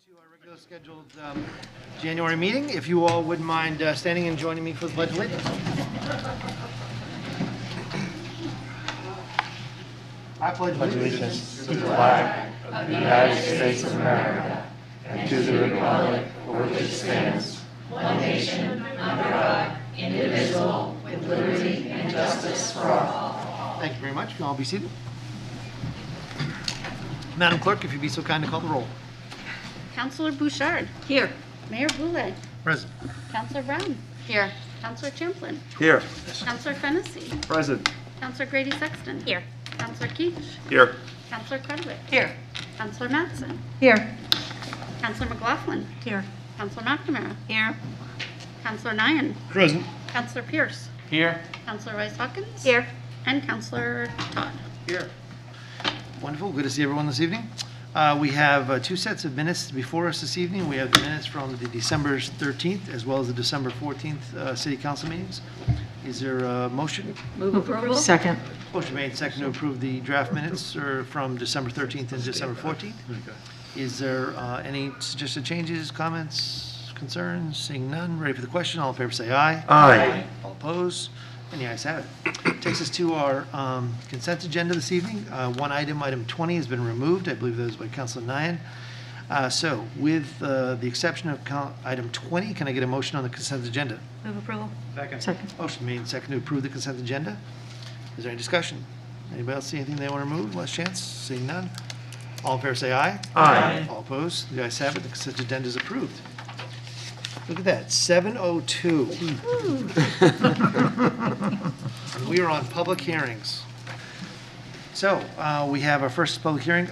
To our regular scheduled January meeting. If you all wouldn't mind standing and joining me for the Pledge of Allegiance. I pledge allegiance to the flag of the United States of America and to the republic for which it stands, one nation, under God, indivisible, with liberty and justice for all. Thank you very much. You can all be seated. Madam Clerk, if you'd be so kind to call the roll. Councilor Bouchard. Here. Mayor Boulay. Present. Councilor Brown. Here. Councilor Champlin. Here. Councilor Fennessy. Present. Councilor Grady Sexton. Here. Councilor Keach. Here. Councilor Credwick. Here. Councilor Mattson. Here. Councilor McLaughlin. Here. Councilor McNamara. Here. Councilor Nyan. Present. Councilor Pierce. Here. Councilor Rice Hawkins. Here. And Councilor Todd. Here. Wonderful. Good to see everyone this evening. We have two sets of minutes before us this evening. We have the minutes from the December 13th as well as the December 14th City Council meetings. Is there a motion? Move approval. Second. Motion made, second to approve the draft minutes from December 13th and December 14th. Is there any suggested changes, comments, concerns? Seeing none, ready for the question. All in favor say aye. Aye. All opposed? And the ayes have it. Takes us to our consent agenda this evening. One item, item 20, has been removed. I believe that was by Councilor Nyan. So with the exception of item 20, can I get a motion on the consent agenda? Move approval. Second. Motion made and second to approve the consent agenda. Is there any discussion? Anybody else see anything they want to remove? Last chance. Seeing none. All in favor say aye. Aye. All opposed? The ayes have it. The consent agenda is approved. Look at that, 7:02. And we are on public hearings. So we have our first public hearing,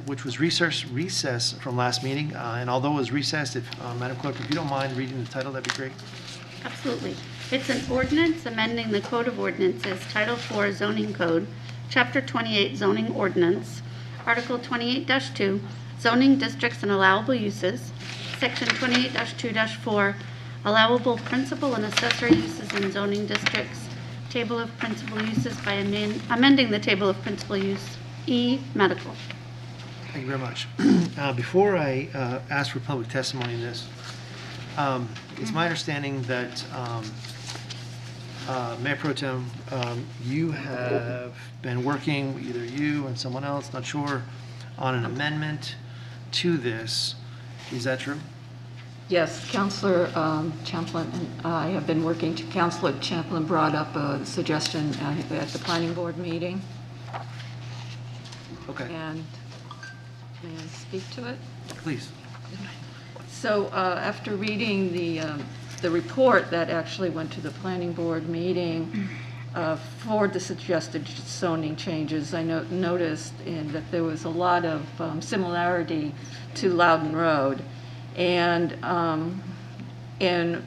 which was recess from last meeting. And although it was recessed, if Madam Clerk, if you don't mind reading the title, that'd be great. Absolutely. It's an ordinance amending the Code of Ordinances, Title IV Zoning Code, Chapter 28 Zoning Ordinance, Article 28-2, Zoning Districts and Allowable Uses, Section 28-2-4, Allowable Principal and Accessory Uses in Zoning Districts, Table of Principal Uses by amending the Table of Principal Use, E, Medical. Thank you very much. Before I ask for public testimony in this, it's my understanding that Mayor Pro Tem, you have been working, either you and someone else, not sure, on an amendment to this. Is that true? Yes, Councilor Champlin and I have been working. Councilor Champlin brought up a suggestion at the planning board meeting. Okay, And may I speak to it? please. So after reading the report that actually went to the planning board meeting for the suggested zoning changes, I noticed that there was a lot of similarity to Loudon Road. And in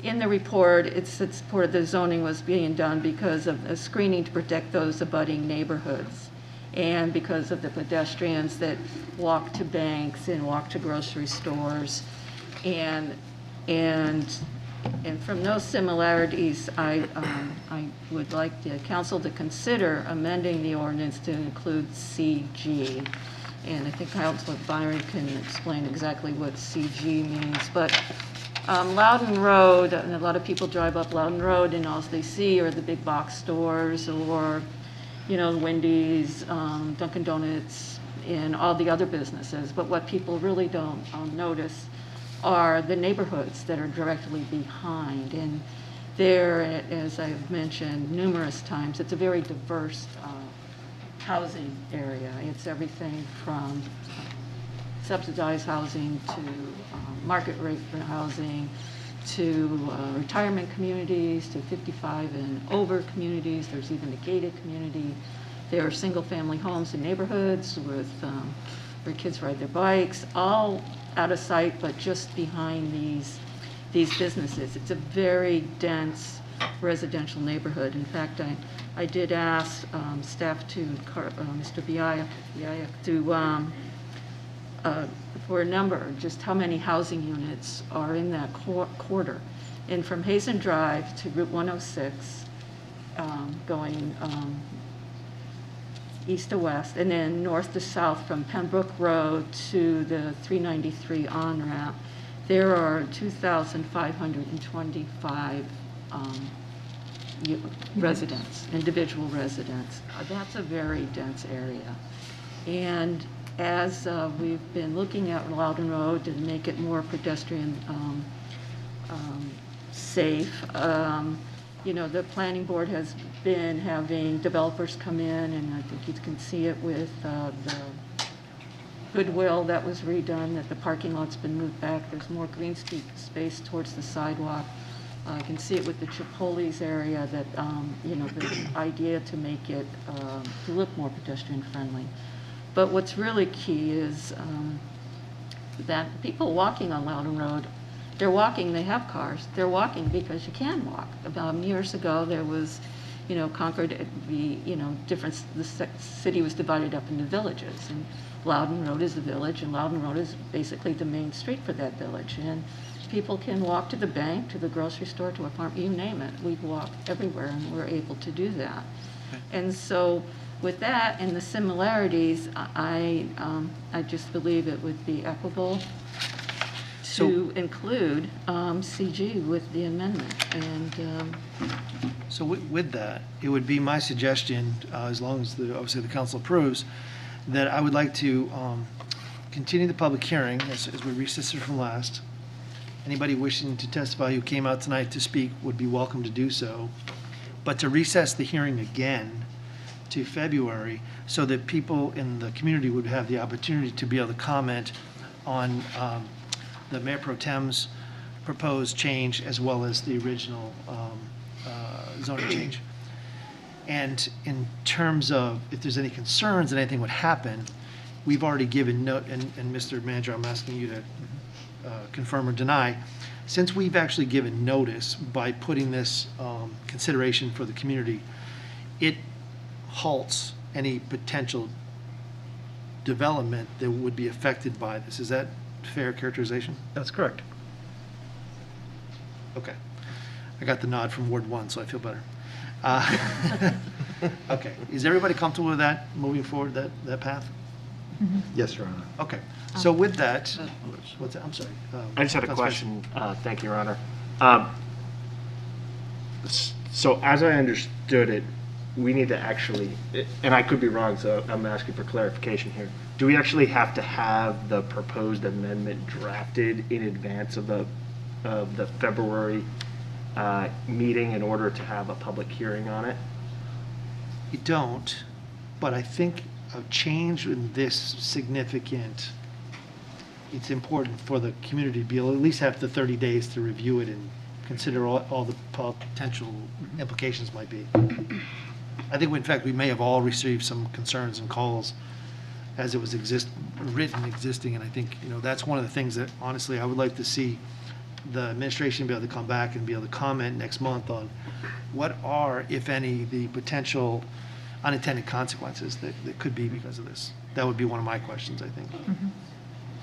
the report, it supported the zoning was being done because of a screening to protect those abutting neighborhoods, and because of the pedestrians that walk to banks and walk to grocery stores. And from those similarities, I would like the council to consider amending the ordinance to include CG. And I think Councilor Byron can explain exactly what CG means. But Loudon Road, and a lot of people drive up Loudon Road and all they see are the big box stores or, Wendy's, Dunkin' Donuts, and all the other businesses. But what people really don't notice are the neighborhoods that are directly behind. And there, as I've mentioned numerous times, it's a very diverse housing area. It's everything from subsidized housing to market rate for housing to retirement communities to 55 and over communities. There's even a gated community. There are single family homes in neighborhoods with where kids ride their bikes, all out of sight but just behind these businesses. It's a very dense residential neighborhood. In fact, I did ask staff to Mr. Biaya to for a number, just how many housing units are in that quarter. And from Hazen Drive to Route 106, going east to west, and then north to south from Pembroke Road to the 393 on-ramp, there are 2,525 residents, individual residents. That's a very dense area. And as we've been looking at Loudon Road to make it more pedestrian safe, you know, the planning board has been having developers come in, and I think you can see it with the Goodwill that was redone, that the parking lot's been moved back. There's more green space towards the sidewalk. I can see it with the Chipotle's area that, you know, the idea to make it to look more pedestrian friendly. But what's really key is that people walking on Loudon Road, they're walking, they have cars, they're walking because you can walk. About years ago, there was, you know, Concord, you know, the city was divided up into villages, and Loudon Road is the village, and Loudon Road is basically the main street for that village. And people can walk to the bank, to the grocery store, to a farm, you name it. We walk everywhere, and we're able to do that. And so with that and the similarities, I just believe it would be equitable to include CG with the amendment. And So with that, it would be my suggestion, as long as obviously the council approves, that I would like to continue the public hearing as we recessed it from last. Anybody wishing to testify who came out tonight to speak would be welcome to do so. But to recess the hearing again to February so that people in the community would have the opportunity to be able to comment on the Mayor Pro Tem's proposed change as well as the original zoning change. And in terms of if there's any concerns that anything would happen, we've already given note, and Mr. Manager, I'm asking you to confirm or deny, since we've actually given notice by putting this consideration for the community, it halts any potential development that would be affected by this. Is that fair characterization? That's correct. Okay. I got the nod from Ward 1, so I feel better. Okay. Is everybody comfortable with that, moving forward, that path? Yes, Your Honor. Okay. So with that, what's that? I'm sorry. I just had a Councilman. question. Thank you, Your Honor. So as I understood it, we need to actually, and I could be wrong, so I'm asking for clarification here. Do we actually have to have the proposed amendment drafted in advance of the February meeting in order to have a public hearing on it? You don't, but I think a change in this significant, it's important for the community to be able to at least have the 30 days to review it and consider all the potential implications might be. I think, in fact, we may have all received some concerns and calls as it was existing, and I think, you know, that's one of the things that, honestly, I would like to see the administration be able to come back and be able to comment next month on what are, if any, the potential unintended consequences that could be because of this. That would be one of my questions, I think.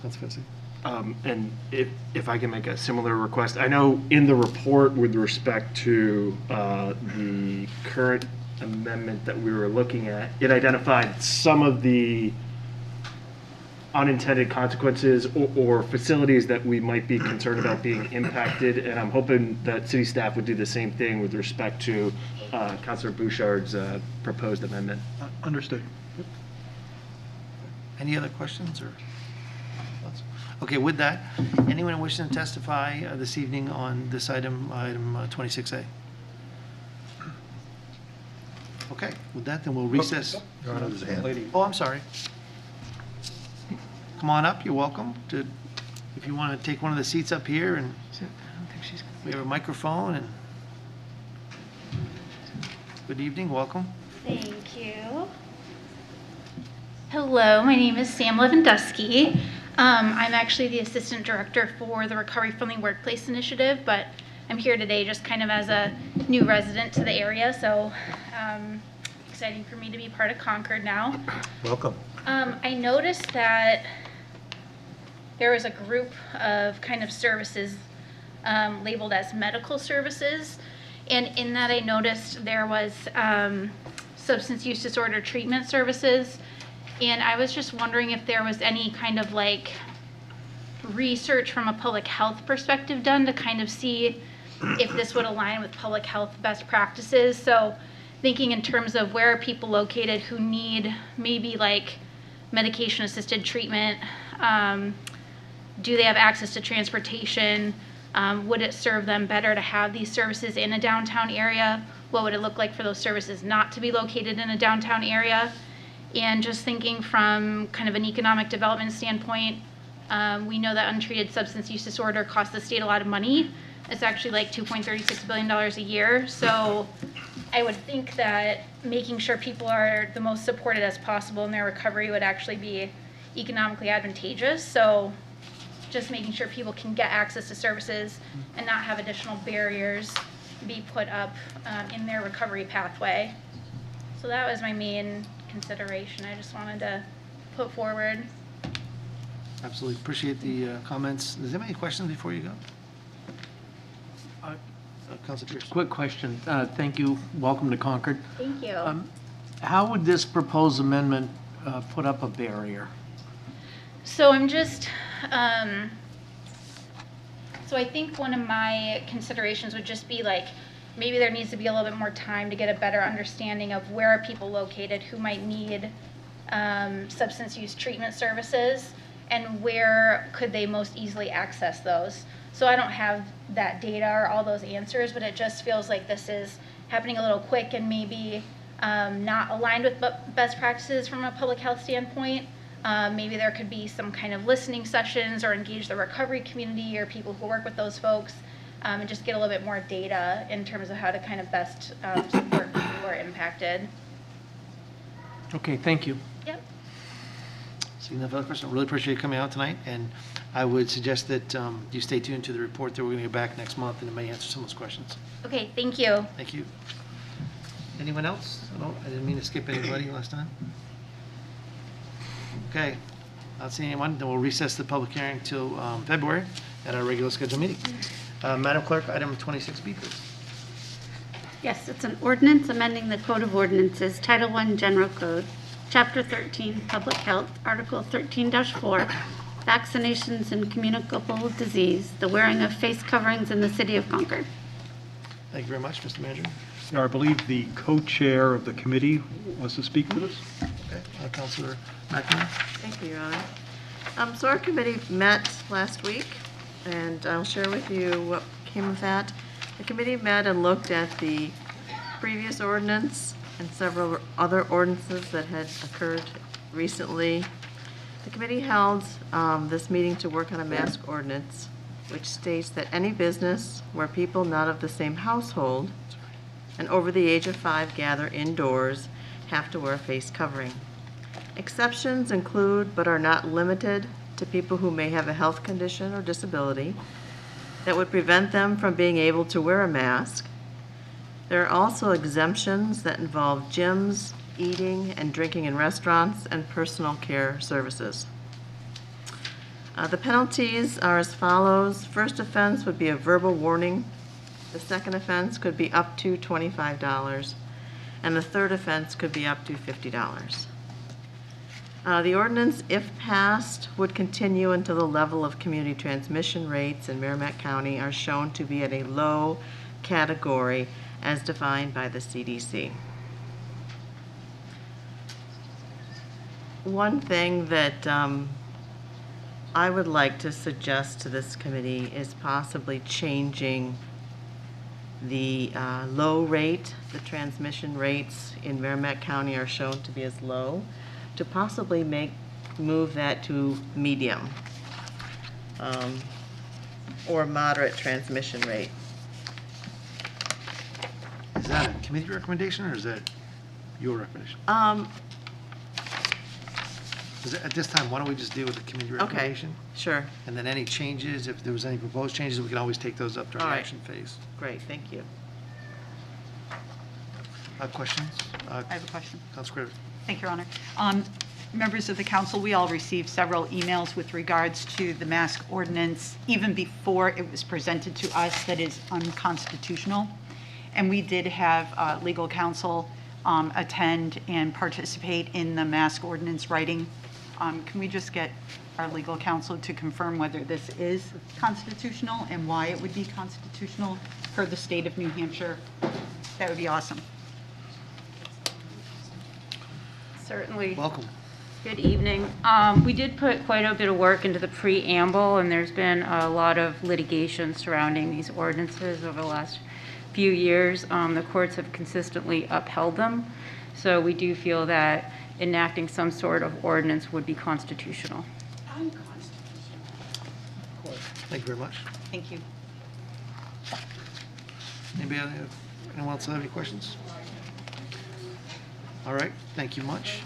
That's Fitzy. And if I can make a similar request, I know in the report with respect to the current amendment that we were looking at, it identified some of the unintended consequences or facilities that we might be concerned about being impacted, and I'm hoping that city staff would do the same thing with respect to Councilor Bouchard's proposed amendment. Understood. Any other questions or thoughts? Okay, with that, anyone wishing to testify this evening on this item 26A? Okay, with that, then we'll recess. Your Honor, there's a hand. Oh, I'm sorry. Come on up, you're welcome to, if you want to take one of the seats up here, and we have a microphone, and good evening, welcome. Thank you. Hello, my name is Sam Lewandowski. I'm actually the Assistant Director for the Recovery Friendly Workplace Initiative, but I'm here today just kind of as a new resident to the area, so exciting for me to be part of Concord now. Welcome. I noticed that there was a group of kind of services labeled as medical services, and in that I noticed there was substance use disorder treatment services. And I was just wondering if there was any kind of like research from a public health perspective done to kind of see if this would align with public health best practices. So thinking in terms of where are people located who need maybe like medication assisted treatment, do they have access to transportation? Would it serve them better to have these services in a downtown area? What would it look like for those services not to be located in a downtown area? And just thinking from kind of an economic development standpoint, we know that untreated substance use disorder costs the state a lot of money. It's actually like $2.36 billion a year. So I would think that making sure people are the most supported as possible in their recovery would actually be economically advantageous. So just making sure people can get access to services and not have additional barriers be put up in their recovery pathway. So that was my main consideration I just wanted to put forward. Absolutely. Appreciate the comments. Does anybody have any questions before you go? Councilor Pierce. Quick question. Thank you. Welcome to Concord. Thank you. How would this proposed amendment put up a barrier? So I'm just, so I think one of my considerations would just be like, maybe there needs to be a little bit more time to get a better understanding of where are people located who might need substance use treatment services and where could they most easily access those. So I don't have that data or all those answers, but it just feels like this is happening a little quick and maybe not aligned with best practices from a public health standpoint. Maybe there could be some kind of listening sessions or engage the recovery community or people who work with those folks and just get a little bit more data in terms of how to kind of best support people who are impacted. Okay, thank you. Yep. Seeing no further questions, I really appreciate you coming out tonight, and I would suggest that you stay tuned to the report that we're going to get back next month, and it may answer some of those questions. Okay, thank you. Thank you. Anyone else? I didn't mean to skip anybody last time. Okay, not seeing anyone, then we'll recess the public hearing till February at our regular scheduled meeting. Madam Clerk, item 26B, please. Yes, it's an ordinance amending the Code of Ordinances, Title I General Code, Chapter 13, Public Health, Article 13-4, Vaccinations and Communicable Disease, the wearing of face coverings in the city of Concord. Thank you very much, Mr. Manager. Yeah, I believe the co-chair of the committee wants to speak to this. Okay, Councilor McNamara. Thank you, Your Honor. So our committee met last week, and I'll share with you what came of that. The committee met and looked at the previous ordinance and several other ordinances that had occurred recently. The committee held this meeting to work on a mask ordinance, which states that any business where people not of the same household and over the age of 5 gather indoors have to wear a face covering. Exceptions include, but are not limited to, people who may have a health condition or disability that would prevent them from being able to wear a mask. There are also exemptions that involve gyms, eating and drinking in restaurants, and personal care services. The penalties are as follows. First offense would be a verbal warning. The second offense could be up to $25, and the third offense could be up to $50. The ordinance, if passed, would continue until the level of community transmission rates in Merrimack County are shown to be at a low category as defined by the CDC. One thing that I would like to suggest to this committee is possibly changing the low rate. The transmission rates in Merrimack County are shown to be as low, to possibly move that to medium or moderate transmission rate. Is that a committee recommendation, or is that your recommendation? At this time, why don't we just deal with the committee recommendation? Sure. And then any changes, if there was any proposed changes, we can always take those up during All the right. action phase. Great, thank you. Questions? I have a question. Councilor Craver. Thank you, Your Honor. Members of the council, we all received several emails with regards to the mask ordinance, even before it was presented to us, that is unconstitutional. And we did have legal counsel attend and participate in the mask ordinance writing. Can we just get our legal counsel to confirm whether this is constitutional and why it would be constitutional per the state of New Hampshire? That would be awesome. Certainly. Welcome. Good evening. We did put quite a bit of work into the preamble, and there's been a lot of litigation surrounding these ordinances over the last few years. The courts have consistently upheld them, so we do feel that enacting some sort of ordinance would be constitutional. Thank you very much. Thank you. Anyone else have any questions? All right, thank you much.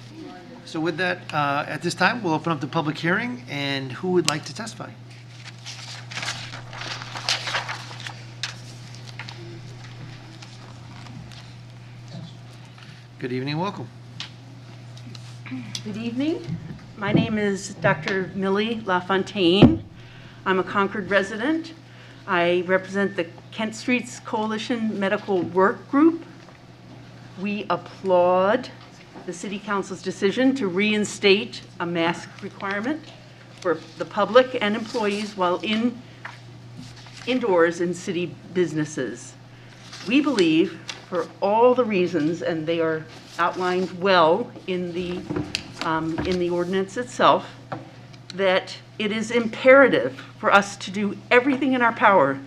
So with that, at this time, we'll open up the public hearing, and who would like to testify? Good evening, welcome. Good evening. My name is Dr. Millie LaFontaine. I'm a Concord resident. I represent the Kent Streets Coalition Medical Work Group. We applaud the City Council's decision to reinstate a mask requirement for the public and employees while indoors in city businesses. We believe, for all the reasons, and they are outlined well in the ordinance itself, that it is imperative for us to do everything in our power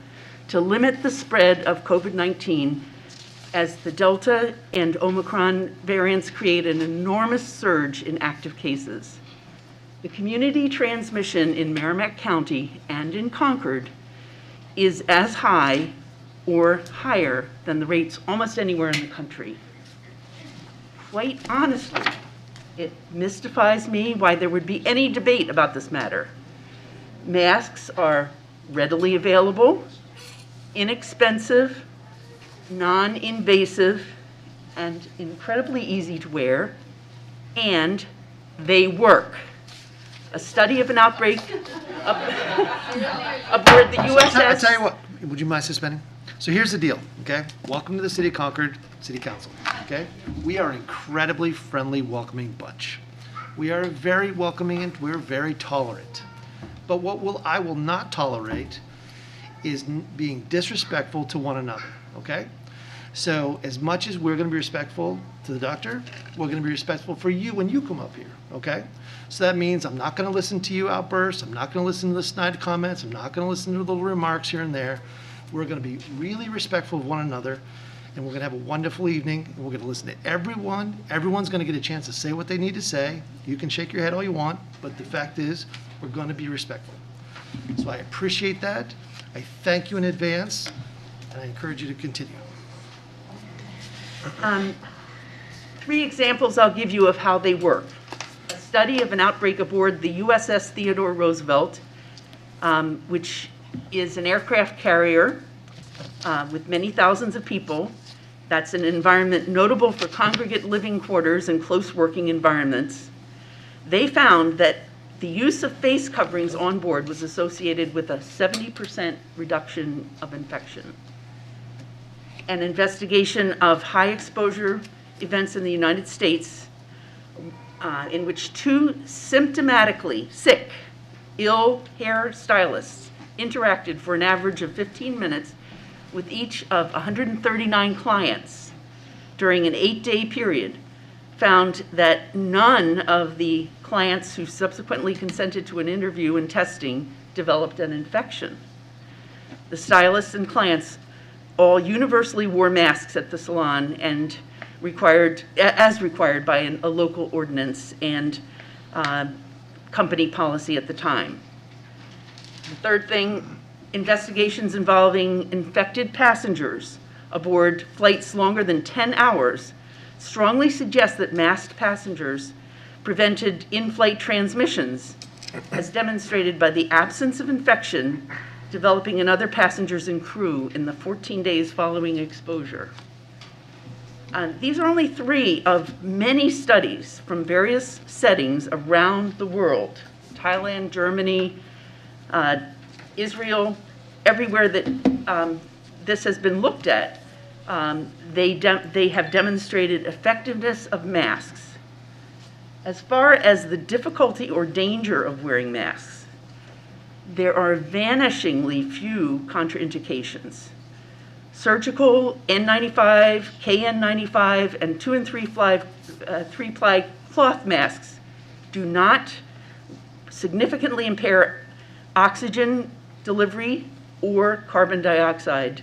to limit the spread of COVID-19 as the Delta and Omicron variants create an enormous surge in active cases. The community transmission in Merrimack County and in Concord is as high or higher than the rates almost anywhere in the country. Quite honestly, it mystifies me why there would be any debate about this matter. Masks are readily available, inexpensive, non-invasive, and incredibly easy to wear, and they work. A study of an outbreak aboard the USS... I'll tell you what, would you mind suspending? So here's the deal, okay? Welcome to the City of Concord City Council, okay? We are an incredibly friendly, welcoming bunch. We are very welcoming and we're very tolerant. But I will not tolerate is being disrespectful to one another, okay? So as much as we're going to be respectful to the doctor, we're going to be respectful for you when you come up here, okay? So that means I'm not going to listen to you outbursts. I'm not going to listen to the snide comments. I'm not going to listen to little remarks here and there. We're going to be really respectful of one another, and we're going to have a wonderful evening, and we're going to listen to everyone. Everyone's going to get a chance to say what they need to say. You can shake your head all you want, but the fact is we're going to be respectful. So I appreciate that. I thank you in advance, and I encourage you to continue. 3 examples I'll give you of how they work. A study of an outbreak aboard the USS Theodore Roosevelt, which is an aircraft carrier with many thousands of people. That's an environment notable for congregate living quarters and close working environments. They found that the use of face coverings on board was associated with a 70% reduction of infection. An investigation of high exposure events in the United States in which 2 symptomatically sick, ill hair stylists interacted for an average of 15 minutes with each of 139 clients during an 8-day period, found that none of the clients who subsequently consented to an interview and testing developed an infection. The stylists and clients all universally wore masks at the salon and as required by a local ordinance and company policy at the time. The third thing, investigations involving infected passengers aboard flights longer than 10 hours strongly suggest that masked passengers prevented in-flight transmissions, as demonstrated by the absence of infection developing in other passengers and crew in the 14 days following exposure. These are only 3 of many studies from various settings around the world: Thailand, Germany, Israel, everywhere that this has been looked at, They have demonstrated effectiveness of masks. As far as the difficulty or danger of wearing masks, there are vanishingly few contraindications. Surgical N95, KN95, and 2 and 3-ply cloth masks do not significantly impair oxygen delivery or carbon dioxide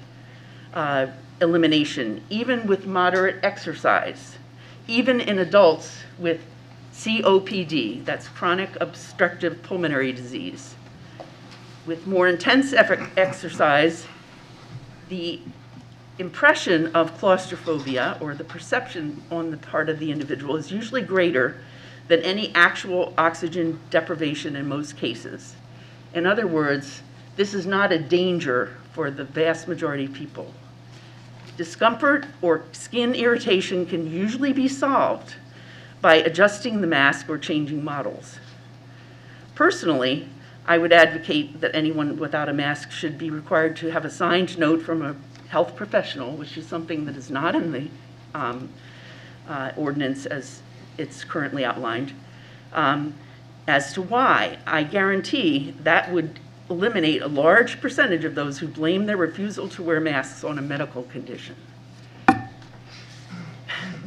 elimination, even with moderate exercise, even in adults with COPD, that's chronic obstructive pulmonary disease. With more intense exercise, the impression of claustrophobia, or the perception on the part of the individual, is usually greater than any actual oxygen deprivation in most cases. In other words, this is not a danger for the vast majority of people. Discomfort or skin irritation can usually be solved by adjusting the mask or changing models. Personally, I would advocate that anyone without a mask should be required to have a signed note from a health professional, which is something that is not in the ordinance as it's currently outlined, as to why. I guarantee that would eliminate a large percentage of those who blame their refusal to wear masks on a medical condition.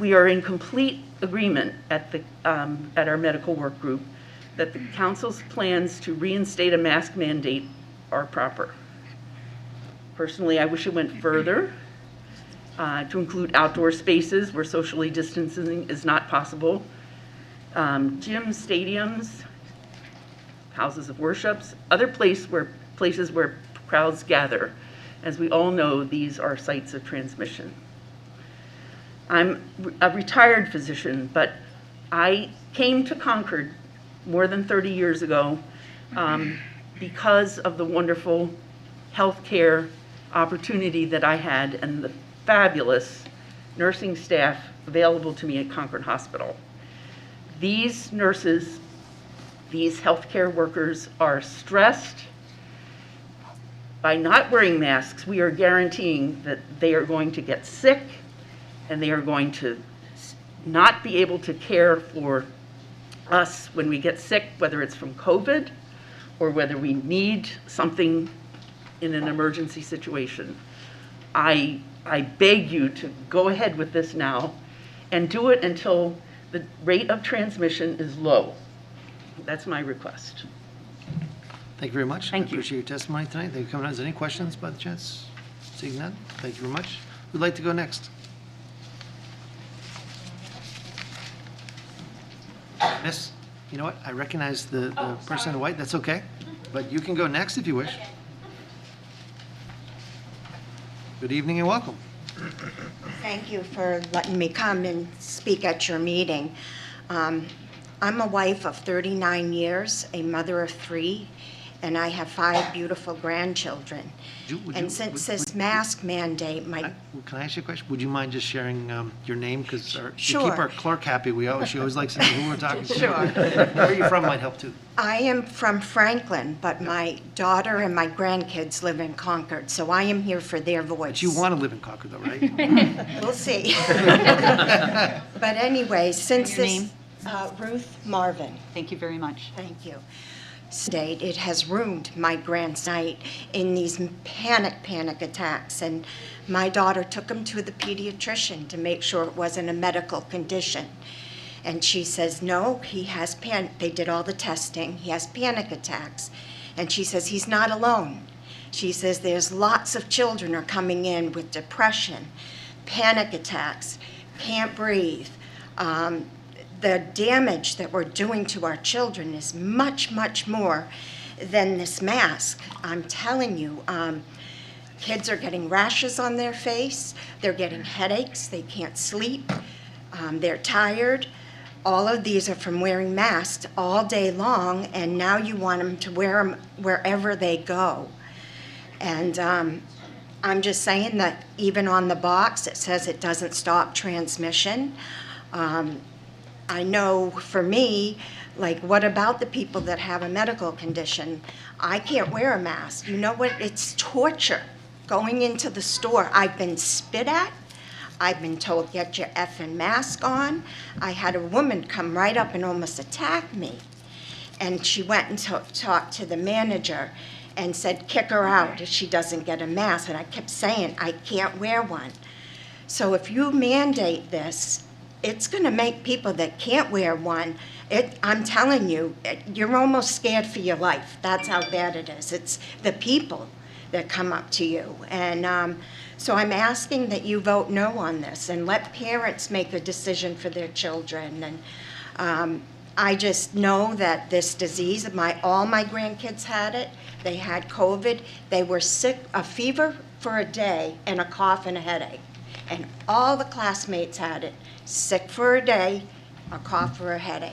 We are in complete agreement at our medical work group that the council's plans to reinstate a mask mandate are proper. Personally, I wish it went further to include outdoor spaces where socially distancing is not possible, gyms, stadiums, houses of worships, other places where crowds gather. As we all know, these are sites of transmission. I'm a retired physician, but I came to Concord more than 30 years ago because of the wonderful healthcare opportunity that I had and the fabulous nursing staff available to me at Concord Hospital. These nurses, these healthcare workers are stressed. By not wearing masks, we are guaranteeing that they are going to get sick and they are going to not be able to care for us when we get sick, whether it's from COVID or whether we need something in an emergency situation. I beg you to go ahead with this now and do it until the rate of transmission is low. That's my request. Thank you very much. Thank I you. appreciate your testimony tonight. Thank you for coming out. Is there any questions by the chance? Seeing none, thank you very much. Who'd like to go next? Miss, you know what? I recognize the person in white. That's okay. But you can go next if you wish. Good evening and welcome. Thank you for letting me come and speak at your meeting. I'm a wife of 39 years, a mother of 3, and I have 5 beautiful grandchildren. And since this mask mandate, Can I ask you a question? Would you mind just sharing your name? Because to Sure. keep our clerk happy, she always likes to know who we're talking to. Sure. Where are you from might help too. I am from Franklin, but my daughter and my grandkids live in Concord, so I am here for their voice. But you want to live in Concord though, right? We'll see. But anyway, since Your this... name? Ruth Marvin. Thank you very much. Thank you. State, it has ruined my grandson in these panic attacks, and my daughter took him to the pediatrician to make sure it wasn't a medical condition. And she says, no, he has they did all the testing, he has panic attacks. And she says, he's not alone. She says, there's lots of children are coming in with depression, panic attacks, can't breathe. The damage that we're doing to our children is much, much more than this mask. I'm telling you, kids are getting rashes on their face, they're getting headaches, they can't sleep, they're tired. All of these are from wearing masks all day long, and now you want them to wear them wherever they go. And I'm just saying that even on the box, it says it doesn't stop transmission. I know for me, like, what about the people that have a medical condition? I can't wear a mask. You know what? It's torture going into the store. I've been spit at. I've been told, get your effing mask on. I had a woman come right up and almost attack me. And she went and talked to the manager and said, kick her out if she doesn't get a mask. And I kept saying, I can't wear one. So if you mandate this, it's going to make people that can't wear one, I'm telling you, you're almost scared for your life. That's how bad it is. It's the people that come up to you. And so I'm asking that you vote no on this and let parents make a decision for their children. And I just know that this disease, all my grandkids had it. They had COVID. They were sick, a fever for a day and a cough and a headache. And all the classmates had it, sick for a day, a cough or a headache.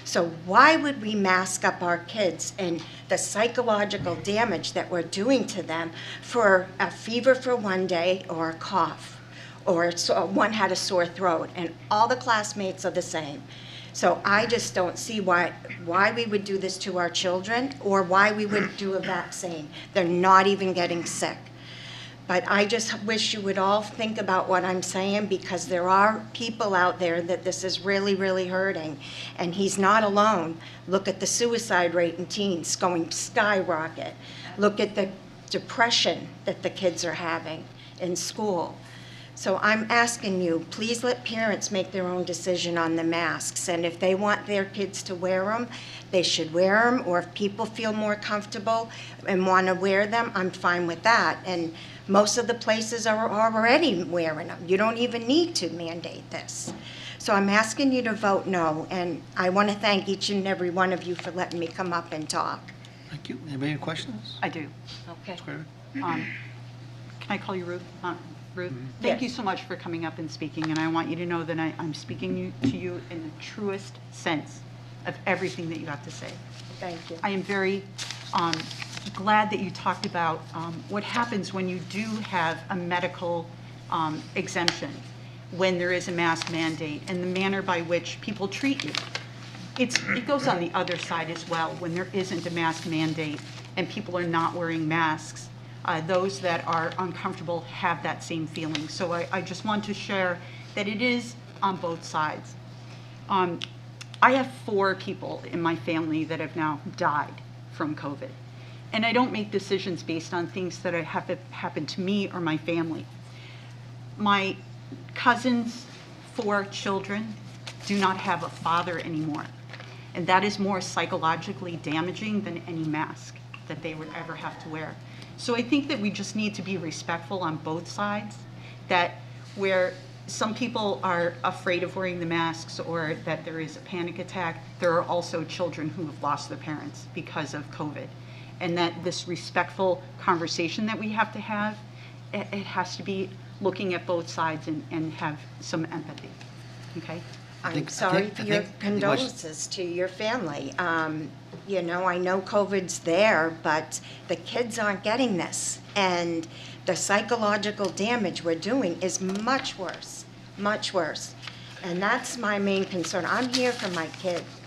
So why would we mask up our kids and the psychological damage that we're doing to them for a fever for one day or a cough, or one had a sore throat, and all the classmates are the same. So I just don't see why we would do this to our children or why we would do a vaccine. They're not even getting sick. But I just wish you would all think about what I'm saying, because there are people out there that this is really, really hurting. And he's not alone. Look at the suicide rate in teens going skyrocket. Look at the depression that the kids are having in school. So I'm asking you, please let parents make their own decision on the masks. And if they want their kids to wear them, they should wear them. Or if people feel more comfortable and want to wear them, I'm fine with that. And most of the places are already wearing them. You don't even need to mandate this. So I'm asking you to vote no. And I want to thank each and every one of you for letting me come up and talk. Thank you. Anybody have questions? I do. Okay. Can I call you Ruth? Ruth, thank you so much for coming up and speaking, and I want you to know that I'm speaking to you in the truest sense of everything that you have to say. Thank you. I am very glad that you talked about what happens when you do have a medical exemption, when there is a mask mandate, and the manner by which people treat you. It goes on the other side as well. When there isn't a mask mandate and people are not wearing masks, those that are uncomfortable have that same feeling. So I just want to share that it is on both sides. I have 4 people in my family that have now died from COVID. And I don't make decisions based on things that have happened to me or my family. My cousin's 4 children do not have a father anymore. And that is more psychologically damaging than any mask that they would ever have to wear. So I think that we just need to be respectful on both sides, that where some people are afraid of wearing the masks or that there is a panic attack, there are also children who have lost their parents because of COVID. And that this respectful conversation that we have to have, it has to be looking at both sides and have some empathy, okay? I'm sorry for your condolences to your family. You know, I know COVID's there, but the kids aren't getting this. And the psychological damage we're doing is much worse, much worse. And that's my main concern. I'm here for my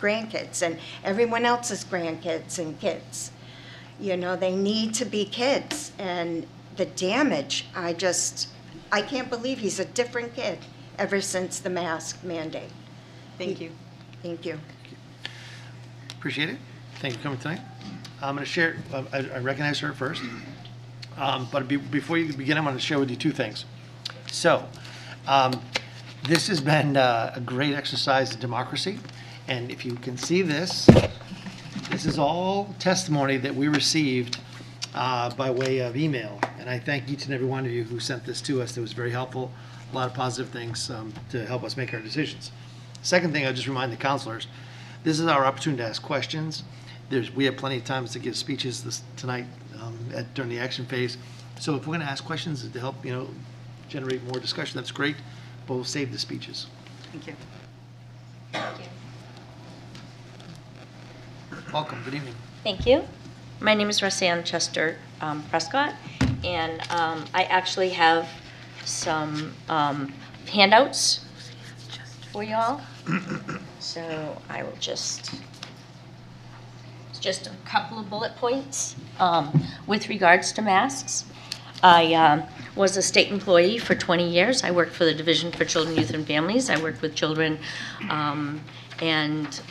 grandkids and everyone else's grandkids and kids. You know, they need to be kids. And the damage, I can't believe he's a different kid ever since the mask mandate. Thank you. Thank you. Appreciate it. Thank you for coming tonight. I'm going to share, I recognize her first. But before you begin, I'm going to share with you 2 things. So, this has been a great exercise in democracy. And if you can see this is all testimony that we received by way of email. And I thank each and every one of you who sent this to us. It was very helpful. A lot of positive things to help us make our decisions. Second thing, I'll just remind the counselors, this is our opportunity to ask questions. We have plenty of times to give speeches tonight during the action phase. So if we're going to ask questions to help, generate more discussion, that's great. But we'll save the speeches. Thank you. Welcome. Good evening. Thank you. My name is Roseanne Chester Prescott, and I actually have some handouts for y'all. So I will just a couple of bullet points with regards to masks. I was a state employee for 20 years. I worked for the Division for Children, Youth, and Families. I worked with children, and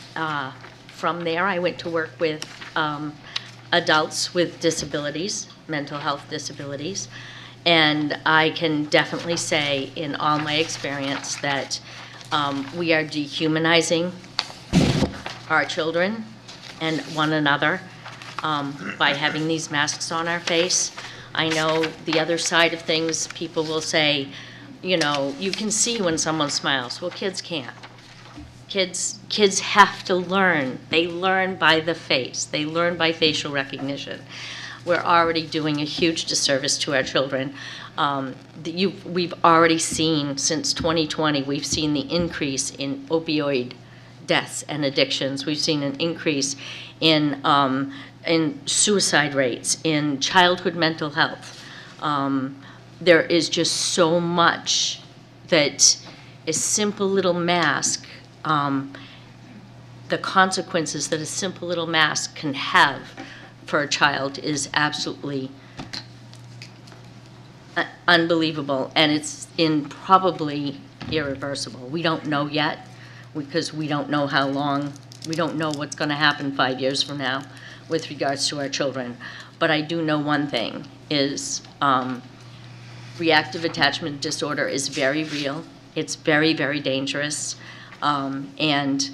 from there I went to work with adults with disabilities, mental health disabilities. And I can definitely say in all my experience that we are dehumanizing our children and one another by having these masks on our face. I know the other side of things, people will say, you know, you can see when someone smiles. Well, kids can't. Kids have to learn. They learn by the face. They learn by facial recognition. We're already doing a huge disservice to our children. We've already seen, since 2020, we've seen the increase in opioid deaths and addictions. We've seen an increase in suicide rates, in childhood mental health. There is just so much that a simple little mask, the consequences that a simple little mask can have for a child is absolutely unbelievable, and it's probably irreversible. We don't know yet, because we don't know how long, we don't know what's going to happen 5 years from now with regards to our children. But I do know one thing is reactive attachment disorder is very real. It's very, very dangerous, and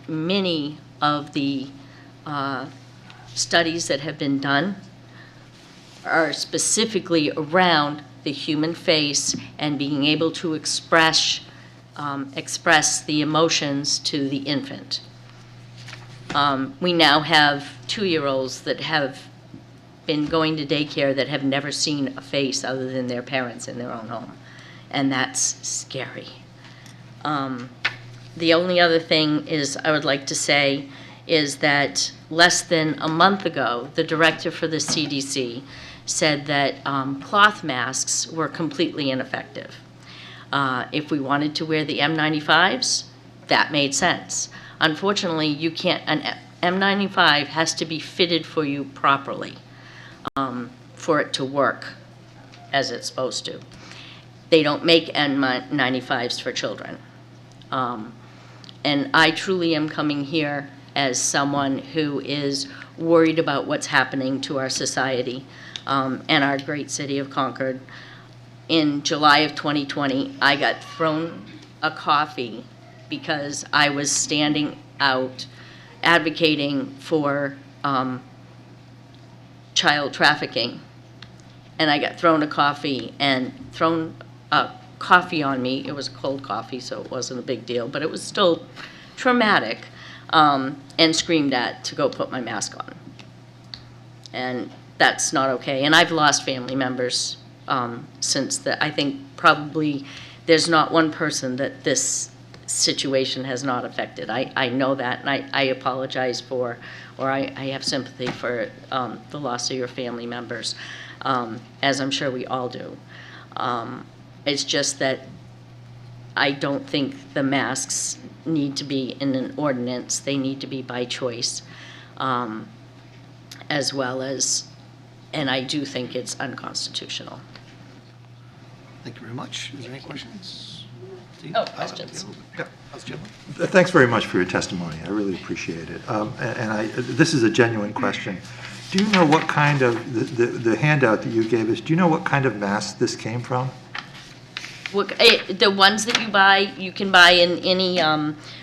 many of the studies that have been done are specifically around the human face and being able to express the emotions to the infant. We now have 2-year-olds that have been going to daycare that have never seen a face other than their parents in their own home, and that's scary. The only other thing is I would like to say is that less than a month ago, the director for the CDC said that cloth masks were completely ineffective. If we wanted to wear the N95s, that made sense. Unfortunately, you can't, an N95 has to be fitted for you properly for it to work as it's supposed to. They don't make N95s for children. And I truly am coming here as someone who is worried about what's happening to our society and our great city of Concord. In July of 2020, I got thrown a coffee because I was standing out advocating for child trafficking. And I got thrown a coffee and thrown a coffee on me. It was cold coffee, so it wasn't a big deal, but it was still traumatic, and screamed at to go put my mask on. And that's not okay. And I've lost family members since that. I think probably there's not one person that this situation has not affected. I know that, and I apologize for, or I have sympathy for the loss of your family members, as I'm sure we all do. It's just that I don't think the masks need to be in an ordinance. They need to be by choice, as well as, and I do think it's unconstitutional. Thank you very much. Is there any questions? Steve? Oh, questions. Yeah, that's Jim. Thanks very much for your testimony. I really appreciate it. This is a genuine question. Do you know what kind of, the handout that you gave us, do you know what kind of mask this came from? The ones that you can buy in any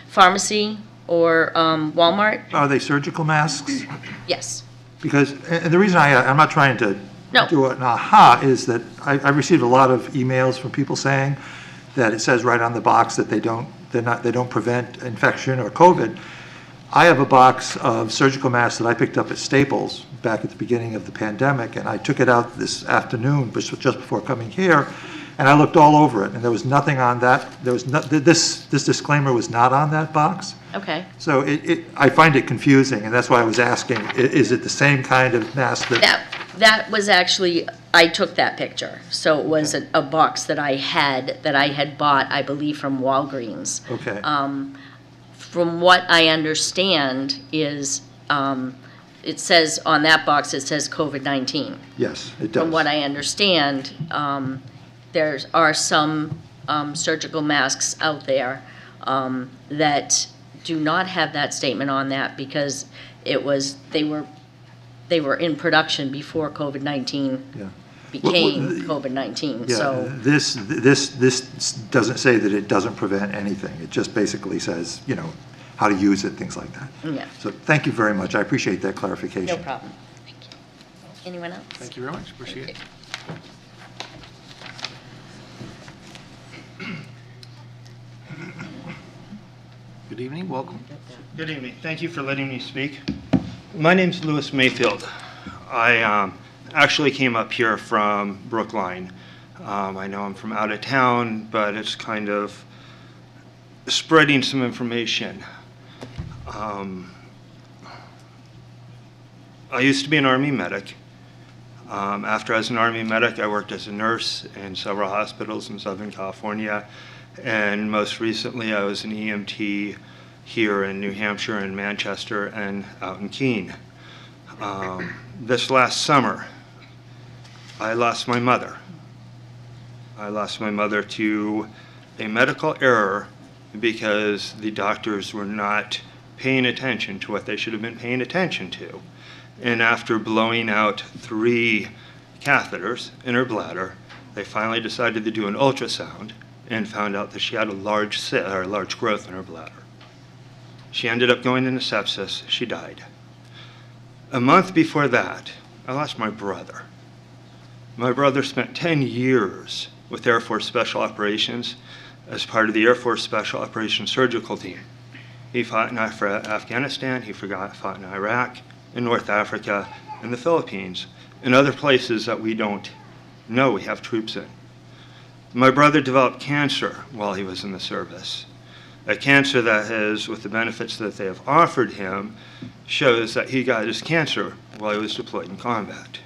pharmacy or Walmart? Are they surgical masks? Yes. Because, and the reason I'm not trying to No. do an aha is that I received a lot of emails from people saying that it says right on the box that they don't prevent infection or COVID. I have a box of surgical masks that I picked up at Staples back at the beginning of the pandemic, and I took it out this afternoon, just before coming here, and I looked all over it, and there was nothing on that. There was this disclaimer was not on that box. Okay. So I find it confusing, and that's why I was asking: is it the same kind of mask That was actually, I took that picture. So it was a box that I had bought, I believe, from Walgreens. Okay. From what I understand is it says on that box, it says COVID-19. Yes, it does. From what I understand, there are some surgical masks out there that do not have that statement on that because they were in production before COVID-19 Yeah. became COVID-19. Yeah, So this doesn't say that it doesn't prevent anything. It just basically says, how to use it, things like that. yeah, So thank you very much. I appreciate that clarification. no problem. Thank you. Anyone else? Thank you very much, appreciate it. Good evening, welcome. Good evening. Thank you for letting me speak. My name's Louis Mayfield. I actually came up here from Brookline. I know I'm from out of town, but it's kind of spreading some information. I used to be an Army medic. After I was an Army medic, I worked as a nurse in several hospitals in Southern California. And most recently, I was an EMT here in New Hampshire and Manchester and out in Keene. This last summer, I lost my mother. I lost my mother to a medical error because the doctors were not paying attention to what they should have been paying attention to. And after blowing out 3 catheters in her bladder, they finally decided to do an ultrasound and found out that she had a large growth in her bladder. She ended up going into sepsis. She died. A month before that, I lost my brother. My brother spent 10 years with Air Force Special Operations as part of the Air Force Special Operations Surgical Team. He fought in Afghanistan, he fought in Iraq, in North Africa, in the Philippines, and other places that we don't know we have troops in. My brother developed cancer while he was in the service. A cancer that has, with the benefits that they have offered him, shows that he got his cancer while he was deployed in combat.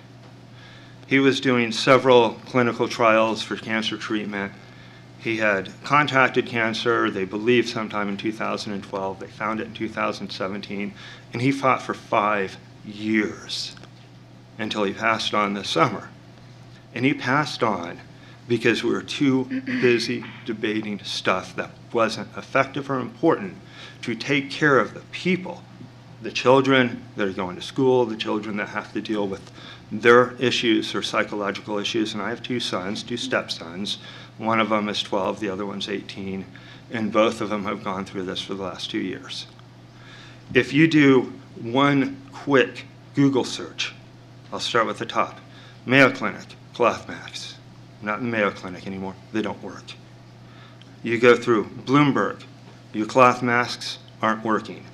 He was doing several clinical trials for cancer treatment. He had contracted cancer, they believe sometime in 2012. They found it in 2017, and he fought for 5 years until he passed on this summer. And he passed on because we were too busy debating stuff that wasn't effective or important to take care of the people, the children that are going to school, the children that have to deal with their issues or psychological issues. And I have 2 sons, 2 stepsons. One of them is 12, the other one's 18, and both of them have gone through this for the last 2 years. If you do one quick Google search, I'll start with the top. Mayo Clinic, cloth masks. Not in the Mayo Clinic anymore, they don't work. You go through Bloomberg, your cloth masks aren't working.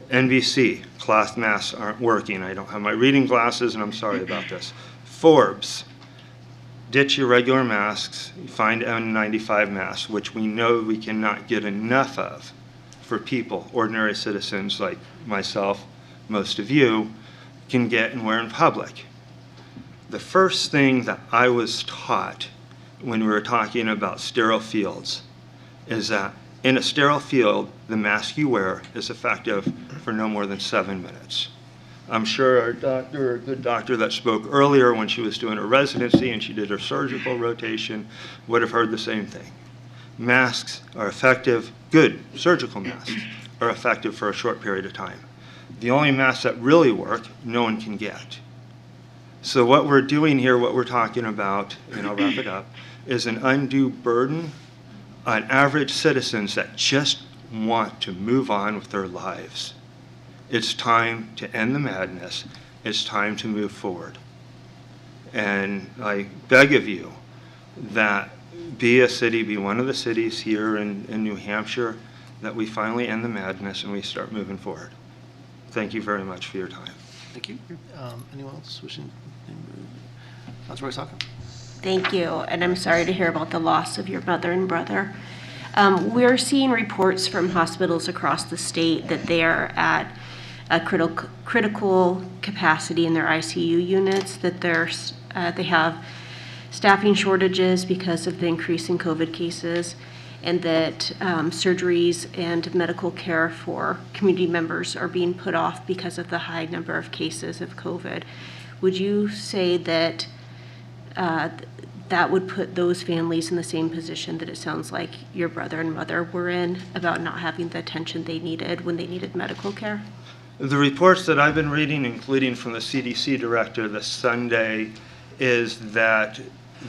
NBC, cloth masks aren't working. I don't have my reading glasses and I'm sorry about this. Forbes, ditch your regular masks, find N95 masks, which we know we cannot get enough of for people, ordinary citizens like myself, most of you, can get and wear in public. The first thing that I was taught when we were talking about sterile fields is that in a sterile field, the mask you wear is effective for no more than 7 minutes. I'm sure our doctor, a good doctor that spoke earlier when she was doing her residency and she did her surgical rotation, would have heard the same thing. Masks are effective, good surgical masks are effective for a short period of time. The only masks that really work, no one can get. So what we're doing here, what we're talking about, and I'll wrap it up, is an undue burden on average citizens that just want to move on with their lives. It's time to end the madness. It's time to move forward. And I beg of you that be one of the cities here in New Hampshire, that we finally end the madness and we start moving forward. Thank you very much for your time. Thank you. Anyone else wishing? Councilor Saka. Thank you, and I'm sorry to hear about the loss of your mother and brother. We're seeing reports from hospitals across the state that they are at a critical capacity in their ICU units, that they have staffing shortages because of the increase in COVID cases. and that surgeries and medical care for community members are being put off because of the high number of cases of COVID. Would you say that that would put those families in the same position that it sounds like your brother and mother were in, about not having the attention they needed when they needed medical care? The reports that I've been reading, including from the CDC director this Sunday, is that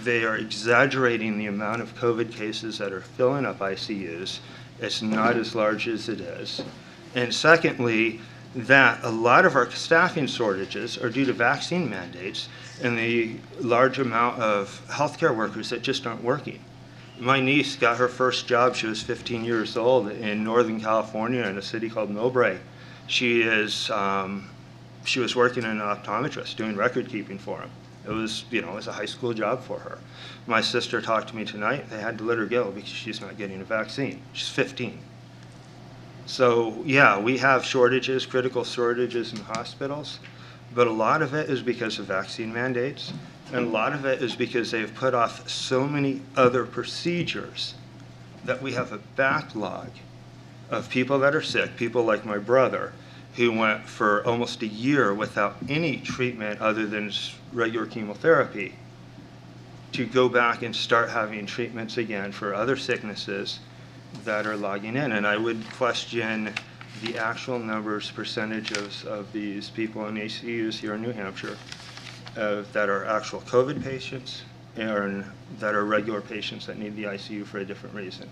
they are exaggerating the amount of COVID cases that are filling up ICUs. It's not as large as it is. And secondly, that a lot of our staffing shortages are due to vaccine mandates and the large amount of healthcare workers that just aren't working. My niece got her first job, she was 15 years old, in Northern California in a city called Millbrae. She was working as an optometrist, doing record keeping for him. It was, it was a high school job for her. My sister talked to me tonight, they had to let her go because she's not getting a vaccine. She's 15. So yeah, we have shortages, critical shortages in hospitals, but a lot of it is because of vaccine mandates, and a lot of it is because they've put off so many other procedures that we have a backlog of people that are sick, people like my brother, who went for almost a year without any treatment other than regular chemotherapy, to go back and start having treatments again for other sicknesses that are logging in. And I would question the actual numbers, percentages of these people in ACUs here in New Hampshire that are actual COVID patients and that are regular patients that need the ICU for a different reason.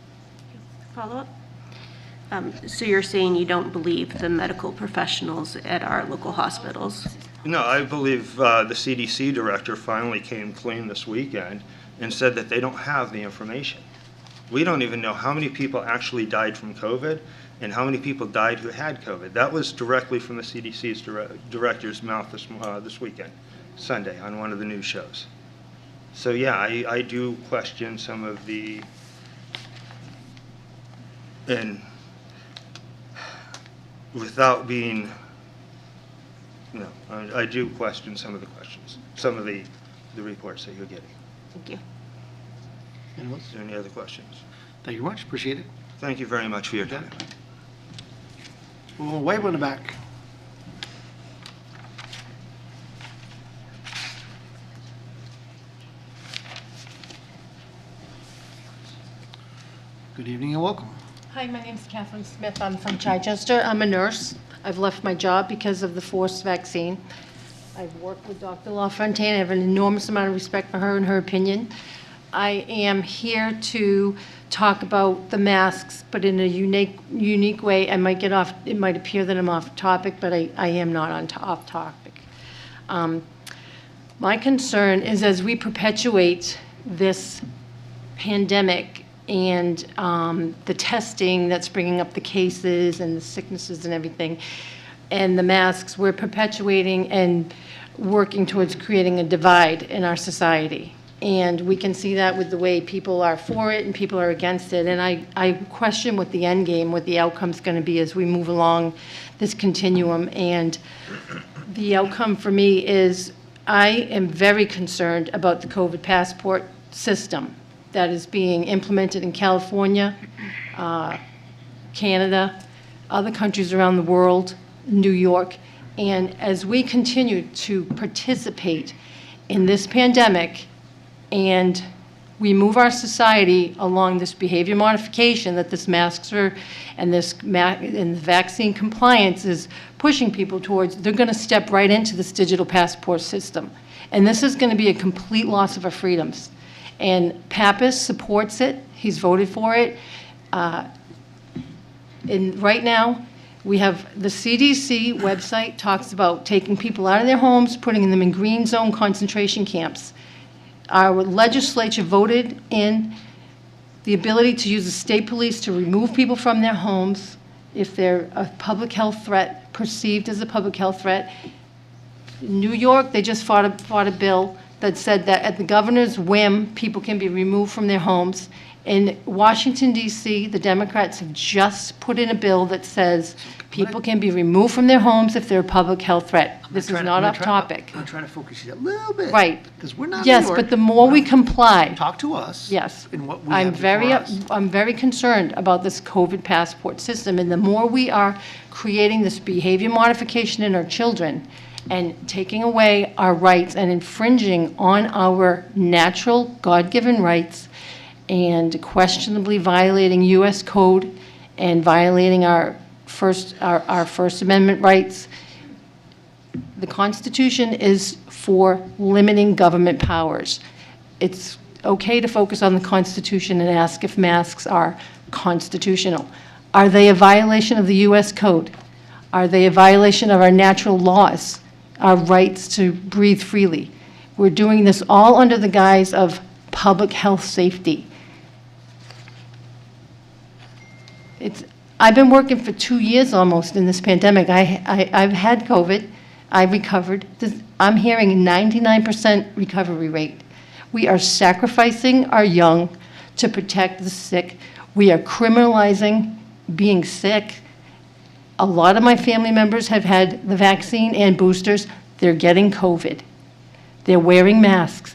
Follow up? So you're saying you don't believe the medical professionals at our local hospitals? No, I believe the CDC director finally came clean this weekend and said that they don't have the information. We don't even know how many people actually died from COVID and how many people died who had COVID. That was directly from the CDC's director's mouth this weekend, Sunday, on one of the news shows. So yeah, I do question some of the, and without being, no, I do question some of the questions, some of the reports that you're getting. Thank you. Is there any other questions? Thank you much, appreciate it. Thank you very much for your time. Well, way in the back. Good evening and welcome. Hi, my name's Catherine Smith. I'm from Chichester. I'm a nurse. I've left my job because of the forced vaccine. I've worked with Dr. LaFontaine. I have an enormous amount of respect for her and her opinion. I am here to talk about the masks, but in a unique way. I might get off, it might appear that I'm off topic, but I am not off topic. My concern is as we perpetuate this pandemic and the testing that's bringing up the cases and the sicknesses and everything, and the masks, we're perpetuating and working towards creating a divide in our society. And we can see that with the way people are for it and people are against it. And I question what the end game, what the outcome's going to be as we move along this continuum. And the outcome for me is I am very concerned about the COVID passport system that is being implemented in California, Canada, other countries around the world, New York. And as we continue to participate in this pandemic and we move our society along this behavior modification that this masks are and this and vaccine compliance is pushing people towards, they're going to step right into this digital passport system. And this is going to be a complete loss of our freedoms. And Pappas supports it. He's voted for it. And right now, we have the CDC website talks about taking people out of their homes, putting them in green zone concentration camps. Our legislature voted in the ability to use the state police to remove people from their homes if they're a public health threat, perceived as a public health threat. In New York, they just fought a bill that said that at the governor's whim, people can be removed from their homes. In Washington DC, the Democrats have just put in a bill that says people can be removed from their homes if they're a public health threat. This is not off topic. I'm trying to focus you a little bit. Right. Because we're not in Yes, New York. but the more we comply. Talk to us. Yes. And what we have before us. I'm very concerned about this COVID passport system, and the more we are creating this behavior modification in our children and taking away our rights and infringing on our natural God-given rights and questionably violating U.S. code and violating our First Amendment rights. The Constitution is for limiting government powers. It's okay to focus on the Constitution and ask if masks are constitutional. Are they a violation of the U.S. code? Are they a violation of our natural laws, our rights to breathe freely? We're doing this all under the guise of public health safety. I've been working for 2 years almost in this pandemic. I've had COVID. I recovered. I'm hearing 99% recovery rate. We are sacrificing our young to protect the sick. We are criminalizing being sick. A lot of my family members have had the vaccine and boosters. They're getting COVID. They're wearing masks.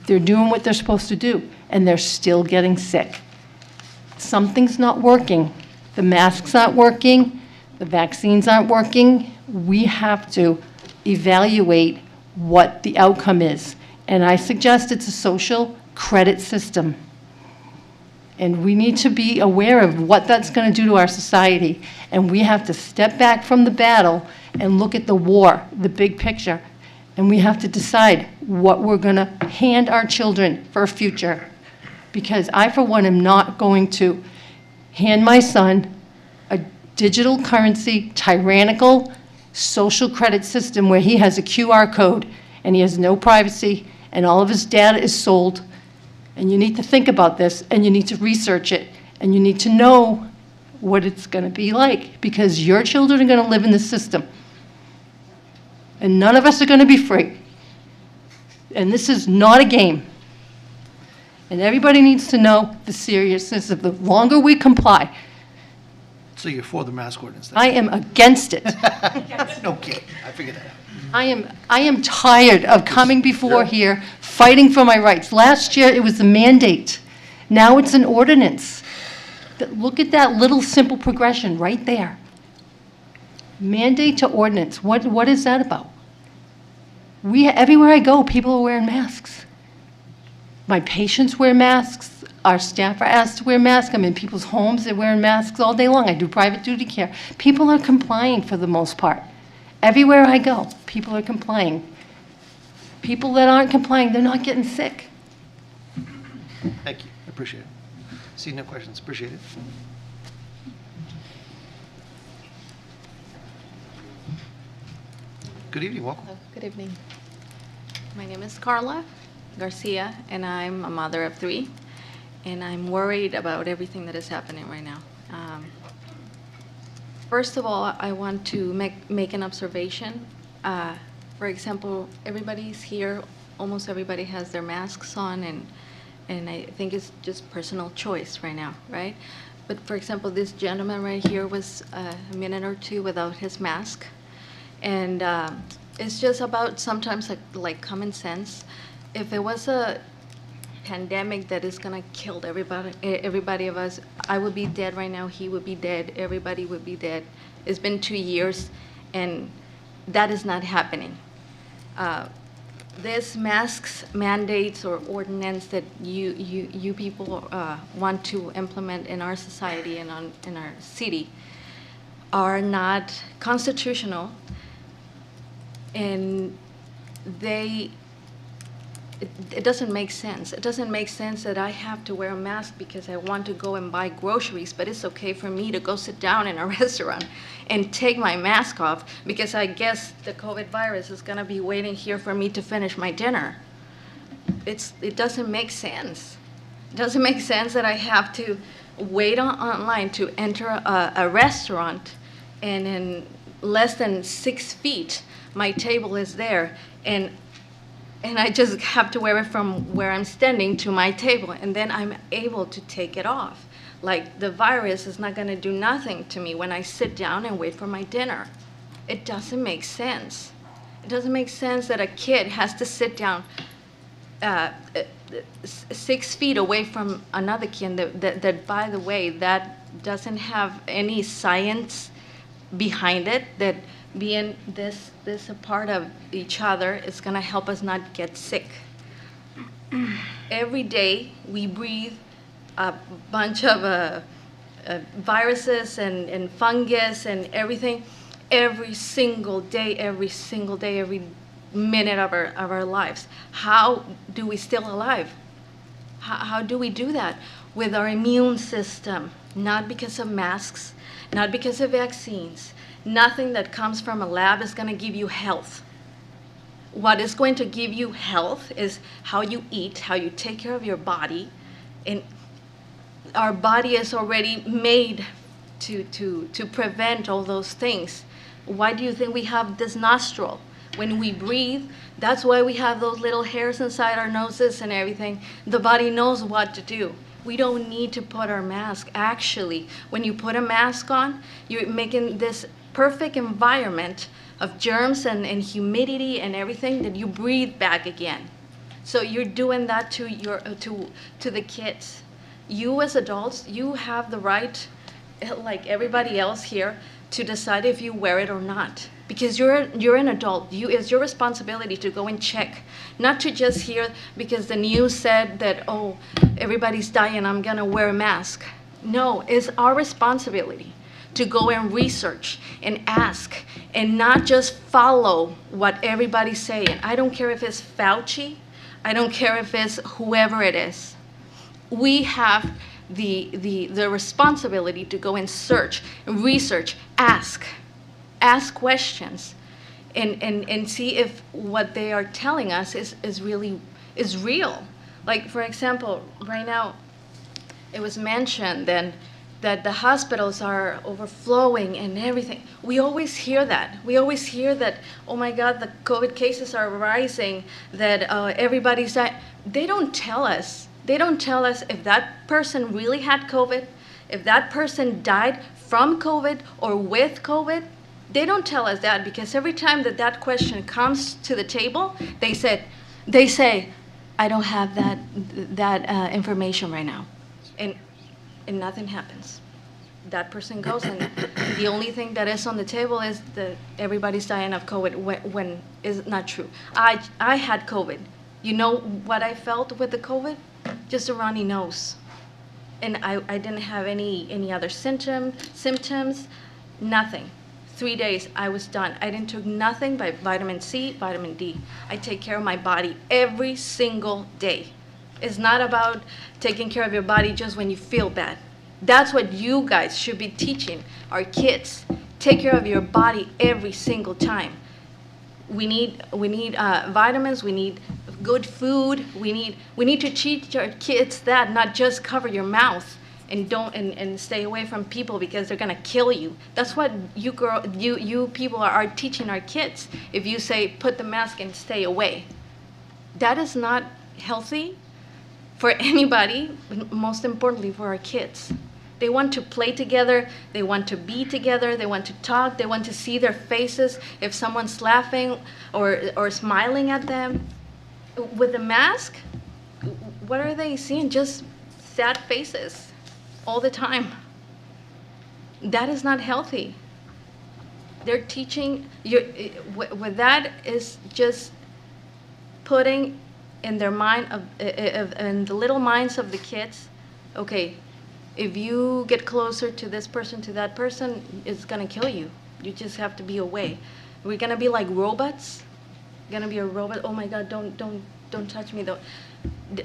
They're doing what they're supposed to do, and they're still getting sick. Something's not working. The masks aren't working. The vaccines aren't working. We have to evaluate what the outcome is. And I suggest it's a social credit system. And we need to be aware of what that's going to do to our society. And we have to step back from the battle and look at the war, the big picture. And we have to decide what we're going to hand our children for a future. Because I, for one, am not going to hand my son a digital currency, tyrannical social credit system where he has a QR code and he has no privacy and all of his data is sold. And you need to think about this and you need to research it and you need to know what it's going to be like because your children are going to live in this system. And none of us are going to be free. And this is not a game. And everybody needs to know the seriousness of the longer we comply. So you're for the mask ordinance? Then? I am against it. No kidding. I figured that out. I am tired of coming before here, fighting for my rights. Last year, it was a mandate. Now it's an ordinance. Look at that little simple progression right there. Mandate to ordinance. What is that about? Everywhere I go, people are wearing masks. My patients wear masks. Our staff are asked to wear masks. I'm in people's homes. They're wearing masks all day long. I do private duty care. People are complying for the most part. Everywhere I go, people are complying. People that aren't complying, they're not getting sick. Thank you. I appreciate it. See, no questions. Appreciate it. Good evening. Welcome. Good evening. My name is Carla Garcia, and I'm a mother of 3, and I'm worried about everything that is happening right now. First of all, I want to make an observation. For example, everybody's here, almost everybody has their masks on, and I think it's just personal choice right now, right? But for example, this gentleman right here was a minute or 2 without his mask. And it's just about sometimes like common sense. If it was a pandemic that is gonna kill everybody of us, I would be dead right now, he would be dead, everybody would be dead. It's been 2 years and that is not happening. This masks mandates or ordinance that you people want to implement in our society and in our city are not constitutional, and it doesn't make sense. It doesn't make sense that I have to wear a mask because I want to go and buy groceries, but it's okay for me to go sit down in a restaurant and take my mask off because I guess the COVID virus is gonna be waiting here for me to finish my dinner. It doesn't make sense. It doesn't make sense that I have to wait online to enter a restaurant, and in less than 6 feet, my table is there, and and I just have to wear it from where I'm standing to my table, and then I'm able to take it off. Like, the virus is not going to do nothing to me when I sit down and wait for my dinner. It doesn't make sense. It doesn't make sense that a kid has to sit down 6 feet away from another kid that, by the way, that doesn't have any science behind it, that being this apart of each other is going to help us not get sick. Every day we breathe a bunch of viruses and fungus and everything, every single day, every minute of our lives. How do we still alive? How do we do that? With our immune system, not because of masks, not because of vaccines. Nothing that comes from a lab is going to give you health. What is going to give you health is how you eat, how you take care of your body. And our body is already made to prevent all those things. Why do you think we have this nostril? When we breathe, that's why we have those little hairs inside our noses and everything. The body knows what to do. We don't need to put our mask. Actually, when you put a mask on, you're making this perfect environment of germs and humidity and everything that you breathe back again. So you're doing that to the kids. You as adults, you have the right, like everybody else here, to decide if you wear it or not. Because you're an adult. It's your responsibility to go and check. Not to just hear because the news said that, oh, everybody's dying, I'm gonna wear a mask. No, it's our responsibility to go and research and ask and not just follow what everybody's saying. I don't care if it's Fauci, I don't care if it's whoever it is. We have the responsibility to go and search, research, ask questions, and see if what they are telling us is real. Like, for example, right now, it was mentioned then that the hospitals are overflowing and everything. We always hear that. We always hear that, oh my God, the COVID cases are rising, that everybody's dying. They don't tell us. They don't tell us if that person really had COVID, if that person died from COVID or with COVID. They don't tell us that, because every time that question comes to the table, they say, I don't have that information right now. And nothing happens. That person goes, and the only thing that is on the table is that everybody's dying of COVID, when is not true. I had COVID. You know what I felt with the COVID? Just a runny nose. And I didn't have any other symptoms, nothing. 3 days, I was done. I didn't took nothing but vitamin C, vitamin D. I take care of my body every single day. It's not about taking care of your body just when you feel bad. That's what you guys should be teaching our kids. Take care of your body every single time. We need vitamins. We need good food. We need to teach our kids that, not just cover your mouth and stay away from people because they're gonna kill you. That's what you people are teaching our kids. If you say put the mask and stay away, that is not healthy for anybody, most importantly for our kids. They want to play together, they want to be together, they want to talk, they want to see their faces if someone's laughing or smiling at them. With the mask, what are they seeing? Just sad faces all the time. That is not healthy. They're teaching you, with that is just putting in their mind, in the little minds of the kids, okay, if you get closer to this person, to that person, it's gonna kill you. You just have to be away. We're gonna be like robots. Gonna be a robot. Oh my God! Don't touch me though.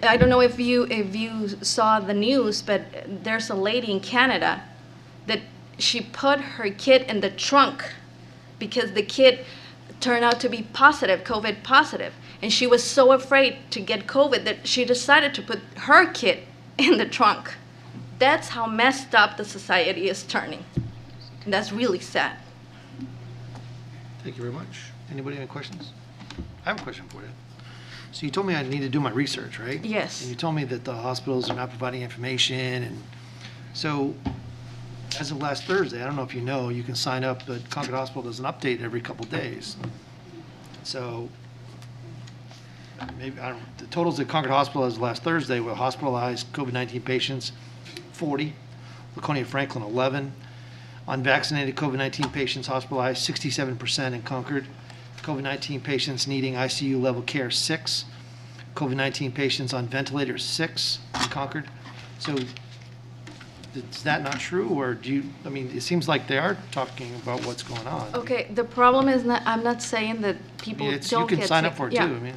I don't know if you saw the news, but there's a lady in Canada that she put her kid in the trunk because the kid turned out to be positive, COVID positive, and she was so afraid to get COVID that she decided to put her kid in the trunk. That's how messed up the society is turning. And that's really sad. Thank you very much. Anybody have any questions? I have a question for you. So you told me I need to do my research, right? Yes. And you told me that the hospitals are not providing information, and so as of last Thursday, I don't know if you know, you can sign up, but Concord Hospital does an update every couple days. So maybe, I don't, the totals at Concord Hospital as of last Thursday were hospitalized COVID-19 patients, 40, Laconia Franklin, 11. Unvaccinated COVID-19 patients hospitalized, 67% in Concord. COVID-19 patients needing ICU level care, 6. COVID-19 patients on ventilators, 6 in Concord. So is that not true, or do you, I mean, it seems like they are talking about what's going on. Okay, the problem is not, I'm not saying that people It's- don't you get can sign up sick. for it Yeah. too, I mean.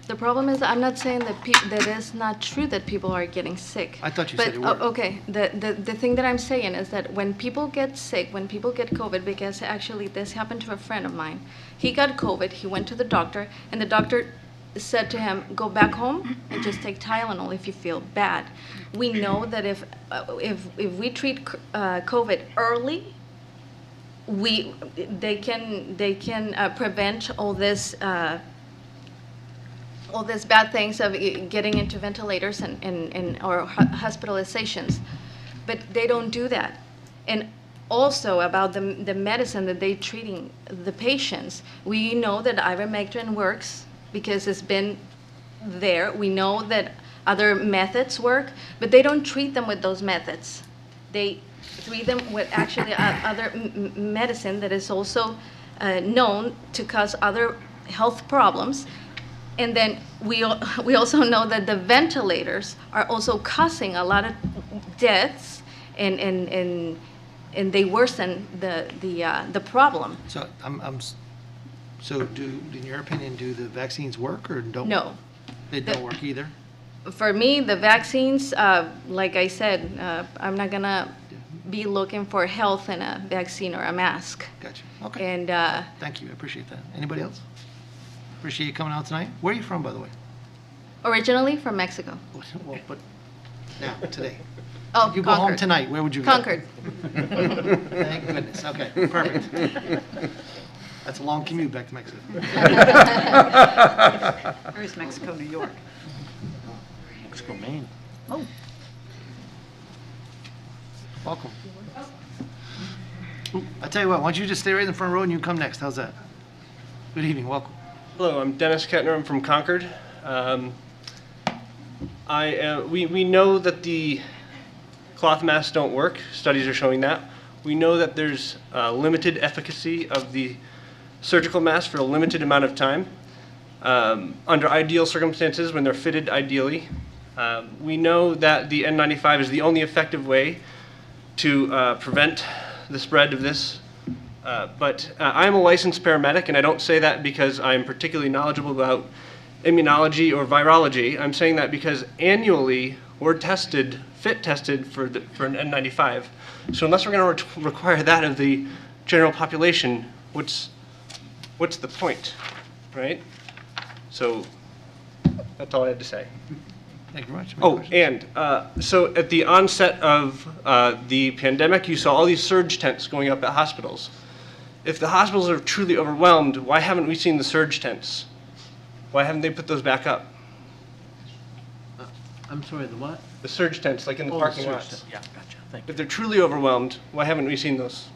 The problem is, I'm not saying that that it's not true that people are getting sick. I thought you But, said it were. okay, the thing that I'm saying is that when people get sick, when people get COVID, because actually this happened to a friend of mine. He got COVID, he went to the doctor, and the doctor said to him, go back home and just take Tylenol if you feel bad. We know that if we treat COVID early, they can prevent all these bad things of getting into ventilators and or hospitalizations, but they don't do that. And also about the medicine that they're treating the patients, we know that ivermectin works because it's been there. We know that other methods work, but they don't treat them with those methods. They treat them with actually other medicine that is also known to cause other health problems. And then we also know that the ventilators are also causing a lot of deaths, and they worsen the problem. So so in your opinion, do the vaccines work or don't? No. work? They don't work either? For me, the vaccines, like I said, I'm not gonna be looking for health in a vaccine or a mask. Gotcha, okay. And Thank you, I appreciate that. Anybody else? Appreciate you coming out tonight. Where are you from, by the way? originally from Mexico. Well, but now, today. Oh, You go home Concord. tonight, where would you go? Concord. Thank goodness, okay, perfect. That's a long commute back to Mexico. Or is Mexico, New York? Mexico, Maine. Oh. Welcome. I tell you what, why don't you just stay right in the front row and you come next, how's that? Good evening, welcome. Hello, I'm Dennis Kettner. I'm from Concord. We know that the cloth masks don't work. Studies are showing that. We know that there's limited efficacy of the surgical mask for a limited amount of time. Under ideal circumstances, when they're fitted ideally. We know that the N95 is the only effective way to prevent the spread of this. But I'm a licensed paramedic, and I don't say that because I'm particularly knowledgeable about immunology or virology. I'm saying that because annually we're tested, fit tested for an N95. So unless we're going to require that of the general population, what's the point, right? So that's all I had to say. Thank you very much. Oh, and so at the onset of the pandemic, you saw all these surge tents going up at hospitals. If the hospitals are truly overwhelmed, why haven't we seen the surge tents? Why haven't they put those back up? I'm sorry, the what? The surge tents, like in the Oh, parking surge lots. tent. Yeah, gotcha, thank you. If they're truly overwhelmed, why haven't we seen those?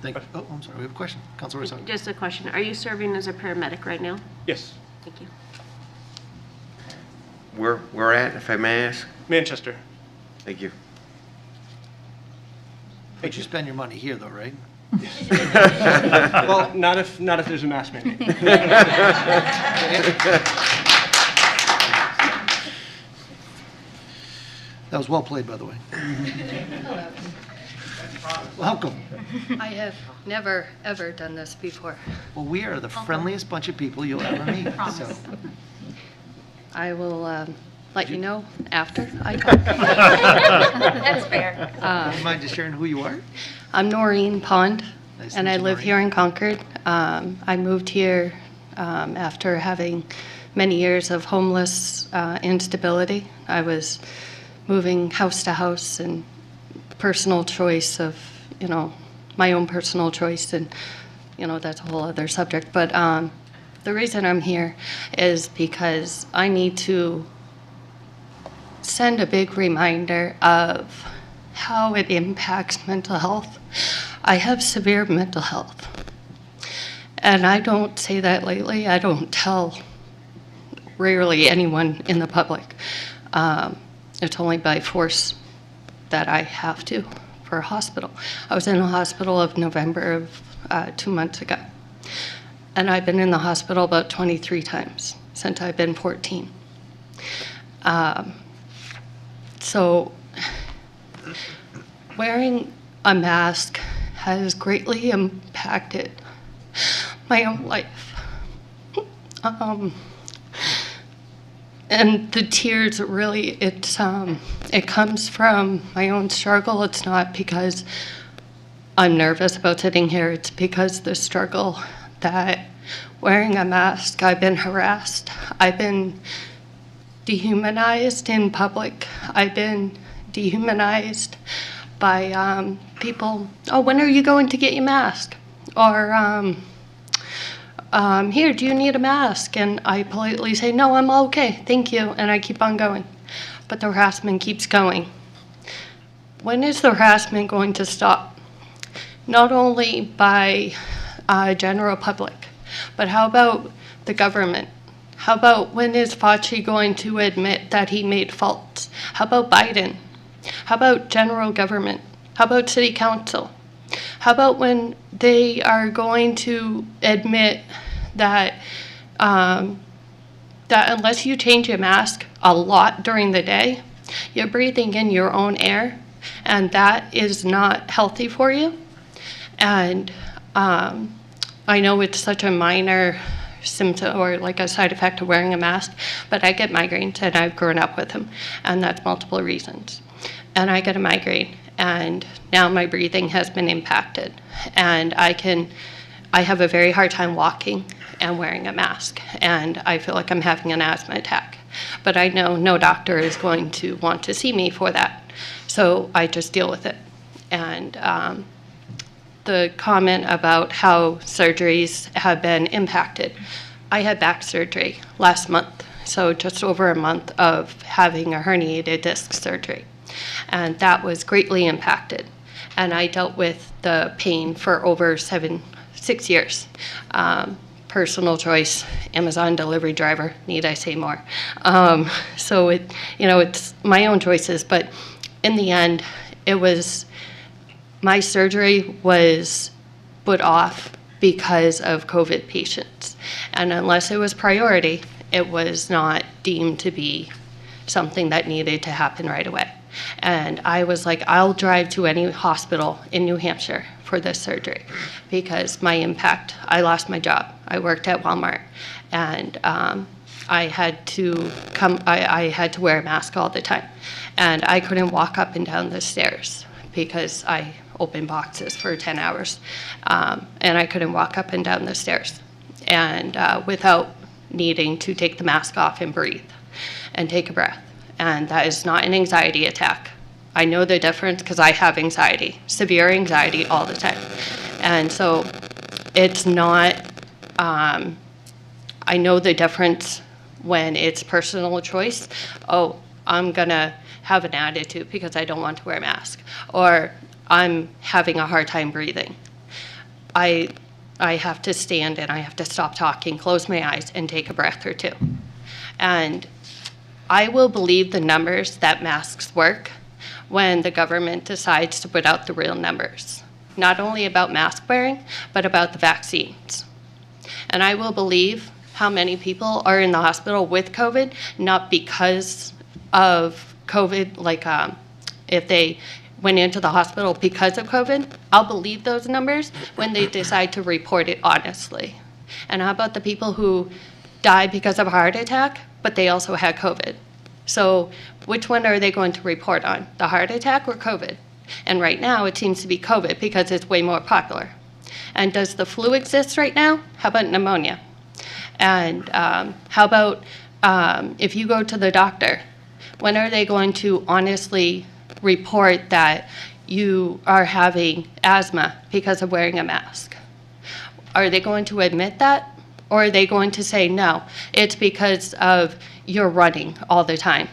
Thank you. Oh, I'm sorry, we have a question. Councilor Rousseau. Just a question. Are you serving as a paramedic right now? Yes. Thank you. Where at, if I may ask? Manchester. Thank you. But you spend your money here though, right? Well, not if there's a mask mandate. That was well played, by the way. Welcome. I have never, ever done this before. Well, we are the friendliest bunch of people you'll ever meet, so. I will let you know after I talk. That's fair. Do you mind just sharing who you are? I'm Noreen Pond, Nice to and meet I you, live Noreen. here in Concord. I moved here after having many years of homeless instability. I was moving house to house and personal choice of, my own personal choice, and, that's a whole other subject. But The reason I'm here is because I need to send a big reminder of how it impacts mental health. I have severe mental health. And I don't say that lately. I don't tell rarely anyone in the public. It's only by force that I have to for a hospital. I was in a hospital of November of 2 months ago. And I've been in the hospital about 23 times since I've been 14. So wearing a mask has greatly impacted my own life. And the tears really, it comes from my own struggle. It's not because I'm nervous about sitting here. It's because the struggle that wearing a mask, I've been harassed. I've been dehumanized in public. I've been dehumanized by people, oh, when are you going to get your mask? Or, here, do you need a mask? And I politely say, no, I'm okay, thank you, and I keep on going. But the harassment keeps going. When is the harassment going to stop? Not only by general public, but how about the government? How about when is Fauci going to admit that he made faults? How about Biden? How about general government? How about city council? How about when they are going to admit that that unless you change your mask a lot during the day, you're breathing in your own air, and that is not healthy for you? And I know it's such a minor symptom or like a side effect of wearing a mask, but I get migraines and I've grown up with them, and that's multiple reasons. And I get a migraine, and now my breathing has been impacted, and I have a very hard time walking and wearing a mask, and I feel like I'm having an asthma attack. But I know no doctor is going to want to see me for that, so I just deal with it. And the comment about how surgeries have been impacted. I had back surgery last month, so just over a month of having a herniated disc surgery. And that was greatly impacted. And I dealt with the pain for over 6 years. Personal choice, Amazon delivery driver, need I say more? So it's my own choices, but in the end, my surgery was put off because of COVID patients. And unless it was priority, it was not deemed to be something that needed to happen right away. And I was like, I'll drive to any hospital in New Hampshire for this surgery because my impact, I lost my job. I worked at Walmart, and I had to wear a mask all the time. And I couldn't walk up and down the stairs because I opened boxes for 10 hours. And I couldn't walk up and down the stairs and without needing to take the mask off and breathe and take a breath. And that is not an anxiety attack. I know the difference because I have anxiety, severe anxiety all the time. And so it's not, I know the difference when it's personal choice. Oh, I'm gonna have an attitude because I don't want to wear a mask, or I'm having a hard time breathing. I have to stand and I have to stop talking, close my eyes, and take a breath or two. And I will believe the numbers that masks work when the government decides to put out the real numbers, not only about mask wearing, but about the vaccines. And I will believe how many people are in the hospital with COVID, not because of COVID, like if they went into the hospital because of COVID, I'll believe those numbers when they decide to report it honestly. And how about the people who died because of a heart attack, but they also had COVID? So which one are they going to report on, the heart attack or COVID? And right now it seems to be COVID because it's way more popular. And does the flu exist right now? How about pneumonia? And how about if you go to the doctor, when are they going to honestly report that you are having asthma because of wearing a mask? Are they going to admit that? Or are they going to say, no, it's because of you're running all the time?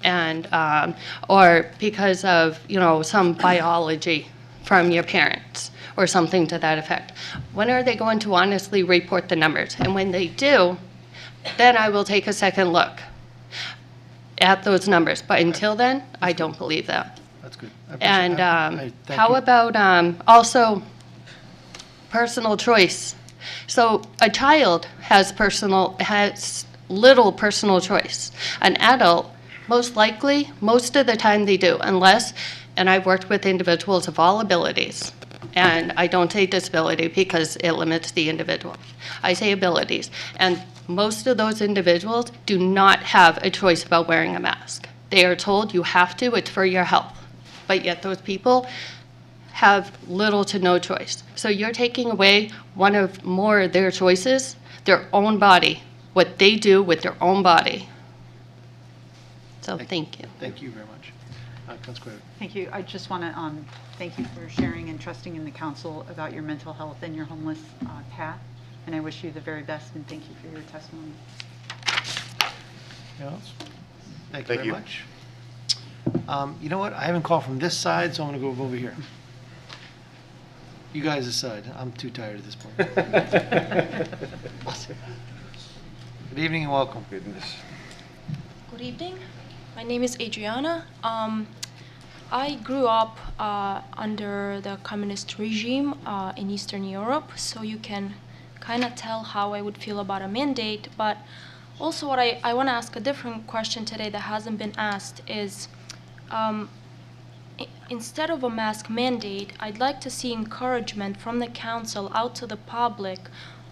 And, or because of, some biology from your parents or something to that effect. When are they going to honestly report the numbers? And when they do, then I will take a second look at those numbers. But until then, I don't believe that. That's good. And thank how you. about also personal choice? So a child has little personal choice. An adult, most likely, most of the time they do, unless, and I've worked with individuals of all abilities, and I don't say disability because it limits the individual. I say abilities. And most of those individuals do not have a choice about wearing a mask. They are told you have to, it's for your health. But yet those people have little to no choice. So you're taking away one of more of their choices, their own body, what they do with their own body. So thank you. Thank you very much. Councilor Cueto. Thank you. I just want to thank you for sharing and trusting in the council about your mental health and your homeless path. And I wish you the very best, and thank you for your testimony. Anything else? Thank you very much. You know what? I haven't called from this side, so I'm going to go over here. You guys decide. I'm too tired at this point. Good evening and welcome. Goodness. Good evening. My name is Adriana. I grew up under the communist regime in Eastern Europe, so you can kind of tell how I would feel about a mandate. But also what I want to ask a different question today that hasn't been asked is, instead of a mask mandate, I'd like to see encouragement from the council out to the public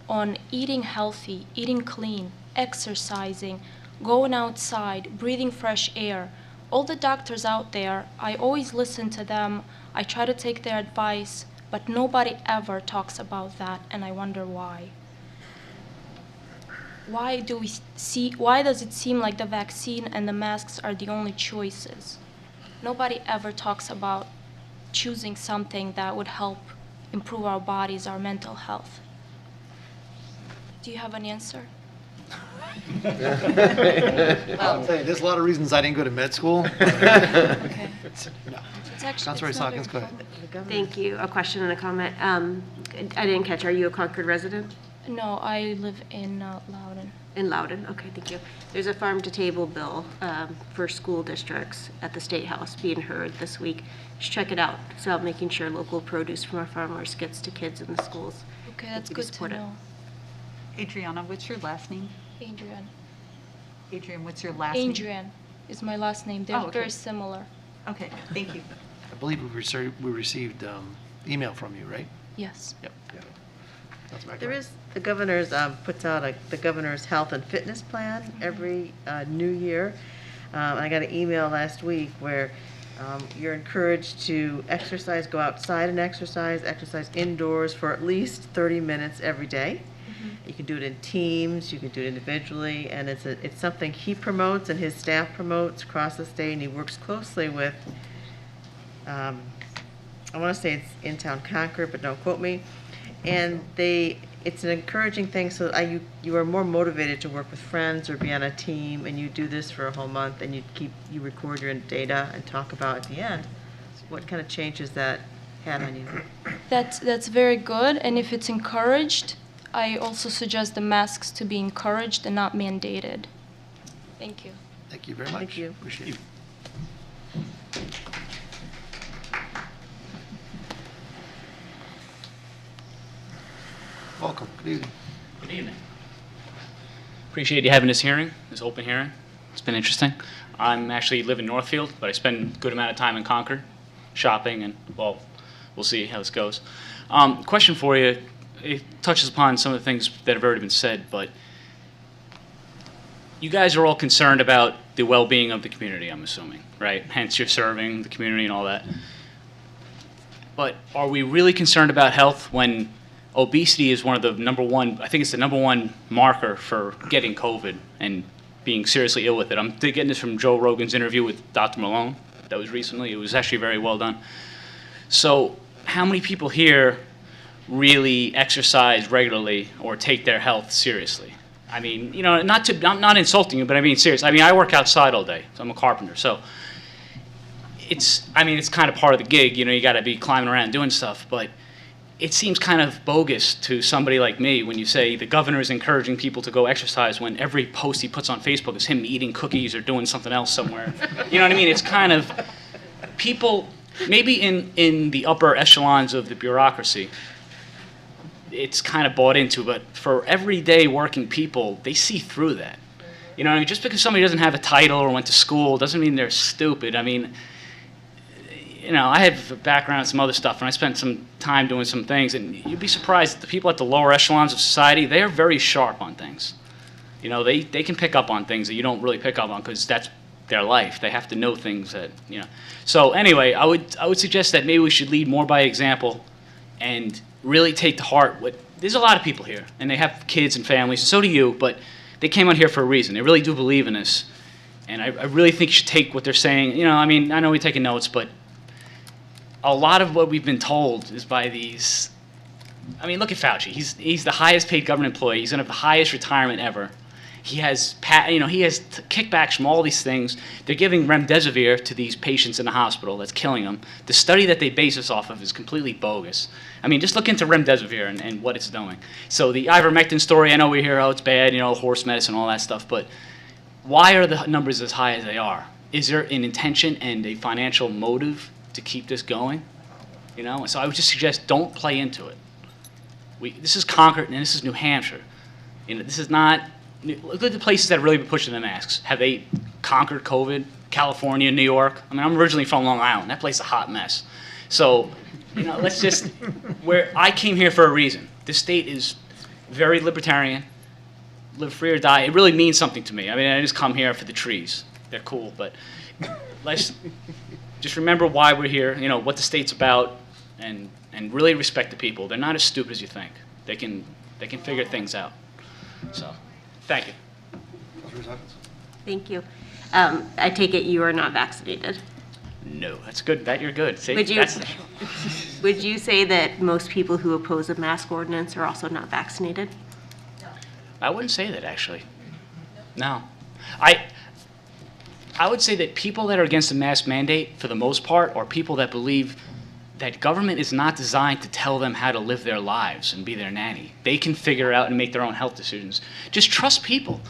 on eating healthy, eating clean, exercising, going outside, breathing fresh air. All the doctors out there, I always listen to them, I try to take their advice, but nobody ever talks about that, and I wonder why. Why does it seem like the vaccine and the masks are the only choices? Nobody ever talks about choosing something that would help improve our bodies, our mental health. Do you have an answer? I'll tell you, there's a lot of reasons I didn't go to med school. Okay. No. Councilor Hawkins, go ahead. Thank you. A question and a comment. I didn't catch, are you a Concord resident? No, I live in Loudon. In Loudon, okay, thank you. There's a farm-to-table bill for school districts at the State House being heard this week. Just check it out. It's about making sure local produce from our farmers gets to kids in the schools. Okay, that's good to know. Adriana, what's your last name? Adrian. Adrian, what's your last name? Adrian is my last name. They're very similar. Okay, thank you. I believe we received email from you, right? Yes. Yep. There is, the governor's puts out the governor's health and fitness plan every new year. I got an email last week where you're encouraged to exercise, go outside and exercise indoors for at least 30 minutes every day. You can do it in teams, you can do it individually, and it's something he promotes and his staff promotes across the state, and he works closely with, I want to say it's in town Concord, but don't quote me. And it's an encouraging thing so that you are more motivated to work with friends or be on a team, and you do this for a whole month, and you record your data and talk about at the end what kind of changes that had on you. That's very good, and if it's encouraged, I also suggest the masks to be encouraged and not mandated. Thank you. Thank you very much. Thank you. Appreciate it. Welcome. Good evening. Good evening. Appreciate you having this hearing, this open hearing. It's been interesting. I'm actually live in Northfield, but I spend a good amount of time in Concord shopping, and, well, we'll see how this goes. Question for you. It touches upon some of the things that have already been said, but you guys are all concerned about the well-being of the community, I'm assuming, right? Hence you're serving the community and all that. But are we really concerned about health when obesity is one of the I think it's the number one marker for getting COVID and being seriously ill with it? I'm getting this from Joe Rogan's interview with Dr. Malone that was recently. It was actually very well done. So how many people here really exercise regularly or take their health seriously. I mean, you know, I'm not insulting you, but I mean serious. I mean, I work outside all day, so I'm a carpenter. So it's kind of part of the gig. You know, you got to be climbing around doing stuff, but it seems kind of bogus to somebody like me when you say the governor is encouraging people to go exercise when every post he puts on Facebook is him eating cookies or doing something else somewhere. You know what I mean? It's kind of people, maybe in the upper echelons of the bureaucracy, it's kind of bought into, but for everyday working people, they see through that. You know, just because somebody doesn't have a title or went to school doesn't mean they're stupid. I mean, you know, I have a background in some other stuff, and I spent some time doing some things, and you'd be surprised, the people at the lower echelons of society, they are very sharp on things. You know, they can pick up on things that you don't really pick up on because that's their life. They have to know things that, you know. So anyway, I would suggest that maybe we should lead more by example and really take to heart what, there's a lot of people here, and they have kids and families, and so do you, but they came out here for a reason. They really do believe in this, and I really think you should take what they're saying. You know, I mean, I know we're taking notes, but a lot of what we've been told is by these, I mean, look at Fauci. He's the highest paid government employee. He's going to have the highest retirement ever. He has, he has kickbacks from all these things. They're giving remdesivir to these patients in the hospital. That's killing them. The study that they base this off of is completely bogus. I mean, just look into remdesivir and what it's doing. So the ivermectin story, I know we hear, oh, it's bad, you know, horse medicine, all that stuff, but why are the numbers as high as they are? Is there an intention and a financial motive to keep this going? You know, so I would just suggest don't play into it. This is Concord and this is New Hampshire. You know, this is not, look at the places that have really been pushing the masks. Have they conquered COVID? California, New York? I mean, I'm originally from Long Island. That place is a hot mess. So, you know, let's just, where I came here for a reason. This state is very libertarian, live free or die. It really means something to me. I mean, I just come here for the trees. They're cool, but let's just remember why we're here, you know, what the state's about, and really respect the people. They're not as stupid as you think. They can figure things out. So, thank you. Thank you. I take it you are not vaccinated. No, that's good. That you're good. See, Would you say that most people who oppose the mask ordinance are also not vaccinated? I wouldn't say that, actually. No. I would say that people that are against the mask mandate, for the most part, are people that believe that government is not designed to tell them how to live their lives and be their nanny. They can figure out and make their own health decisions. Just trust people.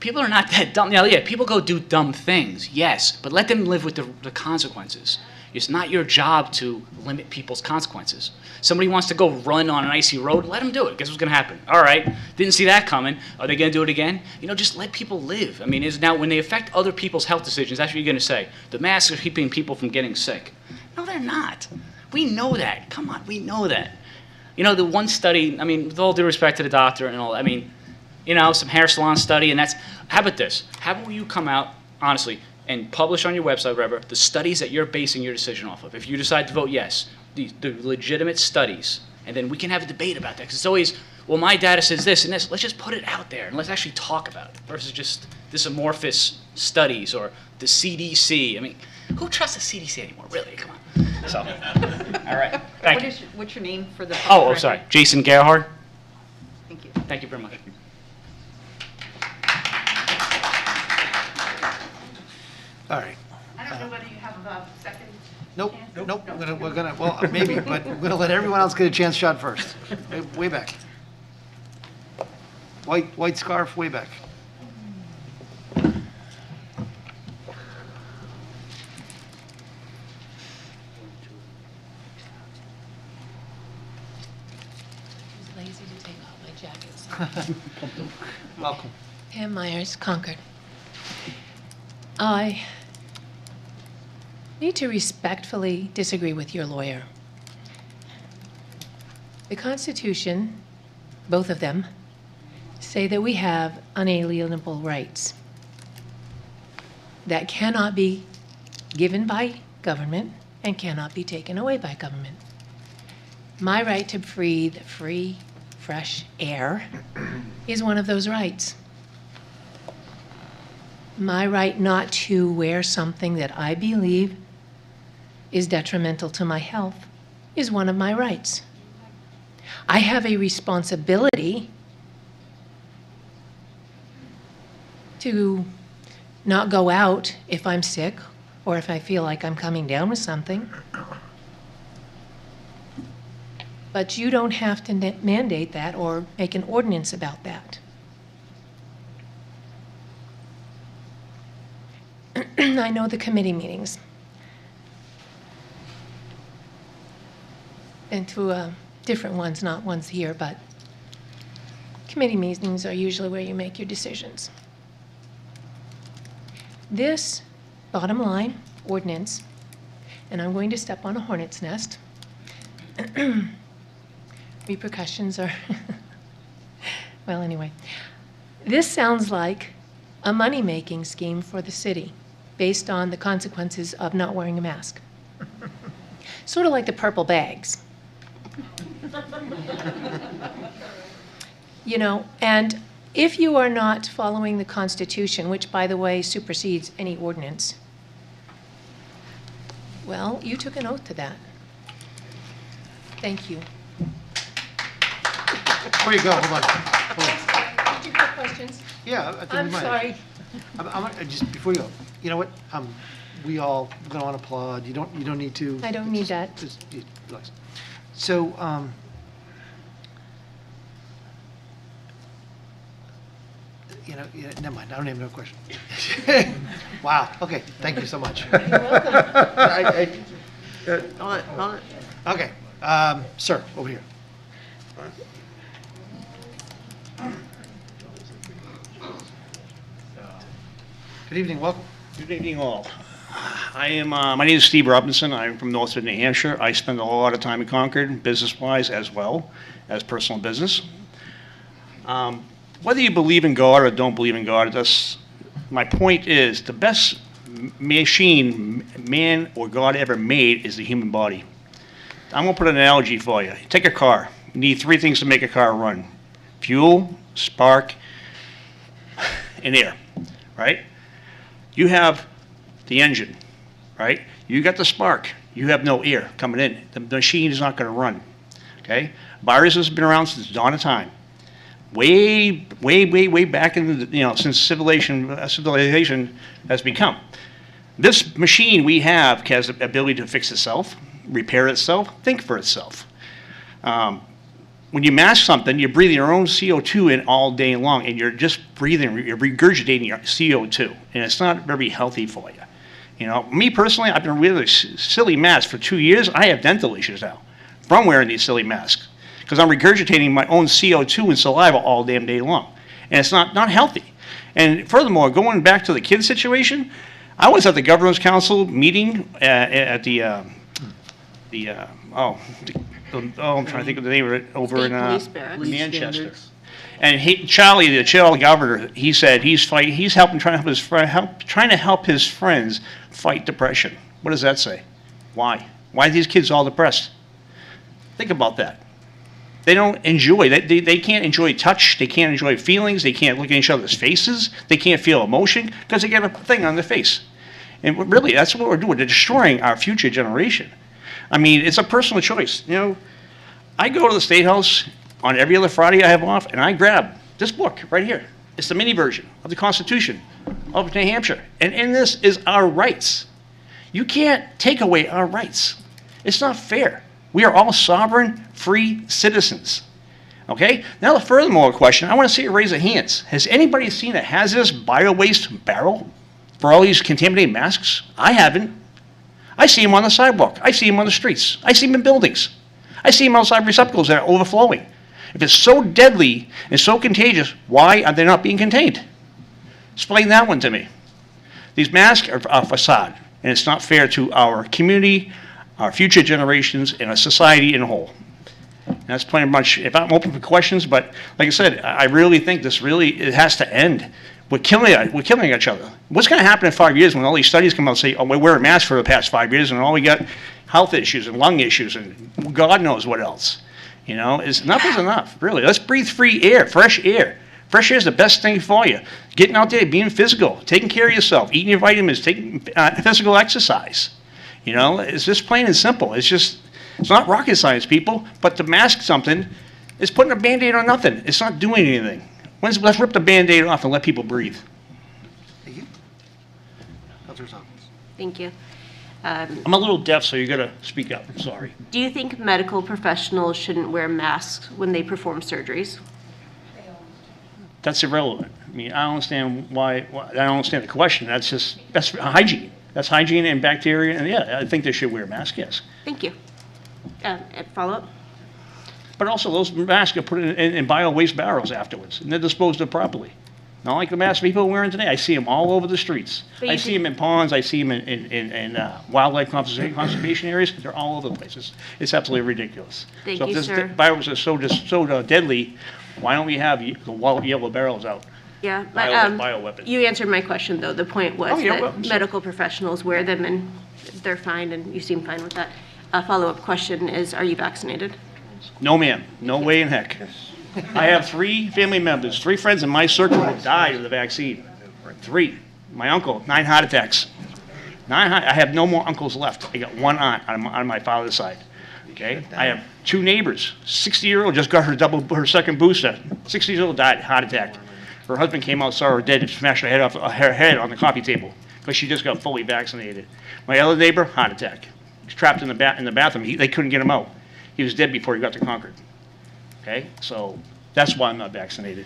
People are not that dumb. Yeah, people go do dumb things, yes, but let them live with the consequences. It's not your job to limit people's consequences. Somebody wants to go run on an icy road, let them do it. Guess what's going to happen? All right, didn't see that coming. Are they going to do it again? You know, just let people live. I mean, now when they affect other people's health decisions, that's what you're going to say. The masks are keeping people from getting sick. No, they're not. We know that. Come on, we know that. You know, the one study, I mean, with all due respect to the doctor and all, I mean, you know, some hair salon study, and that's, how about this? How about you come out, honestly, and publish on your website, whatever, the studies that you're basing your decision off of. If you decide to vote yes, the legitimate studies, and then we can have a debate about that. Because it's always, well, my data says this and this. Let's just put it out there, and let's actually talk about it, versus just this amorphous studies or the CDC. I mean, who trusts the CDC anymore? Really, come on. So, all right, thank you. What's your name for the? Oh, sorry, Jason Gerhard. Thank you. Thank you very much. All right. I don't know whether you have a second. Nope. We're gonna, well, maybe, but we're gonna let everyone else get a chance shot first. Way back. White scarf, way back. Lazy to take off my jacket. Welcome. Pam Myers, Concord. I need to respectfully disagree with your lawyer. The Constitution, both of them, say that we have unalienable rights that cannot be given by government and cannot be taken away by government. My right to breathe free, fresh air is one of those rights. My right not to wear something that I believe is detrimental to my health is one of my rights. I have a responsibility to not go out if I'm sick or if I feel like I'm coming down with something. But you don't have to mandate that or make an ordinance about that. I know the committee meetings. And to different ones, not ones here, but committee meetings are usually where you make your decisions. This bottom line ordinance, and I'm going to step on a hornet's nest. Repercussions are, well, anyway. This sounds like a money-making scheme for the city based on the consequences of not wearing a mask. Sort of like the purple bags. You know, and if you are not following the Constitution, which, by the way, supersedes any ordinance, well, you took an oath to that. Thank you. Before you go, hold on. Did you have questions? Yeah, I think we I'm might. sorry. Just before you go, you know what? We all going to want to applaud. You don't need to. I don't need that. Just relax. So, never mind. I don't even have a question. Wow. Okay. Thank you so much. You're welcome. Okay. Sir, over here. Good evening. Welcome. Good evening, all. My name is Steve Robinson. I'm from Northwood, New Hampshire. I spend a lot of time in Concord, business-wise as well as personal business. Whether you believe in God or don't believe in God, my point is the best machine man or God ever made is the human body. I'm going to put an analogy for you. Take a car. You need three things to make a car run: fuel, spark, and air, right? You have the engine, right? You got the spark. You have no air coming in. The machine is not going to run, okay? Viruses have been around since the dawn of time. Way back in the, since civilization has become. This machine we have has the ability to fix itself, repair itself, think for itself. When you mask something, you're breathing your own CO2 in all day long, and you're just breathing, you're regurgitating your CO2, and it's not very healthy for you. Me personally, I've been wearing silly masks for 2 years. I have dental issues now from wearing these silly masks because I'm regurgitating my own CO2 and saliva all damn day long, and it's not healthy. And furthermore, going back to the kid situation, I was at the Governor's Council meeting at I'm trying to think of the name of it, over in Manchester. And Charlie, the governor, he said he's trying to help his friends fight depression. What does that say? Why? Why are these kids all depressed? Think about that. They don't enjoy, they can't enjoy touch, they can't enjoy feelings, they can't look at each other's faces, they can't feel emotion because they get a thing on their face. And really, that's what we're doing. They're destroying our future generation. I mean, it's a personal choice. I go to the State House on every other Friday I have off, and I grab this book right here. It's the mini version of the Constitution of New Hampshire. And in this is our rights. You can't take away our rights. It's not fair. We are all sovereign, free citizens. Okay? Now, the furthermore question, I want to see you raise your hands. Has anybody seen a hazardous bio-waste barrel for all these contaminated masks? I haven't. I see them on the sidewalk. I see them on the streets. I see them in buildings. I see them outside receptacles that are overflowing. If it's so deadly and so contagious, why are they not being contained? Explain that one to me. These masks are a facade, and it's not fair to our community, our future generations, and our society in whole. And that's pretty much, if I'm open for questions, but like I said, I really think it has to end. We're killing each other. What's going to happen in 5 years when all these studies come out and say, oh, we're wearing masks for the past 5 years, and all we got health issues and lung issues and God knows what else. Enough is enough, really. Let's breathe free air, fresh air. Fresh air is the best thing for you. Getting out there, being physical, taking care of yourself, eating your vitamins, taking physical exercise. It's just plain and simple. It's not rocket science, people, but to mask something It's putting a Band-Aid on nothing. It's not doing anything. Let's rip the Band-Aid off and let people breathe. Thank you. Counselor's office. Thank you. I'm a little deaf, so you gotta speak up. I'm sorry. Do you think medical professionals shouldn't wear masks when they perform surgeries? That's irrelevant. I mean, I don't understand why I don't understand the question. That's hygiene. That's hygiene and bacteria, and yeah, I think they should wear masks, yes. Thank you. Follow-up? But also, those masks are put in bio-waste barrels afterwards, and they're disposed of properly. Not like the masks people are wearing today. I see them all over the streets. I see them in ponds. I see them in wildlife conservation areas. They're all over the place. It's absolutely ridiculous. Thank so you, if this sir. virus is so deadly, why don't we have the yellow barrels out? Yeah, Bioweapon. you answered my question, though. The point was that medical professionals wear them and they're fine, and you seem fine with that. A follow-up question is, are you vaccinated? No, ma'am. No way in heck. I have 3 family members, 3 friends in my circle who died of the vaccine. 3. My uncle, 9 heart attacks. I have no more uncles left. I got 1 aunt on my father's side. Okay? I have 2 neighbors. 60-year-old just got her second booster. 60-year-old died, heart attack. Her husband came out, saw her dead, and smashed her head on the coffee table because she just got fully vaccinated. My other neighbor, heart attack. He's trapped in the bathroom. They couldn't get him out. He was dead before he got to Concord. Okay, so that's why I'm not vaccinated.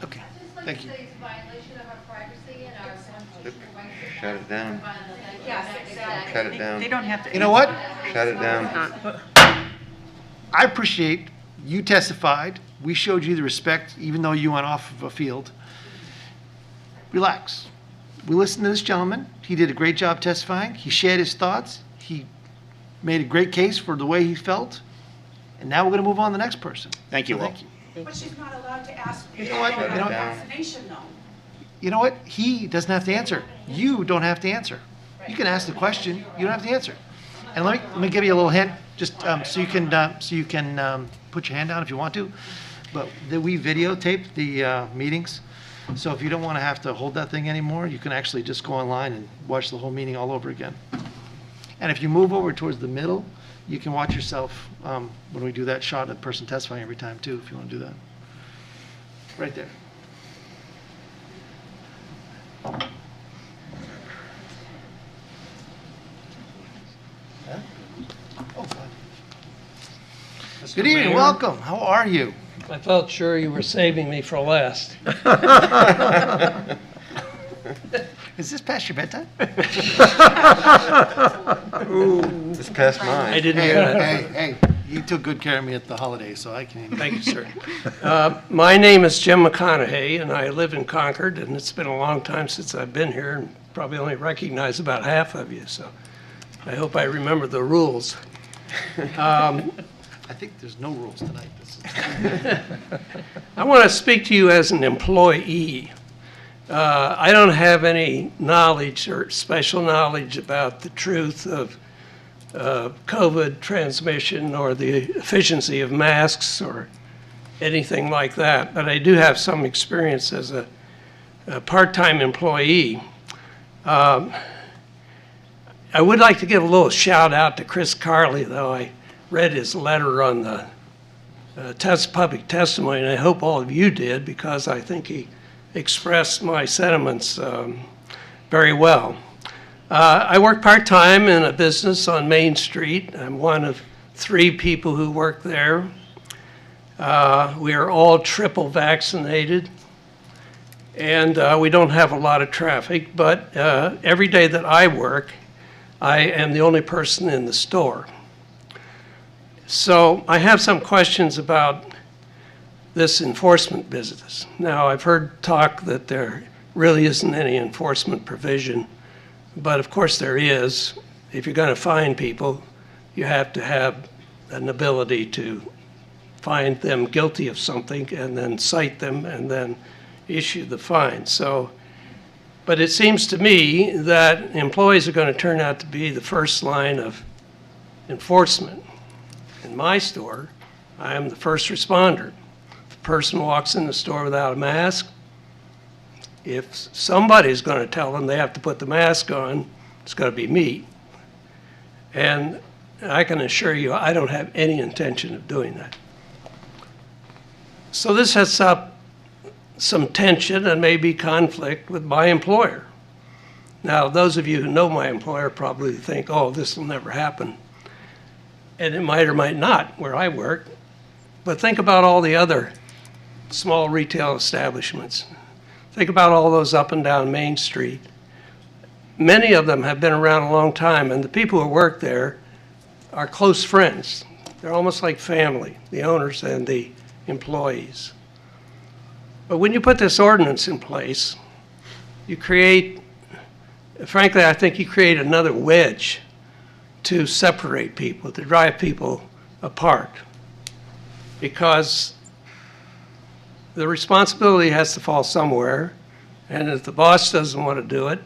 Okay, thank you. Shut it down. Yes, exactly. Shut it down. They don't have to. You know what? Shut it down. I appreciate you testified. We showed you the respect, even though you went off of a field. Relax. We listened to this gentleman. He did a great job testifying. He shared his thoughts. He made a great case for the way he felt. And now we're going to move on to the next person. Thank you all. Thank you. But she's not allowed to ask You know what? about You know- vaccination, though. You know what? He doesn't have to answer. You don't have to answer. You can ask the question. You don't have to answer. And let me give you a little hint, just so you can put your hand down if you want to. But we videotape the meetings, so if you don't want to have to hold that thing anymore, you can actually just go online and watch the whole meeting all over again. And if you move over towards the middle, you can watch yourself when we do that shot of the person testifying every time too, if you want to do that. Right there. Huh? Oh, God. Good evening, Mayor. welcome. How are you? I felt sure you were saving me for last. Is this past your bedtime? It's past mine. I didn't Hey, hear that. hey, you took good care of me at the holidays, so I can. Thank you, sir. My name is Jim McConaughey, and I live in Concord, and it's been a long time since I've been here, and probably only recognize about half of you, so I hope I remember the rules. I think there's no rules tonight. I want to speak to you as an employee. I don't have any knowledge or special knowledge about the truth of COVID transmission or the efficiency of masks or anything like that, but I do have some experience as a part-time employee. I would like to give a little shout out to Chris Carley, though. I read his letter on the public testimony, and I hope all of you did, because I think he expressed my sentiments very well. I work part-time in a business on Main Street. I'm one of 3 people who work there. We are all triple vaccinated, and we don't have a lot of traffic, but every day that I work, I am the only person in the store. So I have some questions about this enforcement business. Now, I've heard talk that there really isn't any enforcement provision, but of course there is. If you're going to fine people, you have to have an ability to find them guilty of something and then cite them and then issue the fine. So, but it seems to me that employees are going to turn out to be the first line of enforcement. In my store, I am the first responder. If a person walks in the store without a mask, if somebody's going to tell them they have to put the mask on, it's going to be me. And I can assure you, I don't have any intention of doing that. So this sets up some tension and maybe conflict with my employer. Now, those of you who know my employer probably think, oh, this will never happen. And it might or might not where I work. But think about all the other small retail establishments. Think about all those up and down Main Street. Many of them have been around a long time, and the people who work there are close friends. They're almost like family, the owners and the employees. But when you put this ordinance in place, you create, frankly, I think you create another wedge to separate people, to drive people apart. Because the responsibility has to fall somewhere, and if the boss doesn't want to do it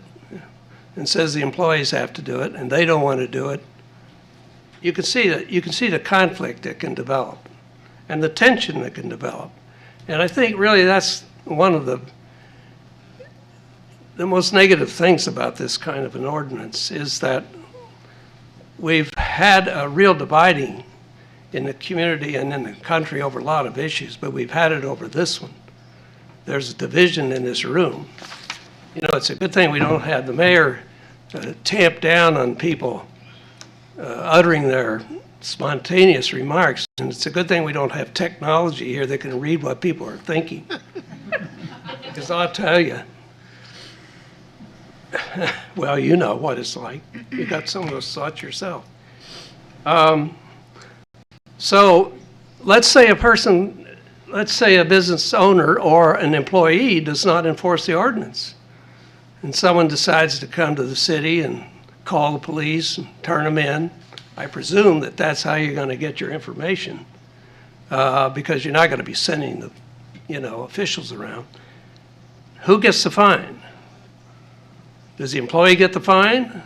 and says the employees have to do it and they don't want to do it, you can see the conflict that can develop and the tension that can develop. And I think really that's one of the most negative things about this kind of an ordinance is that we've had a real dividing in the community and in the country over a lot of issues, but we've had it over this one. There's a division in this room. You know, it's a good thing we don't have the mayor tamp down on people uttering their spontaneous remarks. And it's a good thing we don't have technology here that can read what people are thinking. Because I'll tell you, well, you know what it's like. You got some of those thoughts yourself. So let's say a business owner or an employee does not enforce the ordinance. And someone decides to come to the city and call the police and turn them in. I presume that that's how you're going to get your information because you're not going to be sending the, officials around. Who gets the fine? Does the employee get the fine?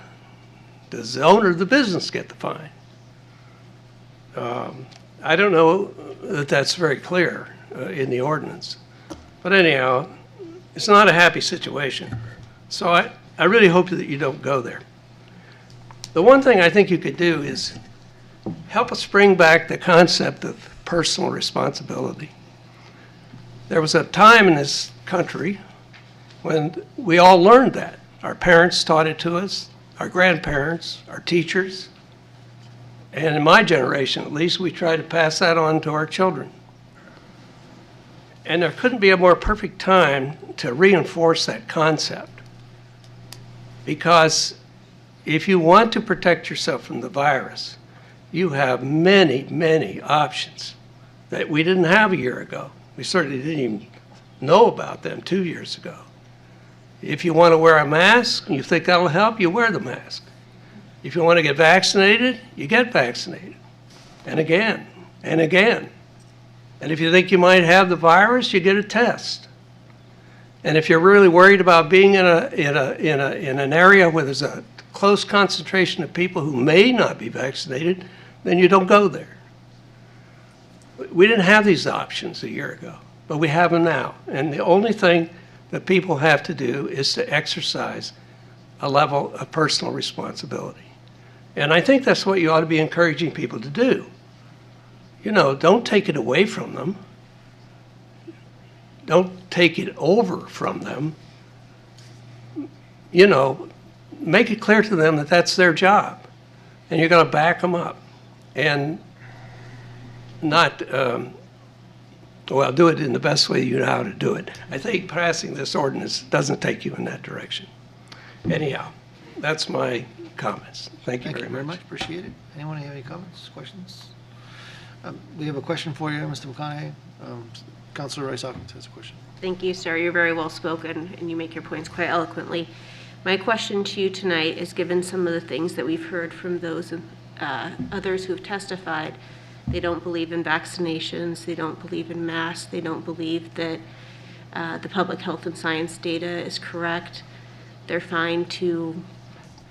Does the owner of the business get the fine? I don't know that that's very clear in the ordinance. But anyhow, it's not a happy situation. So I really hope that you don't go there. The one thing I think you could do is help us bring back the concept of personal responsibility. There was a time in this country when we all learned that. Our parents taught it to us, our grandparents, our teachers, and in my generation at least, we try to pass that on to our children. And there couldn't be a more perfect time to reinforce that concept. Because if you want to protect yourself from the virus, you have many, many options that we didn't have a year ago. We certainly didn't even know about them 2 years ago. If you want to wear a mask and you think that'll help, you wear the mask. If you want to get vaccinated, you get vaccinated. And again, and again. And if you think you might have the virus, you get a test. And if you're really worried about being in an area where there's a close concentration of people who may not be vaccinated, then you don't go there. We didn't have these options a year ago, but we have them now. And the only thing that people have to do is to exercise a level of personal responsibility. And I think that's what you ought to be encouraging people to do. Don't take it away from them. Don't take it over from them. Make it clear to them that that's their job. And you're going to back them up. And not, do it in the best way you know how to do it. I think passing this ordinance doesn't take you in that direction. Anyhow, that's my comments. Thank you very much. Appreciate it. Anyone have any comments, questions? We have a question for you, Mr. McConaughey. Councilor Rice Hawkins has a question. Thank you, sir. You're very well spoken and you make your points quite eloquently. My question to you tonight is, given some of the things that we've heard from those others who have testified, they don't believe in vaccinations, they don't believe in masks, they don't believe that the public health and science data is correct. They're fine to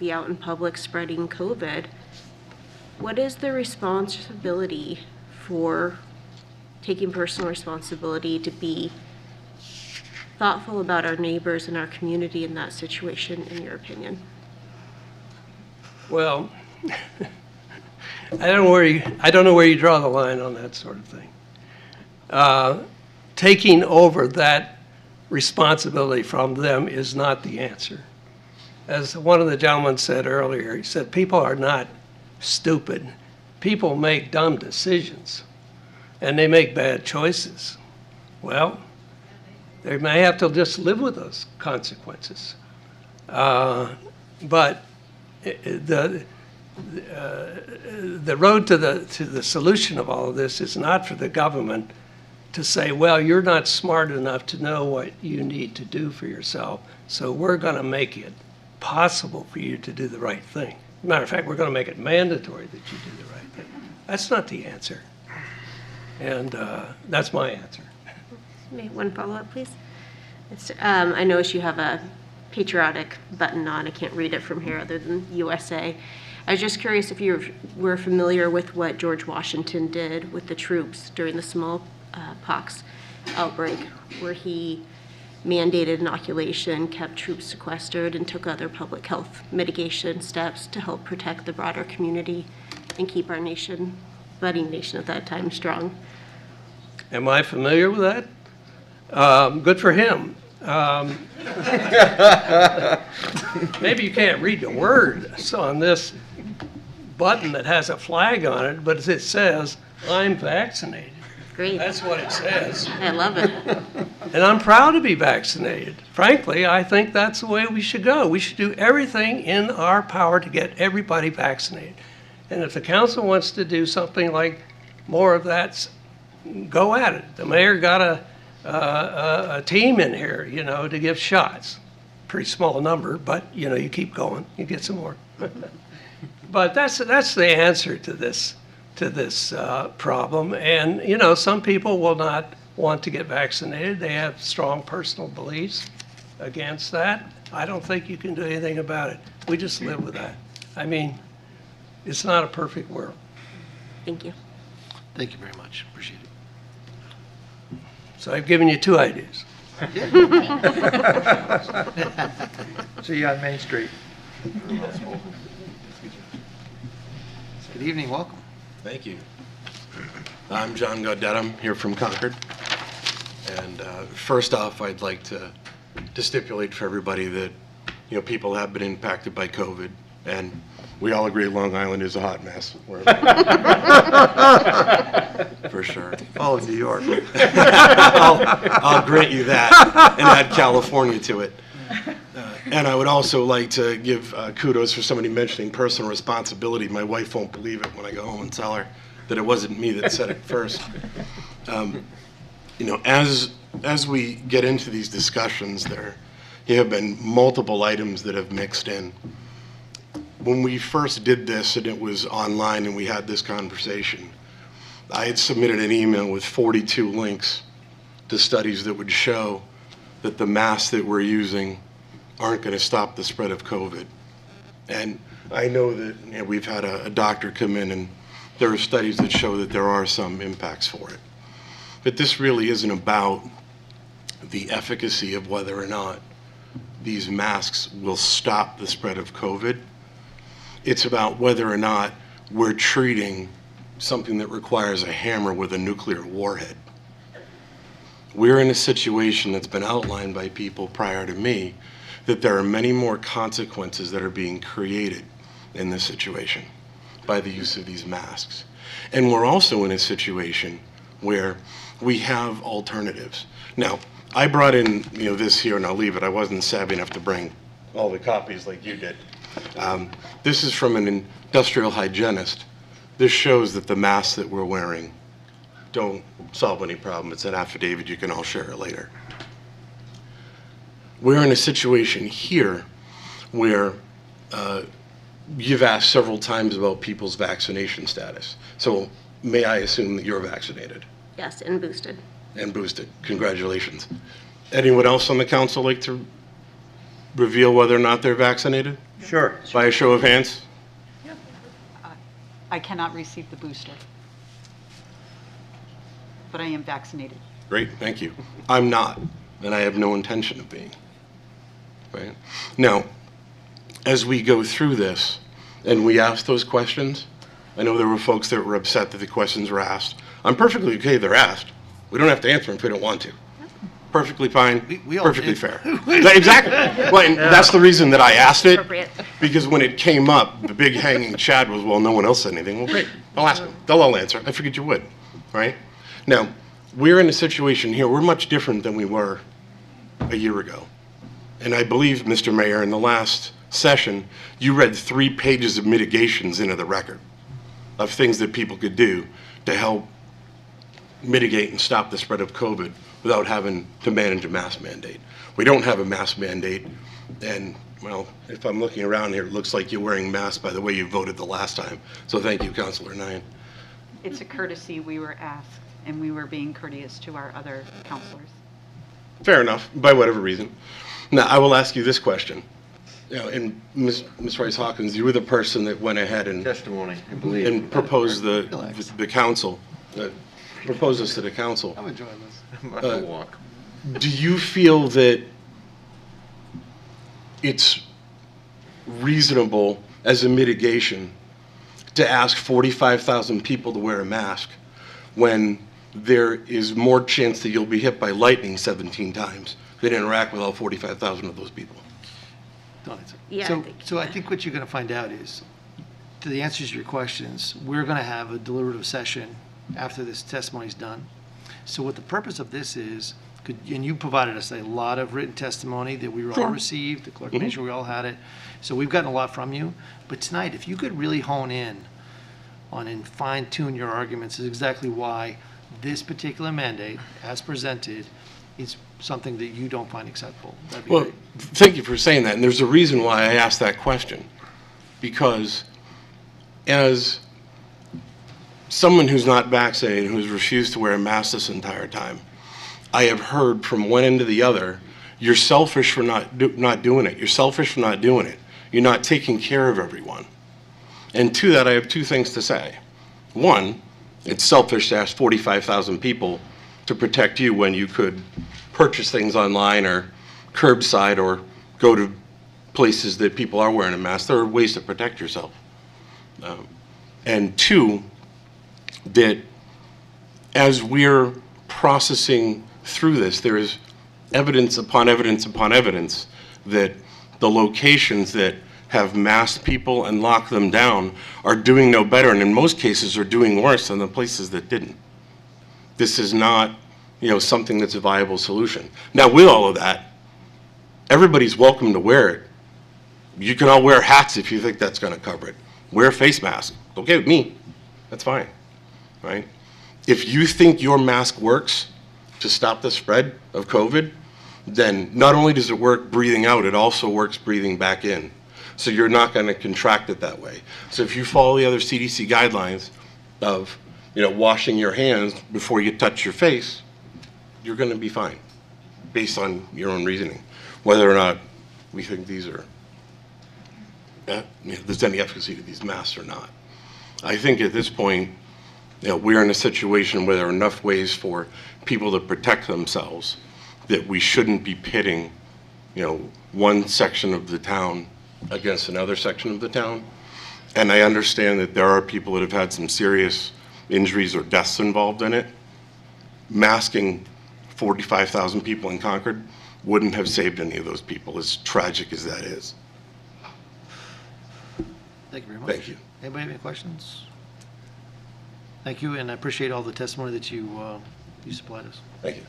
be out in public spreading COVID. What is the responsibility for taking personal responsibility to be thoughtful about our neighbors and our community in that situation, in your opinion? Well, I don't know where you draw the line on that sort of thing. taking over that responsibility from them is not the answer. As one of the gentlemen said earlier, he said, people are not stupid. People make dumb decisions, and they make bad choices. Well, they may have to just live with those consequences. But the road to the solution of all of this is not for the government to say, well, you're not smart enough to know what you need to do for yourself, so we're going to make it possible for you to do the right thing. Matter of fact, we're going to make it mandatory that you do the right thing. That's not the answer. And that's my answer. One follow-up, please. I notice you have a patriotic button on. I can't read it from here other than USA. I was just curious if you were familiar with what George Washington did with the troops during the smallpox outbreak, where he mandated inoculation, kept troops sequestered, and took other public health mitigation steps to help protect the broader community and keep our nation, budding nation at that time, strong. Am I familiar with that? Good for him. Maybe you can't read the words on this button that has a flag on it, but it says, I'm vaccinated. Great. That's what it says. I love it. And I'm proud to be vaccinated. Frankly, I think that's the way we should go. We should do everything in our power to get everybody vaccinated. And if the council wants to do something like more of that, go at it. The mayor got a team in here, you know, to give shots. Pretty small number, but, you know, you keep going, you get some more. But that's the answer to this problem. And, you know, some people will not want to get vaccinated. They have strong personal beliefs against that. I don't think you can do anything about it. We just live with that. I mean, it's not a perfect world. Thank you. Thank you very much. Appreciate it. So I've given you 2 ideas. See you on Main Street. Good evening, welcome. Thank you. I'm John Gaudet. I'm here from Concord. And first off, I'd like to stipulate for everybody that, you know, people have been impacted by COVID, and we all agree Long Island is a hot mess. For sure. All of New York. I'll grant you that and add California to it. And I would also like to give kudos for somebody mentioning personal responsibility. My wife won't believe it when I go home and tell her that it wasn't me that said it first. You know, as we get into these discussions, there have been multiple items that have mixed in. When we first did this and it was online and we had this conversation, I had submitted an email with 42 links to studies that would show that the masks that we're using aren't going to stop the spread of COVID. And I know that, you know, we've had a doctor come in and there are studies that show that there are some impacts for it. But this really isn't about the efficacy of whether or not these masks will stop the spread of COVID. It's about whether or not we're treating something that requires a hammer with a nuclear warhead. We're in a situation that's been outlined by people prior to me that there are many more consequences that are being created in this situation by the use of these masks. And we're also in a situation where we have alternatives. Now, I brought in, you know, this here, and I'll leave it. I wasn't savvy enough to bring all the copies like you did. This is from an industrial hygienist. This shows that the masks that we're wearing don't solve any problem. It's an affidavit. You can all share it later. We're in a situation here where you've asked several times about people's vaccination status. So may I assume that you're vaccinated? Yes, and boosted. And boosted. Congratulations. Anyone else on the council like to reveal whether or not they're vaccinated? Sure. By a show of hands? I cannot receive the booster, but I am vaccinated. Great, thank you. I'm not, and I have no intention of being. Right? Now, as we go through this and we ask those questions, I know there were folks that were upset that the questions were asked. I'm perfectly okay they're asked. We don't have to answer them if we don't want to. Perfectly fine, We all perfectly did. fair. Exactly. Well, and that's the reason that I asked it, Appropriate. because when it came up, the big hanging chad was, well, no one else said anything. Well, great, I'll ask them. They'll all answer. I figured you would, right? Now, we're in a situation here, we're much different than we were a year ago. And I believe, Mr. Mayor, in the last session, you read 3 pages of mitigations into the record of things that people could do to help mitigate and stop the spread of COVID without having to manage a mask mandate. We don't have a mask mandate, and, well, if I'm looking around here, it looks like you're wearing masks by the way you voted the last time. So thank you, Councilor Nyan. It's a courtesy. We were asked, and we were being courteous to our other counselors. Fair enough, by whatever reason. Now, I will ask you this question. You know, and Ms. Rice Hawkins, you were the person that went ahead and Testimony, I believe. and proposed the council, proposed this to the council. I'm enjoying this. Do you feel that it's reasonable as a mitigation to ask 45,000 people to wear a mask when there is more chance that you'll be hit by lightning 17 times than interact with all 45,000 of those people? Don't answer. Yeah, So, I think- so I think what you're going to find out is, to the answers to your questions, we're going to have a deliberative session after this testimony is done. So what the purpose of this is, and you provided us a lot of written testimony that we all received, the clerk made sure we all had it. So we've gotten a lot from you. But tonight, if you could really hone in on and fine tune your arguments is exactly why this particular mandate, as presented, is something that you don't find acceptable. That'd be Well, great. thank you for saying that, and there's a reason why I asked that question. Because as someone who's not vaccinated, who's refused to wear a mask this entire time, I have heard from one end to the other, you're selfish for not doing it. You're selfish for not doing it. You're not taking care of everyone. And to that, I have 2 things to say. One, it's selfish to ask 45,000 people to protect you when you could purchase things online or curbside or go to places that people are wearing a mask. There are ways to protect yourself. And 2, that as we're processing through this, there is evidence upon evidence upon evidence that the locations that have masked people and locked them down are doing no better, and in most cases are doing worse than the places that didn't. This is not, something that's a viable solution. Now, with all of that, everybody's welcome to wear it. You can all wear hats if you think that's going to cover it. Wear a face mask. Okay with me. That's fine, right? If you think your mask works to stop the spread of COVID, then not only does it work breathing out, it also works breathing back in. So you're not going to contract it that way. So if you follow the other CDC guidelines of, washing your hands before you touch your face, you're going to be fine, based on your own reasoning. Whether or not we think these are, there's any efficacy to these masks or not. I think at this point, we're in a situation where there are enough ways for people to protect themselves that we shouldn't be pitting, one section of the town against another section of the town. And I understand that there are people that have had some serious injuries or deaths involved in it. Masking 45,000 people in Concord wouldn't have saved any of those people, as tragic as that is. Thank you very much. Thank you. Anybody have any questions? Thank you, and I appreciate all the testimony that you supplied us. Thank you.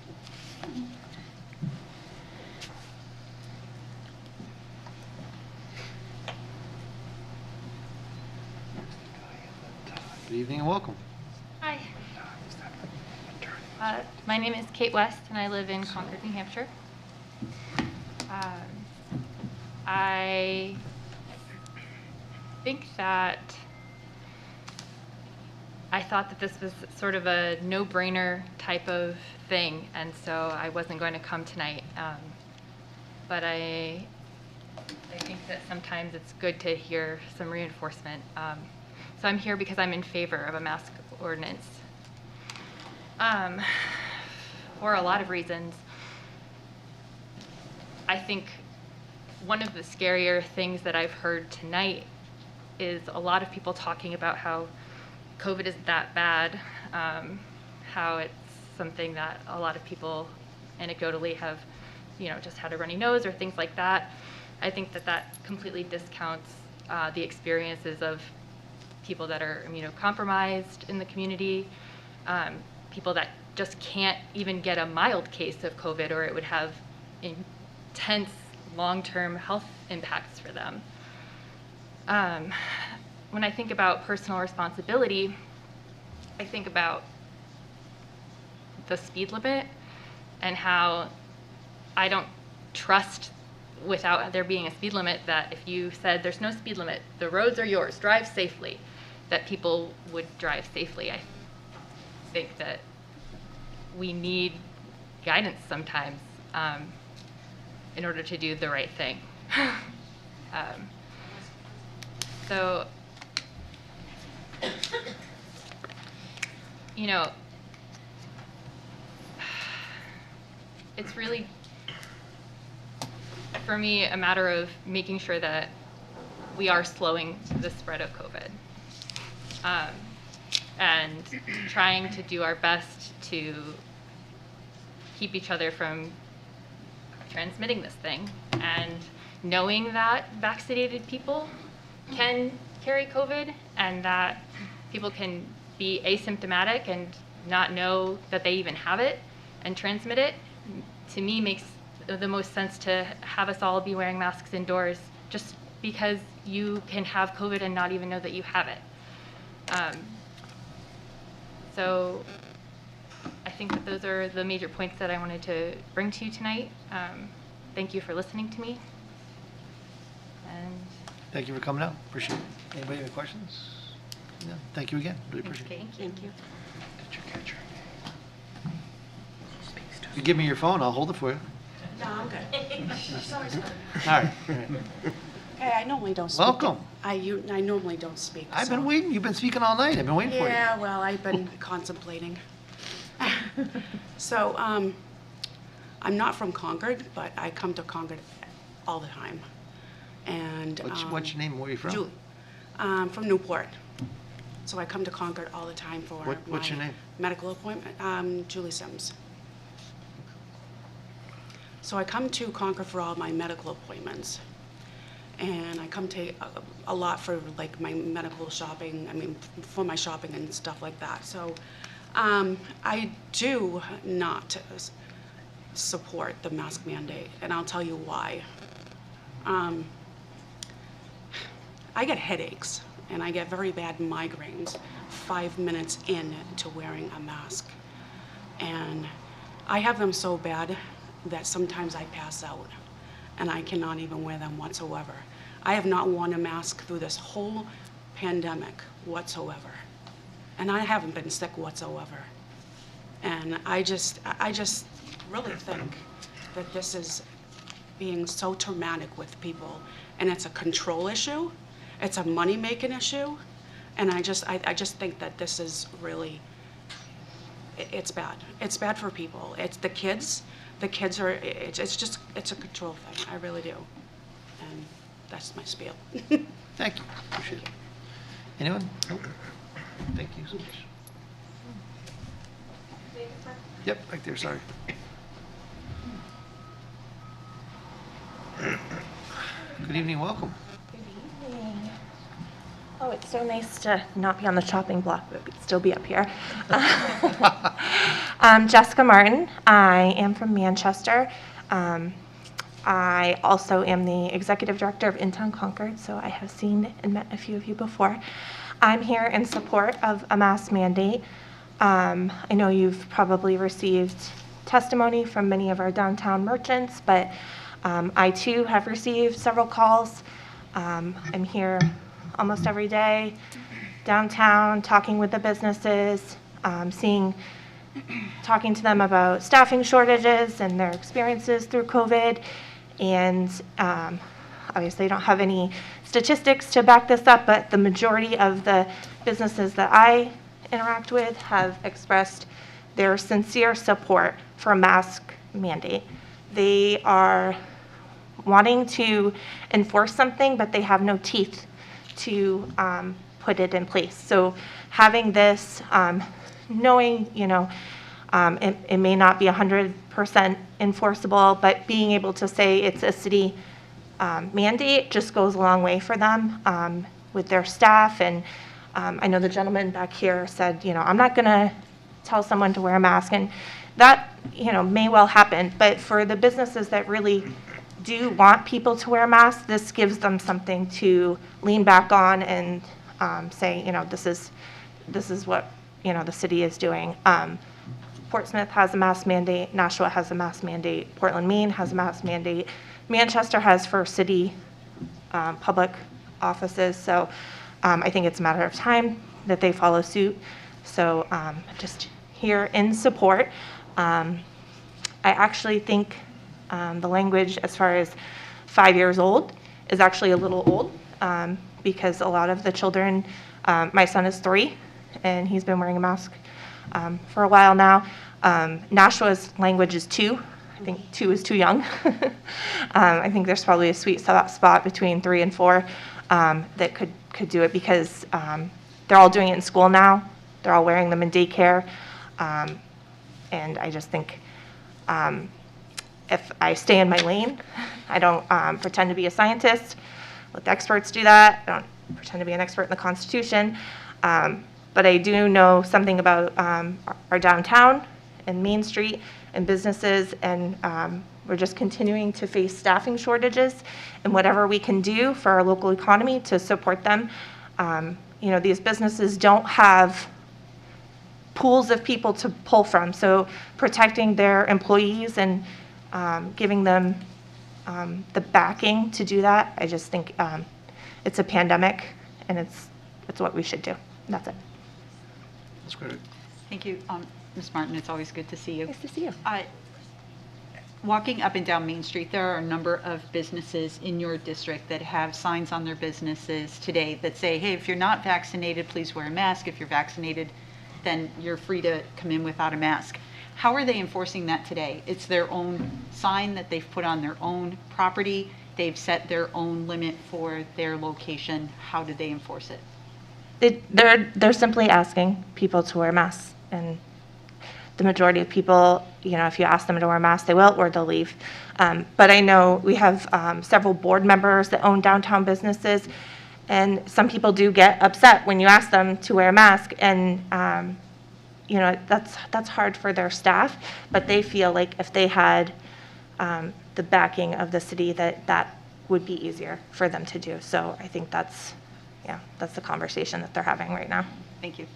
Good evening and welcome. Hi. My name is Kate West, and I live in Concord, New Hampshire. I think that I thought that this was sort of a no-brainer type of thing, and so I wasn't going to come tonight. But I think that sometimes it's good to hear some reinforcement. So I'm here because I'm in favor of a mask ordinance. For a lot of reasons. I think one of the scarier things that I've heard tonight is a lot of people talking about how COVID isn't that bad, how it's something that a lot of people anecdotally have, just had a runny nose or things like that. I think that completely discounts the experiences of people that are immunocompromised in the community, people that just can't even get a mild case of COVID, or it would have intense long-term health impacts for them. When I think about personal responsibility, I think about the speed limit and how I don't trust, without there being a speed limit, that if you said there's no speed limit, the roads are yours, drive safely, that people would drive safely. I think that we need guidance sometimes in order to do the right thing. So, it's really, for me, a matter of making sure that we are slowing the spread of COVID, and trying to do our best to keep each other from transmitting this thing, and knowing that vaccinated people can carry COVID and that people can be asymptomatic and not know that they even have it and transmit it, to me makes the most sense to have us all be wearing masks indoors, just because you can have COVID and not even know that you have it. So I think that those are the major points that I wanted to bring to you tonight. Thank you for listening to me. And Thank you for coming out. Appreciate it. Anybody have any questions? No. Thank you again. Really appreciate it. Thank you. You give me your phone, I'll hold it for you. No, I'm good. Sorry. All right. Hey, I normally don't speak. Welcome. I normally don't speak. I've so- been waiting. You've been speaking all night. I've been waiting for you. Yeah, well, I've been contemplating. So, I'm not from Concord, but I come to Concord all the time. And What's your name and where are you from? Julie. From Newport. So I come to Concord all the time for What's your my name? medical appointment. Julie Sims. So I come to Concord for all my medical appointments. And I come to a lot for like my medical shopping, for my shopping and stuff like that. So I do not support the mask mandate, and I'll tell you why. I get headaches, and I get very bad migraines 5 minutes into wearing a mask. And I have them so bad that sometimes I pass out, and I cannot even wear them whatsoever. I have not worn a mask through this whole pandemic whatsoever. And I haven't been sick whatsoever. And I just really think that this is being so traumatic with people, and it's a control issue, it's a money-making issue, and I just think that this is really, it's bad. It's bad for people. It's the kids. The kids are, it's a control thing. I really do. And that's my spiel. Thank you. Appreciate it. Anyone? Nope. Thank you so much. Yep, right there, sorry. Good evening, welcome. Good evening. Oh, it's so nice to not be on the chopping block, but still be up here. I'm Jessica Martin. I am from Manchester. I also am the executive director of In Town Concord, so I have seen and met a few of you before. I'm here in support of a mask mandate. I know you've probably received testimony from many of our downtown merchants, but I too have received several calls. I'm here almost every day downtown, talking with the businesses, talking to them about staffing shortages and their experiences through COVID. And obviously I don't have any statistics to back this up, but the majority of the businesses that I interact with have expressed their sincere support for a mask mandate. They are wanting to enforce something, but they have no teeth to put it in place. So having this, knowing, It may not be 100% enforceable, but being able to say it's a city mandate just goes a long way for them with their staff. And I know the gentleman back here said, I'm not going to tell someone to wear a mask. And that, may well happen. But for the businesses that really do want people to wear masks, this gives them something to lean back on and say, this is what, the city is doing. Portsmouth has a mask mandate, Nashua has a mask mandate, Portland, Maine has a mask mandate, Manchester has for city public offices. So I think it's a matter of time that they follow suit. So just here in support. I actually think the language as far as 5 years old is actually a little old because a lot of the children, my son is 3 and he's been wearing a mask for a while now. Nashua's language is 2. I think 2 is too young. I think there's probably a sweet spot between 3 and 4 that could do it because they're all doing it in school now. They're all wearing them in daycare. And I just think if I stay in my lane, I don't pretend to be a scientist. Let the experts do that. I don't pretend to be an expert in the Constitution. But I do know something about our downtown and Main Street and businesses, and we're just continuing to face staffing shortages, and whatever we can do for our local economy to support them. These businesses don't have pools of people to pull from, so protecting their employees and giving them the backing to do that, I just think it's a pandemic, and it's what we should do. That's it. That's great. Thank you. Ms. Martin, it's always good to see you. Nice to see you. Walking up and down Main Street, there are a number of businesses in your district that have signs on their businesses today that say, hey, if you're not vaccinated, please wear a mask. If you're vaccinated, then you're free to come in without a mask. How are they enforcing that today? It's their own sign that they've put on their own property. They've set their own limit for their location. How do they enforce it? They're simply asking people to wear masks, and the majority of people, if you ask them to wear a mask, they will, or they'll leave. But I know we have several board members that own downtown businesses, and some people do get upset when you ask them to wear a mask, and that's hard for their staff. But they feel like if they had the backing of the city, that would be easier for them to do. So I think that's the conversation that they're having right now. Thank you.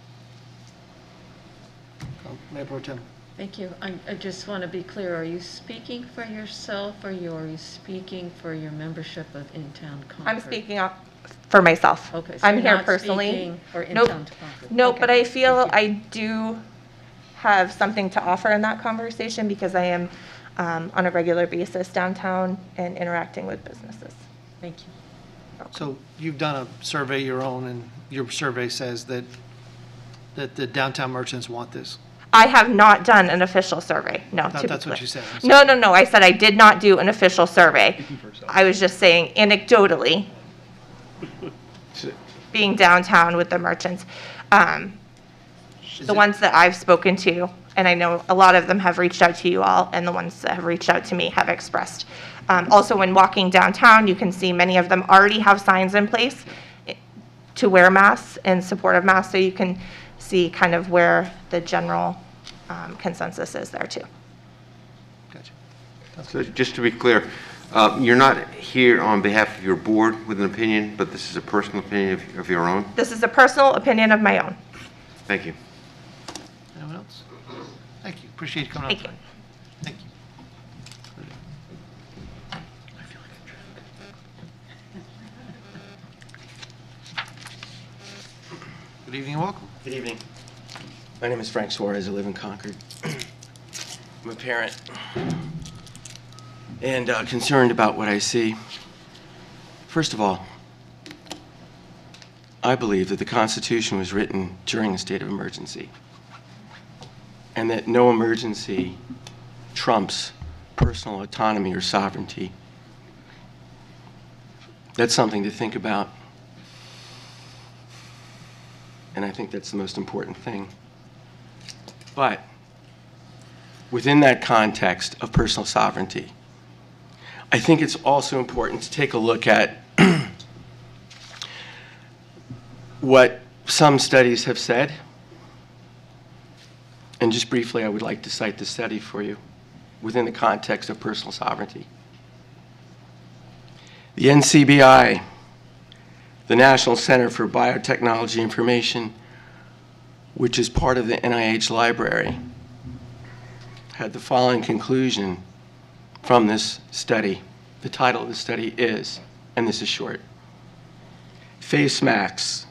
Mayor Pro Tem. Thank you. I just want to be clear. Are you speaking for yourself, or are you speaking for your membership of In-Town Concord? I'm speaking up for myself. Okay, so I'm you're here not personally. speaking for Nope. In-Town Concord. Nope, Okay. but I feel I do have something to offer in that conversation because I am on a regular basis downtown and interacting with businesses. Thank you. So you've done a survey your own, and your survey says that the downtown merchants want this. I have not done an official survey, no. Thought to be that's what clear. you said. No, I said I did not do an official survey. I was just saying anecdotally, being downtown with the merchants. The ones that I've spoken to, and I know a lot of them have reached out to you all, and the ones that have reached out to me have expressed. Also, when walking downtown, you can see many of them already have signs in place to wear masks in support of masks, so you can see kind of where the general consensus is there too. So just to be clear, you're not here on behalf of your board with an opinion, but this is a personal opinion of your own? This is a personal opinion of my own. Thank you. Anyone else? Thank you. Appreciate you coming out. Thank you. Thank you. Good evening and welcome. Good evening. My name is Frank Suarez. I live in Concord. I'm a parent and concerned about what I see. First of all, I believe that the Constitution was written during a state of emergency, and that no emergency trumps personal autonomy or sovereignty. That's something to think about, and I think that's the most important thing. But within that context of personal sovereignty. I think it's also important to take a look at what some studies have said. And just briefly, I would like to cite this study for you within the context of personal sovereignty. The NCBI, the National Center for Biotechnology Information, which is part of the NIH library, had the following conclusion from this study. The title of the study is, and this is short, face masks,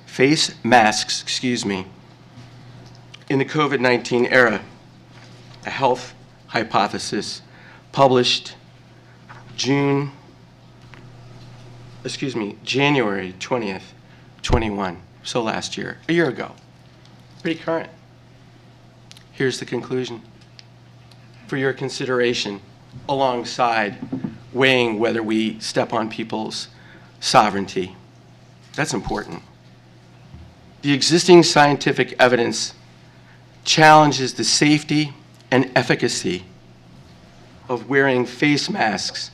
in the COVID-19 era, a health hypothesis, published January 20th, 21, so last year, a year ago, pretty current. Here's the conclusion for your consideration, alongside weighing whether we step on people's sovereignty. That's important. The existing scientific evidence challenges the safety and efficacy of wearing face masks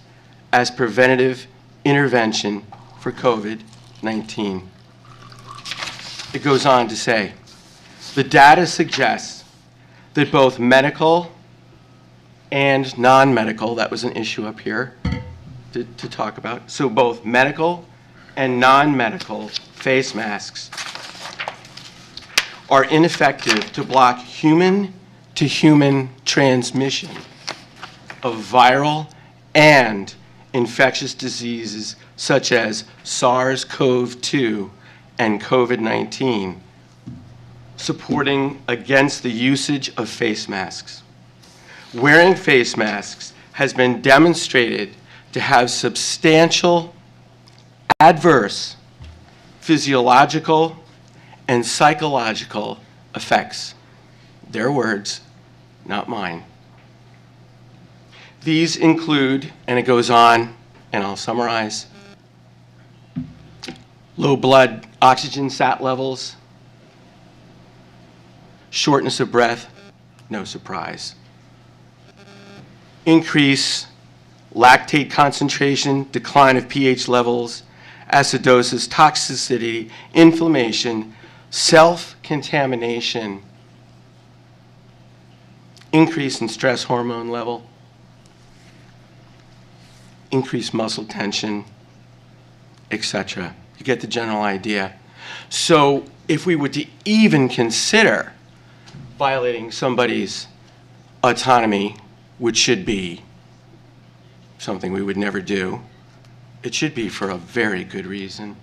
as preventative intervention for COVID-19. It goes on to say, the data suggests that both medical and non-medical, that was an issue up here to talk about, so both medical and non-medical face masks are ineffective to block human-to-human transmission of viral and infectious diseases such as SARS-CoV-2 and COVID-19, supporting against the usage of face masks. Wearing face masks has been demonstrated to have substantial adverse physiological and psychological effects. Their words, not mine. These include, and it goes on, and I'll summarize, low blood oxygen sat levels, shortness of breath, no surprise, increase lactate concentration, decline of pH levels, acidosis, toxicity, inflammation, self-contamination, increase in stress hormone level, increased muscle tension, etc. You get the general idea. So if we were to even consider violating somebody's autonomy, which should be something we would never do, it should be for a very good reason.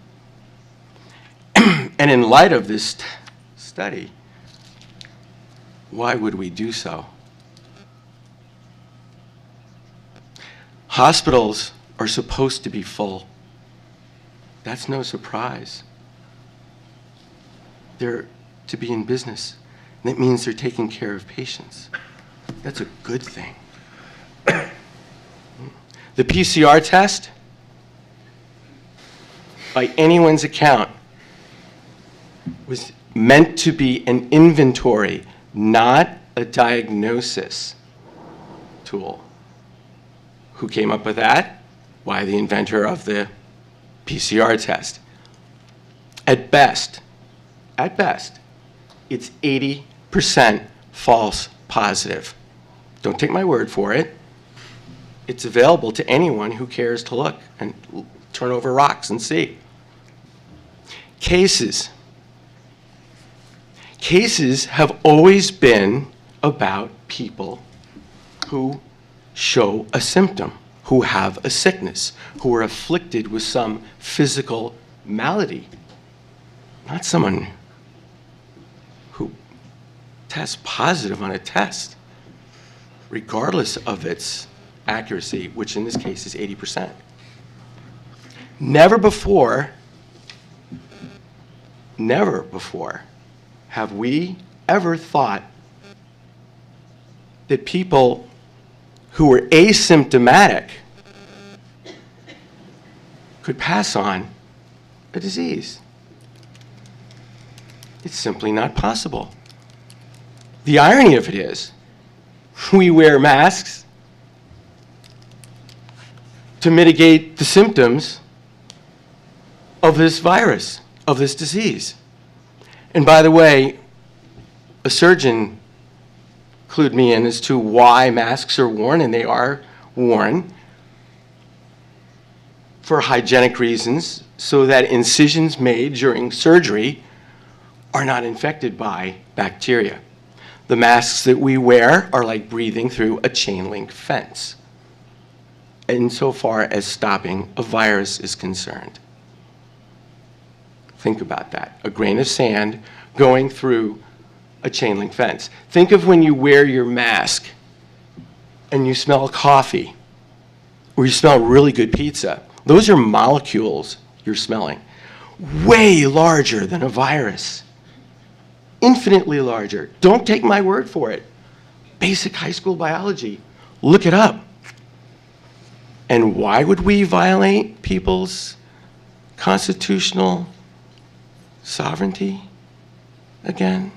And in light of this study, why would we do so? Hospitals are supposed to be full. That's no surprise. They're to be in business. That means they're taking care of patients. That's a good thing. The PCR test, by anyone's account, was meant to be an inventory, not a diagnosis tool. Who came up with that? Why, the inventor of the PCR test. At best, it's 80% false positive. Don't take my word for it. It's available to anyone who cares to look and turn over rocks and see. Cases have always been about people who show a symptom, who have a sickness, who are afflicted with some physical malady, not someone who tests positive on a test, regardless of its accuracy, which in this case is 80%. Never before have we ever thought that people who were asymptomatic could pass on a disease. It's simply not possible. The irony of it is we wear masks to mitigate the symptoms of this virus, of this disease. And by the way, a surgeon clued me in as to why masks are worn, and they are worn for hygienic reasons, so that incisions made during surgery are not infected by bacteria. The masks that we wear are like breathing through a chain link fence, insofar as stopping a virus is concerned. Think about that. A grain of sand going through a chain link fence. Think of when you wear your mask and you smell coffee or you smell really good pizza. Those are molecules you're smelling, way larger than a virus, infinitely larger. Don't take my word for it. Basic high school biology. Look it up. And why would we violate people's constitutional sovereignty again?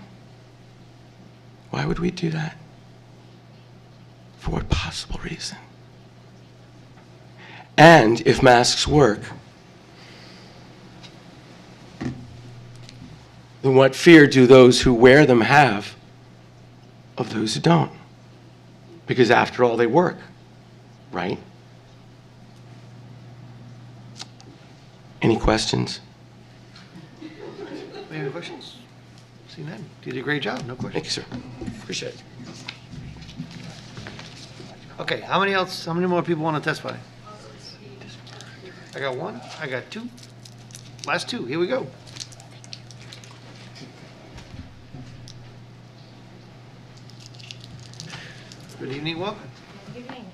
Why would we do that? For what possible reason? And if masks work, then what fear do those who wear them have of those who don't? Because after all, they work, right? Any questions? Any questions? See none. You did a great job. No questions. Thank you, sir. Appreciate it. Okay, how many more people want to testify? I got one, I got two. Last two, here we go. Good evening, welcome. Good evening.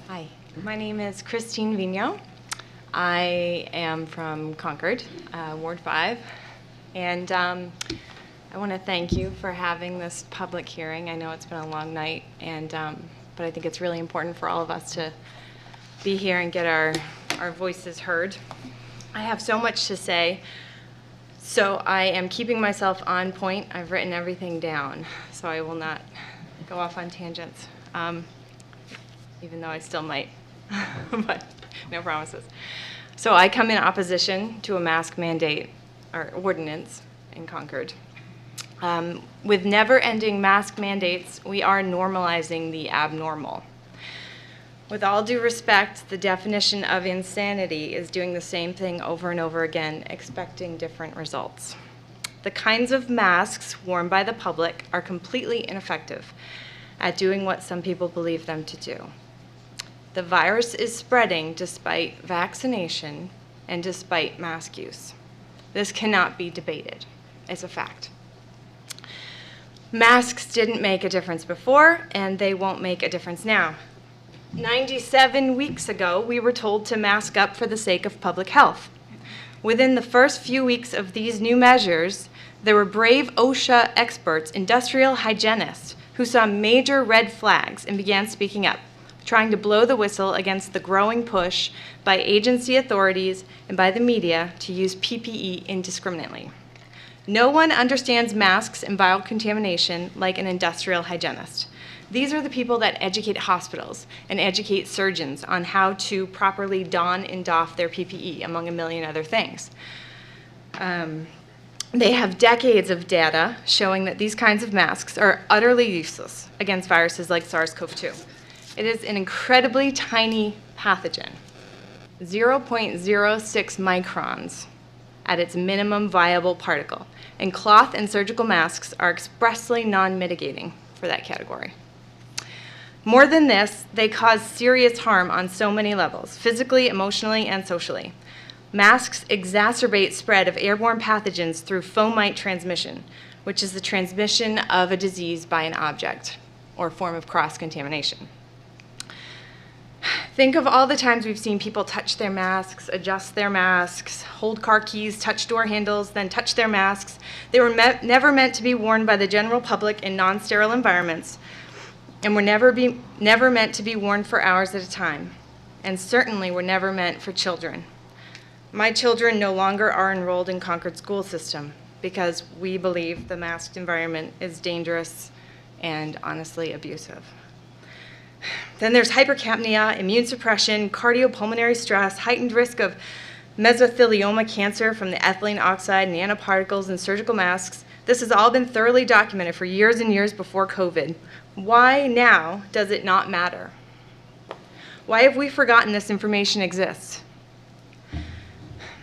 Hi, my name is Christine Vigneault. I am from Concord, Ward 5, and I want to thank you for having this public hearing. I know it's been a long night, and but I think it's really important for all of us to be here and get our voices heard. I have so much to say, so I am keeping myself on point. I've written everything down, so I will not go off on tangents, even though I still might, but no promises. So I come in opposition to a mask mandate or ordinance in Concord. With never-ending mask mandates, we are normalizing the abnormal. With all due respect, the definition of insanity is doing the same thing over and over again, expecting different results. The kinds of masks worn by the public are completely ineffective at doing what some people believe them to do. The virus is spreading despite vaccination and despite mask use. This cannot be debated. It's a fact. Masks didn't make a difference before, and they won't make a difference now. 97 weeks ago, we were told to mask up for the sake of public health. Within the first few weeks of these new measures, there were brave OSHA experts, industrial hygienists, who saw major red flags and began speaking up, trying to blow the whistle against the growing push by agency authorities and by the media to use PPE indiscriminately. No one understands masks and viral contamination like an industrial hygienist. These are the people that educate hospitals and educate surgeons on how to properly don and doff their PPE, among a million other things. They have decades of data showing that these kinds of masks are utterly useless against viruses like SARS-CoV-2. It is an incredibly tiny pathogen, 0.06 microns at its minimum viable particle, and cloth and surgical masks are expressly non-mitigating for that category. More than this, they cause serious harm on so many levels, physically, emotionally, and socially. Masks exacerbate spread of airborne pathogens through fomite transmission, which is the transmission of a disease by an object or form of cross-contamination. Think of all the times we've seen people touch their masks, adjust their masks, hold car keys, touch door handles, then touch their masks. They were never meant to be worn by the general public in non-sterile environments, and were never meant to be worn for hours at a time, and certainly were never meant for children. My children no longer are enrolled in Concord school system. because we believe the masked environment is dangerous and honestly abusive. Then there's hypercapnia, immune suppression, cardiopulmonary stress, heightened risk of mesothelioma cancer from the ethylene oxide, nanoparticles, and surgical masks. This has all been thoroughly documented for years and years before COVID. Why now does it not matter? Why have we forgotten this information exists?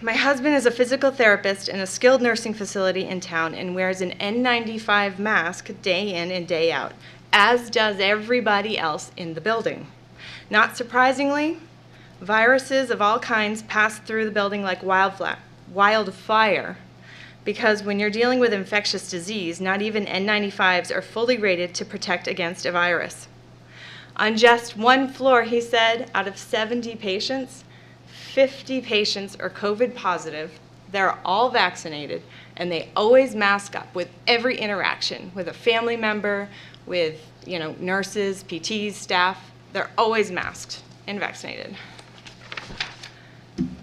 My husband is a physical therapist in a skilled nursing facility in town and wears an N95 mask day in and day out, as does everybody else in the building. Not surprisingly, viruses of all kinds pass through the building like wildfire, because when you're dealing with infectious disease, not even N95s are fully rated to protect against a virus. On just one floor, he said, out of 70 patients, 50 patients are COVID positive. They're all vaccinated, and they always mask up with every interaction with a family member, with nurses, PTs, staff. They're always masked and vaccinated.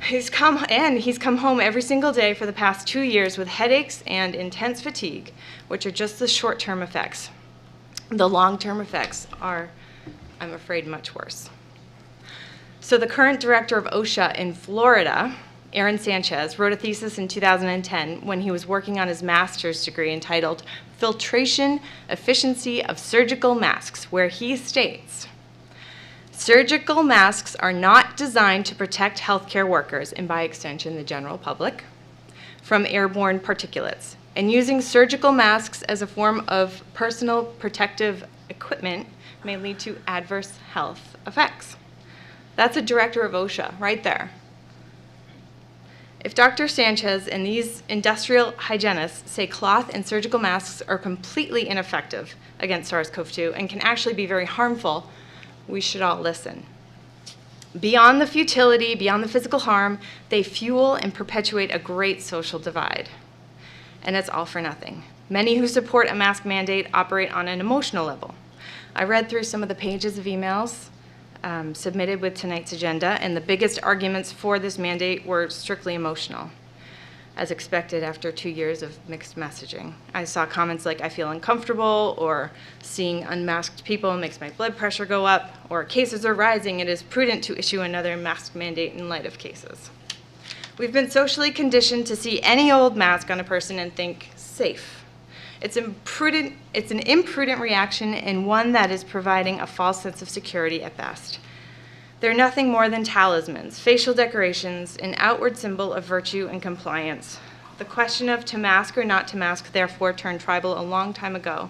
He's come home every single day for the past 2 years with headaches and intense fatigue, which are just the short-term effects. The long-term effects are, I'm afraid, much worse. So the current director of OSHA in Florida, Aaron Sanchez, wrote a thesis in 2010 when he was working on his master's degree entitled Filtration Efficiency of Surgical Masks, where he states, surgical masks are not designed to protect healthcare workers, and by extension the general public, from airborne particulates. And using surgical masks as a form of personal protective equipment may lead to adverse health effects. That's a director of OSHA right there. If Dr. Sanchez and these industrial hygienists say cloth and surgical masks are completely ineffective against SARS-CoV-2 and can actually be very harmful, we should all listen. Beyond the futility, beyond the physical harm, they fuel and perpetuate a great social divide. And it's all for nothing. Many who support a mask mandate operate on an emotional level. I read through some of the pages of emails submitted with tonight's agenda, and the biggest arguments for this mandate were strictly emotional, as expected after 2 years of mixed messaging. I saw comments like, I feel uncomfortable, or seeing unmasked people makes my blood pressure go up, or cases are rising, it is prudent to issue another mask mandate in light of cases. We've been socially conditioned to see any old mask on a person and think, safe. It's an imprudent reaction, and one that is providing a false sense of security at best. They're nothing more than talismans, facial decorations, an outward symbol of virtue and compliance. The question of to mask or not to mask therefore turned tribal a long time ago,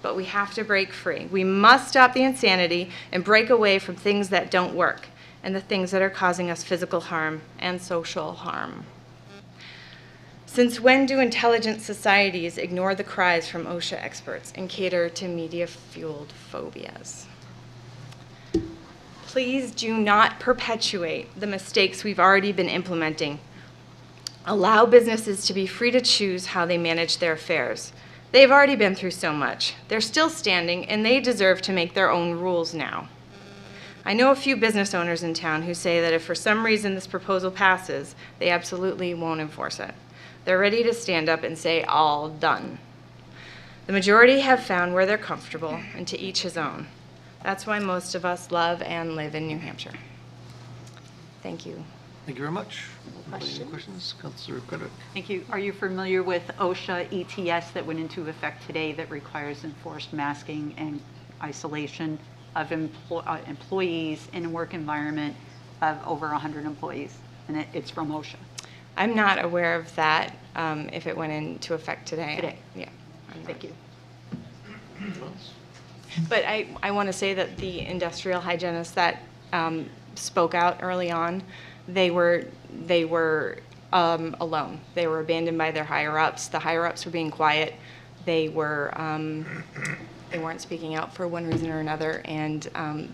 but we have to break free. We must stop the insanity and break away from things that don't work and the things that are causing us physical harm and social harm. Since when do intelligent societies ignore the cries from OSHA experts and cater to media-fueled phobias? Please do not perpetuate the mistakes we've already been implementing. Allow businesses to be free to choose how they manage their affairs. They've already been through so much. They're still standing, and they deserve to make their own rules now. I know a few business owners in town who say that if for some reason this proposal passes, they absolutely won't enforce it. They're ready to stand up and say, all done. The majority have found where they're comfortable, and to each his own. That's why most of us love and live in New Hampshire. Thank you. Thank you very much. Any questions? Councilor Credit. Thank you. Are you familiar with OSHA ETS that went into effect today that requires enforced masking and isolation of employees in a work environment of over 100 employees? And it's from OSHA. I'm not aware of that, if it went into effect today. Today. Yeah. Thank you. But I want to say that the industrial hygienists that spoke out early on, they were alone. They were abandoned by their higher-ups. The higher-ups were being quiet. They weren't speaking out for one reason or another, and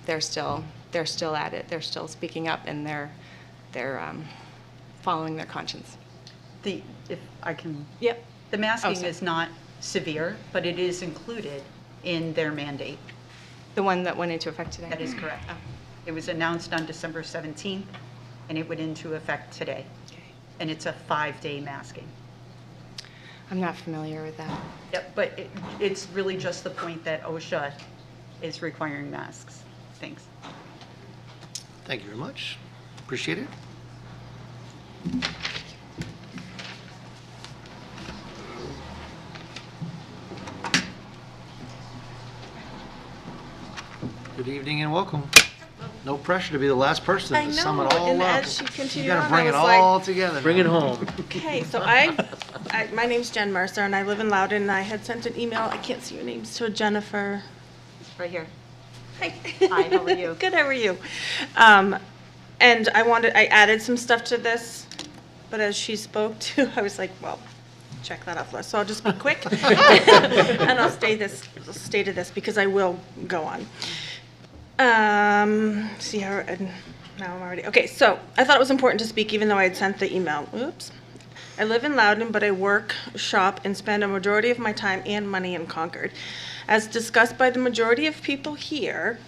they're still at it. They're still speaking up, and they're following their conscience. If I can. Yep. The masking is not severe, but it is included in their mandate. The one that went into effect today? That is correct. Oh. It was announced on December 17th, and it went into effect today. Okay. And it's a 5-day masking. I'm not familiar with that. Yep, but it's really just the point that OSHA is requiring masks. Thanks. Thank you very much. Appreciate it. Good evening and welcome. No pressure to be the last person I to sum it know, all and up. as she continued You gotta on, bring I it was like- all together. Bring it home. Okay, so my name's Jen Mercer, and I live in Loudon, and I had sent an email, I can't see your names, to Jennifer. Right here. Hi. Hi, how are you? Good, how are you? And I added some stuff to this, but as she spoke to, I was like, well, check that off list, so I'll just be quick. And I'll stay to this, because I will go on. See how, and now I'm already, okay, so I thought it was important to speak even though I had sent the email. Oops. I live in Loudon, but I work, shop, and spend a majority of my time and money in Concord. As discussed by the majority of people here,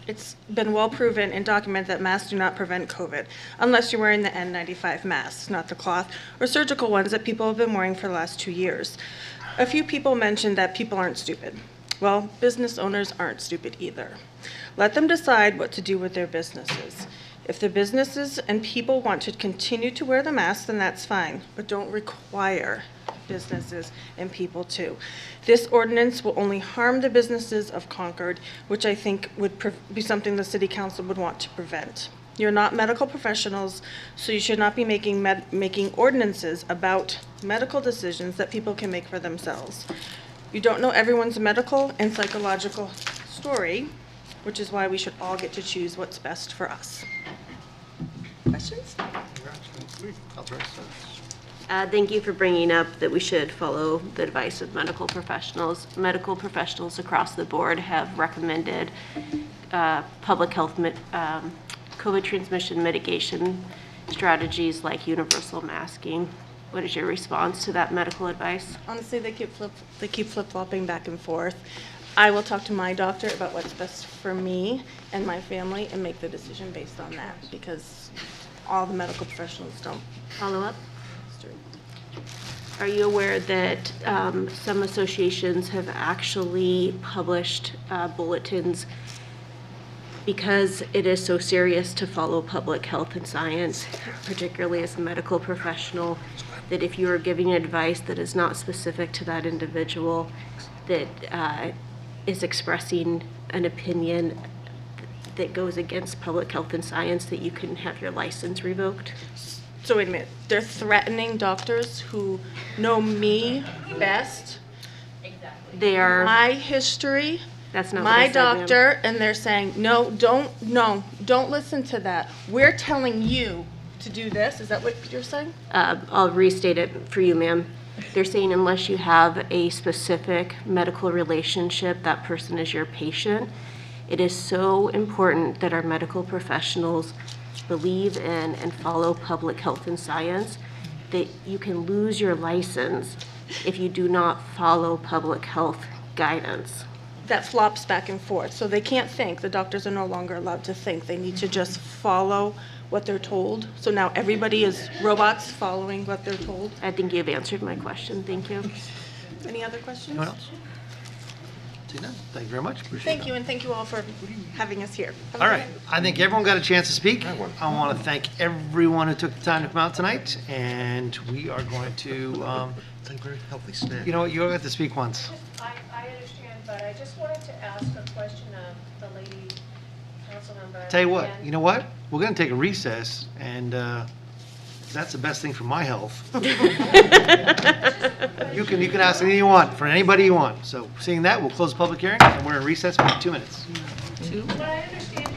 it's been well proven and documented that masks do not prevent COVID, unless you're wearing the N95 masks, not the cloth or surgical ones that people have been wearing for the last 2 years. A few people mentioned that people aren't stupid. Well, business owners aren't stupid either. Let them decide what to do with their businesses. If the businesses and people want to continue to wear the mask, then that's fine, but don't require businesses and people to. This ordinance will only harm the businesses of Concord, which I think would be something the City Council would want to prevent. You're not medical professionals, so you should not be making ordinances about medical decisions that people can make for themselves. You don't know everyone's medical and psychological story, which is why we should all get to choose what's best for us. Questions? Thank you for bringing up that we should follow the advice of medical professionals. Medical professionals across the board have recommended public health COVID transmission mitigation strategies like universal masking. What is your response to that medical advice? Honestly, they keep flip-flopping back and forth. I will talk to my doctor about what's best for me and my family and make the decision based on that, because all the medical professionals don't. Follow up? Are you aware that some associations have actually published bulletins because it is so serious to follow public health and science, particularly as a medical professional, that if you are giving advice that is not specific to that individual, that is expressing an opinion that goes against public health and science, that you can have your license revoked? So wait a minute, they're threatening doctors who know me best, They are. my history, That's not what I my said, ma'am. doctor, and they're saying, no, don't listen to that. We're telling you to do this. Is that what you're saying? I'll restate it for you, ma'am. They're saying unless you have a specific medical relationship, that person is your patient. It is so important that our medical professionals believe in and follow public health and science that you can lose your license if you do not follow public health guidance. That flops back and forth. So they can't think. The doctors are no longer allowed to think. They need to just follow what they're told. So now everybody is robots following what they're told. I think you've answered my question. Thank you. Any other questions? Anyone else? See none. Thank you very much. Appreciate Thank you, and thank you all for having us here. Have a All good right, night. I think everyone got a chance to speak. I want to thank everyone who took the time to come out tonight, and we are going to, It's like a very healthy snack. you know what, you all got to speak once. I understand, but I just wanted to ask a question of the lady council member. Tell you what, again. you know what? We're going to take a recess, and that's the best thing for my health. You can ask anything you want, for anybody you want. So seeing that, we'll close the public hearing, and we're in recess for 2 minutes. What I understand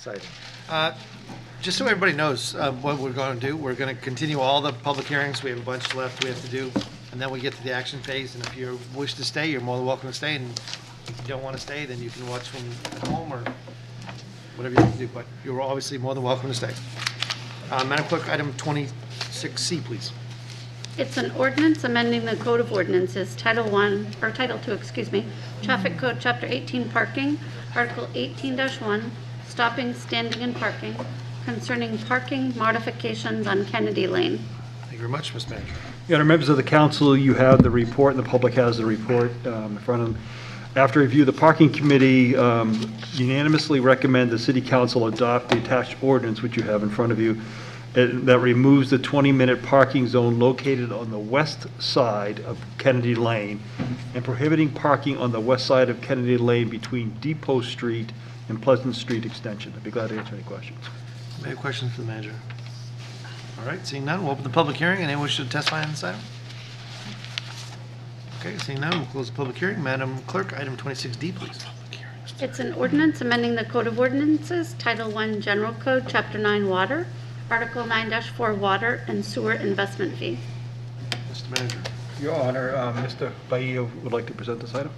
Exciting. Just so everybody knows what we're going to do, we're going to continue all the public hearings. We have a bunch left we have to do, and then we get to the action phase. And if you wish to stay, you're more than welcome to stay. And if you don't want to stay, then you can watch from at home or whatever you have to do. But you're obviously more than welcome to stay. Madam Clerk, item 26C, please. It's an ordinance amending the Code of Ordinances, Title 1, or Title 2, excuse me, Traffic Code, Chapter 18, Parking, Article 18-1, Stopping, Standing, and Parking, concerning parking modifications on Kennedy Lane. Thank you very much, Ms. Manager. Yeah, and members of the council, you have the report, and the public has the report in front of them. After review, the parking committee unanimously recommend the city council adopt the attached ordinance, which you have in front of you, that removes the 20-minute parking zone located on the west side of Kennedy Lane and prohibiting parking on the west side of Kennedy Lane between Depot Street and Pleasant Street Extension. I'd be glad to answer any questions. Any questions for the manager? All right, seeing none, we'll open the public hearing. Anyone wish to testify on this item? Okay, seeing none, we'll close the public hearing. Madam Clerk, item 26D, please. It's an ordinance amending the Code of Ordinances, Title 1, General Code, Chapter 9, Water, Article 9-4, Water and Sewer Investment Fee. Mr. Manager. Your Honor, Mr. Bahia would like to present this item.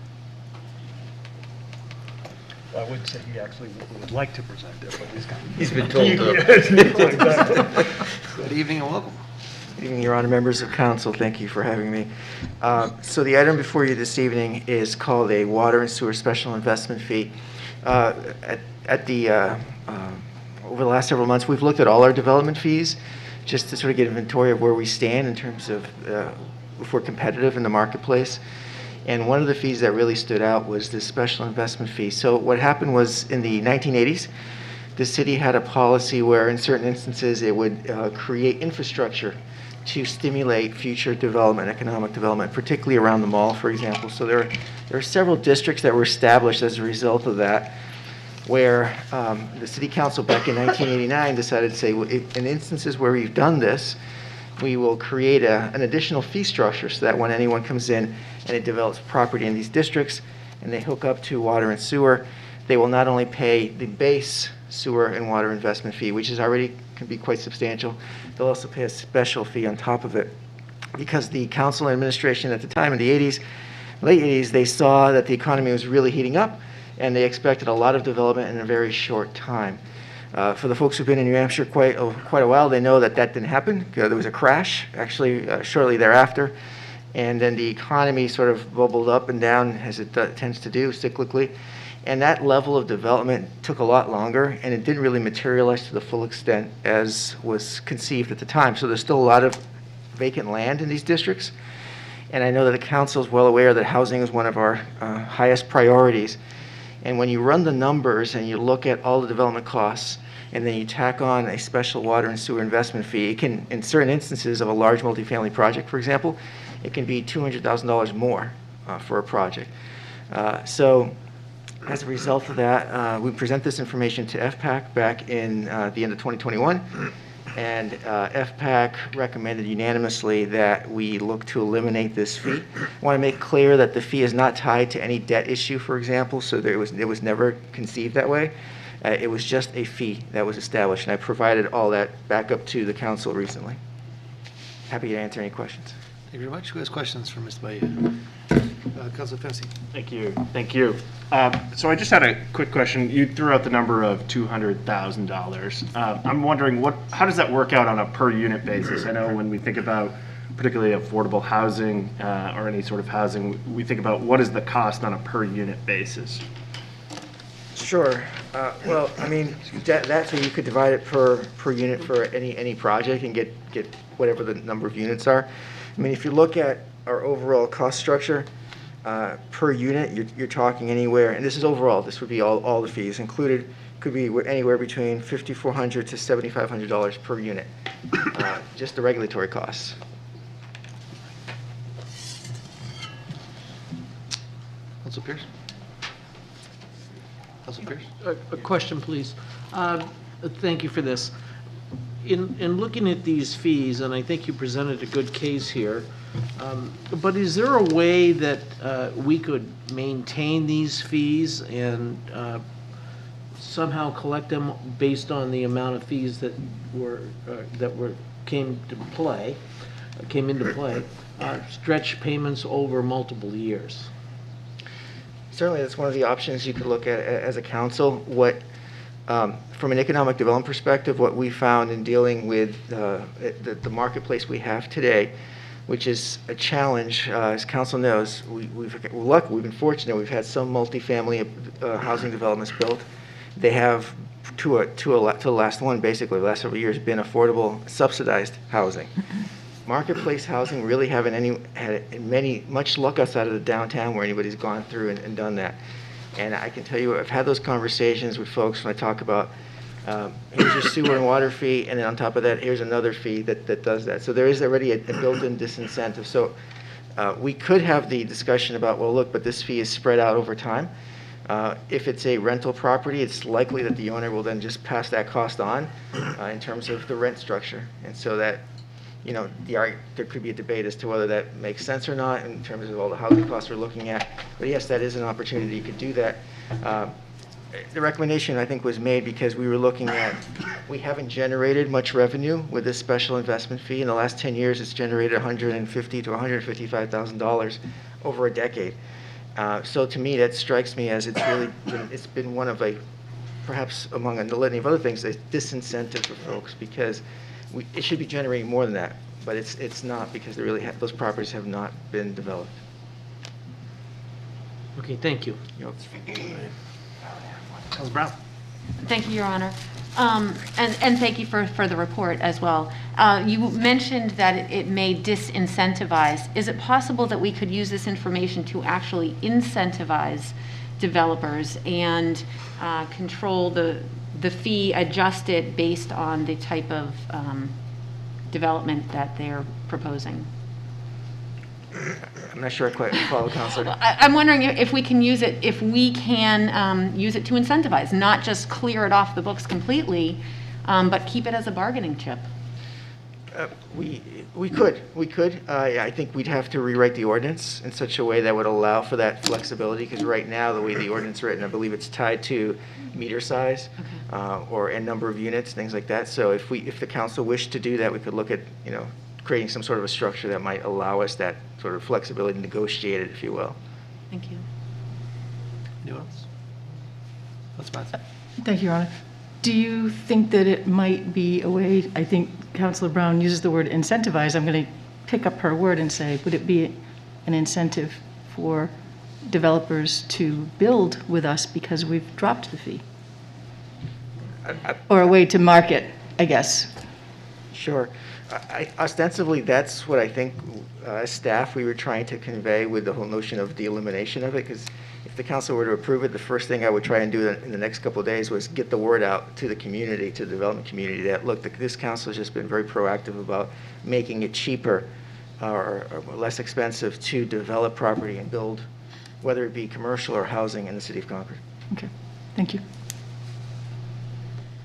Well, I wouldn't say he actually would like to present it, but he's been told to. Good evening and welcome. Good evening, Your Honor, members of council. Thank you for having me. So the item before you this evening is called a water and sewer special investment fee. Over the last several months, we've looked at all our development fees just to sort of get inventory of where we stand in terms of if we're competitive in the marketplace. And one of the fees that really stood out was this special investment fee. So what happened was in the 1980s, the city had a policy where in certain instances it would create infrastructure to stimulate future development, economic development, particularly around the mall, for example. So there are several districts that were established as a result of that, where the city council back in 1989 decided to say, well, in instances where we've done this, we will create an additional fee structure so that when anyone comes in and it develops property in these districts and they hook up to water and sewer, they will not only pay the base sewer and water investment fee, which is already can be quite substantial, they'll also pay a special fee on top of it. Because the council and administration at the time in the 80s, late 80s, they saw that the economy was really heating up and they expected a lot of development in a very short time. For the folks who've been in New Hampshire quite a while, they know that that didn't happen. There was a crash, actually, shortly thereafter, and then the economy sort of bubbled up and down, as it tends to do, cyclically, and that level of development took a lot longer, and it didn't really materialize to the full extent as was conceived at the time. So there's still a lot of vacant land in these districts, and I know that the council is well aware that housing is one of our highest priorities. And when you run the numbers and you look at all the development costs, and then you tack on a special water and sewer investment fee, it can, in certain instances of a large multifamily project, for example, it can be $200,000 more for a project. So as a result of that, we present this information to FPAC back in the end of 2021, and FPAC recommended unanimously that we look to eliminate this fee. I want to make clear that the fee is not tied to any debt issue, for example, so it was never conceived that way. It was just a fee that was established, and I provided all that back up to the council recently. Happy to answer any questions. Thank you very much. Who has questions for Mr. Bahia? Councilor Fennessy. Thank you. Thank you. So I just had a quick question. You threw out the number of $200,000. I'm wondering how does that work out on a per unit basis? I know when we think about particularly affordable housing or any sort of housing, we think about what is the cost on a per unit basis. Sure. Well, I mean, that's where you could divide it per unit for any project and get whatever the number of units are. I mean, if you look at our overall cost structure per unit, you're talking anywhere, and this is overall, this would be all the fees included, could be anywhere between $5,400 to $7,500 per unit, just the regulatory costs. Councilor Pierce. Councilor Pierce. A question, please. Thank you for this. In looking at these fees, and I think you presented a good case here, but is there a way that we could maintain these fees and somehow collect them based on the amount of fees that came into play, stretch payments over multiple years. Certainly, that's one of the options you could look at as a council. From an economic development perspective, what we found in dealing with the marketplace we have today, which is a challenge, as council knows, we've been fortunate. We've had some multifamily housing developments built. They have, to the last one, basically, the last several years, been affordable, subsidized housing. Marketplace housing really haven't had much luck outside of the downtown where anybody's gone through and done that. And I can tell you, I've had those conversations with folks when I talk about, here's your sewer and water fee, and then on top of that, here's another fee that does that. So there is already a built-in disincentive. So we could have the discussion about, well, look, but this fee is spread out over time. If it's a rental property, it's likely that the owner will then just pass that cost on in terms of the rent structure. And so that, there could be a debate as to whether that makes sense or not in terms of all the housing costs we're looking at. But yes, that is an opportunity. You could do that. The recommendation, I think, was made because we were looking at, we haven't generated much revenue with this special investment fee. In the last 10 years, it's generated $150,000 to $155,000 over a decade. So to me, that strikes me as it's been one of perhaps among a litany of other things, a disincentive for folks, because it should be generating more than that, but it's not, because those properties have not been developed. Okay, thank you. Councilor Brown. Thank you, Your Honor. And thank you for the report as well. You mentioned that it may disincentivize. Is it possible that we could use this information to actually incentivize developers and control the fee, adjust it based on the type of development that they're proposing? I'm not sure I quite follow, Councilor. I'm wondering if we can use it, to incentivize, not just clear it off the books completely, but keep it as a bargaining chip. We could. I think we'd have to rewrite the ordinance in such a way that would allow for that flexibility, because right now, the way the ordinance is written, I believe it's tied to meter size, or a number of units, things like that. So if the council wished to do that, we could look at, creating some sort of a structure that might allow us that sort of flexibility to negotiate it, if you will. Thank you. Anyone else? Let's pass. Thank you, Your Honor. Do you think that it might be a way, I think Councilor Brown uses the word incentivize, I'm going to pick up her word and say, would it be an incentive for developers to build with us because we've dropped the fee? Or a way to market, I guess? Sure. Ostensibly, that's what I think as staff we were trying to convey with the whole notion of the elimination of it, because if the council were to approve it, the first thing I would try and do in the next couple of days was get the word out to the community, to the development community, that, look, this council has just been very proactive about making it cheaper or less expensive to develop property and build, whether it be commercial or housing in the city of Concord. Okay, thank you.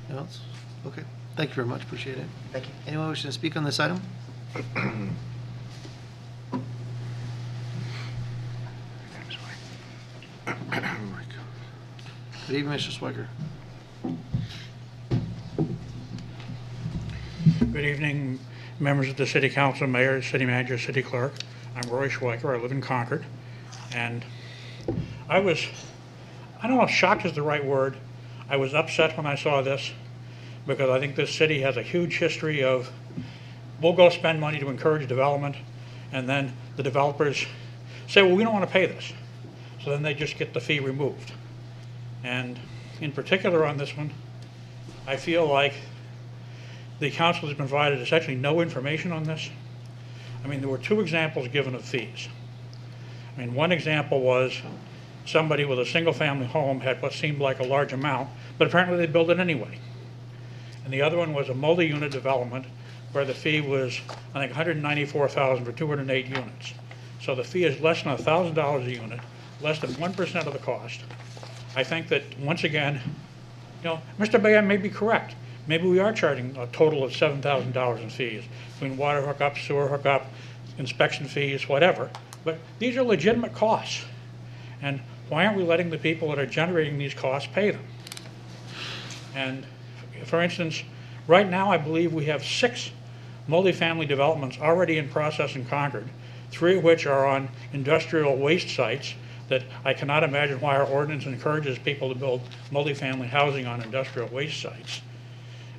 Anyone else? Okay. Thank you very much. Appreciate it. Thank you. Anyone wishing to speak on this item? Good evening, Mr. Swiker. Good evening, members of the City Council, Mayor, City Manager, City Clerk. I'm Roy Schweiker. I live in Concord. And I don't know if shocked is the right word. I was upset when I saw this, because I think this city has a huge history of, we'll go spend money to encourage development, and then the developers say, well, we don't want to pay this. So then they just get the fee removed. And in particular on this one, I feel like the council has provided essentially no information on this. I mean, there were two examples given of fees. I mean, one example was somebody with a single-family home had what seemed like a large amount, but apparently they billed it anyway. And the other one was a multi-unit development where the fee was, I think, $194,000 for 208 units. So the fee is less than $1,000 a unit, less than 1% of the cost. I think that, once again, Mr. Bayan may be correct. Maybe we are charging a total of $7,000 in fees, between water hookup, sewer hookup, inspection fees, whatever. But these are legitimate costs. And why aren't we letting the people that are generating these costs pay them? And for instance, right now I believe we have 6 multifamily developments already in process in Concord, 3 of which are on industrial waste sites that I cannot imagine why our ordinance encourages people to build multifamily housing on industrial waste sites.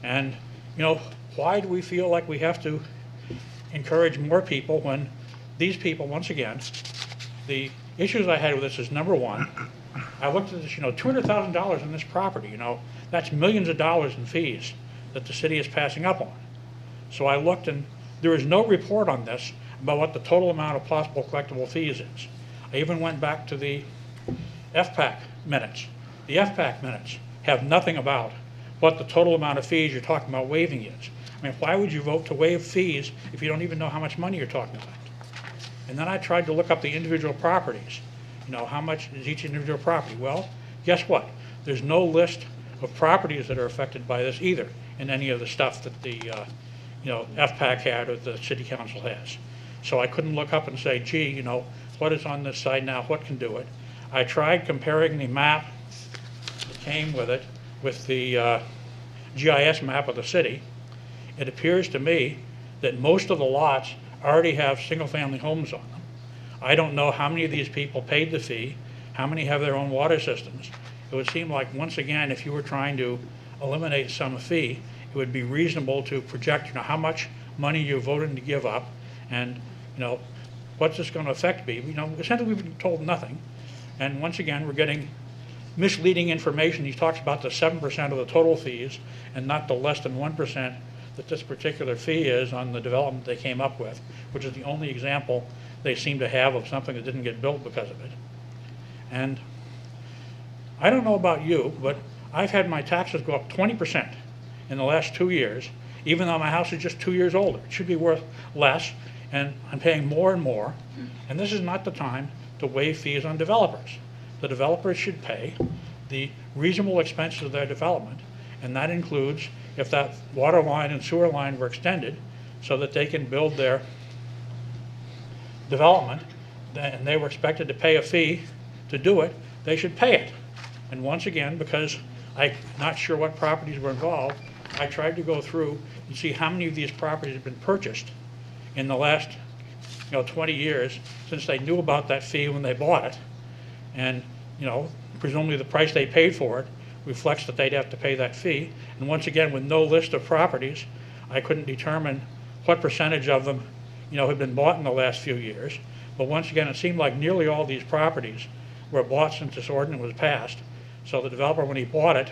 And, you know, why do we feel like we have to encourage more people when these people, once again, the issues I had with this is, number one, I looked at this, you know, $200,000 in this property, you know, that's millions of dollars in fees that the city is passing up on. So I looked, and there is no report on this about what the total amount of possible collectible fees is. I even went back to the FPAC minutes. The FPAC minutes have nothing about what the total amount of fees you're talking about waiving is. I mean, why would you vote to waive fees if you don't even know how much money you're talking about? And then I tried to look up the individual properties. You know, how much is each individual property? Well, guess what? There's no list of properties that are affected by this either in any of the stuff that the you know, FPAC had or the city council has. So I couldn't look up and say, gee, you know, what is on this side now, what can do it? I tried comparing the map that came with it with the GIS map of the city. It appears to me that most of the lots already have single-family homes on them. I don't know how many of these people paid the fee, how many have their own water systems. It would seem like, once again, if you were trying to eliminate some fee, it would be reasonable to project, you know, how much money you're voting to give up, and, you know, what's this going to affect me? You know, essentially we've been told nothing. And once again, we're getting misleading information. He talks about the 7% of the total fees and not the less than 1% that this particular fee is on the development they came up with, which is the only example they seem to have of something that didn't get built because of it. And I don't know about you, but I've had my taxes go up 20% in the last 2 years, even though my house is just 2 years older. It should be worth less, and I'm paying more and more. And this is not the time to waive fees on developers. The developers should pay the reasonable expenses of their development, and that includes if that water line and sewer line were extended so that they can build their development, and they were expected to pay a fee to do it, they should pay it. And once again, because I'm not sure what properties were involved, I tried to go through and see how many of these properties have been purchased in the last 20 years since they knew about that fee when they bought it. And presumably the price they paid for it reflects that they'd have to pay that fee. And once again, with no list of properties, I couldn't determine what percentage of them had been bought in the last few years. But once again, it seemed like nearly all these properties were bought since this ordinance was passed. So the developer, when he bought it,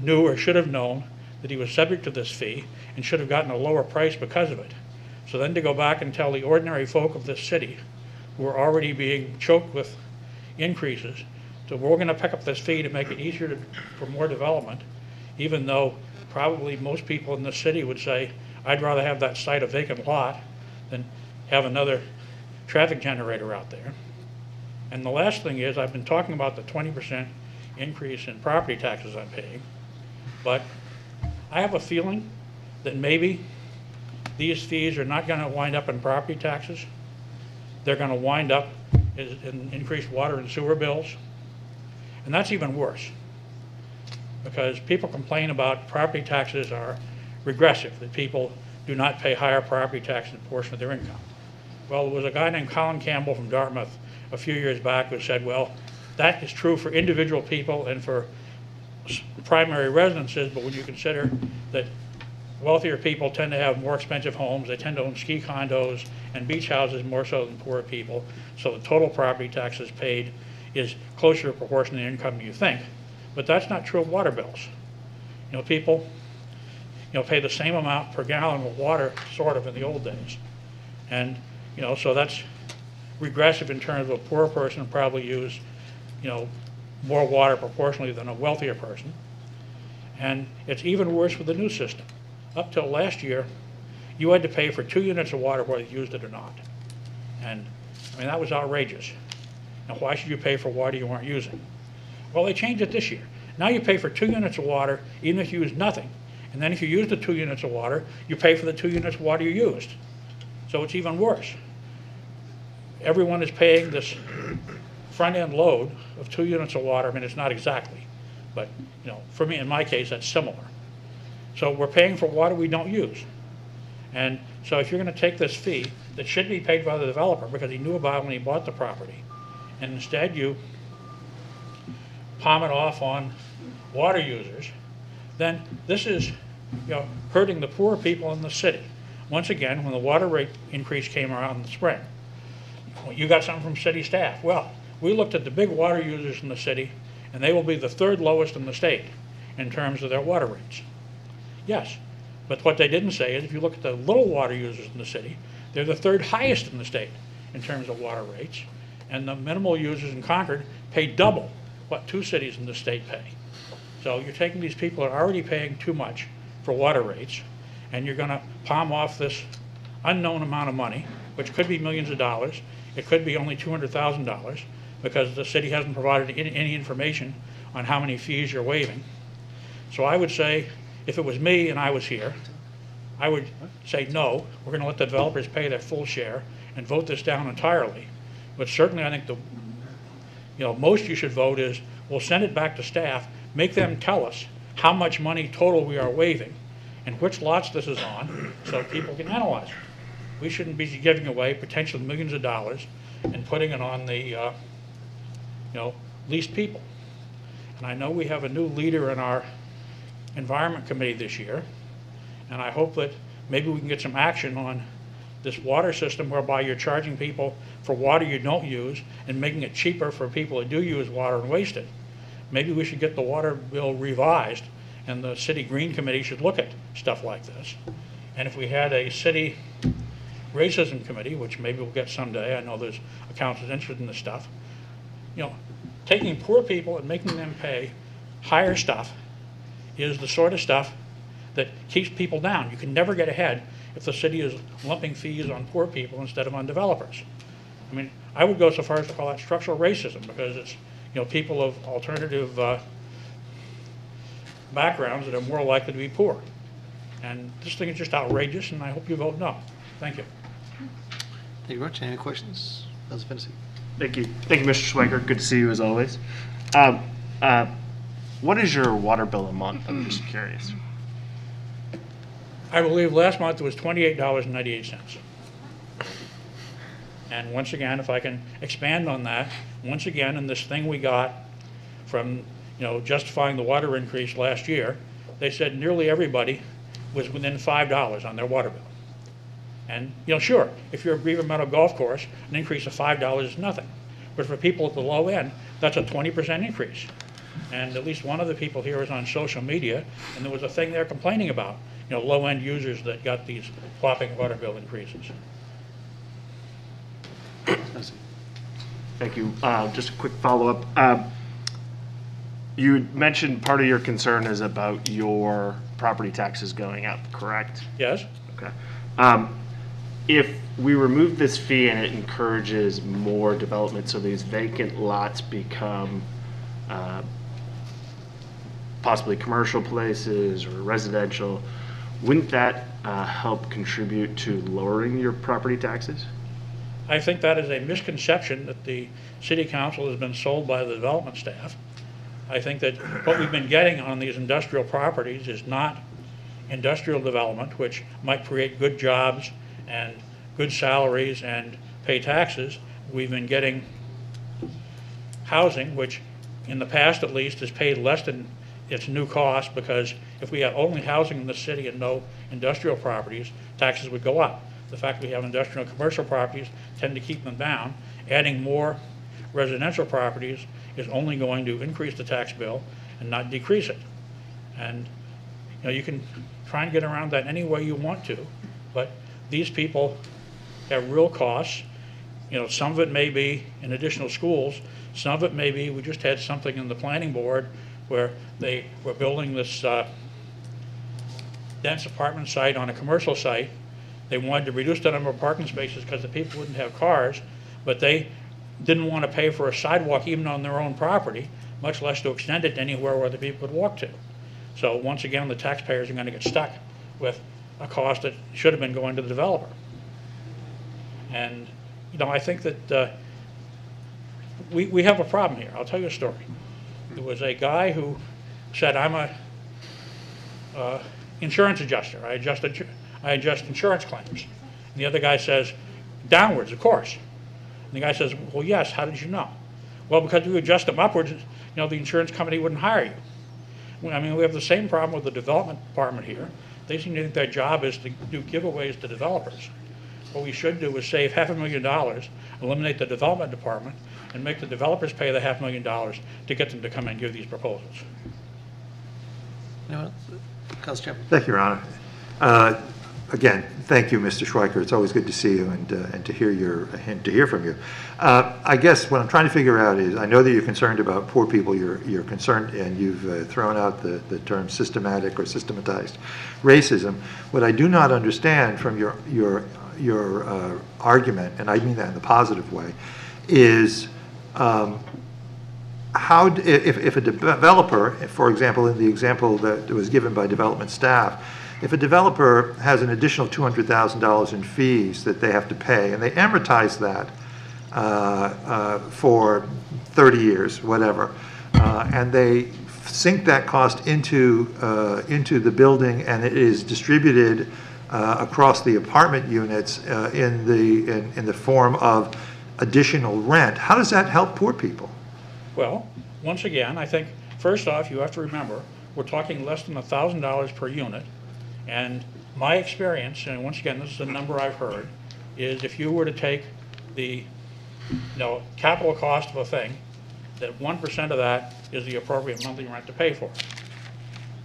knew or should have known that he was subject to this fee and should have gotten a lower price because of it. So then to go back and tell the ordinary folk of this city, who are already being choked with increases, so we're going to pick up this fee to make it easier for more development, even though probably most people in the city would say, I'd rather have that site a vacant lot than have another traffic generator out there. And the last thing is, I've been talking about the 20% increase in property taxes I'm paying, but I have a feeling that maybe these fees are not going to wind up in property taxes. They're going to wind up in increased water and sewer bills. And that's even worse, because people complain about property taxes are regressive, that people do not pay higher property taxes in proportion of their income. Well, there was a guy named Colin Campbell from Dartmouth a few years back who said, well, that is true for individual people and for primary residences, but when you consider that wealthier people tend to have more expensive homes, they tend to own ski condos and beach houses more so than poorer people, so the total property taxes paid is closer to proportion to the income than you think. But that's not true of water bills. People pay the same amount per gallon of water sort of in the old days. And so that's regressive in terms of a poor person probably use more water proportionally than a wealthier person. And it's even worse with the new system. Up till last year, you had to pay for 2 units of water whether you used it or not. And I mean, that was outrageous. Now, why should you pay for water you weren't using? Well, they changed it this year. Now you pay for 2 units of water even if you use nothing. And then if you use the 2 units of water, you pay for the 2 units of water you used. So it's even worse. Everyone is paying this front-end load of 2 units of water. I mean, it's not exactly, But, for me, in my case, that's similar. So we're paying for water we don't use. And so if you're going to take this fee that should be paid by the developer because he knew about it when he bought the property, and instead you palm it off on water users, then this is, hurting the poor people in the city. Once again, when the water rate increase came around in the spring, you got something from city staff. Well, we looked at the big water users in the city, and they will be the third lowest in the state in terms of their water rates. Yes, but what they didn't say is if you look at the little water users in the city, they're the third highest in the state in terms of water rates, and the minimal users in Concord pay double what 2 cities in the state pay. So you're taking these people that are already paying too much for water rates, and you're going to palm off this unknown amount of money, which could be millions of dollars. It could be only $200,000 because the city hasn't provided any information on how many fees you're waiving. So I would say, if it was me and I was here, I would say no, we're going to let the developers pay their full share and vote this down entirely. But certainly I think most you should vote is, we'll send it back to staff, make them tell us how much money total we are waiving and which lots this is on so people can analyze it. We shouldn't be giving away potentially millions of dollars and putting it on the least people. And I know we have a new leader in our Environment Committee this year, and I hope that maybe we can get some action on this water system whereby you're charging people for water you don't use and making it cheaper for people that do use water and waste it. Maybe we should get the water bill revised, and the City Green Committee should look at stuff like this. And if we had a city racism committee, which maybe we'll get someday, I know there's a council interested in this stuff, taking poor people and making them pay higher stuff is the sort of stuff that keeps people down. You can never get ahead if the city is lumping fees on poor people instead of on developers. I mean, I would go so far as to call that structural racism because it's people of alternative backgrounds that are more likely to be poor. And this thing is just outrageous, and I hope you vote no. Thank you. Thank you very much. Any questions? Councilor Fennessy. Thank you. Thank you, Mr. Schweiker. Good to see you as always. What is your water bill a month? I'm just curious. I believe last month it was $28.98. And once again, if I can expand on that, once again, in this thing we got from, justifying the water increase last year, they said nearly everybody was within $5 on their water bill. And, sure, if you're a Beaver Meadow Golf Course, an increase of $5 is nothing. But for people at the low end, that's a 20% increase. And at least one of the people here is on social media, and there was a thing they're complaining about, low-end users that got these whopping water bill increases. Thank you. Just a quick follow-up. You mentioned part of your concern is about your property taxes going up, correct? Yes. Okay. If we remove this fee and it encourages more development, so these vacant lots become possibly commercial places or residential, wouldn't that help contribute to lowering your property taxes? I think that is a misconception that the City Council has been sold by the development staff. I think that what we've been getting on these industrial properties is not industrial development, which might create good jobs and good salaries and pay taxes. We've been getting housing, which in the past at least has paid less than its new cost, because if we had only housing in the city and no industrial properties, taxes would go up. The fact we have industrial and commercial properties tend to keep them down. Adding more residential properties is only going to increase the tax bill and not decrease it. And you can try and get around that any way you want to, but these people have real costs. Some of it may be in additional schools. Some of it may be, we just had something in the planning board where they were building this dense apartment site on a commercial site. They wanted to reduce the number of parking spaces because the people wouldn't have cars, but they didn't want to pay for a sidewalk even on their own property, much less to extend it anywhere where the people could walk to. So once again, the taxpayers are going to get stuck with a cost that should have been going to the developer. And, I think that we have a problem here. I'll tell you a story. There was a guy who said, I'm a insurance adjuster. I adjust insurance claims. And the other guy says, downwards, of course. And the guy says, well, yes, how did you know? Well, because you adjust them upwards, the insurance company wouldn't hire you. I mean, we have the same problem with the development department here. They seem to think their job is to do giveaways to developers. What we should do is save $500,000, eliminate the development department, and make the developers pay the $500,000 to get them to come and give these proposals. Anyone else? Council Chairman. Thank you, Your Honor. Again, thank you, Mr. Schweiker. It's always good to see you and to hear from you. I guess what I'm trying to figure out is, I know that you're concerned about poor people. You're concerned, and you've thrown out the term systematic or systematized racism. What I do not understand from your argument, and I mean that in the positive way, is how, if a developer, for example, in the example that was given by development staff, if a developer has an additional $200,000 in fees that they have to pay, and they amortize that for 30 years, whatever, and they sink that cost into the building, and it is distributed across the apartment units in the form of additional rent, how does that help poor people? Well, once again, I think, first off, you have to remember, we're talking less than $1,000 per unit. And my experience, and once again, this is a number I've heard, is if you were to take the capital cost of a thing, that 1% of that is the appropriate monthly rent to pay for it.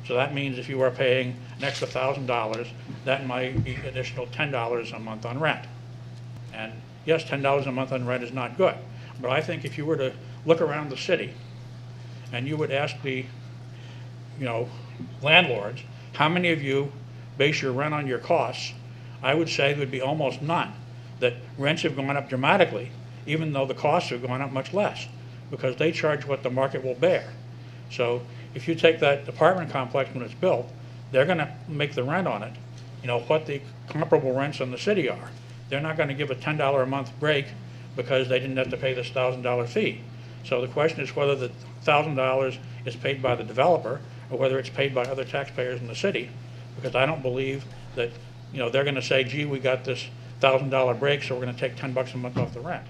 So that means if you are paying an extra $1,000, that might be additional $10 a month on rent. And yes, $10 a month on rent is not good. But I think if you were to look around the city and you would ask the landlords, how many of you base your rent on your costs, I would say there would be almost none. That rents have gone up dramatically, even though the costs have gone up much less, because they charge what the market will bear. So if you take that apartment complex when it's built, they're going to make the rent on it, what the comparable rents in the city are. They're not going to give a $10 a month break because they didn't have to pay this $1,000 fee. So the question is whether the $1,000 is paid by the developer or whether it's paid by other taxpayers in the city, because I don't believe that they're going to say, gee, we got this $1,000 break, so we're going to take $10 a month off the rent.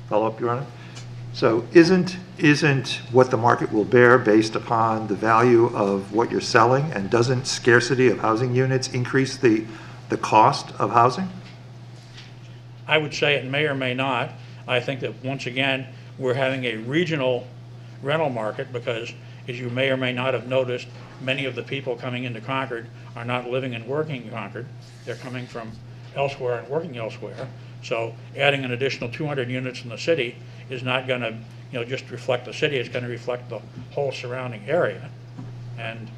Follow up, Your Honor? So isn't what the market will bear based upon the value of what you're selling, and doesn't scarcity of housing units increase the cost of housing? I would say it may or may not. I think that once again, we're having a regional rental market because, as you may or may not have noticed, many of the people coming into Concord are not living and working in Concord. They're coming from elsewhere and working elsewhere. So adding an additional 200 units in the city is not going to just reflect the city. It's going to reflect the whole surrounding area. And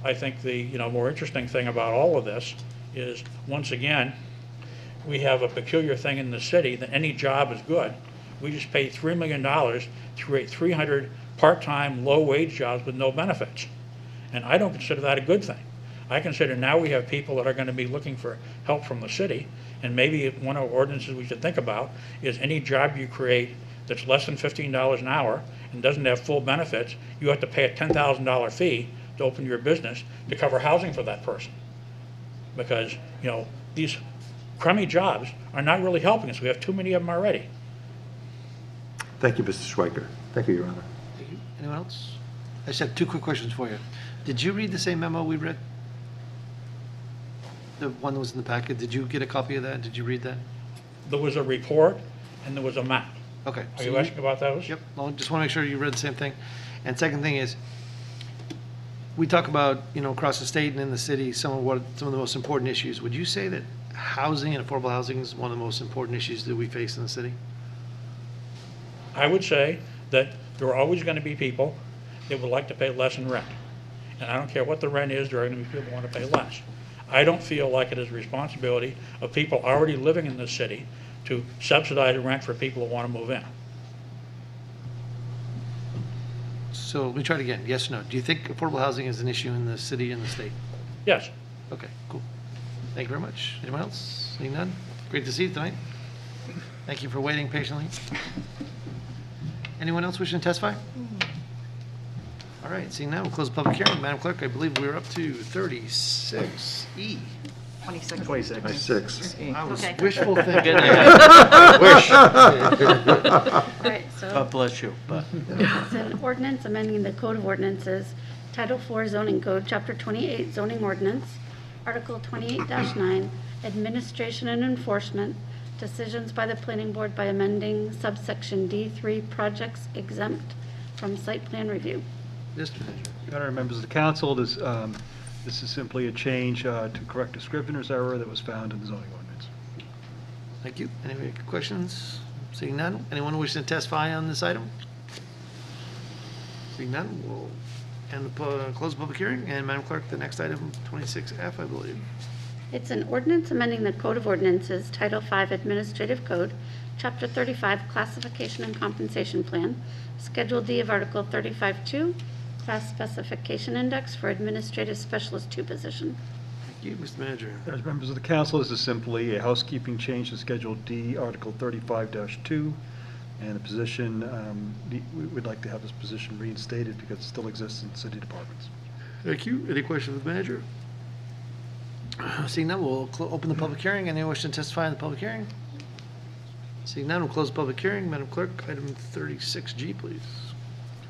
I think the more interesting thing about all of this is, once again, we have a peculiar thing in the city that any job is good. We just pay $3 million to create 300 part-time, low-wage jobs with no benefits. And I don't consider that a good thing. I consider now we have people that are going to be looking for help from the city, and maybe one of the ordinances we should think about is any job you create that's less than $15 an hour and doesn't have full benefits, you have to pay a $10,000 fee to open your business to cover housing for that person. Because, these crummy jobs are not really helping us. We have too many of them already. Thank you, Mr. Schweiker. Thank you, Your Honor. Thank you. Anyone else? I just have two quick questions for you. Did you read the same memo we read? The one that was in the packet, did you get a copy of that? Did you read that? There was a report and there was a map. Okay. Are you asking about those? Yep. I just want to make sure you read the same thing. And second thing is, we talk about, across the state and in the city, some of the most important issues. Would you say that housing and affordable housing is one of the most important issues that we face in the city? I would say that there are always going to be people that would like to pay less in rent. And I don't care what the rent is, there are going to be people who want to pay less. I don't feel like it is the responsibility of people already living in this city to subsidize rent for people who want to move in. So let me try it again. Yes or no? Do you think affordable housing is an issue in the city and the state? Yes. Okay, cool. Thank you very much. Anyone else? Seeing none? Great to see you tonight. Thank you for waiting patiently. Anyone else wishing to testify? All right, seeing none, we'll close the public hearing. Madam Clerk, I believe we're up to 36E. 26. 26. I was Okay. wishful thinking. Wish. All right, so God bless you, but. it's an ordinance amending the Code of Ordinances, Title 4 Zoning Code, Chapter 28 Zoning Ordinance, Article 28-9, Administration and Enforcement, Decisions by the Planning Board by amending subsection D3, Projects exempt from site plan review. Mr. Manager. Your Honor, members of the council, this is simply a change to correct a scrivener's error that was found in the zoning ordinance. Thank you. Any questions? Seeing none, anyone wishing to testify on this item? Seeing none, we'll close the public hearing. And Madam Clerk, the next item, 26F, I believe. It's an ordinance amending the Code of Ordinances, Title 5 Administrative Code, Chapter 35 Classification and Compensation Plan, Schedule D of Article 35-2, Class Specification Index for Administrative Specialist 2 position. Thank you, Mr. Manager. As members of the council, this is simply a housekeeping change to Schedule D, Article 35-2, and the position, we would like to have this position reinstated because it still exists in city departments. Thank you. Any questions of the manager? Seeing none, we'll open the public hearing. Anyone wishing to testify in the public hearing? Seeing none, we'll close the public hearing. Madam Clerk, item 36G, please.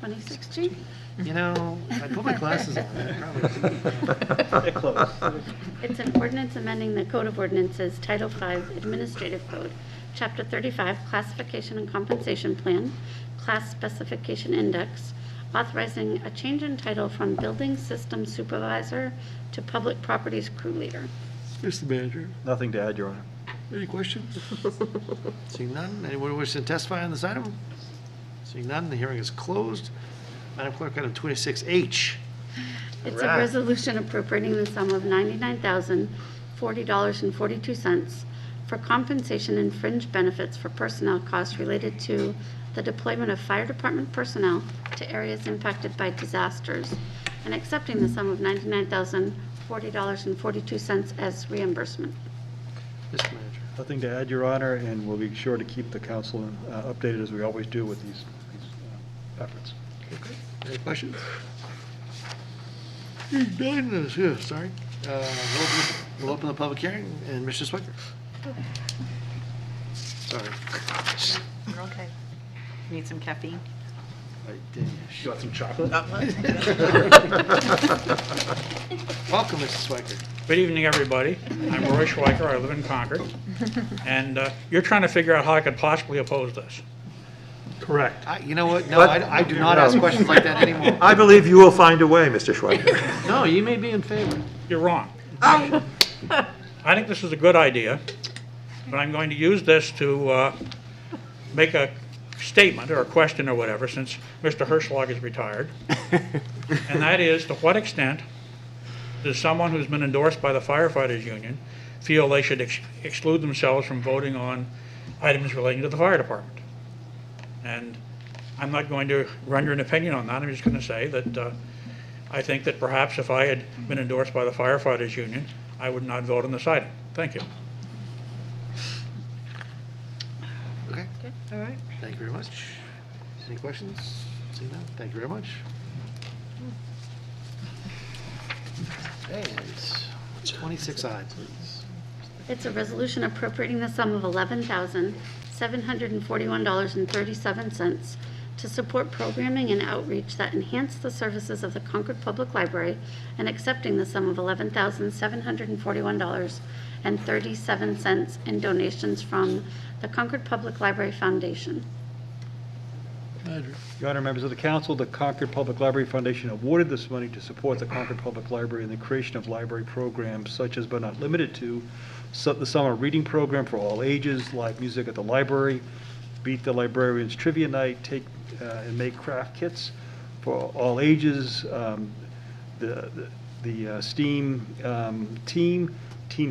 26G? You know, I put my glasses on. I probably- It's an ordinance amending the Code of Ordinances, Title 5 Administrative Code, Chapter 35 Classification and Compensation Plan, Class Specification Index, authorizing a change in title from Building System Supervisor to Public Properties Crew Leader. Mr. Manager. Nothing to add, Your Honor. Any questions? Seeing none, anyone wishing to testify on this item? Seeing none, the hearing is closed. Madam Clerk, item 26H. It's All a right. resolution appropriating the sum of $99,040.42 for compensation and fringe benefits for personnel costs related to the deployment of fire department personnel to areas impacted by disasters, and accepting the sum of $99,040.42 as reimbursement. Mr. Manager. Nothing to add, Your Honor, and we'll be sure to keep the council updated as we always do with these efforts. Okay. Any questions? None, yeah, sorry. We'll open the public hearing, and Mr. Swicker. Sorry. You're okay. Need some caffeine? You want some chocolate? Welcome, Mr. Swicker. Good evening, everybody. I'm Roy Schweiker. I live in Concord. And you're trying to figure out how I could possibly oppose this. Correct. You know what? No, I do not ask questions like that anymore. I believe you will find a way, Mr. Schweiker. No, you may be in favor. You're wrong. I think this is a good idea, but I'm going to use this to make a statement or a question or whatever, since Mr. Hirschlag is retired. And that is, to what extent does someone who's been endorsed by the firefighters union feel they should exclude themselves from voting on items relating to the fire department? And I'm not going to render an opinion on that. I'm just going to say that I think that perhaps if I had been endorsed by the firefighters union, I would not vote on this item. Thank you. Okay. All right. Thank you very much. Any questions? Seeing none, thank you very much. And 26I, please. It's a resolution appropriating the sum of $11,741.37 to support programming and outreach that enhance the services of the Concord Public Library, and accepting the sum of $11,741.37 in donations from the Concord Public Library Foundation. Your Honor, members of the council, the Concord Public Library Foundation awarded this money to support the Concord Public Library in the creation of library programs such as, but not limited to, the summer reading program for all ages, live music at the library, Beat the Librarians Trivia Night, take and make craft kits for all ages, the STEAM teen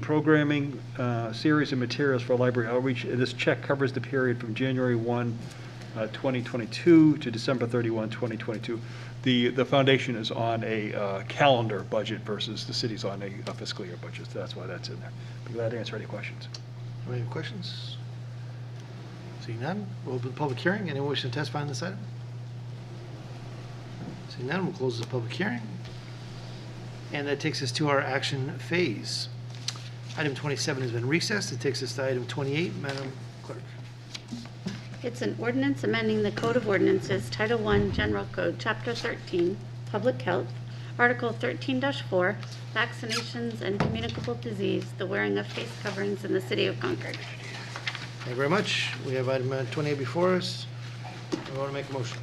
programming series and materials for library outreach. This check covers the period from January 1, 2022 to December 31, 2022. The foundation is on a calendar budget versus the city's on a fiscal year budget. So that's why that's in there. Be glad to answer any questions. Any questions? Seeing none, we'll open the public hearing. Anyone wishing to testify on this item? Seeing none, we'll close the public hearing. And that takes us to our action phase. Item 27 has been recessed. It takes us to item 28. Madam Clerk. It's an ordinance amending the Code of Ordinances, Title I, General Code, Chapter 13, Public Health, Article 13-4, Vaccinations and Communicable Disease, the wearing of face coverings in the City of Concord. Thank you very much. We have item 28 before us. I want to make a motion.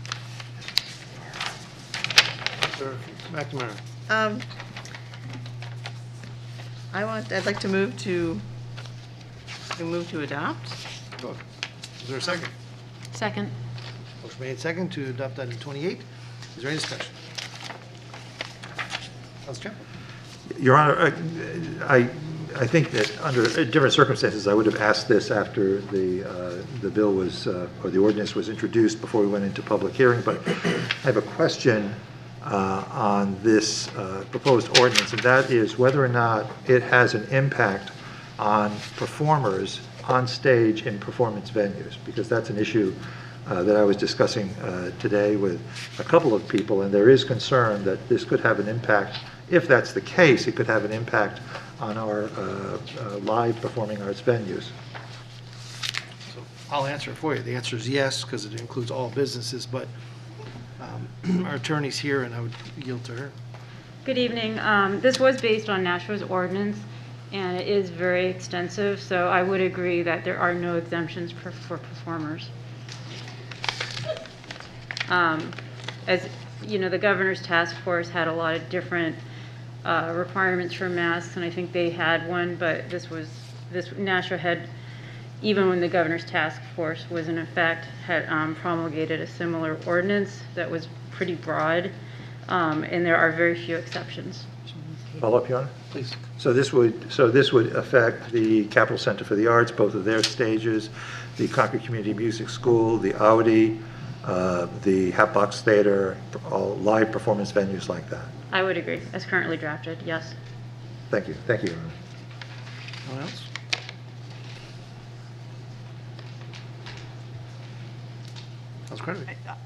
Mr. McNamara. I'd like to move to adopt. Is there a second? Second. Motion made second to adopt item 28. Is there any discussion? Councilor Chaplin. Your Honor, I think that under different circumstances, I would have asked this after the bill was, or the ordinance was introduced before we went into public hearing, but I have a question on this proposed ordinance, and that is whether or not it has an impact on performers on stage in performance venues, because that's an issue that I was discussing today with a couple of people, and there is concern that this could have an impact. If that's the case, it could have an impact on our live performing arts venues. So I'll answer it for you. The answer is yes, because it includes all businesses, but our attorney's here, and I would yield to her. Good evening. This was based on Nashua's ordinance, and it is very extensive, so I would agree that there are no exemptions for performers. As you know, the governor's task force had a lot of different requirements for masks, and I think they had one, but Nashua had, even when the governor's task force was in effect, had promulgated a similar ordinance that was pretty broad, and there are very few exceptions. Follow up, Your Honor? Please. So this would affect the Capital Center for the Arts, both of their stages, the Concord Community Music School, the Audi, the Hatbox Theater, all live performance venues like that. I would agree, as currently drafted, yes. Thank you. Thank you, Your Honor. Anyone else?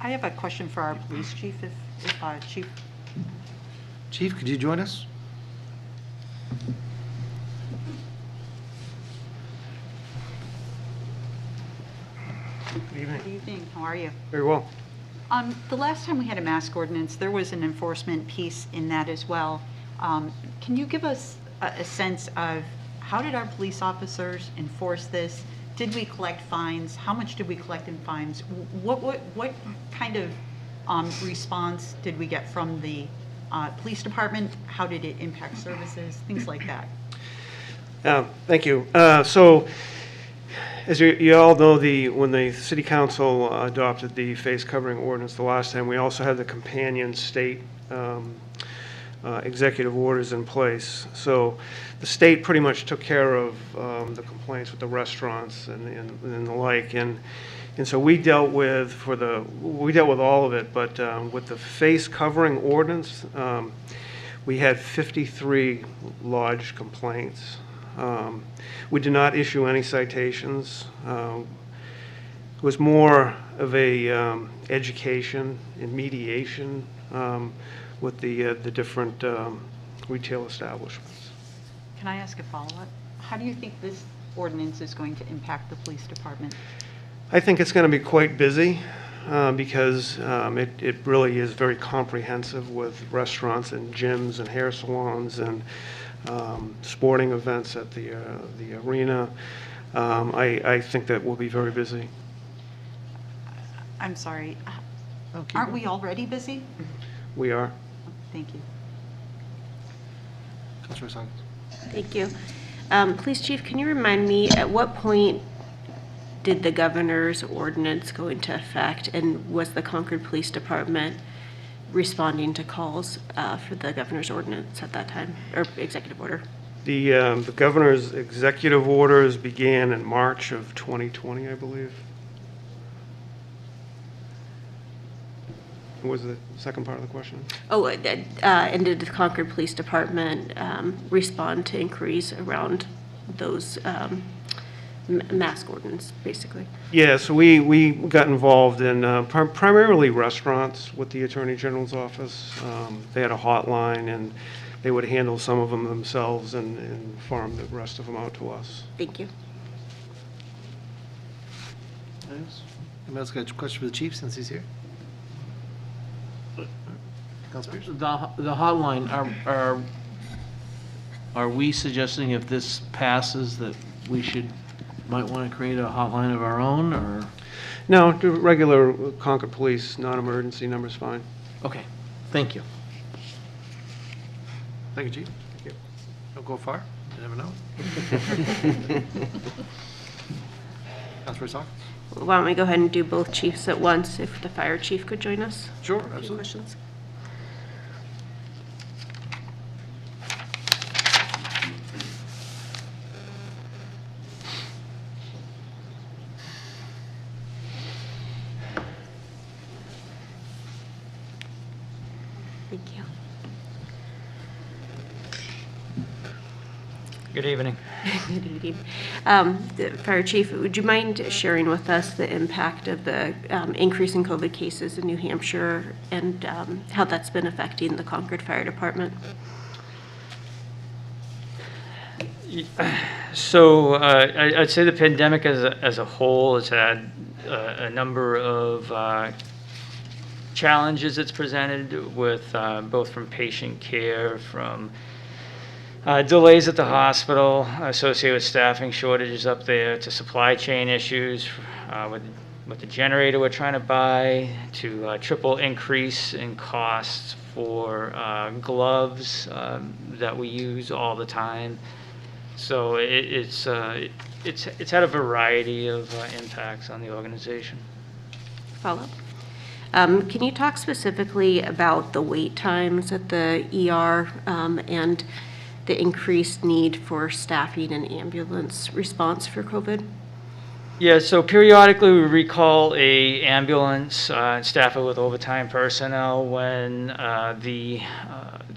I have a question for our police chief, Chief. Chief, could you join us? Good evening. Good evening. How are you? Very well. The last time we had a mask ordinance, there was an enforcement piece in that as well. Can you give us a sense of how did our police officers enforce this? Did we collect fines? How much did we collect in fines? What kind of response did we get from the police department? How did it impact services? Things like that. Thank you. So, as you all know, when the City Council adopted the face covering ordinance the last time, we also had the companion state executive orders in place. So the state pretty much took care of the complaints with the restaurants and the like, and so we dealt with all of it. But with the face covering ordinance, we had 53 lodged complaints. We did not issue any citations. It was more of a education and mediation with the different retail establishments. Can I ask a follow-up? How do you think this ordinance is going to impact the police department? I think it's going to be quite busy because it really is very comprehensive with restaurants and gyms and hair salons and sporting events at the arena. I think that we'll be very busy. I'm sorry. Aren't we already busy? We are. Thank you. Councilor Song. Thank you. Police Chief, can you remind me, at what point did the governor's ordinance go into effect, and was the Concord Police Department responding to calls for the governor's ordinance at that time, or executive order? The governor's executive orders began in March of 2020, I believe. What was the second part of the question? Oh, and did the Concord Police Department respond to inquiries around those mask ordinance, basically. Yeah, so we got involved in primarily restaurants with the Attorney General's office. They had a hotline, and they would handle some of them themselves and farm the rest of them out to us. Thank you. Anybody else got a question for the chief since he's here? Councilor Pierce? The hotline, are we suggesting if this passes that we might want to create a hotline of our own, or? No, the regular Concord Police non-emergency number's fine. Okay, thank you. Thank you, Chief. Thank you. Don't go far. You never know. Councilor Sock? Why don't we go ahead and do both chiefs at once, if the fire chief could join us? Sure, Any absolutely. questions? Thank you. Good evening. Good evening. The Fire Chief, would you mind sharing with us the impact of the increase in COVID cases in New Hampshire and how that's been affecting the Concord Fire Department? So I'd say the pandemic as a whole has had a number of challenges it's presented with, both from patient care, from delays at the hospital associated with staffing shortages up there, to supply chain issues with the generator we're trying to buy, to triple increase in costs for gloves that we use all the time. So it's had a variety of impacts on the organization. Follow-up. Can you talk specifically about the wait times at the ER and the increased need for staffing and ambulance response for COVID? Yeah, so periodically we recall a ambulance and staff it with overtime personnel when the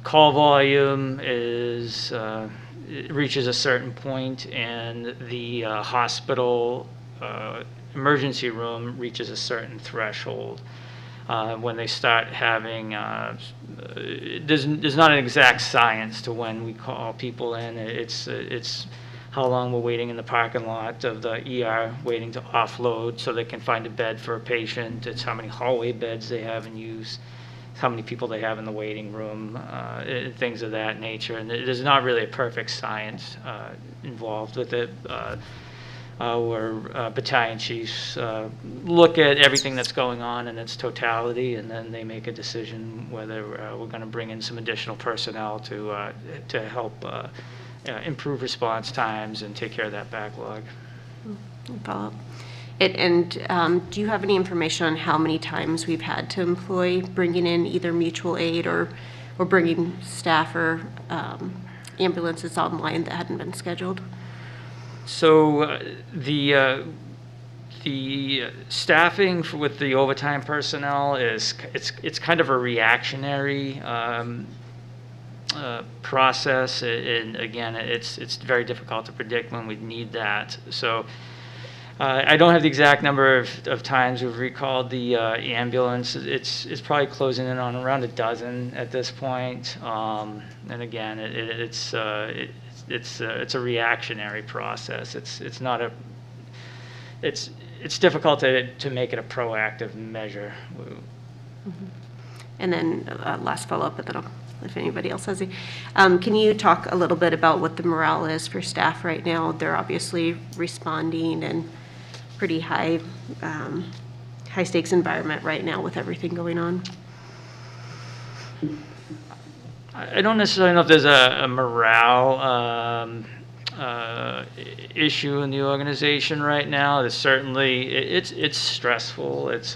call volume is it reaches a certain point and the hospital emergency room reaches a certain threshold. When they start having, there's not an exact science to when we call people in. It's how long we're waiting in the parking lot of the ER, waiting to offload so they can find a bed for a patient. It's how many hallway beds they have in use, how many people they have in the waiting room, things of that nature. And there's not really a perfect science involved with it. Where battalion chiefs look at everything that's going on in its totality, and then they make a decision whether we're going to bring in some additional personnel to help improve response times and take care of that backlog. Follow up. Do you have any information on how many times we've had to employ bringing in either mutual aid or bringing staff or ambulances online that hadn't been scheduled? So the staffing with the overtime personnel it's kind of a reactionary process, and again it's very difficult to predict when we'd need that. So I don't have the exact number of times we've recalled the ambulance. It's probably closing in on around a dozen at this point, and again it's a reactionary process. It's not a. It's difficult to make it a proactive measure. Mm-hmm. And then last follow-up, and then if anybody else has any. Can you talk a little bit about what the morale is for staff right now? They're obviously responding in pretty high stakes environment right now with everything going on. I don't necessarily know if there's a morale issue in the organization right now. There's certainly it's stressful. It's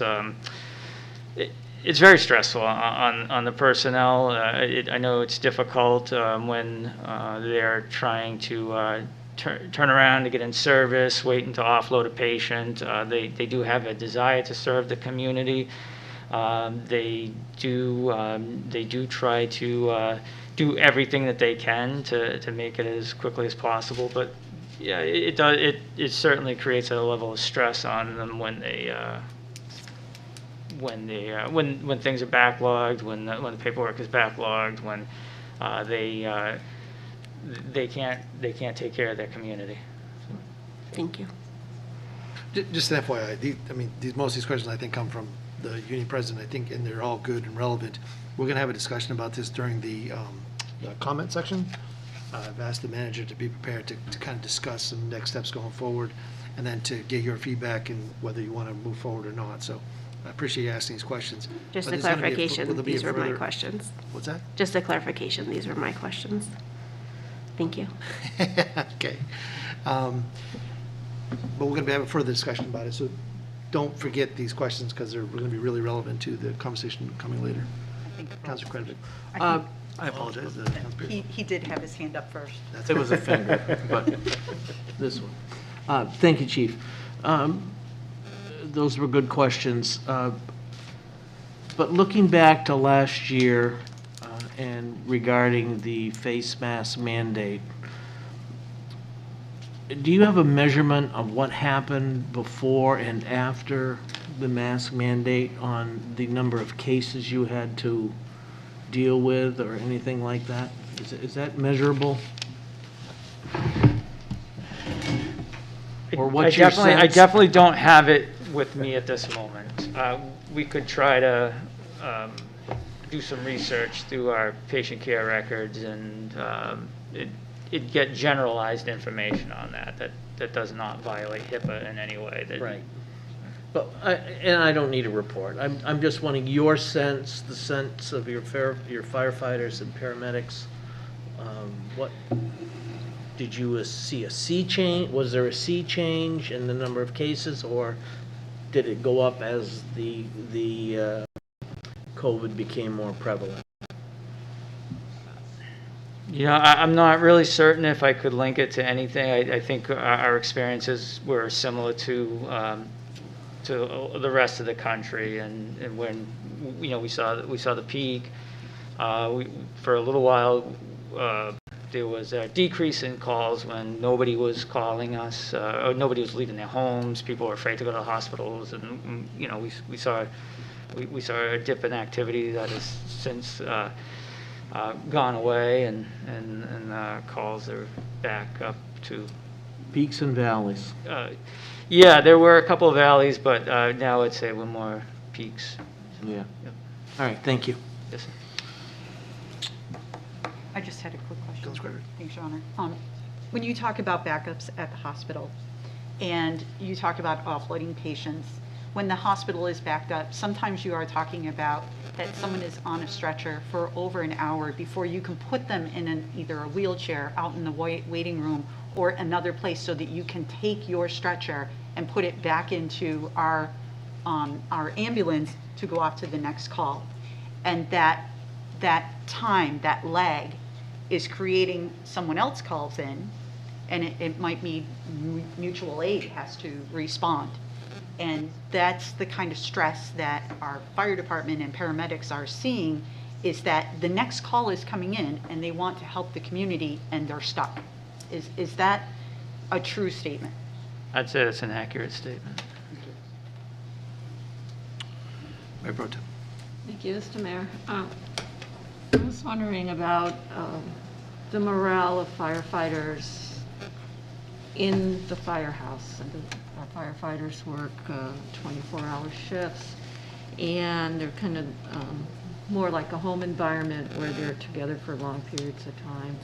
very stressful on the personnel. I know it's difficult when they're trying to turn around to get in service, waiting to offload a patient. They do have a desire to serve the community. They do try to do everything that they can to make it as quickly as possible, but Yeah, it does. It certainly creates a level of stress on them when when things are backlogged, when the paperwork is backlogged, when they can't take care of their community. Thank you. Just an FYI, most of these questions I think come from the union president, I think, and they're all good and relevant. We're going to have a discussion about this during the comment section. I've asked the manager to be prepared to kind of discuss some next steps going forward, and then to get your feedback and whether you want to move forward or not. So I appreciate you asking these questions. Just But a there's gonna be clarification, will there be a these were my further- questions. What's that? Just a clarification, these were my questions. Thank you. Okay. But we're going to be having further discussion about it, so don't forget these questions because they're going to be really relevant to the conversation coming later. Councilor Credit. I apologize. He did have his hand up first. It was a finger, but this one. Thank you, Chief. Those were good questions. But looking back to last year and regarding the face mask mandate, do you have a measurement of what happened before and after the mask mandate on the number of cases you had to deal with or anything like that? Is that measurable? Or what's your sense? I definitely don't have it with me at this moment. We could try to do some research through our patient care records and it get generalized information on that does not violate HIPAA in any way. Right. But and I don't need a report. I'm just wanting your sense, the sense of your firefighters and paramedics. What did you see a sea change? Was there a sea change in the number of cases, or did it go up as the COVID became more prevalent? Yeah, I'm not really certain if I could link it to anything. I think our experiences were similar to the rest of the country, and when we saw the peak, for a little while there was a decrease in calls when nobody was calling us, or nobody was leaving their homes. People were afraid to go to the hospitals, and we saw a dip in activity that has since gone away, and calls are back up to peaks and valleys. Yeah, there were a couple of valleys, but now I'd say we're more peaks. Yeah. Yep. All right. Thank you. Yes. I just had a quick question. Thanks, Your Honor. When you talk about backups at the hospital and you talk about offloading patients, when the hospital is backed up, sometimes you are talking about that someone is on a stretcher for over an hour before you can put them in either a wheelchair out in the waiting room or another place so that you can take your stretcher and put it back into our ambulance to go off to the next call. And that time, that lag, is creating someone else calls in, and it might be mutual aid has to respond. And that's the kind of stress that our fire department and paramedics are seeing, is that the next call is coming in and they want to help the community and they're stuck. Is that a true statement? I'd say that's an accurate statement. Mayor Pro Tem. Thank you, Mr. Mayor. I was wondering about the morale of firefighters in the firehouse. Our firefighters work 24-hour shifts, and they're kind of more like a home environment where they're together for long periods of time.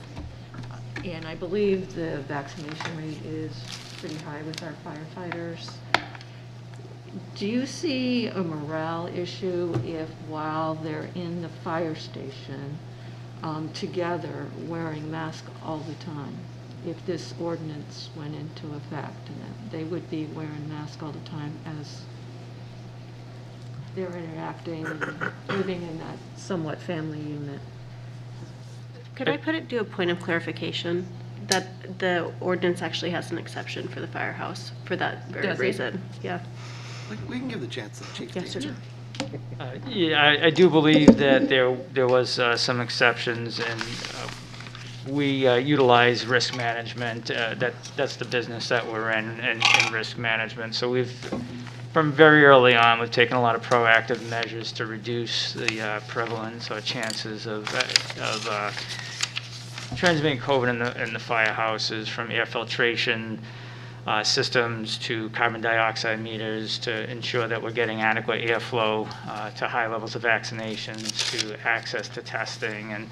And I believe the vaccination rate is pretty high with our firefighters. Do you see a morale issue if while they're in the fire station together wearing masks all the time? If this ordinance went into effect and that they would be wearing masks all the time as they're interacting and living in that somewhat family unit? Could I do a point of clarification? That the ordinance actually has an exception for the firehouse for that very Does it? reason. Yeah. We can give the chance to the chief. Yes, sir. Yeah, I do believe that there was some exceptions, and we utilize risk management. That's the business that we're in risk management. So from very early on, we've taken a lot of proactive measures to reduce the prevalence or chances of transmitting COVID in the firehouses, from air filtration systems to carbon dioxide meters, to ensure that we're getting adequate airflow, to high levels of vaccinations, to access to testing, and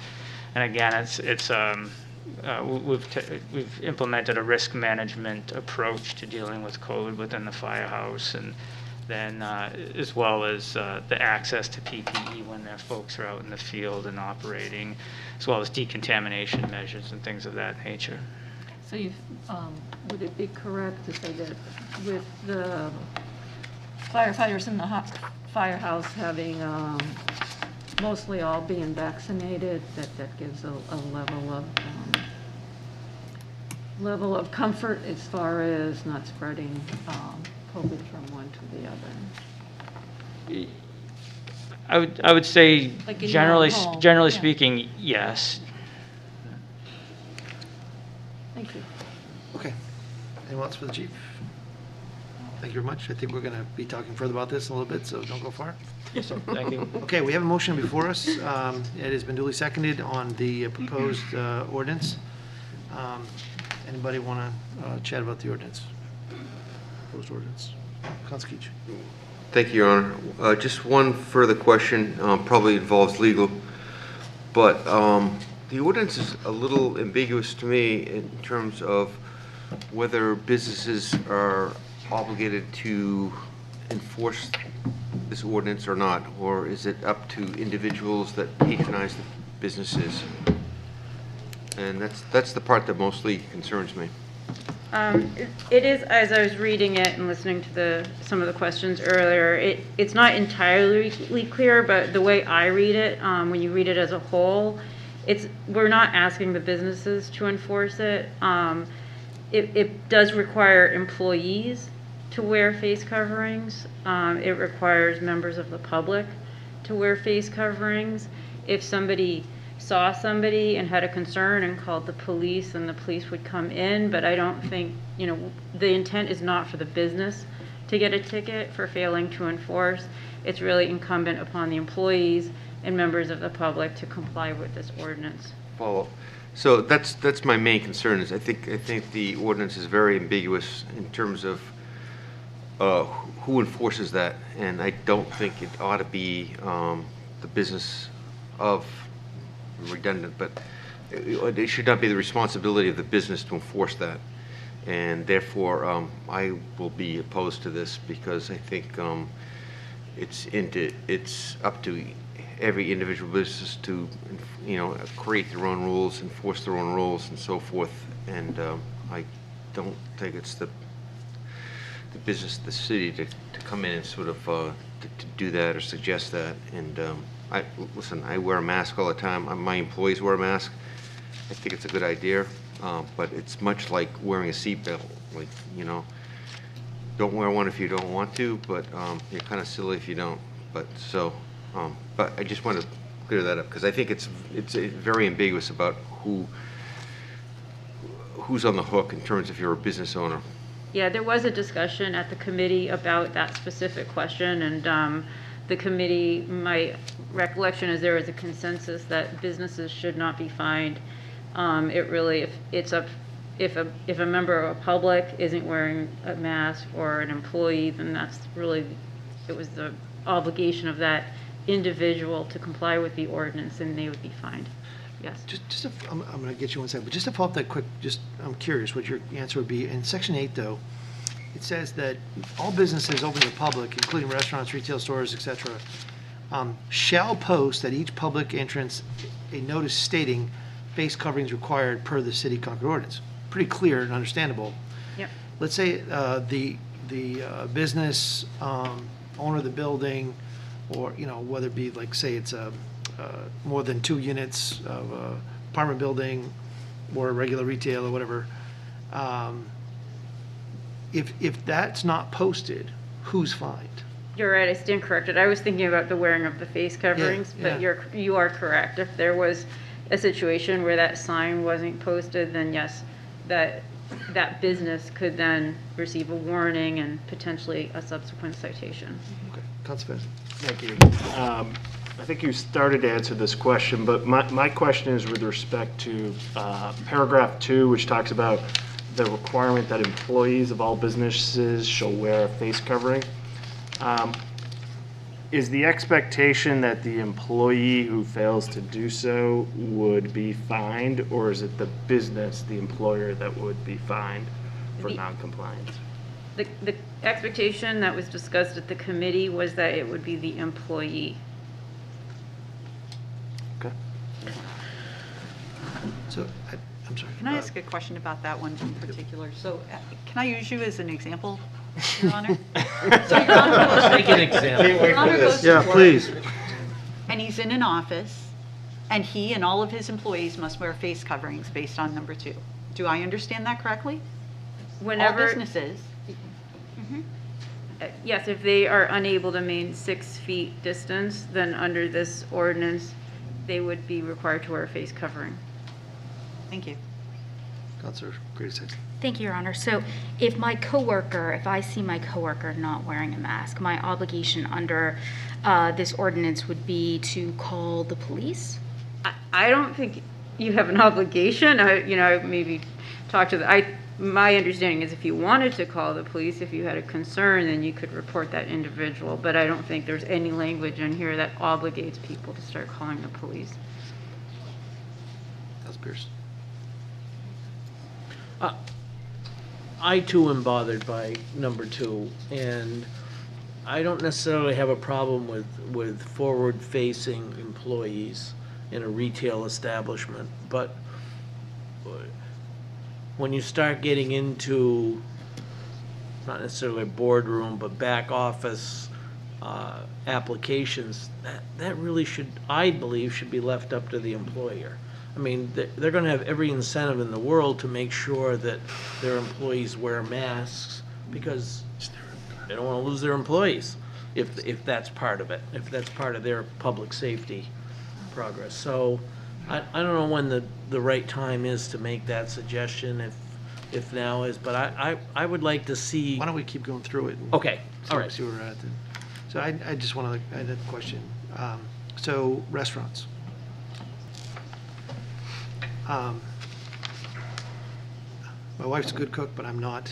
again, we've implemented a risk management approach to dealing with COVID within the firehouse, and then as well as the access to PPE when their folks are out in the field and operating, as well as decontamination measures and things of that nature. So would it be correct to say that with the firefighters in the firehouse having mostly all being vaccinated, that gives a level of comfort as far as not spreading COVID from one to the other? I would say Like in your own home, generally yeah. speaking, yes. Thank you. Okay. Anyone else for the chief? Thank you very much. I think we're going to be talking further about this in a little bit, so don't go far. Yes, sir. Thank you. Okay, we have a motion before us. It has been duly seconded on the proposed ordinance. Anybody want to chat about the ordinance? Proposed ordinance. Council Keach. Thank you, Your Honor. Just one further question, probably involves legal, but the ordinance is a little ambiguous to me in terms of whether businesses are obligated to enforce this ordinance or not, or is it up to individuals that patronize the businesses? And that's the part that mostly concerns me. It is, as I was reading it and listening to some of the questions earlier, it's not entirely clear, but the way I read it, when you read it as a whole, we're not asking the businesses to enforce it. It does require employees to wear face coverings. It requires members of the public to wear face coverings. If somebody saw somebody and had a concern and called the police, and the police would come in, but I don't think, the intent is not for the business to get a ticket for failing to enforce. It's really incumbent upon the employees and members of the public to comply with this ordinance. Follow. So that's my main concern. Is I think the ordinance is very ambiguous in terms of who enforces that, and I don't think it ought to be the business of, redundant, but it should not be the responsibility of the business to enforce that, and therefore I will be opposed to this, because I think it's up to every individual business to create their own rules, enforce their own rules, and so forth, and I don't think it's the business of the city to come in and sort of to do that or suggest that. And listen, I wear a mask all the time. My employees wear a mask. I think it's a good idea, but it's much like wearing a seatbelt. Like, don't wear one if you don't want to, but you're kind of silly if you don't. But I just want to clear that up, because I think it's very ambiguous about who's on the hook in terms of you're a business owner. Yeah, there was a discussion at the committee about that specific question, and the committee, my recollection is there was a consensus that businesses should not be fined. It really, if a member of the public isn't wearing a mask, or an employee, then that's really, it was the obligation of that individual to comply with the ordinance, and they would be fined. Yes. I'm going to get you one second, but just to follow up that quick, I'm curious what your answer would be. In Section 8, though, it says that all businesses open to the public, including restaurants, retail stores, etc., shall post at each public entrance a notice stating face coverings required per the City Concord ordinance. Pretty clear and understandable. Yep. Let's say the business owner of the building, or whether it be like, say it's more than 2 units of apartment building or a regular retail or whatever, if that's not posted, who's fined? You're right, I stand corrected. I was thinking about the wearing of the face coverings, but yeah. you are correct. If there was a situation where that sign wasn't posted, then yes, that business could then receive a warning and potentially a subsequent citation. Okay, Council President. Thank you. I think you started to answer this question, but my question is with respect to paragraph 2, which talks about the requirement that employees of all businesses shall wear a face covering. Is the expectation that the employee who fails to do so would be fined, or is it the business, the employer, that would be fined for noncompliance? The expectation that was discussed at the committee was that it would be the employee. Okay. So, I'm sorry. Can I ask a question about that one in particular? So can I use you as an example, Your Honor? So Your Honor goes to Take an example. Your Honor goes to Yeah, work, please. And he's in an office, and he and all of his employees must wear face coverings based on number 2. Do I understand that correctly? Whenever. All businesses. Yes, if they are unable to maintain 6 feet distance, then under this ordinance, they would be required to wear a face covering. Thank you. Councilor Grace. Thank you, Your Honor. So if I see my coworker not wearing a mask, my obligation under this ordinance would be to call the police? I don't think you have an obligation. Maybe talk to my understanding is if you wanted to call the police, if you had a concern, then you could report that individual. But I don't think there's any language in here that obligates people to start calling the police. Council Pierce. I too am bothered by number 2, and I don't necessarily have a problem with forward-facing employees in a retail establishment, but when you start getting into, not necessarily a boardroom, but back office applications, that really should, I believe, should be left up to the employer. I mean, they're going to have every incentive in the world to make sure that their employees wear masks because they don't want to lose their employees if that's part of it, if that's part of their public safety progress. So I don't know when the right time is to make that suggestion, if now is, but I would like to see. Why don't we keep going through it? Okay, all right. See where we're at then. So I just want to, I had a question. So restaurants. My wife's a good cook, but I'm not.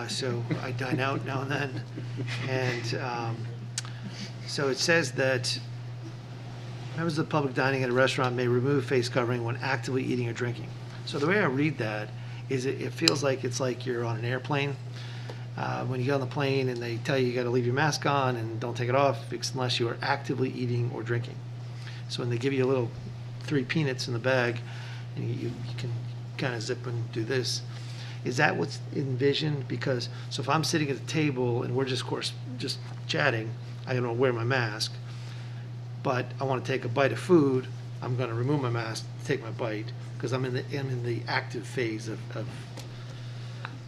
So I dine out now and then. And so it says that members of the public dining at a restaurant may remove face covering when actively eating or drinking. So the way I read that is it feels like it's like you're on an airplane. When you get on the plane and they tell you got to leave your mask on and don't take it off unless you are actively eating or drinking. So when they give you a little 3 peanuts in the bag, and you can kind of zip and do this. Is that what's envisioned? Because, so if I'm sitting at a table and we're just, of course, just chatting, I don't wear my mask, but I want to take a bite of food, I'm going to remove my mask, take my bite, because I'm in the active phase of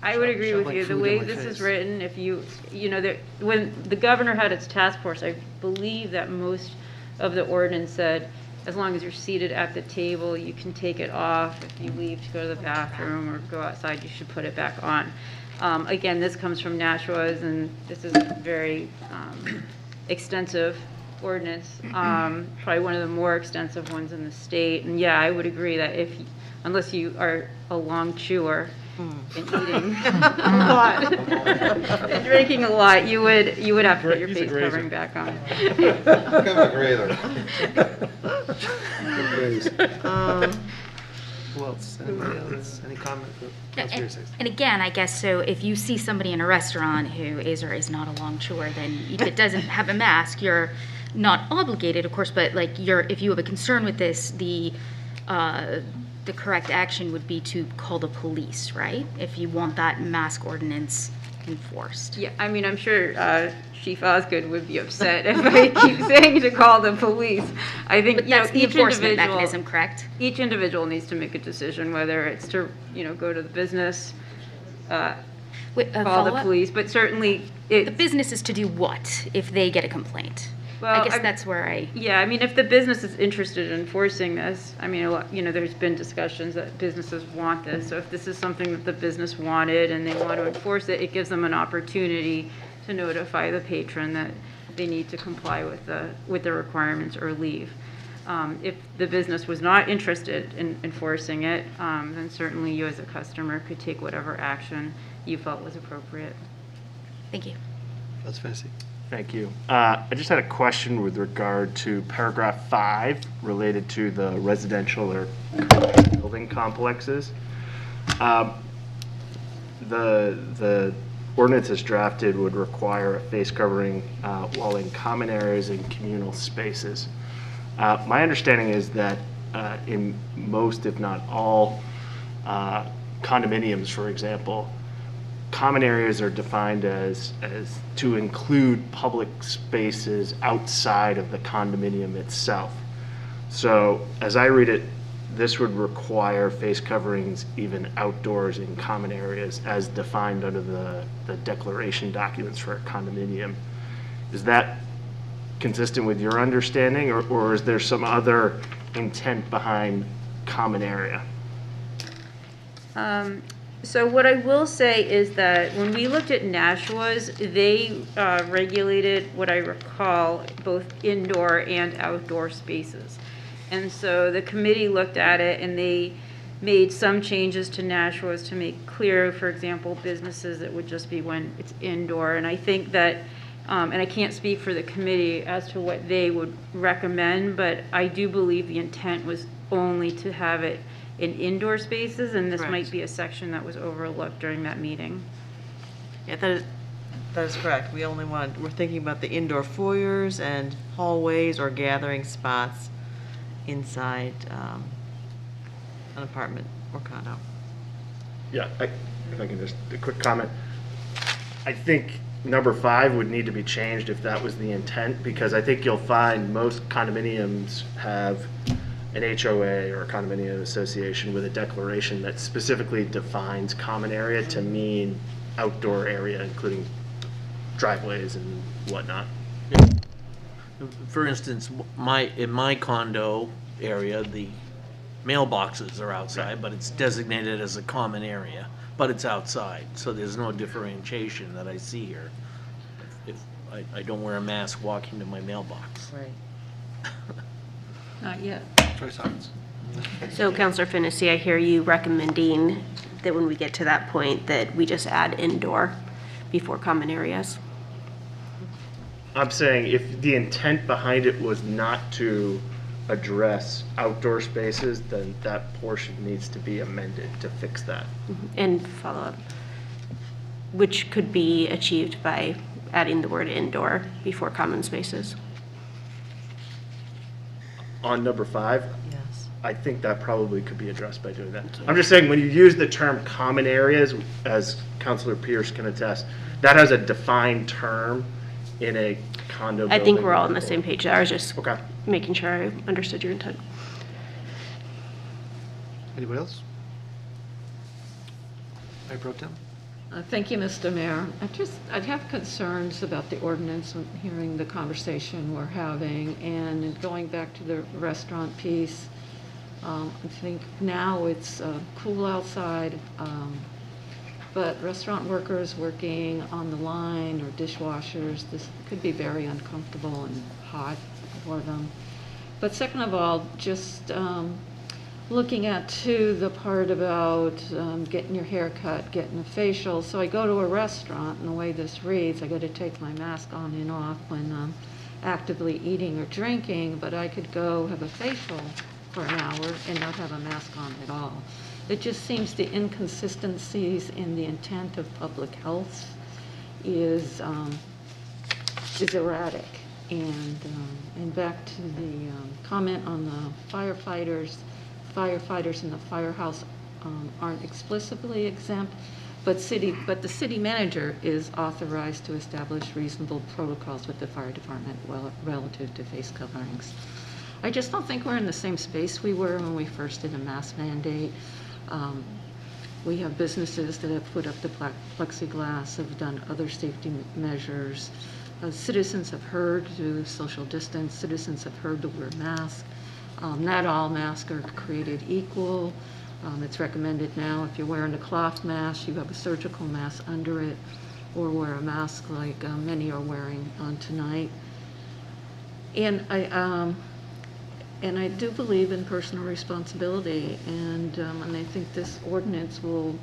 I would agree with like you. The food way in my this is face. written, if when the governor had its task force, I believe that most of the ordinance said, as long as you're seated at the table, you can take it off. If you leave to go to the bathroom or go outside, you should put it back on. Again, this comes from Nashua's, and this is a very extensive ordinance, probably one of the more extensive ones in the state. And yeah, I would agree that unless you are a long chewer and eating a lot and drinking a lot, you would have to put your face covering back on. Who else? Anybody else? Any comment? And again, I guess, so if you see somebody in a restaurant who is or is not a long chewer, then if it doesn't have a mask, you're not obligated, of course, but like if you have a concern with this, the correct action would be to call the police, right? If you want that mask ordinance enforced. Yeah, I mean, I'm sure Chief Osgood would be upset if I keep saying to call the police. I think But that's the each enforcement individual- mechanism, correct? Each individual needs to make a decision whether it's to, go to the business, call the follow-up? police, but certainly The business is to do what if they get a complaint? Well, I guess that's where Yeah, I mean, if the business is interested in enforcing this, I mean, there's been discussions that businesses want this. So if this is something that the business wanted and they want to enforce it, it gives them an opportunity to notify the patron that they need to comply with the requirements or leave. If the business was not interested in enforcing it, then certainly you as a customer could take whatever action you felt was appropriate. Thank you. That's fancy. Thank you. I just had a question with regard to paragraph 5 related to the residential or commercial building complexes. The ordinance as drafted would require a face covering while in common areas and communal spaces. My understanding is that in most, if not all, condominiums, for example, common areas are defined as to include public spaces outside of the condominium itself. So as I read it, this would require face coverings even outdoors in common areas as defined under the declaration documents for a condominium. Is that consistent with your understanding, or is there some other intent behind common area? So what I will say is that when we looked at Nashua's, they regulated, what I recall, both indoor and outdoor spaces. And so the committee looked at it and they made some changes to Nashua's to make clear, for example, businesses, it would just be when it's indoor. And I think that, and I can't speak for the committee as to what they would recommend, but I do believe the intent was only to have it in indoor spaces, and this might be a section that was overlooked during that meeting. Yeah, that is correct. We're thinking about the indoor foyers and hallways or gathering spots inside an apartment or condo. Yeah, if I can just, a quick comment. I think number 5 would need to be changed if that was the intent, because I think you'll find most condominiums have an HOA or a condominium association with a declaration that specifically defines common area to mean outdoor area, including driveways and whatnot. For instance, in my condo area, the mailboxes are outside, but it's designated as a common area, but it's outside, so there's no differentiation that I see here. If I don't wear a mask walking to my mailbox. Right. Not yet. So Councilor Fennessy, I hear you recommending that when we get to that point that we just add indoor before common areas. I'm saying if the intent behind it was not to address outdoor spaces, then that portion needs to be amended to fix that. And follow up, which could be achieved by adding the word indoor before common spaces. On number 5? Yes. I think that probably could be addressed by doing that. I'm just saying, when you use the term common areas, as Councilor Pierce can attest, that has a defined term in a condo building. I think we're all on the same page. I was just making sure I understood your intent. Anybody else? Mayor Pro Tem? Thank you, Mr. Mayor. I'd have concerns about the ordinance when hearing the conversation we're having, and going back to the restaurant piece. I think now it's cool outside, but restaurant workers working on the line or dishwashers, this could be very uncomfortable and hot for them. But second of all, just looking at too the part about getting your hair cut, getting a facial. So I go to a restaurant, and the way this reads, I got to take my mask on and off when I'm actively eating or drinking, but I could go have a facial for an hour and not have a mask on at all. It just seems the inconsistencies in the intent of public health is erratic. And back to the comment on the firefighters in the firehouse aren't explicitly exempt, but the city manager is authorized to establish reasonable protocols with the fire department relative to face coverings. I just don't think we're in the same space we were when we first did a mask mandate. We have businesses that have put up the plexiglass, have done other safety measures. Citizens have heard to social distance, citizens have heard to wear masks. Not all masks are created equal. It's recommended now if you're wearing a cloth mask, you have a surgical mask under it, or wear a mask like many are wearing on tonight. And I do believe in personal responsibility, and I think this ordinance will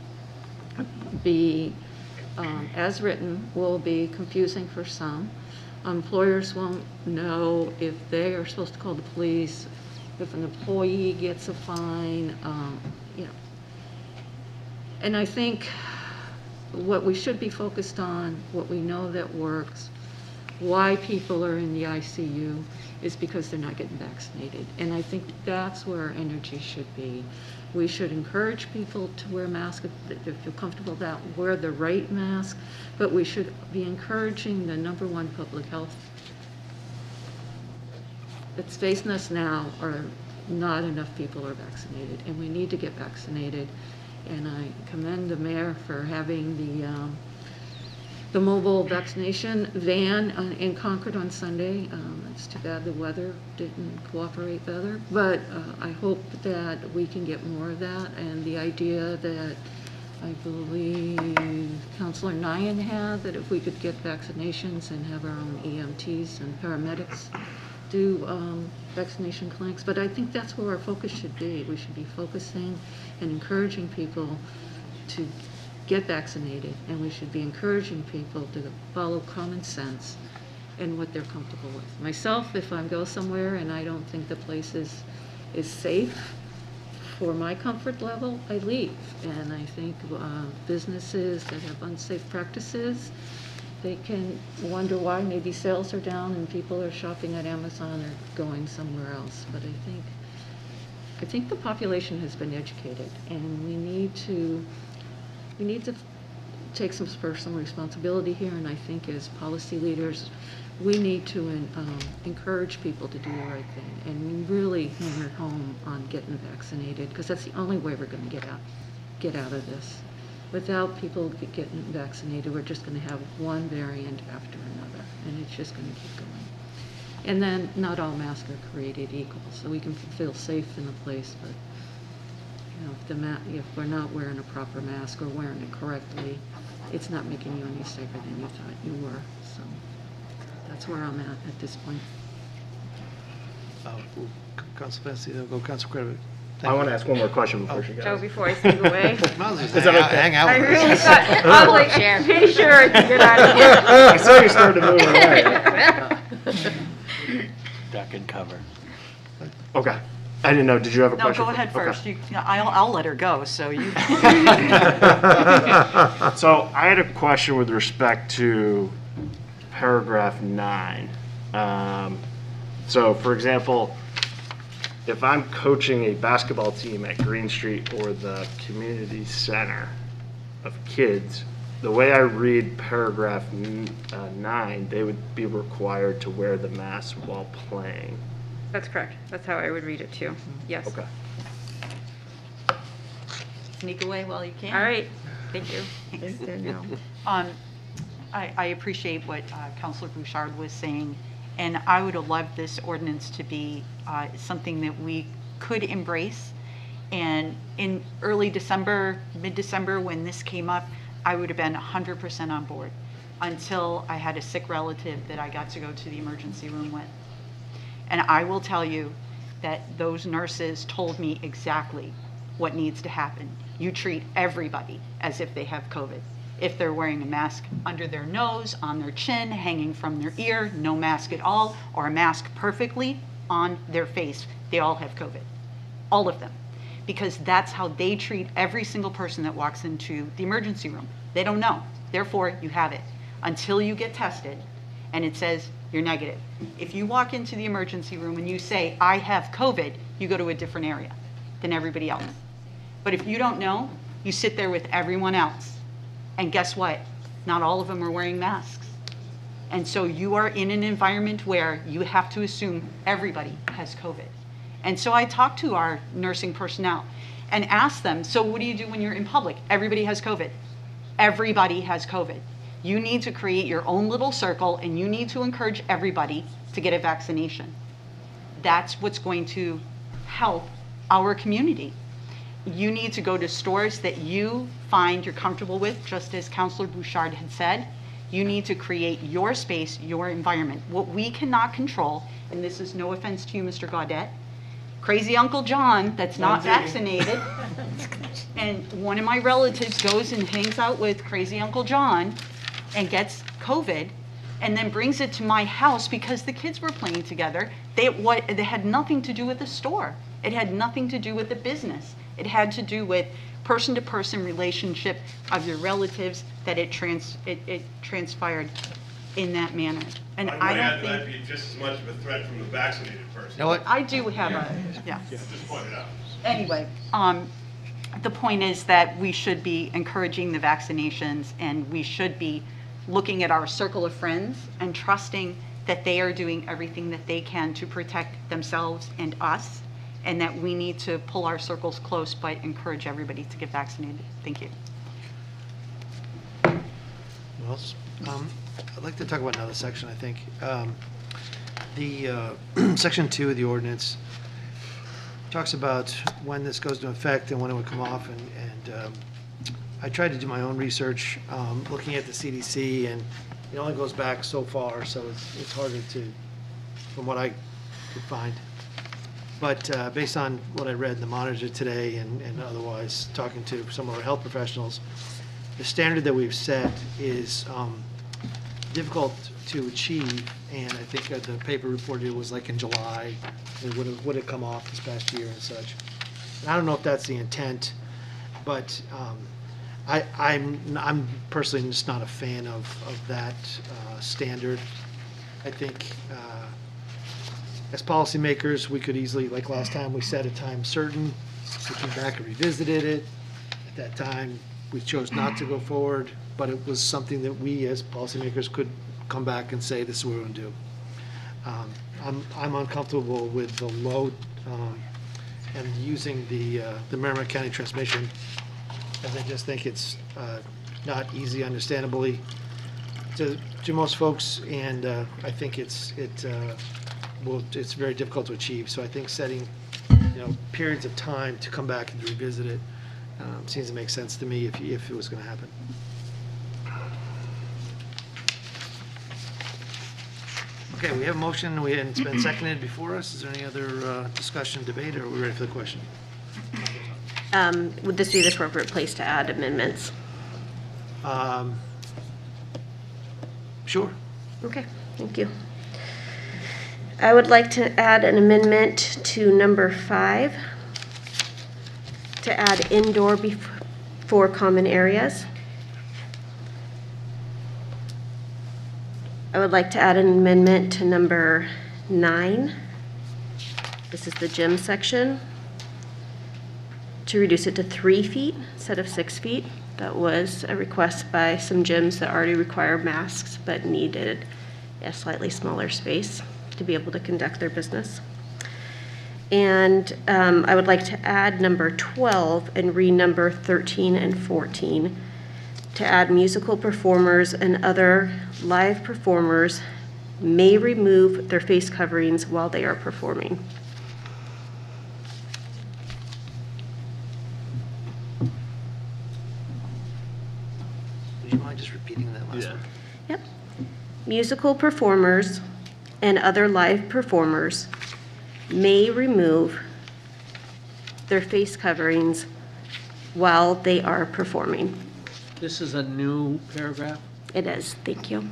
be, as written, will be confusing for some. Employers won't know if they are supposed to call the police, if an employee gets a fine, you know. And I think what we should be focused on, what we know that works, why people are in the ICU is because they're not getting vaccinated. And I think that's where our energy should be. We should encourage people to wear masks if they feel comfortable with that, wear the right mask, but we should be encouraging the #1 public health that's facing us now are not enough people are vaccinated, and we need to get vaccinated. And I commend the mayor for having the mobile vaccination van in Concord on Sunday. It's too bad the weather didn't cooperate better, but I hope that we can get more of that. And the idea that I believe Councilor Nyan had, that if we could get vaccinations and have our own EMTs and paramedics do vaccination clinics, but I think that's where our focus should be. We should be focusing and encouraging people to get vaccinated, and we should be encouraging people to follow common sense and what they're comfortable with. Myself, if I go somewhere and I don't think the place is safe for my comfort level, I leave. And I think businesses that have unsafe practices, they can wonder why maybe sales are down and people are shopping at Amazon or going somewhere else. But I think the population has been educated, and we need to take some personal responsibility here. And I think as policy leaders, we need to encourage people to do the right thing and really hammer home on getting vaccinated, because that's the only way we're going to get out of this. Without people getting vaccinated, we're just going to have one variant after another, and it's just going to keep going. And then not all masks are created equal, so we can feel safe in a place, but you know, if we're not wearing a proper mask or wearing it correctly, it's not making you any safer than you thought you were. So that's where I'm at this point. Council Fessy, go Council Credit. I want to ask one more question before she goes. Joe, before I sneak away. Is that okay? Hang out I with really us. thought, I was like, be sure to get out of here. I saw you started to move away. Duck and cover. Okay. I didn't know. Did you have a No, question? go ahead Okay. first. I'll let her go, so you. So I had a question with respect to paragraph 9. So for example, if I'm coaching a basketball team at Green Street or the community center of kids, the way I read paragraph 9, they would be required to wear the mask while playing. That's correct. That's how I would read it too. Yes. Okay. Sneak away while you can. All right. Thank you. Thanks, Danielle. I appreciate what Councilor Bouchard was saying, and I would have loved this ordinance to be something that we could embrace. And in early December, mid-December, when this came up, I would have been 100% on board until I had a sick relative that I got to go to the emergency room with. And I will tell you that those nurses told me exactly what needs to happen. You treat everybody as if they have COVID. If they're wearing a mask under their nose, on their chin, hanging from their ear, no mask at all, or a mask perfectly on their face, they all have COVID. All of them. Because that's how they treat every single person that walks into the emergency room. They don't know. Therefore, you have it until you get tested and it says you're negative. If you walk into the emergency room and you say, I have COVID, you go to a different area than everybody else. But if you don't know, you sit there with everyone else. And guess what? Not all of them are wearing masks. And so you are in an environment where you have to assume everybody has COVID. And so I talked to our nursing personnel and asked them, so what do you do when you're in public? Everybody has COVID. Everybody has COVID. You need to create your own little circle, and you need to encourage everybody to get a vaccination. That's what's going to help our community. You need to go to stores that you find you're comfortable with, just as Councilor Bouchard had said. You need to create your space, your environment. What we cannot control, and this is no offense to you, Mr. Gaudet, crazy Uncle John that's not vaccinated, and one of my relatives goes and hangs out with crazy Uncle John and gets COVID, and then brings it to my house because the kids were playing together. They had nothing to do with the store. It had nothing to do with the business. It had to do with person-to-person relationship of your relatives, that it transpired in that manner. And I don't think... That'd be just as much of a threat from the vaccinated person. You know what? I do have a, yeah. Just point it out. Anyway, the point is that we should be encouraging the vaccinations, and we should be looking at our circle of friends and trusting that they are doing everything that they can to protect themselves and us, and that we need to pull our circles close but encourage everybody to get vaccinated. Thank you. What else? I'd like to talk about another section, I think. The section 2 of the ordinance talks about when this goes into effect and when it would come off, and I tried to do my own research, looking at the CDC, and it only goes back so far, so it's harder to, from what I could find. But based on what I read in the Monitor today and otherwise talking to some of our health professionals, the standard that we've set is difficult to achieve, and I think the paper reported it was like in July, it would have come off this past year and such. And I don't know if that's the intent, but I'm personally just not a fan of that standard. I think as policymakers, we could easily, like last time, we set a time certain, we came back and revisited it. At that time, we chose not to go forward, but it was something that we as policymakers could come back and say, this is what we're going to do. I'm uncomfortable with the load and using the Merrimack County transmission, as I just think it's not easy, understandably, to most folks, and I think it's very difficult to achieve. So I think setting, periods of time to come back and to revisit it seems to make sense to me if it was going to happen. Okay, we have a motion, it's been seconded before us. Is there any other discussion, debate, or are we ready for the question? Would this be the appropriate place to add amendments? Sure. Okay, thank you. I would like to add an amendment to number 5, to add indoor before common areas. I would like to add an amendment to number 9. This is the gym section, to reduce it to 3 feet instead of 6 feet. That was a request by some gyms that already require masks but needed a slightly smaller space to be able to conduct their business. And I would like to add number 12 and renumber 13 and 14 to add musical performers and other live performers may remove their face coverings while they are performing. Would you mind just repeating that last one? Yep. Musical performers and other live performers may remove their face coverings while they are performing. This is a new paragraph? It is, thank you.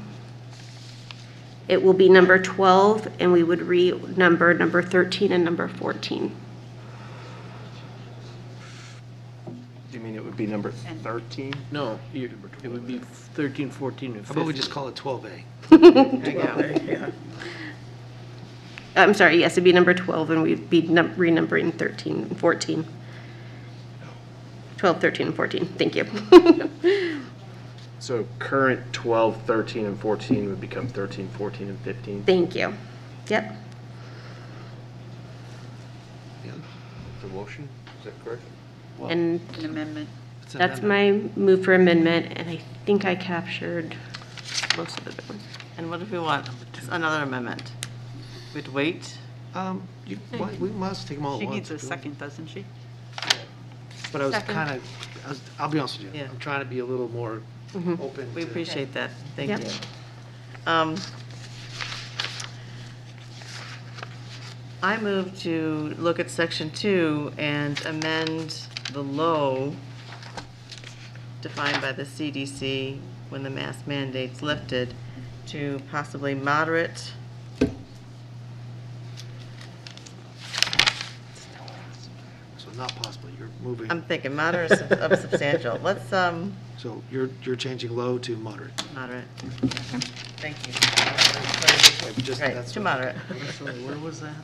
It will be number 12, and we would renumber number 13 and number 14. Do you mean it would be number 13? No, it would be 13, 14, and 15. How about we just call it 12A? 12A, yeah. I'm sorry, yes, it'd be number 12, and we'd be renumbering 13 and 14. 12, 13, and 14, thank you. So current 12, 13, and 14 would become 13, 14, and 15? Thank you. Yep. The motion, is that correct? And An amendment. that's my move for amendment, and I think I captured most of the big ones. And what if we want another amendment? We'd wait? We must take them all at She once. needs a if you want. second, doesn't she? But I was Second. kind of, I'll be honest with you, Yeah. I'm trying to be a little more open. We to- appreciate that. Thank Yep. you. I move to look at section 2 and amend the low defined by the CDC when the mask mandate's lifted to possibly moderate. So not possible, you're moving. I'm thinking moderate of substantial. Let's, So you're changing low to moderate. moderate. Thank you. Just- Right, that's to what- moderate. Sorry, where was that?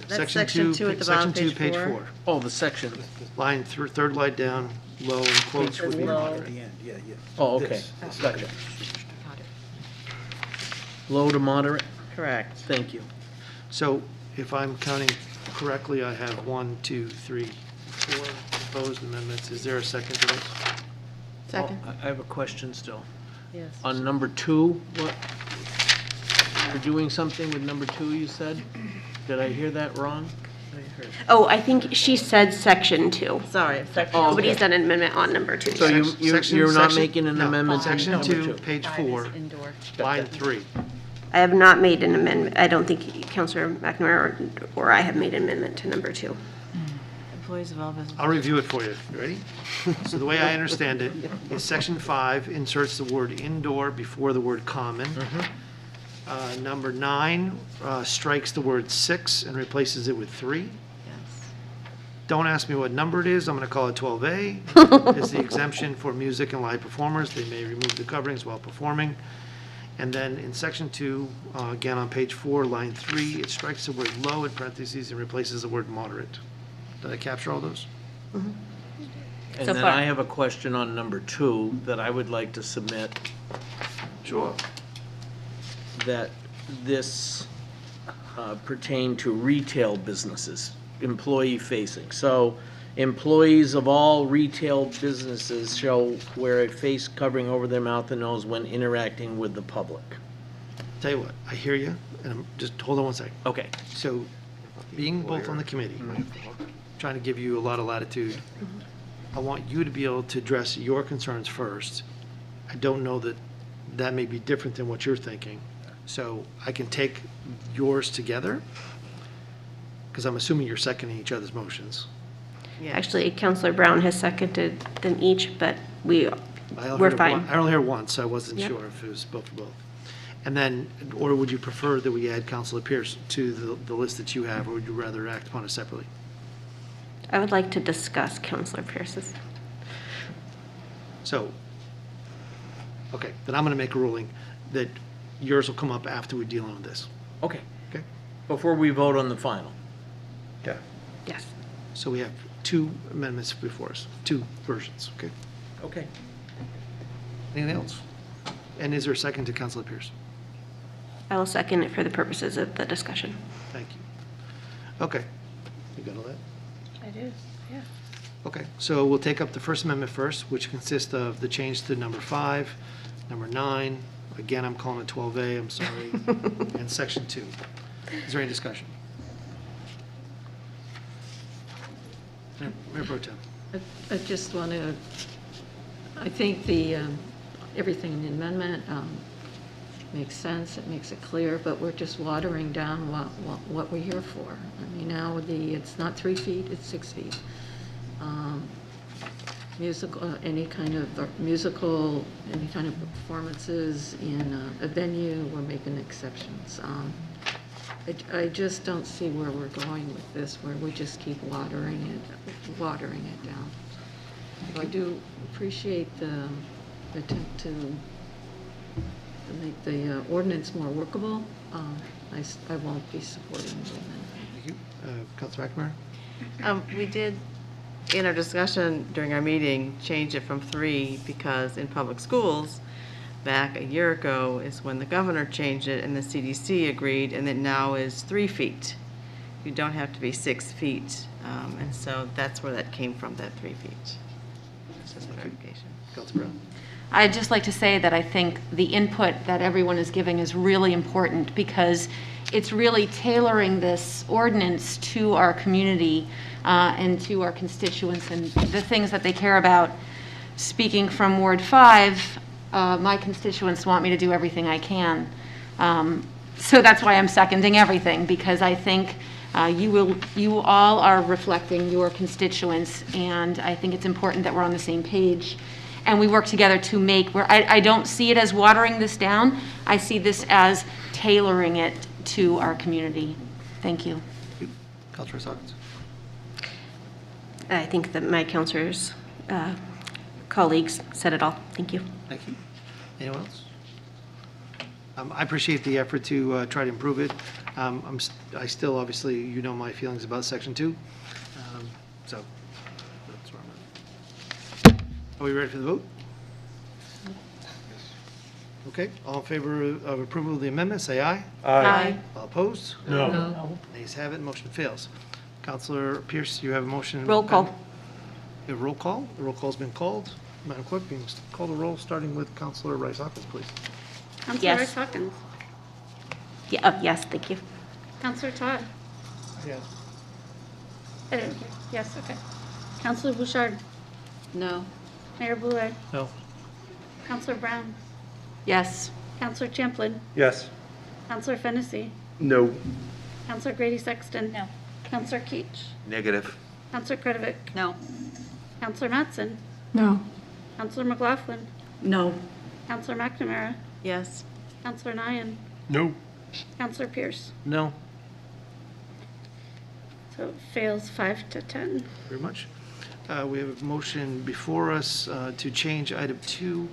That's section 2 at the bottom, Section 2, page page 4. 4. Oh, the section. Line, third line down, low, in quotes would be Low. moderate. Oh, okay, gotcha. Low to moderate? Correct. Thank you. So if I'm counting correctly, I have 1, 2, 3, 4 proposed amendments. Is there a second to this? Second. I have a question still. Yes. On number 2, what, you're doing something with number 2, you said? Did I hear that wrong? Oh, I think she said section 2. Sorry, section. Oh, Nobody's okay. done an amendment on number 2 So yet. you're not Section- making an no, amendment to Section number 2, 2? page 4, line 3. I have not made an amendment. I don't think Councilor McNamara or I have made an amendment to number 2. Employees of all businesses. I'll review it for you. You ready? So the way I understand it is section 5 inserts the word indoor before the word common. Number 9 strikes the word 6 and replaces it with 3. Yes. Don't ask me what number it is. I'm going to call it 12A. It's the exemption for music and live performers. They may remove the coverings while performing. And then in section 2, again on page 4, line 3, it strikes the word low in parentheses and replaces the word moderate. Did I capture all those? And So then far. I have a question on number 2 that I would like to submit, Sure. that this pertain to retail businesses, employee-facing. So employees of all retail businesses shall wear a face covering over their mouth and nose when interacting with the public. Tell you what, I hear you, and just hold on one second. Okay. So, being both on the committee, trying to give you a lot of latitude, I want you to be able to address your concerns first. I don't know that that may be different than what you're thinking, so I can take yours together, because I'm assuming you're seconding each other's motions. Yes. Actually, Councilor Brown has seconded them each, but we're fine. I only heard one, so I wasn't Yep. sure if it was both for both. And then, or would you prefer that we add Councilor Pierce to the list that you have, or would you rather act upon it separately? I would like to discuss Councilor Pierce's. So, okay, then I'm going to make a ruling that yours will come up after we deal on this. Okay. Okay. Before we vote on the final. Yeah. Yes. So we have 2 amendments before us, 2 versions, okay? Okay. Anything else? And is there a second to Councilor Pierce? I will second it for the purposes of the discussion. Thank you. Okay. You got all that? I do, yeah. Okay, so we'll take up the First Amendment first, which consists of the change to number 5, number 9, again, I'm calling it 12A, I'm sorry, and section 2. Is there any discussion? Mayor Pro Tem. I just want to, I think everything in the amendment makes sense, it makes it clear, but we're just watering down what we're here for. I mean, now it's not 3 feet, it's 6 feet. Musical, any kind of performances in a venue, we're making exceptions. I just don't see where we're going with this, where we just keep watering it down. I do appreciate the attempt to make the ordinance more workable. I won't be supporting the amendment. Thank you. Councilor McNamara? We did, in our discussion during our meeting, change it from 3 because in public schools, back a year ago is when the governor changed it and the CDC agreed, and it now is 3 feet. You don't have to be 6 feet, and so that's where that came from, that 3 feet. Just clarification. Councilor Brown? I'd just like to say that I think the input that everyone is giving is really important because it's really tailoring this ordinance to our community and to our constituents and the things that they care about. Speaking from Ward 5, my constituents want me to do everything I can. So that's why I'm seconding everything, because I think you all are reflecting your constituents, and I think it's important that we're on the same page. And we work together to make, I don't see it as watering this down. I see this as tailoring it to our community. Thank you. Councilor Hawkins. I think that my counselors, colleagues said it all. Thank you. Thank you. Anyone else? I appreciate the effort to try to improve it. I still, obviously, you know my feelings about Section 2. So that's where I'm at. Are we ready for the vote? Okay. All in favor of approval of the amendment, say aye. Aye. All opposed? No. Nays have it, motion fails. Councilor Pierce, you have a motion. Roll call. You have a roll call? The roll call's been called. Madam Clerk, you must call the roll, starting with Councilor Rice-Hawkins, please. Councilor Yes. Rice-Hawkins. Yeah, yes, thank you. Councilor Todd. Yes. I didn't hear. Yes, okay. Councilor Bouchard. No. Mayor Boulay. No. Councilor Brown. Yes. Councilor Champlin. Yes. Councilor Fennessy. No. Councilor Grady Sexton. No. Councilor Keach. Negative. Councilor Kretovic. No. Councilor Mattson. No. Councilor McLaughlin. No. Councilor McNamara. Yes. Councilor Nyan. No. Councilor Pierce. No. So it fails 5 to 10. Very much. We have a motion before us to change item 2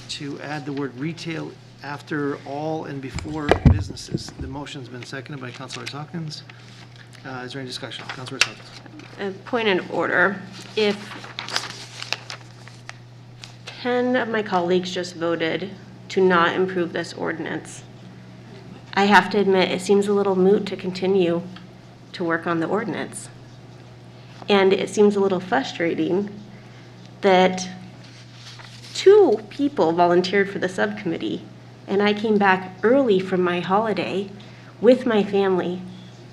to add the word retail after all and before businesses. The motion's been seconded by Councilor Hawkins. Is there any discussion? Councilor Hawkins. Point of order. If 10 of my colleagues just voted to not improve this ordinance, I have to admit, it seems a little moot to continue to work on the ordinance. And it seems a little frustrating that 2 people volunteered for the subcommittee, and I came back early from my holiday with my family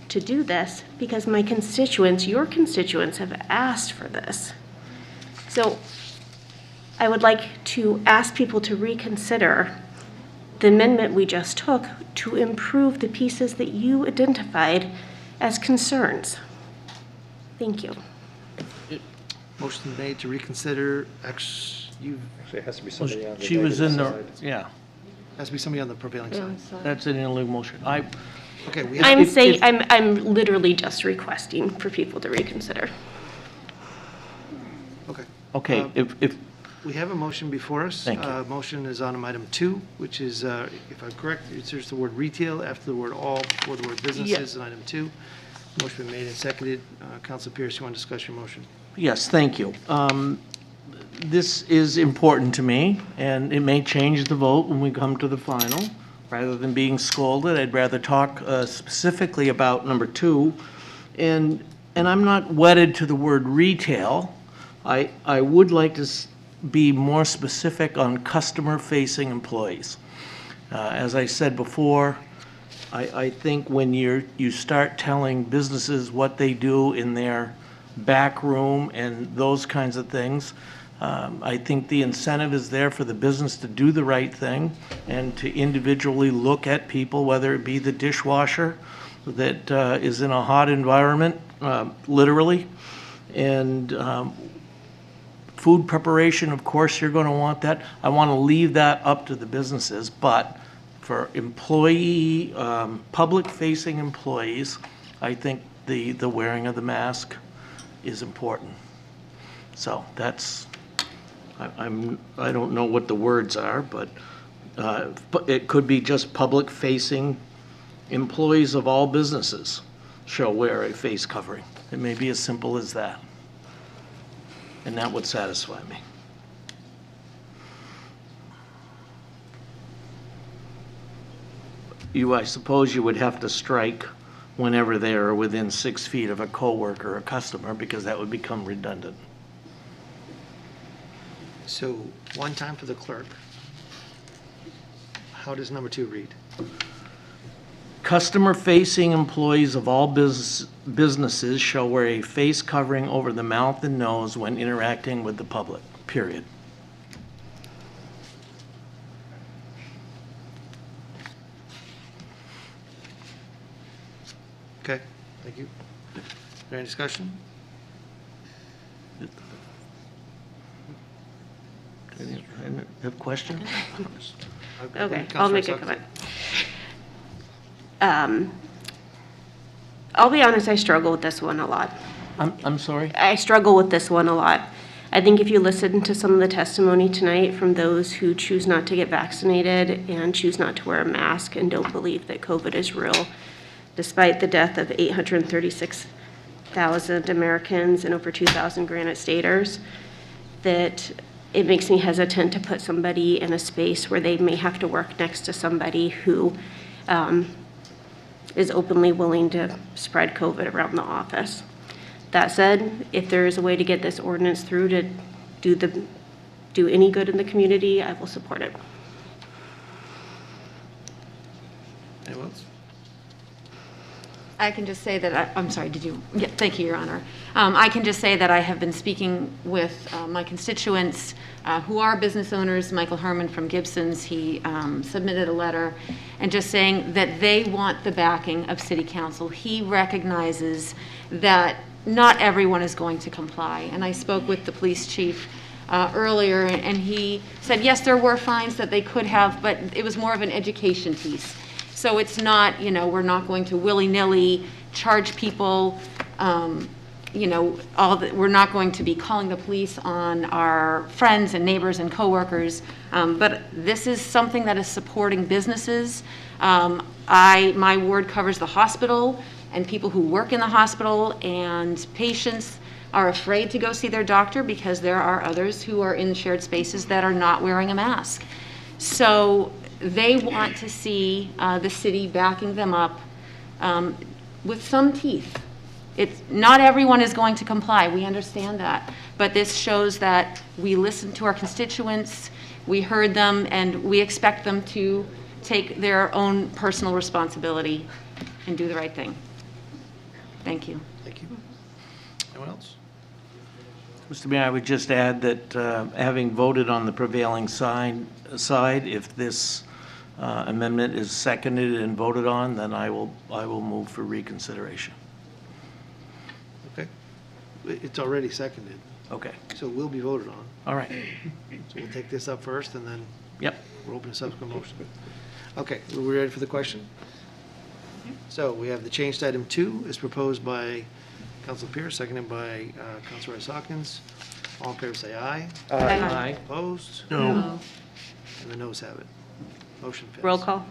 to do this because my constituents, your constituents, have asked for this. So I would like to ask people to reconsider the amendment we just took to improve the pieces that you identified as concerns. Thank you. Motion made to reconsider. Actually, it has to be somebody on the She was in negative the, side. yeah, Has to be somebody on the prevailing side. that's an illegal motion. Okay, we I'm have, saying, I'm literally just requesting for people to reconsider. okay. Okay, if, We have a motion before us. Thank you. Motion is on item 2, which is, if I'm correct, it's just the word retail after the word all, before the word businesses in item 2. Motion been made and seconded. Councilor Pierce, you want to discuss your motion? yes, thank you. This is important to me, and it may change the vote when we come to the final. Rather than being scolded, I'd rather talk specifically about number 2. And I'm not wedded to the word retail. I would like to be more specific on customer-facing employees. As I said before, I think when you start telling businesses what they do in their back room and those kinds of things, I think the incentive is there for the business to do the right thing and to individually look at people, whether it be the dishwasher that is in a hot environment, literally, and food preparation, of course, you're going to want that. I want to leave that up to the businesses, but for employee, public-facing employees, I think the wearing of the mask is important. So that's, I don't know what the words are, but it could be just public-facing employees of all businesses shall wear a face covering. It may be as simple as that. And that would satisfy me. I suppose you would have to strike whenever they are within 6 feet of a coworker or a customer, because that would become redundant. So one time for the clerk. How does number 2 read? Customer-facing employees of all businesses shall wear a face covering over the mouth and nose when interacting with the public, period. Okay, thank you. Is there any discussion? Any have questions? Okay, Councilor I'll make a Sutton. comment. I'll be honest, I struggle with this one a lot. I'm sorry? I struggle with this one a lot. I think if you listen to some of the testimony tonight from those who choose not to get vaccinated and choose not to wear a mask and don't believe that COVID is real, despite the death of 836,000 Americans and over 2,000 Granite Staters, that it makes me hesitant to put somebody in a space where they may have to work next to somebody who is openly willing to spread COVID around the office. That said, if there is a way to get this ordinance through to do any good in the community, I will support it. Anyone else? I can just say that, I'm sorry, did you, yeah, thank you, Your Honor. I can just say that I have been speaking with my constituents who are business owners. Michael Herman from Gibson's, he submitted a letter and just saying that they want the backing of City Council. He recognizes that not everyone is going to comply. And I spoke with the police chief earlier, and he said, yes, there were fines that they could have, but it was more of an education piece. So it's not, you know, we're not going to willy-nilly charge people, you know, we're not going to be calling the police on our friends and neighbors and coworkers. But this is something that is supporting businesses. My ward covers the hospital and people who work in the hospital, and patients are afraid to go see their doctor because there are others who are in shared spaces that are not wearing a mask. So they want to see the city backing them up with some teeth. Not everyone is going to comply, we understand that, but this shows that we listen to our constituents, we heard them, and we expect them to take their own personal responsibility and do the right thing. Thank you. Thank you. Anyone else? Mr. Mayor, I would just add that having voted on the prevailing side, if this amendment is seconded and voted on, then I will move for reconsideration. Okay. It's already seconded. Okay. So it will be voted on. All right. So we'll take this up first, and then Yep. we'll open a subsequent motion. Okay, are we ready for the question? So we have the change to item 2 is proposed by Council Pierce, seconded by Councilor Rice Hawkins. All in favor say aye. Aye. Opposed? No. And the noes have it. Motion fails. Roll call.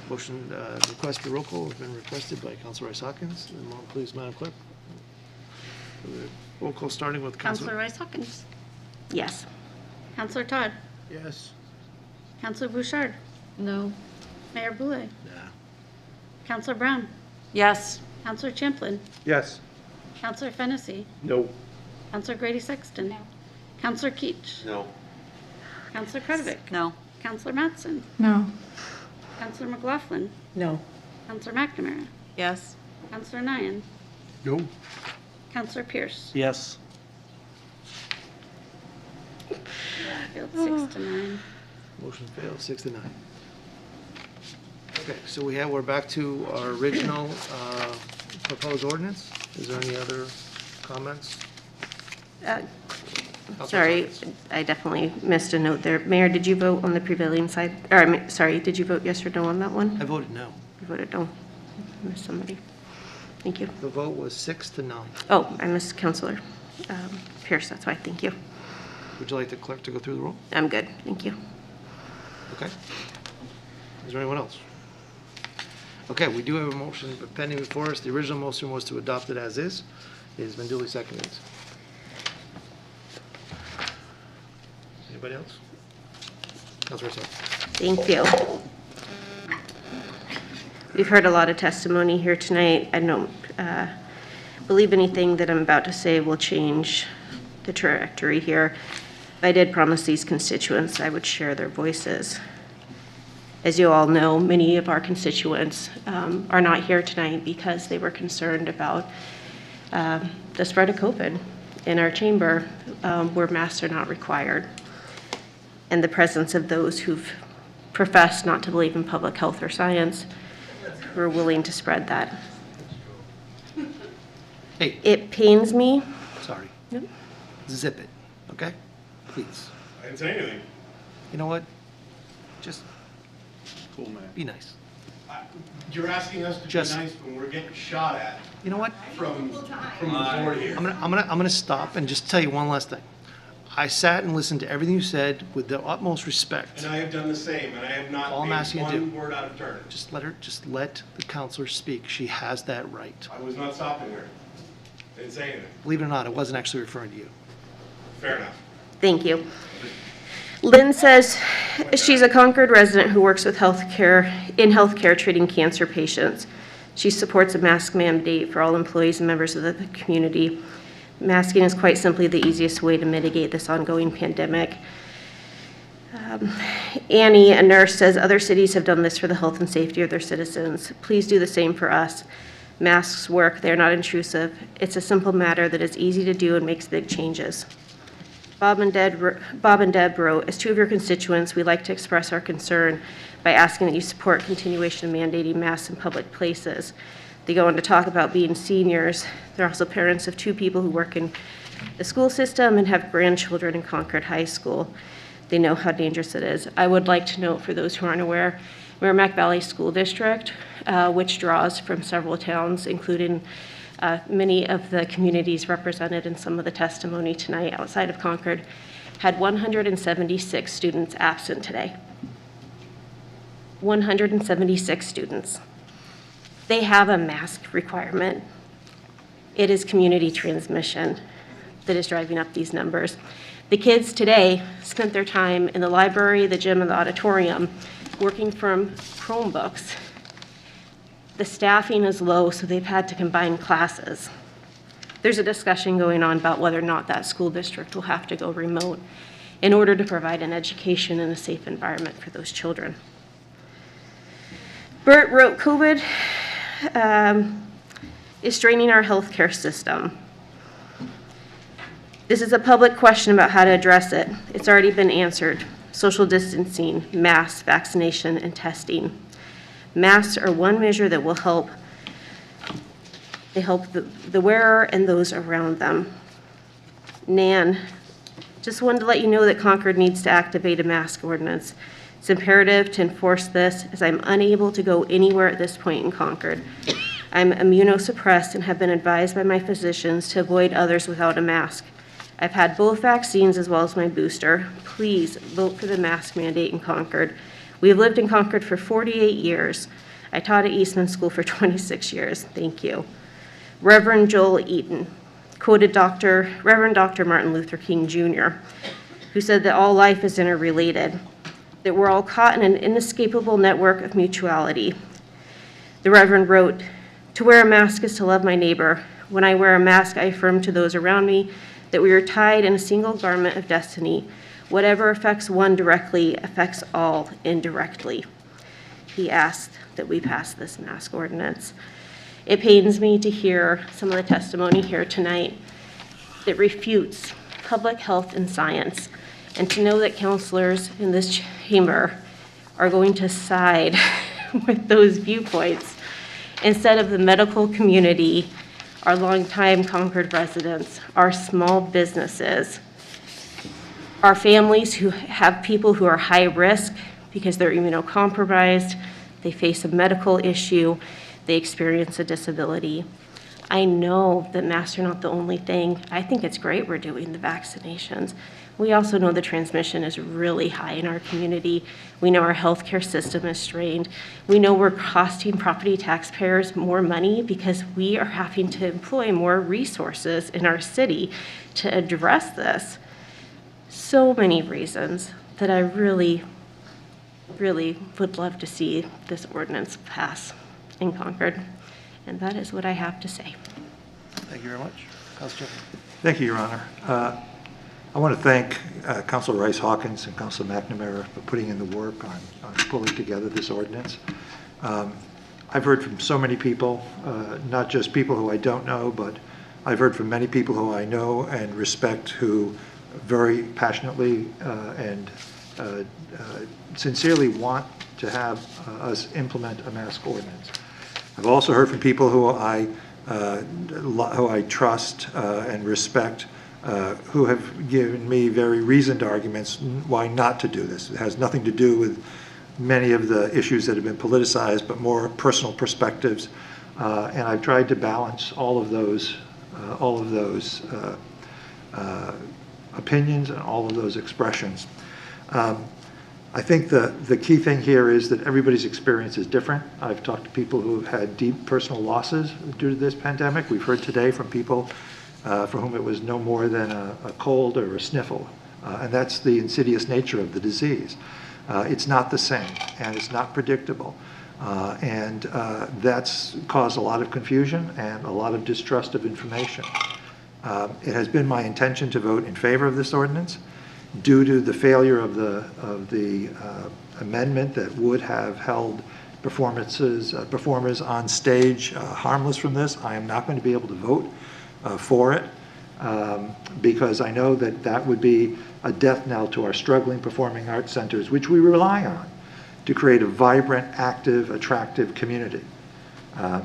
Motion, request for roll call has been requested by Councilor Rice Hawkins. And please, Madam Clerk. Roll call starting with Councilor Councilor. Rice Hawkins. Yes. Councilor Todd. Yes. Councilor Bouchard. No. Mayor Boulay. Yeah. Councilor Brown. Yes. Councilor Champlin. Yes. Councilor Fennessy. No. Councilor Grady Sexton. No. Councilor Keach. No. Councilor Kretovic. No. Councilor Mattson. No. Councilor McLaughlin. No. Councilor McNamara. Yes. Councilor Nyan. No. Councilor Pierce. Yes. Failed 6-9. Motion failed, 6-9. Okay, so we're back to our original proposed ordinance. Is there any other comments? Sorry, I definitely missed a note there. Mayor, did you vote on the prevailing side? Or, I mean, sorry, did you vote yes or no on that one? I voted no. You voted no. I missed somebody. Thank you. The vote was 6-9. Oh, I missed Councilor Pierce, that's why. Thank you. Would you like the clerk to go through the roll? I'm good. Thank you. Okay. Is there anyone else? Okay, we do have a motion pending before us. The original motion was to adopt it as is. It has been duly seconded. Anybody else? Councilor Russo. Thank you. We've heard a lot of testimony here tonight. I don't believe anything that I'm about to say will change the trajectory here. I did promise these constituents I would share their voices. As you all know, many of our constituents are not here tonight because they were concerned about the spread of COVID in our chamber, where masks are not required, and the presence of those who've professed not to believe in public health or science, who are willing to spread that. Hey. It pains me. Sorry. Yep. Zip it, okay? Please. I didn't say anything. You know what? Just be nice. You're asking us to Just- be nice when we're getting shot at You know what? from the board here. I'm gonna stop and just tell you one last thing. I sat and listened to everything you said with the utmost respect. And I have done the same, and I have All I'm not asking made you to one do. word out of turn. Just let the counselor speak. She has that right. I was not stopping her. I didn't say anything. Believe it or not, I wasn't actually referring to you. Fair enough. Thank you. Lynn says she's a Concord resident who works with in healthcare treating cancer patients. She supports a mask mandate for all employees and members of the community. Masking is quite simply the easiest way to mitigate this ongoing pandemic. Annie, a nurse, says other cities have done this for the health and safety of their citizens. Please do the same for us. Masks work, they're not intrusive. It's a simple matter that is easy to do and makes big changes. Bob and Deb wrote, as two of your constituents, we'd like to express our concern by asking that you support continuation of mandating masks in public places. They go on to talk about being seniors. They're also parents of two people who work in the school system and have grandchildren in Concord High School. They know how dangerous it is. I would like to note, for those who aren't aware, Merrimack Valley School District, which draws from several towns, including many of the communities represented in some of the testimony tonight outside of Concord, had 176 students absent today. 176 students. They have a mask requirement. It is community transmission that is driving up these numbers. The kids today spent their time in the library, the gym, and the auditorium working from Chromebooks. The staffing is low, so they've had to combine classes. There's a discussion going on about whether or not that school district will have to go remote in order to provide an education and a safe environment for those children. Bert wrote, COVID is straining our healthcare system. This is a public question about how to address it. It's already been answered. Social distancing, masks, vaccination, and testing. Masks are one measure that will help. They help the wearer and those around them. Nan, just wanted to let you know that Concord needs to activate a mask ordinance. It's imperative to enforce this, as I'm unable to go anywhere at this point in Concord. I'm immunosuppressed and have been advised by my physicians to avoid others without a mask. I've had both vaccines as well as my booster. Please vote for the mask mandate in Concord. We have lived in Concord for 48 years. I taught at Eastman School for 26 years. Thank you. Reverend Joel Eaton quoted Reverend Dr. Martin Luther King Jr., who said that all life is interrelated, that we're all caught in an inescapable network of mutuality. The Reverend wrote, "To wear a mask is to love my neighbor. When I wear a mask, I affirm to those around me that we are tied in a single garment of destiny. Whatever affects one directly affects all indirectly." He asked that we pass this mask ordinance. It pains me to hear some of the testimony here tonight that refutes public health and science, and to know that counselors in this chamber are going to side with those viewpoints instead of the medical community, our longtime Concord residents, our small businesses, our families who have people who are high risk because they're immunocompromised, they face a medical issue, they experience a disability. I know that masks are not the only thing. I think it's great we're doing the vaccinations. We also know the transmission is really high in our community. We know our healthcare system is strained. We know we're costing property taxpayers more money because we are having to employ more resources in our city to address this. So many reasons that I really, really would love to see this ordinance pass in Concord. And that is what I have to say. Thank you very much. Councilor. Thank you, Your Honor. I want to thank Council Rice Hawkins and Council McNamara for putting in the work on pulling together this ordinance. I've heard from so many people, not just people who I don't know, but I've heard from many people who I know and respect who very passionately and sincerely want to have us implement a mask ordinance. I've also heard from people who I trust and respect, who have given me very reasoned arguments why not to do this. It has nothing to do with many of the issues that have been politicized, but more personal perspectives. And I've tried to balance all of those opinions and all of those expressions. I think the key thing here is that everybody's experience is different. I've talked to people who have had deep personal losses due to this pandemic. We've heard today from people for whom it was no more than a cold or a sniffle. And that's the insidious nature of the disease. It's not the same, and it's not predictable. And that's caused a lot of confusion and a lot of distrust of information. It has been my intention to vote in favor of this ordinance due to the failure of the amendment that would have held performers on stage harmless from this. I am not going to be able to vote for it because I know that that would be a death knell to our struggling performing arts centers, which we rely on to create a vibrant, active, attractive community.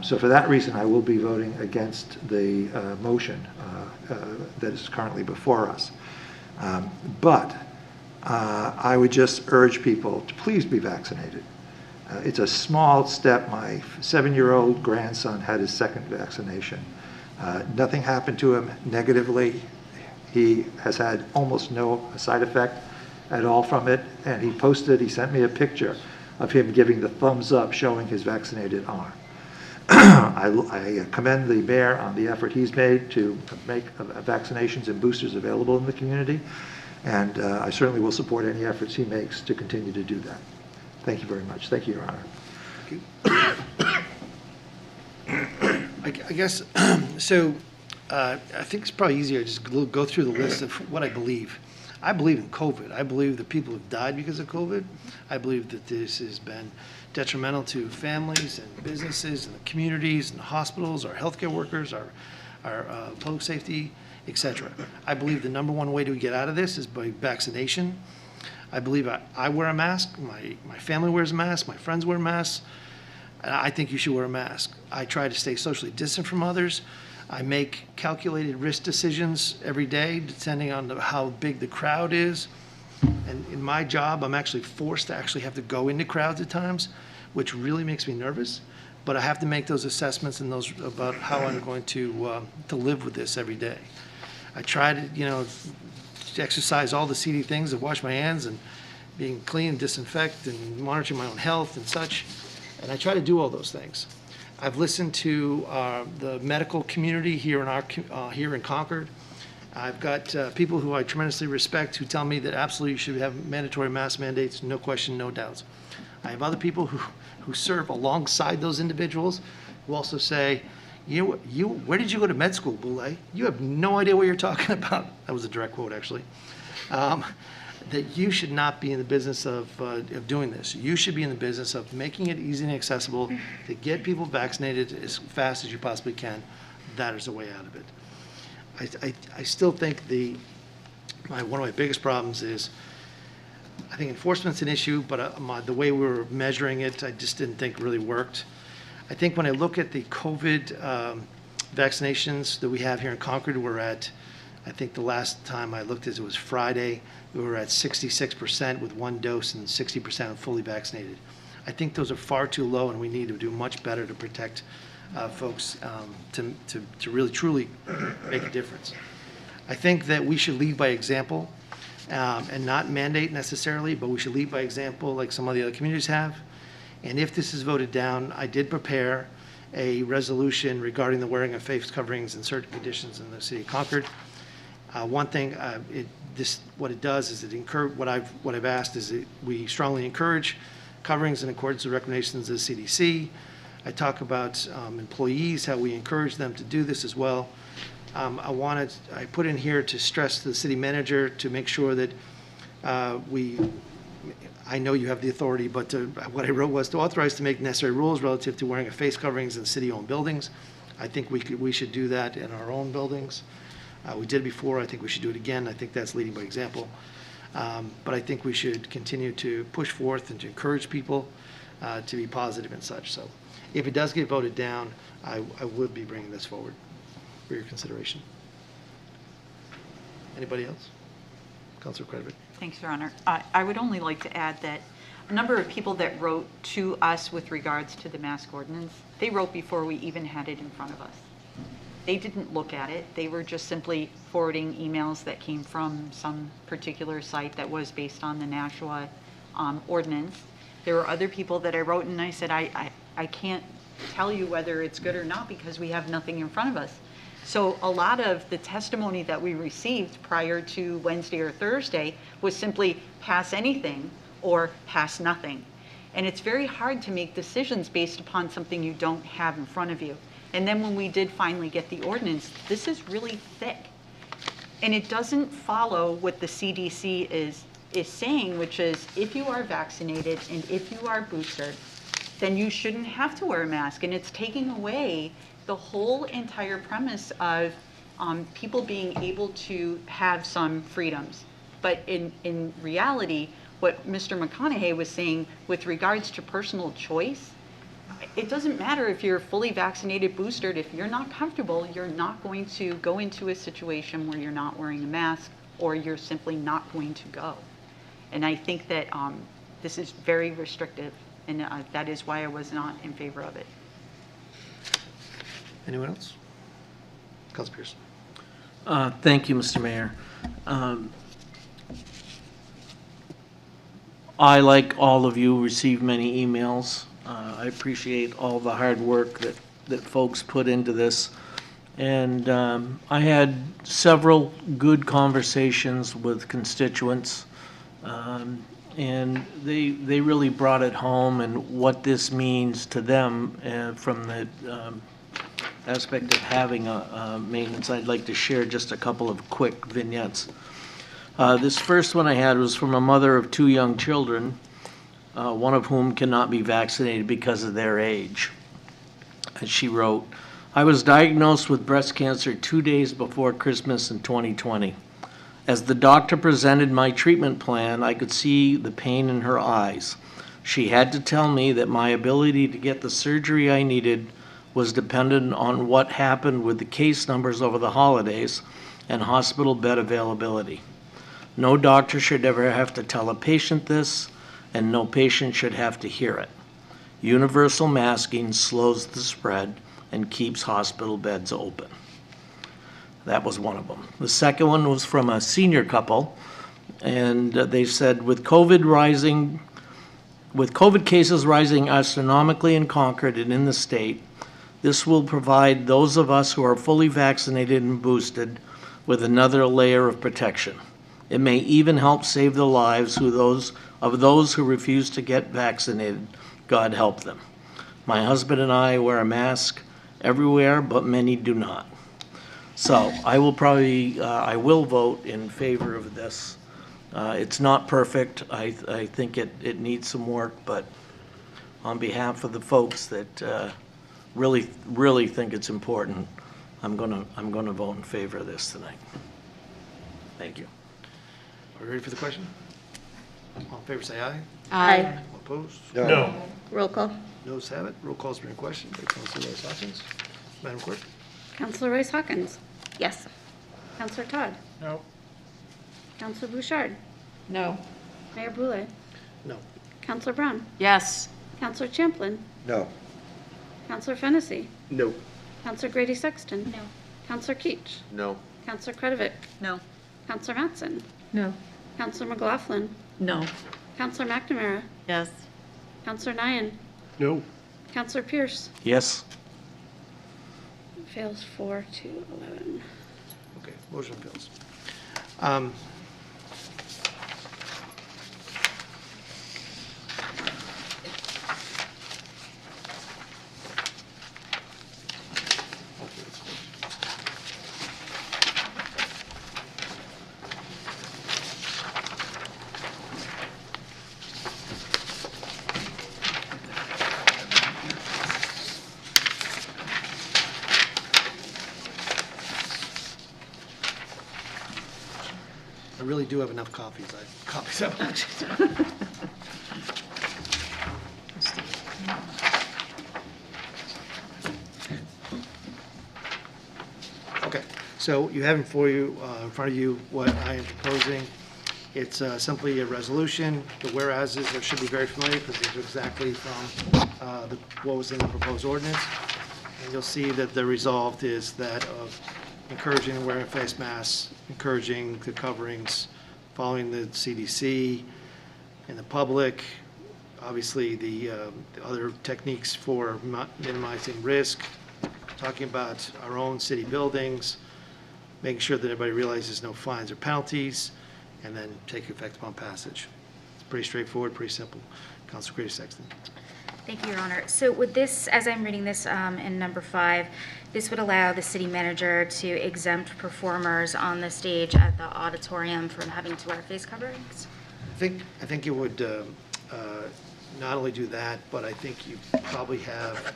So for that reason, I will be voting against the motion that is currently before us. But I would just urge people to please be vaccinated. It's a small step. My 7-year-old grandson had his second vaccination. Nothing happened to him negatively. He has had almost no side effect at all from it. And he sent me a picture of him giving the thumbs up showing his vaccinated arm. I commend the mayor on the effort he's made to make vaccinations and boosters available in the community. And I certainly will support any efforts he makes to continue to do that. Thank you very much. Thank you, Your Honor. I guess, so I think it's probably easier to just go through the list of what I believe. I believe in COVID. I believe that people have died because of COVID. I believe that this has been detrimental to families and businesses and the communities and the hospitals, our healthcare workers, our public safety, etc. I believe the number one way to get out of this is by vaccination. I believe I wear a mask, my family wears a mask, my friends wear masks. I think you should wear a mask. I try to stay socially distant from others. I make calculated risk decisions every day, depending on how big the crowd is. And in my job, I'm actually forced to actually have to go into crowds at times, which really makes me nervous. But I have to make those assessments and those about how I'm going to live with this every day. I try to, exercise all the CD things of wash my hands and being clean and disinfect and monitoring my own health and such. And I try to do all those things. I've listened to the medical community here in Concord. I've got people who I tremendously respect who tell me that absolutely you should have mandatory mask mandates, no question, no doubts. I have other people who serve alongside those individuals who also say, where did you go to med school, Boulay? You have no idea what you're talking about. That was a direct quote, actually. That you should not be in the business of doing this. You should be in the business of making it easy and accessible to get people vaccinated as fast as you possibly can. That is the way out of it. I still think one of my biggest problems is I think enforcement's an issue, but the way we were measuring it, I just didn't think really worked. I think when I look at the COVID vaccinations that we have here in Concord, we're at, I think the last time I looked at it was Friday, we were at 66% with one dose and 60% fully vaccinated. I think those are far too low, and we need to do much better to protect folks to really truly make a difference. I think that we should lead by example and not mandate necessarily, but we should lead by example like some of the other communities have. And if this is voted down, I did prepare a resolution regarding the wearing of face coverings in certain conditions in the city of Concord. One thing, what it does is what I've asked is that we strongly encourage coverings in accordance with recommendations of the CDC. I talk about employees, how we encourage them to do this as well. I put in here to stress to the city manager to make sure that I know you have the authority, but what I wrote was to authorize to make necessary rules relative to wearing of face coverings in city-owned buildings. I think we should do that in our own buildings. We did it before. I think we should do it again. I think that's leading by example. But I think we should continue to push forth and to encourage people to be positive and such. So if it does get voted down, I would be bringing this forward for your consideration. Anybody else? Councilor Kretovic. Thanks, Your Honor. I would only like to add that a number of people that wrote to us with regards to the mask ordinance, they wrote before we even had it in front of us. They didn't look at it. They were just simply forwarding emails that came from some particular site that was based on the Nashua ordinance. There were other people that I wrote and I said, I can't tell you whether it's good or not because we have nothing in front of us. So a lot of the testimony that we received prior to Wednesday or Thursday was simply pass anything or pass nothing. And it's very hard to make decisions based upon something you don't have in front of you. And then when we did finally get the ordinance, this is really thick. And it doesn't follow what the CDC is saying, which is if you are vaccinated and if you are boosted, then you shouldn't have to wear a mask. And it's taking away the whole entire premise of people being able to have some freedoms. But in reality, what Mr. McConaughey was saying with regards to personal choice, it doesn't matter if you're fully vaccinated, boosted, if you're not comfortable, you're not going to go into a situation where you're not wearing a mask or you're simply not going to go. And I think that this is very restrictive, and that is why I was not in favor of it. Anyone else? Councilor Pierce. Thank you, Mr. Mayor. I, like all of you, receive many emails. I appreciate all the hard work that folks put into this. And I had several good conversations with constituents, and they really brought it home and what this means to them from the aspect of having a maintenance. I'd like to share just a couple of quick vignettes. This first one I had was from a mother of 2 young children, one of whom cannot be vaccinated because of their age. And she wrote, "I was diagnosed with breast cancer 2 days before Christmas in 2020. As the doctor presented my treatment plan, I could see the pain in her eyes. She had to tell me that my ability to get the surgery I needed was dependent on what happened with the case numbers over the holidays and hospital bed availability. No doctor should ever have to tell a patient this, and no patient should have to hear it. Universal masking slows the spread and keeps hospital beds open." That was one of them. The second one was from a senior couple, and they said, with COVID cases rising astronomically in Concord and in the state, this will provide those of us who are fully vaccinated and boosted with another layer of protection. It may even help save the lives of those who refuse to get vaccinated. God help them. My husband and I wear a mask everywhere, but many do not. So I will vote in favor of this. It's not perfect. I think it needs some work, but on behalf of the folks that really think it's important, I'm gonna vote in favor of this tonight. Thank you. Are we ready for the question? All in favor, say aye. Aye. All opposed? No. Roll call. Noes have it. Roll call's been questioned by Councilor Royce Hawkins. Madam Clerk? Councilor Royce Hawkins. Yes. Councilor Todd. No. Councilor Bouchard. No. Mayor Boulay. No. Councilor Brown. Yes. Councilor Champlin. No. Councilor Fennessy. No. Councilor Grady Sexton. No. Councilor Keach. No. Councilor Kretovic. No. Councilor Mattson. No. Councilor McLaughlin. No. Councilor McNamara. Yes. Councilor Nyan. No. Councilor Pierce. Yes. Fails 4 to 11. Okay, motion fails. really do have enough copies of it. Okay, so you have in front of you what I am proposing. It's simply a resolution. The whereases should be very familiar because these are exactly from what was in the proposed ordinance. And you'll see that the resolved is that of encouraging the wearing of face masks, encouraging the coverings, following the CDC and the public, obviously the other techniques for minimizing risk, talking about our own city buildings, making sure that everybody realizes no fines or penalties, and then take effect upon passage. It's pretty straightforward, pretty simple. Councilor Grady Sexton. Thank you, Your Honor. So with this, as I'm reading this in number 5, this would allow the city manager to exempt performers on the stage at the auditorium from having to wear face coverings? I think it would not only do that, but I think you probably have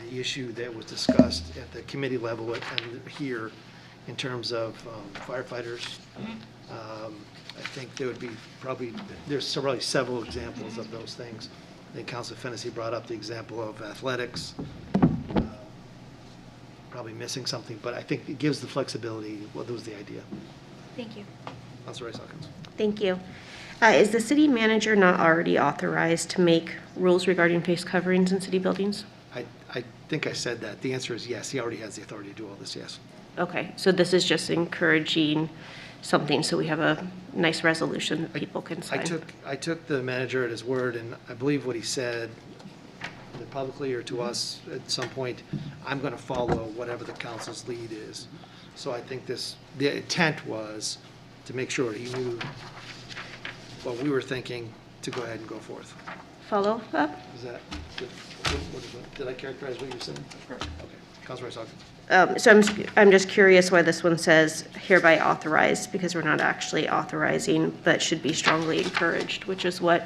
the issue that was discussed at the committee level and here in terms of firefighters. I think there would be there's probably several examples of those things. I think Councilor Fennessy brought up the example of athletics, probably missing something, but I think it gives the flexibility. Well, that was the idea. Thank you. Councilor Rice Hawkins. Thank you. Is the city manager not already authorized to make rules regarding face coverings in city buildings? I think I said that. The answer is yes. He already has the authority to do all this, yes. Okay, so this is just encouraging something, so we have a nice resolution that people can sign. I took the manager at his word, and I believe what he said, either publicly or to us at some point, I'm going to follow whatever the council's lead is. So I think the intent was to make sure he knew what we were thinking to go ahead and go forth. Follow up? Is that, did I characterize what you said? Okay. Councilor Rice Hawkins. So I'm just curious why this one says hereby authorized, because we're not actually authorizing, but should be strongly encouraged, which is what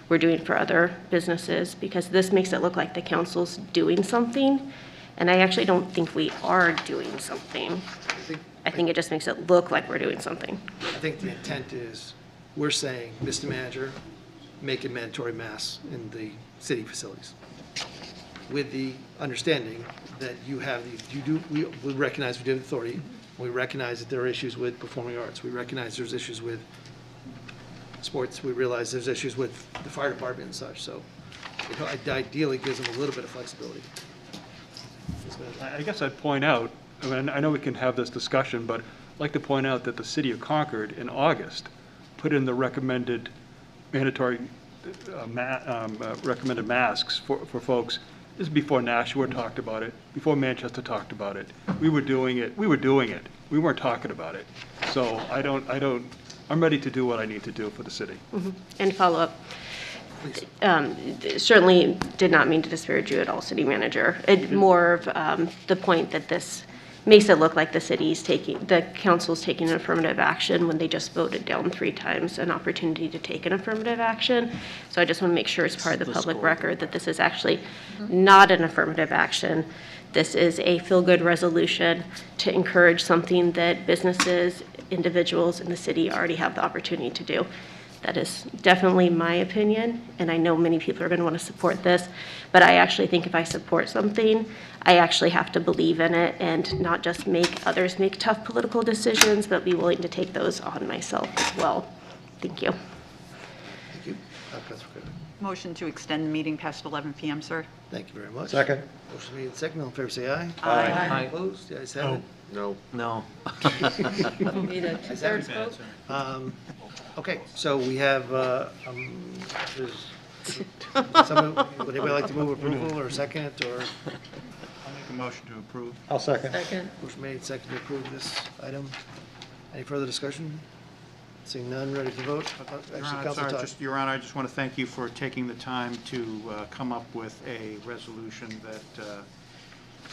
we're doing for other businesses, because this makes it look like the council's doing something, and I actually don't think we are doing something. I think it just makes it look like we're doing something. I think the intent is, we're saying, Mr. Manager, make it mandatory masks in the city facilities, with the understanding that we recognize we do have authority. We recognize that there are issues with performing arts. We recognize there's issues with sports. We realize there's issues with the fire department and such. So it ideally gives them a little bit of flexibility. I guess I'd point out, I mean, I know we can have this discussion, but I'd like to point out that the city of Concord in August put in the recommended mandatory recommended masks for folks. This is before Nashua talked about it, before Manchester talked about it. We were doing it. We weren't talking about it. So I'm ready to do what I need to do for the city. Mm-hmm. And follow up. Certainly did not mean to disparage you at all, city manager. More of the point that this makes it look like the council's taking an affirmative action when they just voted down 3 times an opportunity to take an affirmative action. So I just want to make sure it's part of the public record that this is actually not an affirmative action. This is a feel-good resolution to encourage something that businesses, individuals in the city already have the opportunity to do. That is definitely my opinion, and I know many people are going to want to support this, but I actually think if I support something, I actually have to believe in it and not just make others make tough political decisions, but be willing to take those on myself as well. Thank you. Thank you. Motion to extend the meeting past 11 p.m., sir. Thank you very much. Second. Motion made and seconded. All in favor, say aye. Aye. Opposed? The ayes have it. No. No. Need a two-thirds vote? Okay, so we have, would anybody like to move approval or second, or? I'll make a motion to approve. I'll second. Motion made, second to approve this item. Any further discussion? Seeing none, ready to vote? Your Honor, I just want to thank you for taking the time to come up with a resolution that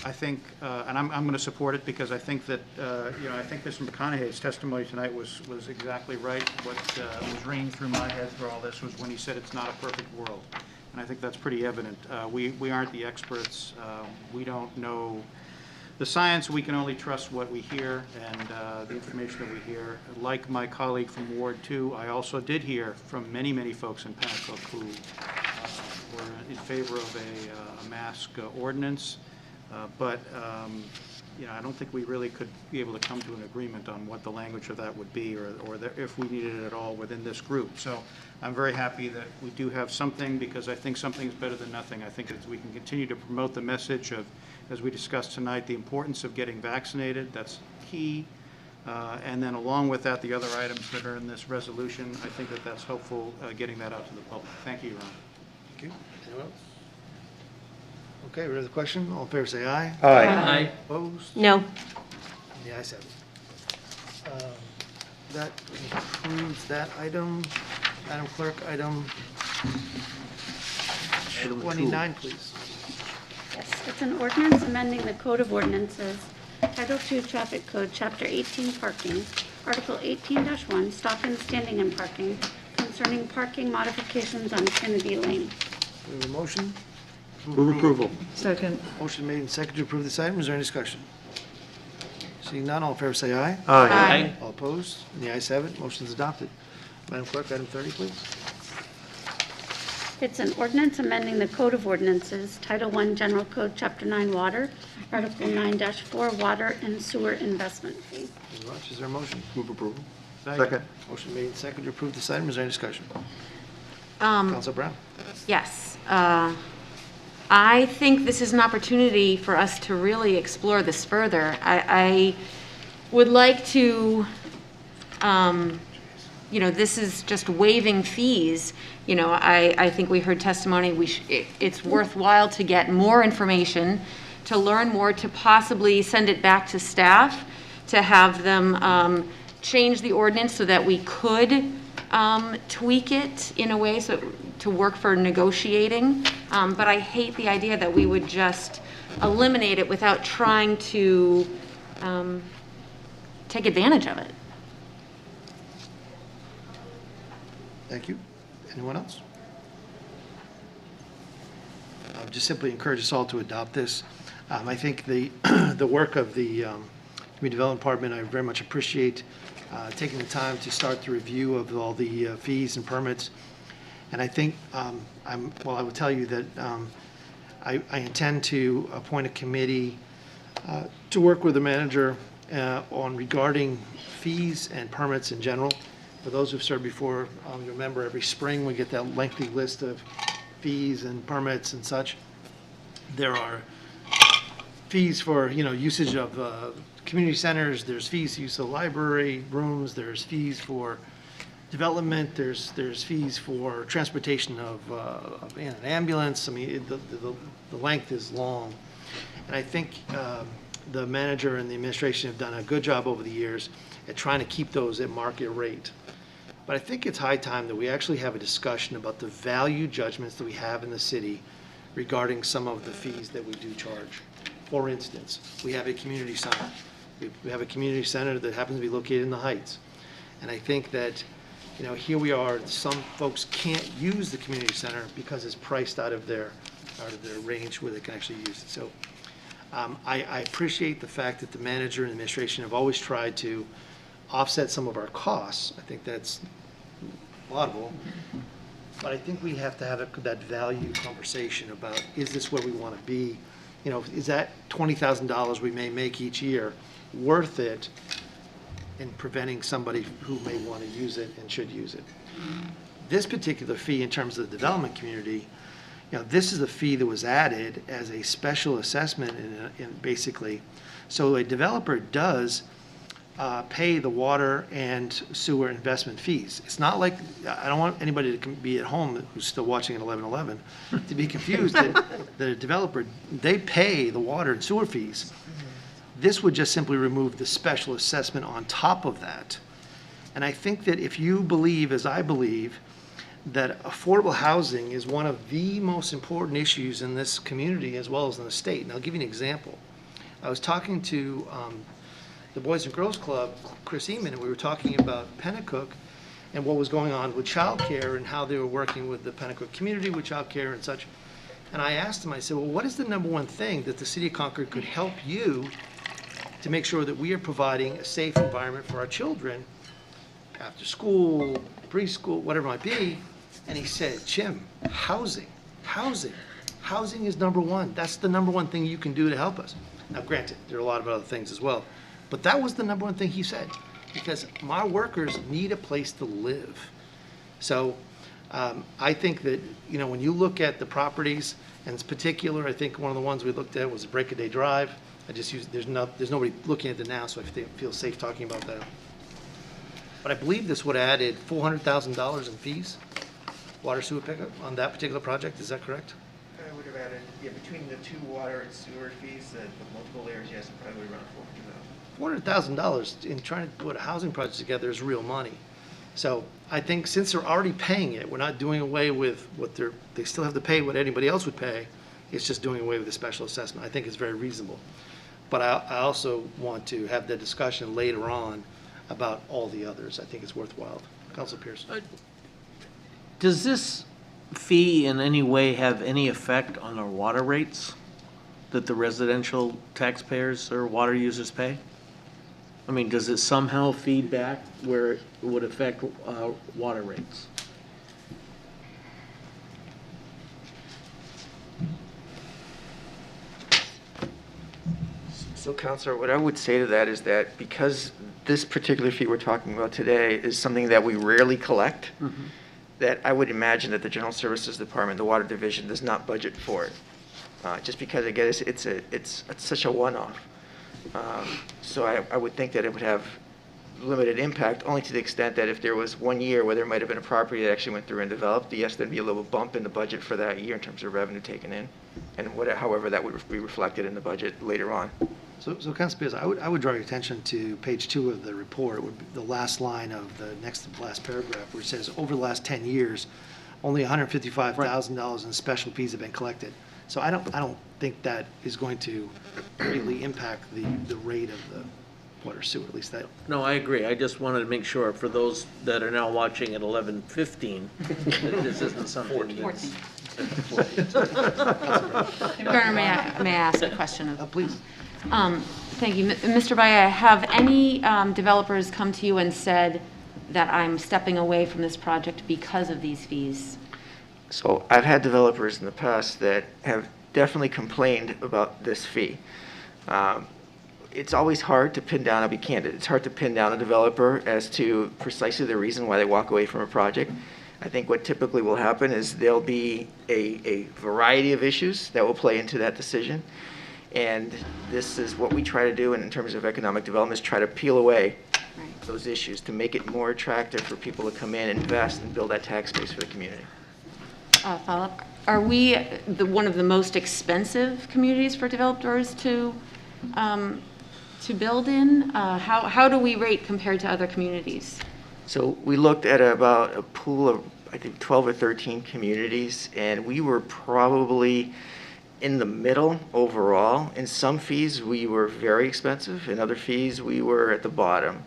I think, and I'm going to support it because I think that, I think Mr. McConaughey's testimony tonight was exactly right. What was ringing through my head through all this was when he said it's not a perfect world. And I think that's pretty evident. We aren't the experts. We don't know the science, we can only trust what we hear and the information that we hear. Like my colleague from Ward 2, I also did hear from many, many folks in Pennacook who were in favor of a mask ordinance. But I don't think we really could be able to come to an agreement on what the language of that would be, or if we needed it at all within this group. So I'm very happy that we do have something, because I think something is better than nothing. I think we can continue to promote the message of, as we discussed tonight, the importance of getting vaccinated. That's key. And then along with that, the other items that are in this resolution, I think that that's hopeful, getting that out to the public. Thank you, Your Honor. Thank you. Anyone else? Okay, ready for the question? All in favor, say aye. Aye. Aye. Opposed? No. The ayes have it. That concludes that item. Madam Clerk, item 29, please. Yes, it's an ordinance amending the Code of Ordinances, Title II Traffic Code, Chapter 18 Parking, Article 18-1, Stopping, Standing, and Parking, concerning parking modifications on Kennedy Lane. We have a motion? Move approval. Second. Motion made and seconded to approve this item. Is there any discussion? Seeing none, all in favor say aye. Aye. All opposed? The ayes have it. Motion is adopted. Madam Clerk, item 30, please. It's an ordinance amending the Code of Ordinances, Title I General Code, Chapter 9 Water, Article 9-4 Water and Sewer Investment Fee. Thank you very much. Is there a motion? Move approval. Second. Motion made and seconded to approve this item. Is there any discussion? Um, Council Brown. Yes. I think this is an opportunity for us to really explore this further. I would like to, this is just waiving fees. I think we heard testimony, it's worthwhile to get more information, to learn more, to possibly send it back to staff, to have them change the ordinance so that we could tweak it in a way to work for negotiating. But I hate the idea that we would just eliminate it without trying to take advantage of it. Thank you. Anyone else? I would just simply encourage us all to adopt this. I think the work of the Community Development Department, I very much appreciate taking the time to start the review of all the fees and permits. And I think, I would tell you that I intend to appoint a committee to work with the manager on regarding fees and permits in general. For those who've served before, you remember every spring we get that lengthy list of fees and permits and such. There are fees for, usage of community centers, there's fees to use of the library rooms, there's fees for development, there's fees for transportation of an ambulance. I mean, the length is long. And I think the manager and the administration have done a good job over the years at trying to keep those at market rate. But I think it's high time that we actually have a discussion about the value judgments that we have in the city regarding some of the fees that we do charge. For instance, we have a community center. We have a community center that happens to be located in the Heights. And I think that, here we are, some folks can't use the community center because it's priced out of their range where they can actually use it. So I appreciate the fact that the manager and administration have always tried to offset some of our costs. I think that's laudable. But I think we have to have that value conversation about, is this where we want to be? Is that $20,000 we may make each year worth it in preventing somebody who may want to use it and should use it? This particular fee, in terms of the development community, this is a fee that was added as a special assessment in basically. So a developer does pay the water and sewer investment fees. It's not like, I don't want anybody to be at home who's still watching at 11:11 to be confused that a developer, they pay the water and sewer fees. This would just simply remove the special assessment on top of that. And I think that if you believe, as I believe, that affordable housing is one of the most important issues in this community as well as in the state. And I'll give you an example. I was talking to the Boys and Girls Club, Chris Eman, and we were talking about Pennacook and what was going on with childcare and how they were working with the Pennacook community with childcare and such. And I asked him, I said, well, what is the number one thing that the city of Concord could help you to make sure that we are providing a safe environment for our children after school, preschool, whatever it might be? And he said, Jim, housing. Housing is number one. That's the number one thing you can do to help us. Now, granted, there are a lot of other things as well, but that was the number one thing he said, because my workers need a place to live. So I think that, you know, when you look at the properties, and in particular, I think one of the ones we looked at was Break a Day Drive. I just use, there's nobody looking at it now, so I feel safe talking about that. But I believe this would have added $400,000 in fees, water sewer pickup on that particular project. Is that correct? I would have added, yeah, between the two water and sewer fees, the multiple layers, yes, it probably would have around $400,000. $400,000 in trying to put a housing project together is real money. So I think since they're already paying it, we're not doing away with what they still have to pay what anybody else would pay. It's just doing away with the special assessment. I think it's very reasonable. But I also want to have the discussion later on about all the others. I think it's worthwhile. Council Pierce. Does this fee in any way have any effect on our water rates that the residential taxpayers or water users pay? I mean, does it somehow feed back where it would affect water rates? So, Counselor, what I would say to that is that because this particular fee we're talking about today is something that we rarely collect, that I would imagine that the General Services Department, the Water Division, does not budget for it. Just because, again, it's such a one-off. So I would think that it would have limited impact, only to the extent that if there was 1 year where there might have been a property that actually went through and developed, yes, there'd be a little bump in the budget for that year in terms of revenue taken in, and however that would be reflected in the budget later on. So Council Pierce, I would draw your attention to page 2 of the report. It would be the last line of the next to last paragraph, where it says, over the last 10 years, only $155,000 in special fees have been collected. So I don't think that is going to greatly impact the rate of the water sewer, at least that. No, I agree. I just wanted to make sure for those that are now watching at 11:15, that this isn't something that's... Governor, may I ask a question? Please. Thank you. Mr. Baya, have any developers come to you and said that I'm stepping away from this project because of these fees? So I've had developers in the past that have definitely complained about this fee. It's always hard to pin down, I'll be candid, it's hard to pin down a developer as to precisely the reason why they walk away from a project. I think what typically will happen is there'll be a variety of issues that will play into that decision. And this is what we try to do in terms of economic development, is try to peel away those issues to make it more attractive for people to come in, invest, and build that tax base for the community. Follow-up. Are we one of the most expensive communities for developers to build in? How do we rate compared to other communities? So we looked at about a pool of, I think, 12 or 13 communities, and we were probably in the middle overall. In some fees, we were very expensive. In other fees, we were at the bottom.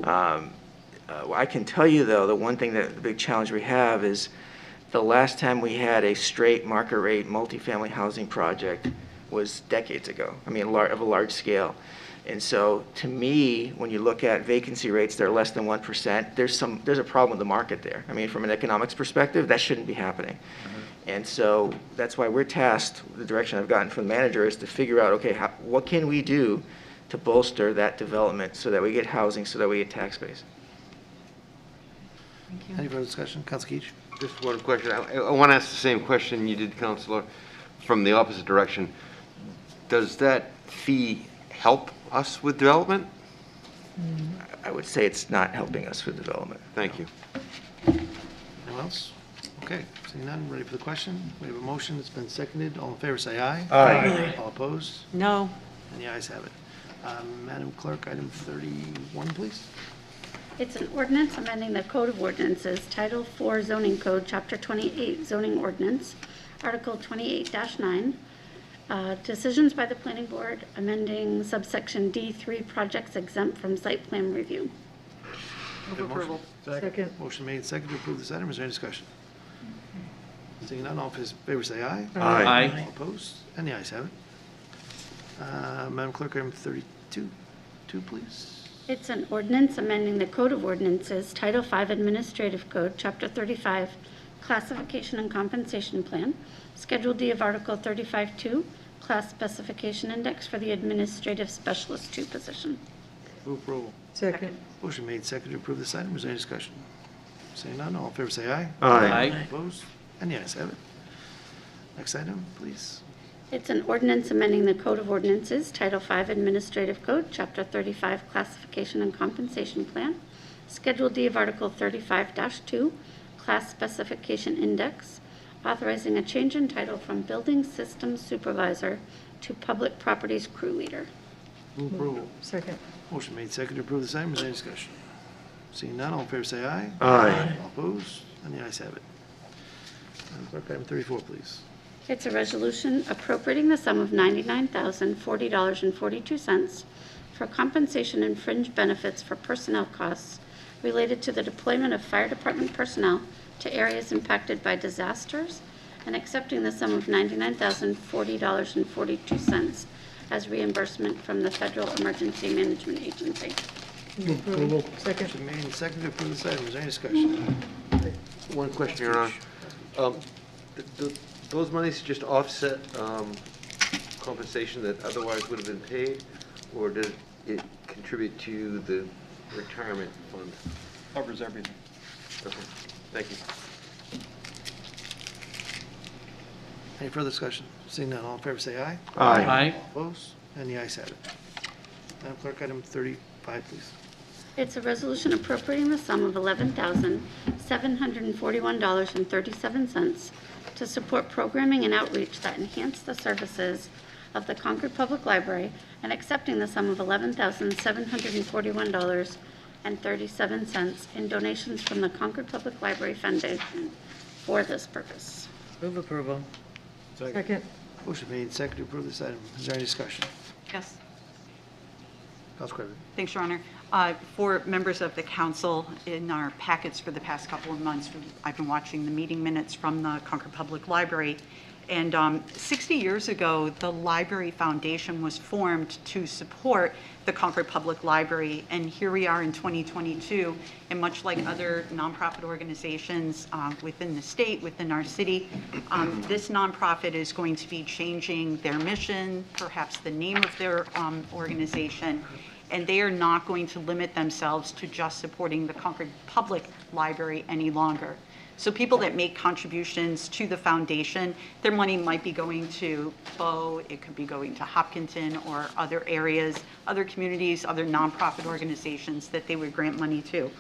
I can tell you, though, the one thing that the big challenge we have is the last time we had a straight market rate multifamily housing project was decades ago. I mean, of a large scale. And so, to me, when you look at vacancy rates that are less than 1%, there's a problem with the market there. I mean, from an economics perspective, that shouldn't be happening. And so that's why we're tasked, the direction I've gotten from the manager is to figure out, okay, what can we do to bolster that development so that we get housing, so that we get tax base. Thank you. Any further discussion? Council Keach? Just one question. I want to ask the same question you did, Councilor, from the opposite direction. Does that fee help us with development? I would say it's not helping us with development. Thank you. Anyone else? Okay, seeing none, ready for the question? We have a motion that's been seconded. All in favor, say aye. Aye. All opposed? No. And the ayes have it. Madam Clerk, item 31, please. It's an ordinance amending the Code of Ordinances, Title 4 Zoning Code, Chapter 28 Zoning Ordinance, Article 28-9. Decisions by the Planning Board amending subsection D3 projects exempt from site plan review. Move approval. Second. Motion made second to approve this item. Is there any discussion? Seeing none, all in favor say aye. Aye. All opposed? And the ayes have it. Madam Clerk, item 32, please. It's an ordinance amending the Code of Ordinances, Title V Administrative Code, Chapter 35, Classification and Compensation Plan, Schedule D of Article 35-2, Class Specification Index for the Administrative Specialist 2 position. Move approval. Second. Motion made, seconded to approve this item. Is there any discussion? Seeing none, all in favor say aye. Aye. Opposed? And the ayes have it. Next item, please. It's an ordinance amending the Code of Ordinances, Title V Administrative Code, Chapter 35, Classification and Compensation Plan, Schedule D of Article 35-2, Class Specification Index, authorizing a change in title from Building Systems Supervisor to Public Properties Crew Leader. Move approval. Second. Motion made, seconded to approve this item. Is there any discussion? Seeing none, all in favor say aye. Aye. All opposed? And the ayes have it. Madam Clerk, item 34, please. It's a resolution appropriating the sum of $99,040.42 for compensation and fringe benefits for personnel costs related to the deployment of fire department personnel to areas impacted by disasters and accepting the sum of $99,040.42 as reimbursement from the Federal Emergency Management Agency. Approval. Second. Motion made and seconded to approve this item. Is there any discussion? One question, Your Honor. Those monies just offset compensation that otherwise would have been paid, or does it contribute to the retirement fund? Covers everything. Okay, thank you. Any further discussion? Seeing none, all in favor say aye. Aye. All opposed? And the ayes have it. Madam Clerk, item 35, please. It's a resolution appropriating the sum of $11,741.37 to support programming and outreach that enhance the services of the Concord Public Library and accepting the sum of $11,741.37 in donations from the Concord Public Library Foundation for this purpose. Move approval. Second. Motion made, seconded to approve this item. Is there any discussion? Yes. Council Craven. Thanks, Your Honor. For members of the council, in our packets for the past couple of months, I've been watching the meeting minutes from the Concord Public Library. And 60 years ago, the Library Foundation was formed to support the Concord Public Library. And here we are in 2022, and much like other nonprofit organizations within the state, within our city, this nonprofit is going to be changing their mission, perhaps the name of their organization, and they are not going to limit themselves to just supporting the Concord Public Library any longer. So people that make contributions to the foundation, their money might be going to Bow, it could be going to Hopkinton or other areas, other communities, other nonprofit organizations that they would grant money to.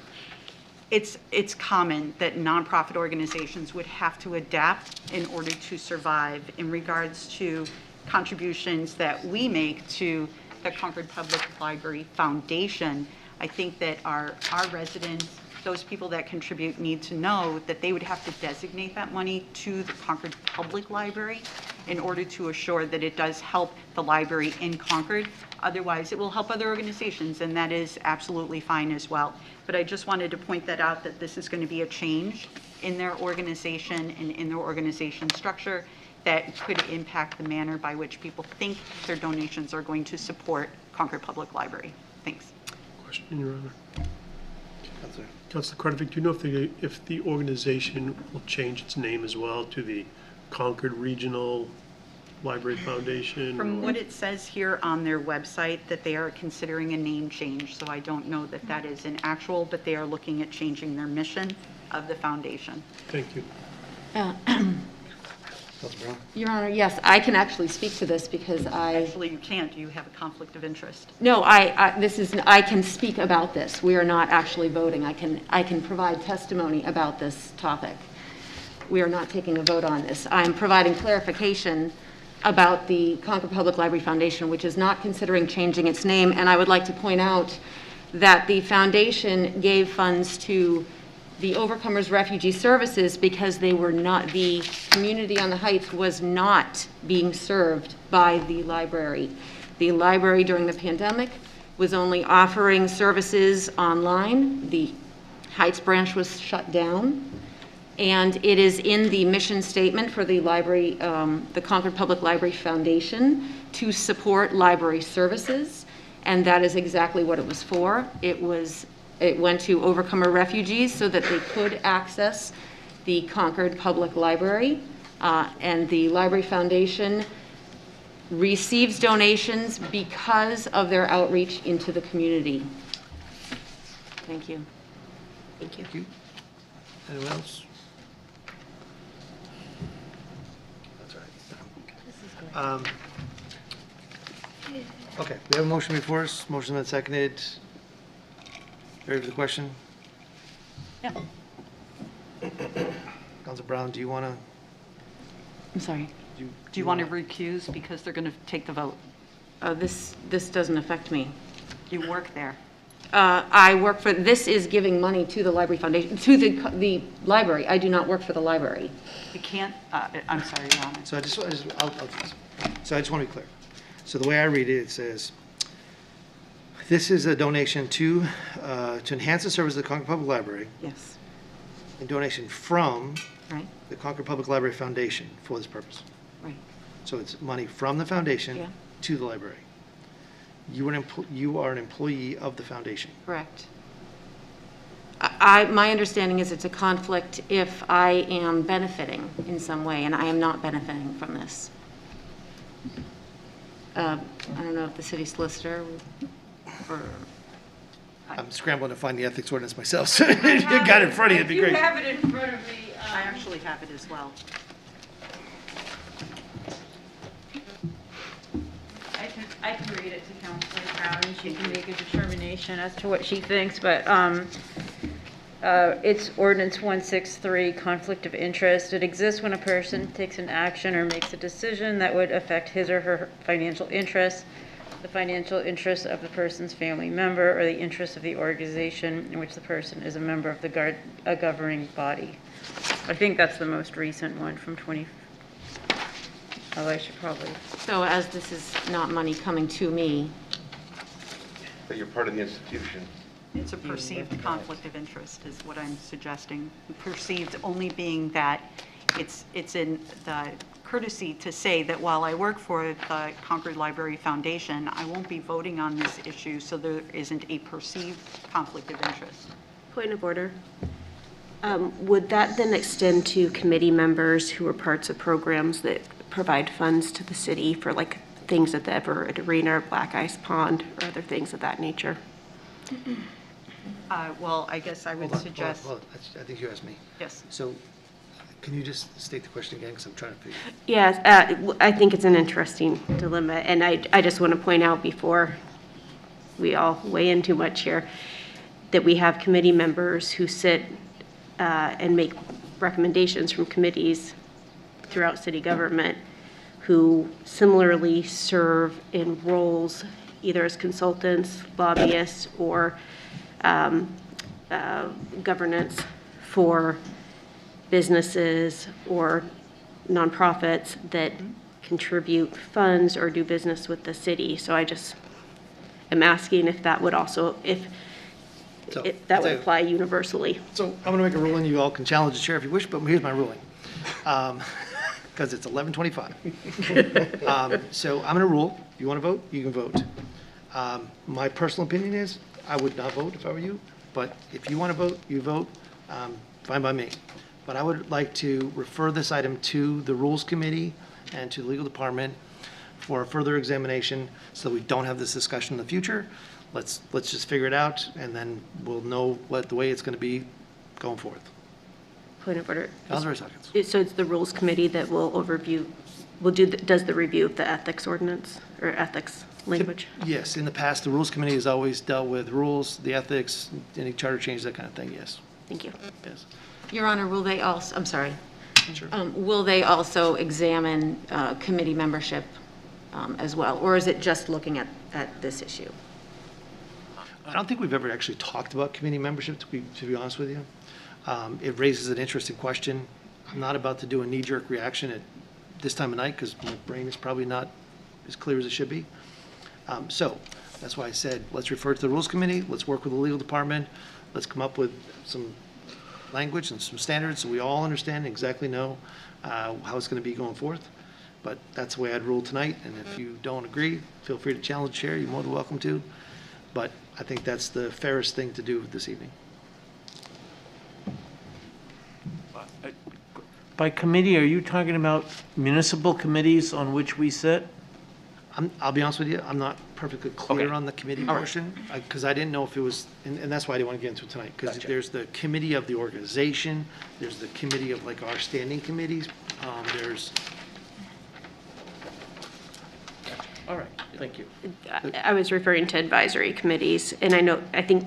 It's common that nonprofit organizations would have to adapt in order to survive in regards to contributions that we make to the Concord Public Library Foundation. I think that our residents, those people that contribute, need to know that they would have to designate that money to the Concord Public Library in order to assure that it does help the library in Concord. Otherwise, it will help other organizations, and that is absolutely fine as well. But I just wanted to point that out, that this is going to be a change in their organization and in their organization structure that could impact the manner by which people think their donations are going to support Concord Public Library. Thanks. Question, Your Honor. Councilor Kretovic, do you know if the organization will change its name as well to the Concord Regional Library Foundation? From what it says here on their website, that they are considering a name change, so I don't know that that is an actual, but they are looking at changing their mission of the foundation. Thank you. Your Honor, yes, I can actually speak to this because Actually, you can't. You have a conflict of interest. No, I can speak about this. We are not actually voting. I can provide testimony about this topic. We are not taking a vote on this. I am providing clarification about the Concord Public Library Foundation, which is not considering changing its name. And I would like to point out that the foundation gave funds to the Overcomers Refugee Services because they were not, the community on the Heights was not being served by the library. The library during the pandemic was only offering services online. The Heights branch was shut down. And it is in the mission statement for the library, the Concord Public Library Foundation, to support library services. And that is exactly what it was for. It went to overcomer refugees so that they could access the Concord Public Library. And the Library Foundation receives donations because of their outreach into the community. Thank you. Thank you. Thank you. Anyone else? That's all right. Okay, we have a motion before us. Motion been seconded. Ready for the question? Yeah. Councilor Brown, do you want to? I'm sorry. Do you want to recuse because they're going to take the vote? This doesn't affect me. You work there. I work for, this is giving money to the Library Foundation, to the library. I do not work for the library. You can't, I'm sorry, Your Honor. So I just want to be clear. So the way I read it, it says, this is a donation to enhance the service of the Concord Public Library. Yes. A donation from Right. the Concord Public Library Foundation for this purpose. Right. So it's money from the foundation Yeah. to the library. You are an employee of the foundation. Correct. My understanding is it's a conflict if I am benefiting in some way, and I am not benefiting from this. I don't know if the city solicitor or. I'm scrambling to find the ethics ordinance myself, so if you got it in front of you, it'd be great. You have it in front of me. I actually have it as well. I can read it to Councilor Brown, and she can make a determination as to what she thinks, but it's ordinance 163, conflict of interest. It exists when a person takes an action or makes a decision that would affect his or her financial interests, the financial interests of the person's family member, or the interests of the organization in which the person is a member of a governing body. I think that's the most recent one from 20. Oh, I should probably. So as this is not money coming to me. But you're part of the institution. It's a perceived conflict of interest is what I'm suggesting. Perceived only being that it's in the courtesy to say that while I work for the Concord Library Foundation, I won't be voting on this issue, so there isn't a perceived conflict of interest. Point of order. Would that then extend to committee members who are parts of programs that provide funds to the city for like things at the Everett Arena or Black Ice Pond or other things of that nature? Well, I guess I would suggest. Hold on. I think you asked me. Yes. So can you just state the question again, because I'm trying to figure. Yes, I think it's an interesting dilemma, and I just want to point out before we all weigh in too much here, that we have committee members who sit and make recommendations from committees throughout city government who similarly serve in roles either as consultants, lobbyists, or governance for businesses or nonprofits that contribute funds or do business with the city. So I just am asking if that would also, if that would apply universally. So I'm going to make a ruling. You all can challenge the chair if you wish, but here's my ruling. Because it's 11:25. So I'm going to rule. If you want to vote, you can vote. My personal opinion is I would not vote if I were you, but if you want to vote, you vote. Fine by me. But I would like to refer this item to the Rules Committee and to the Legal Department for further examination so we don't have this discussion in the future. Let's just figure it out, and then we'll know what the way it's going to be going forth. Point of order. Councilor Hawkins. So it's the Rules Committee that will does the review of the ethics ordinance or ethics language? Yes, in the past, the Rules Committee has always dealt with rules, the ethics, any charter changes, that kind of thing, yes. Thank you. Yes. Your Honor, will they also, I'm sorry. Sure. Will they also examine committee membership as well? Or is it just looking at this issue? I don't think we've ever actually talked about committee membership, to be honest with you. It raises an interesting question. I'm not about to do a knee-jerk reaction at this time of night because my brain is probably not as clear as it should be. So that's why I said let's refer to the Rules Committee. Let's work with the Legal Department. Let's come up with some language and some standards, so we all understand, exactly know how it's going to be going forth. But that's the way I'd rule tonight, and if you don't agree, feel free to challenge the chair. You're more than welcome to. But I think that's the fairest thing to do this evening. By committee, are you talking about municipal committees on which we sit? I'll be honest with you, I'm not perfectly clear on the committee portion, because I didn't know if it was, and that's why I didn't want to get into it tonight, because there's the committee of the organization, there's the committee of like our standing committees, there's. All right, thank you. I was referring to advisory committees, and I think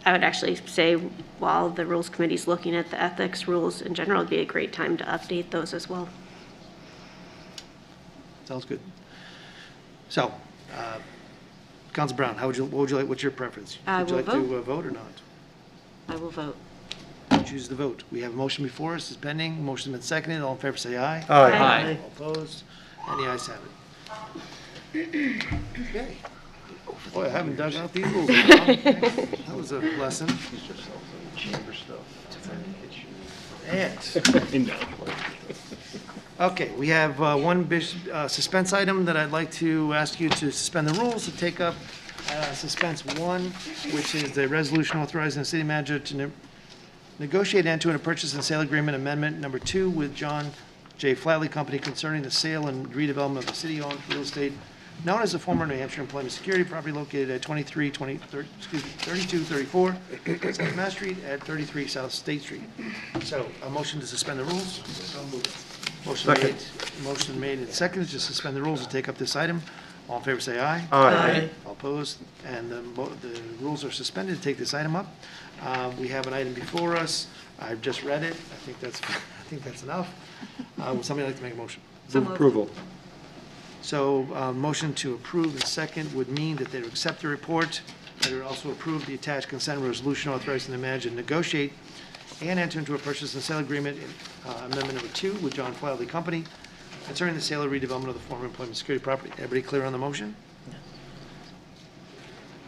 I would actually say while the rules committee is looking at the ethics rules in general, it'd be a great time to update those as well. Sounds good. So, Council Brown, what would you like, what's your preference? Would you like to vote or not? I will vote. Choose the vote. We have a motion before us, is pending, motion's been seconded, all in favor say aye. Aye. Aye. All opposed, and the ayes have it. Okay. Boy, I haven't dug out these rules in a while. That was a lesson. Chamber stuff. And. Okay, we have one suspense item that I'd like to ask you to suspend the rules to take up suspense 1, which is the resolution authorizing the city manager to negotiate and enter into a purchase and sale agreement amendment number 2 with John J. Flatley Company concerning the sale and redevelopment of the city-owned real estate known as the former New Hampshire Employment Security property located at 3234 South Mass Street at 33 South State Street. So, a motion to suspend the rules. Motion made and seconded to suspend the rules to take up this item. All in favor say aye. Aye. All opposed, and the rules are suspended to take this item up. We have an item before us. I've just read it. I think that's enough. Would somebody like to make a motion? Move approval. So, motion to approve and second would mean that they would accept the report. They would also approve the attached consent resolution authorizing the manager to negotiate and enter into a purchase and sale agreement, amendment number 2 with John Flatley Company concerning the sale or redevelopment of the former employment security property. Everybody clear on the motion?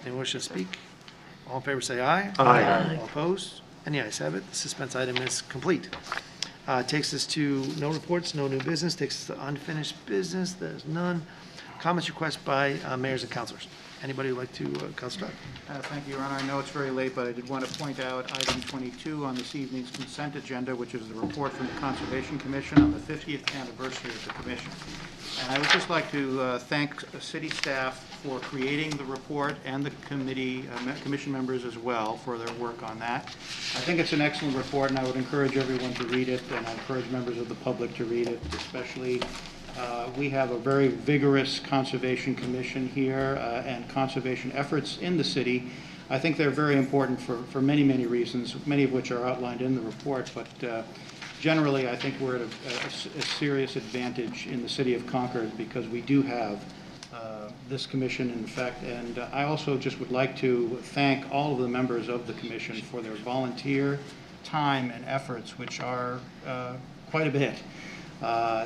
Anyone wish to speak? All in favor say aye. Aye. All opposed? And the ayes have it. The suspense item is complete. Takes us to no reports, no new business. Takes us to unfinished business. There's none. Comments, requests by mayors and councilors. Anybody would like to, Councilor Dodd? Thank you, Your Honor. I know it's very late, but I did want to point out item 22 on this evening's consent agenda, which is the report from the Conservation Commission on the 50th anniversary of the commission. And I would just like to thank city staff for creating the report and the committee, commission members as well for their work on that. I think it's an excellent report, and I would encourage everyone to read it, and I encourage members of the public to read it, especially. We have a very vigorous conservation commission here and conservation efforts in the city. I think they're very important for many, many reasons, many of which are outlined in the report, but generally I think we're at a serious advantage in the city of Concord because we do have this commission in effect, and I also just would like to thank all of the members of the commission for their volunteer time and efforts, which are quite a bit.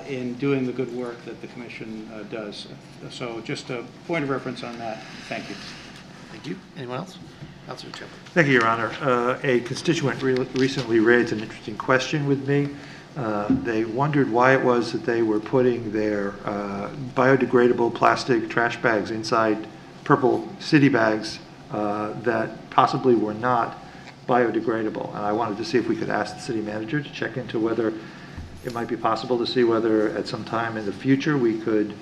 In doing the good work that the commission does. So just a point of reference on that. Thank you. Thank you. Anyone else? Councilor Chaplin. Thank you, Your Honor. A constituent recently raised an interesting question with me. They wondered why it was that they were putting their biodegradable plastic trash bags inside purple city bags that possibly were not biodegradable. And I wanted to see if we could ask the city manager to check into whether it might be possible to see whether at some time in the future we could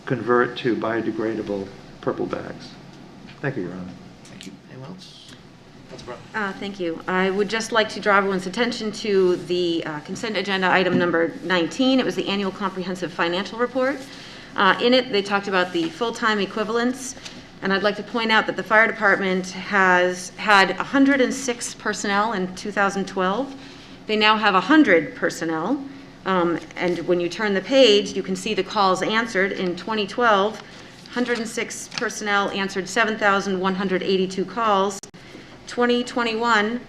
convert to biodegradable purple bags. Thank you, Your Honor. Thank you. Anyone else? Councilor Brown. Thank you. I would just like to draw everyone's attention to the consent agenda item number 19. It was the annual comprehensive financial report. In it, they talked about the full-time equivalents, and I'd like to point out that the fire department has had 106 personnel in 2012. They now have 100 personnel. And when you turn the page, you can see the calls answered. In 2012, 106 personnel answered 7,182 calls. 2021,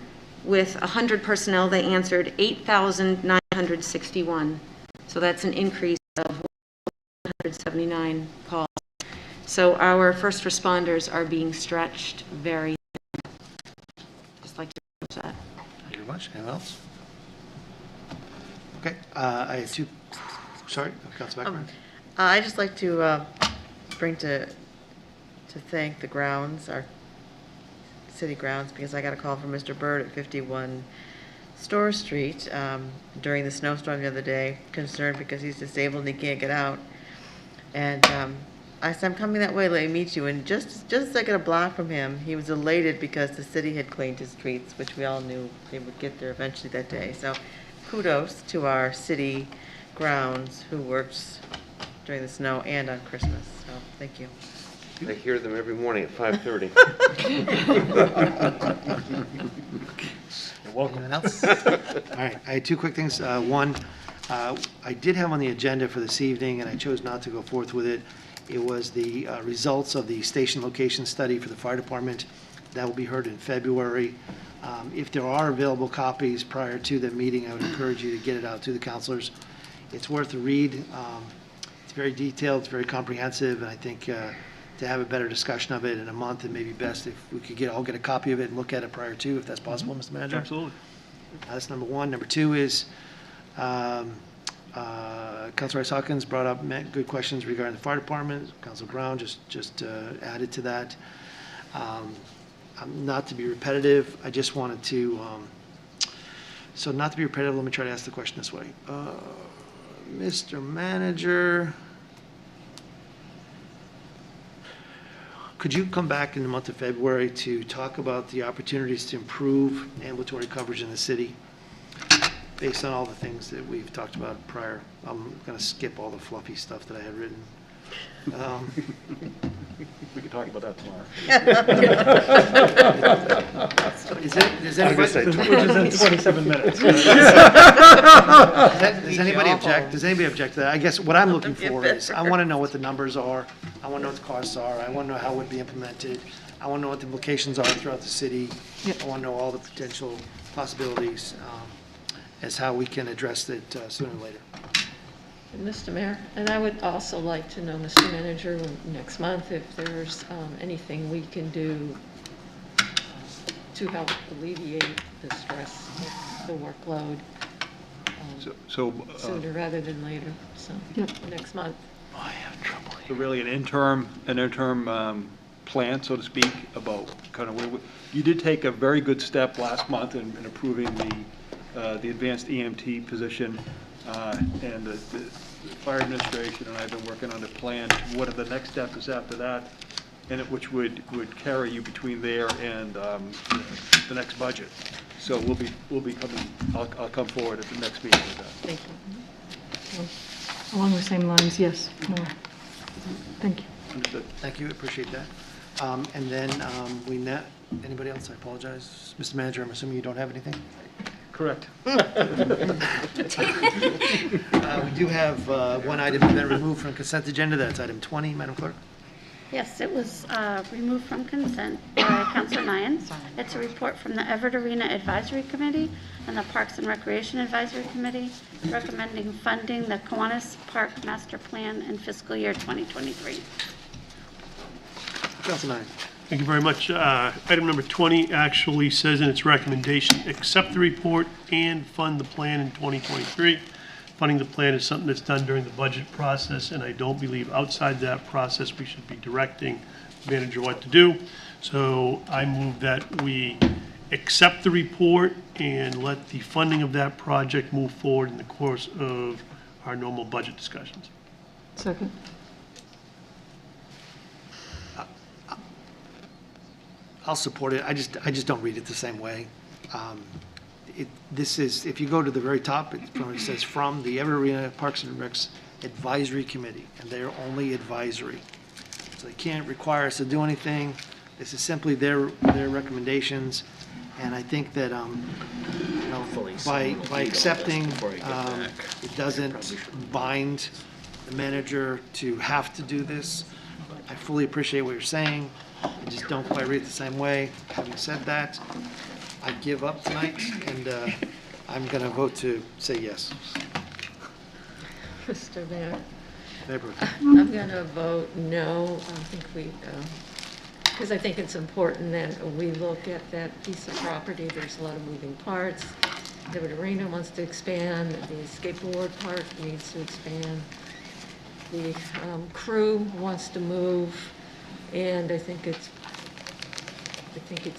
with 100 personnel, they answered 8,961. So that's an increase of 179 calls. So our first responders are being stretched very thin. Just like to note that. Thank you very much. Anyone else? Okay, I had two, sorry, Councilor Beckman. I'd just like to bring to thank the grounds, our city grounds, because I got a call from Mr. Bird at 51 Store Street during the snowstorm the other day, concerned because he's disabled and he can't get out. And I said, I'm coming that way, let me meet you. And just as I got a block from him, he was elated because the city had cleaned his streets, which we all knew they would get there eventually that day. So kudos to our city grounds who works during the snow and on Christmas. So thank you. I hear them every morning at 5:30. You're welcome. Anyone else? All right, I had two quick things. One, I did have on the agenda for this evening, and I chose not to go forth with it. It was the results of the station location study for the fire department. That will be heard in February. If there are available copies prior to the meeting, I would encourage you to get it out to the counselors. It's worth a read. It's very detailed, it's very comprehensive, and I think to have a better discussion of it in a month, it may be best if we could all get a copy of it and look at it prior to, if that's possible, Mr. Manager. Absolutely. That's number one. Number two is, Councilor Rice Hawkins brought up good questions regarding the fire department. Councilor Brown just added to that. Not to be repetitive, I just wanted to, so not to be repetitive, let me try to ask the question this way. Mr. Manager, could you come back in the month of February to talk about the opportunities to improve ambulatory coverage in the city based on all the things that we've talked about prior? I'm going to skip all the fluffy stuff that I had written. We can talk about that tomorrow. Does anybody, Which is in 27 minutes. Does anybody object? Does anybody object to that? I guess what I'm looking for is, I want to know what the numbers are. I want to know what the costs are. I want to know how it would be implemented. I want to know what the implications are throughout the city. I want to know all the potential possibilities as how we can address it sooner or later. Mr. Mayor, and I would also like to know, Mr. Manager, next month, if there's anything we can do to help alleviate the stress of the workload sooner rather than later, so, next month. So really an interim plan, so to speak, about kind of where you did take a very good step last month in approving the advanced EMT position, and the fire administration and I have been working on a plan. What are the next steps after that, and which would carry you between there and the next budget. So we'll be coming. I'll come forward at the next meeting with that. Thank you. Along the same lines, yes, more. Thank you. Understood. Thank you, appreciate that. And then anybody else? I apologize. Mr. Manager, I'm assuming you don't have anything? Correct. We do have one item that's been removed from consent agenda. That's item 20, Madam Clerk. Yes, it was removed from consent by Councilor Nyan. It's a report from the Everett Arena Advisory Committee and the Parks and Recreation Advisory Committee recommending funding the Kiwanis Park Master Plan in fiscal year 2023. Councilor Nyan. Thank you very much. Item number 20 actually says in its recommendation, accept the report and fund the plan in 2023. Funding the plan is something that's done during the budget process, and I don't believe outside that process we should be directing the manager what to do. So I move that we accept the report and let the funding of that project move forward in the course of our normal budget discussions. Second. I'll support it. I just don't read it the same way. This is, if you go to the very top, it says from the Everett Arena Parks and Recs Advisory Committee, and they're only advisory. So they can't require us to do anything. This is simply their recommendations, and I think that by accepting, it doesn't bind the manager to have to do this. I fully appreciate what you're saying. I just don't quite read it the same way. Having said that, I give up tonight, and I'm going to vote to say yes. Mr. Mayor, Neighborhood. I'm going to vote no. I think because I think it's important that we look at that piece of property. There's a lot of moving parts. Hibbert Arena wants to expand, the skateboard park needs to expand, the crew wants to move, and I think it's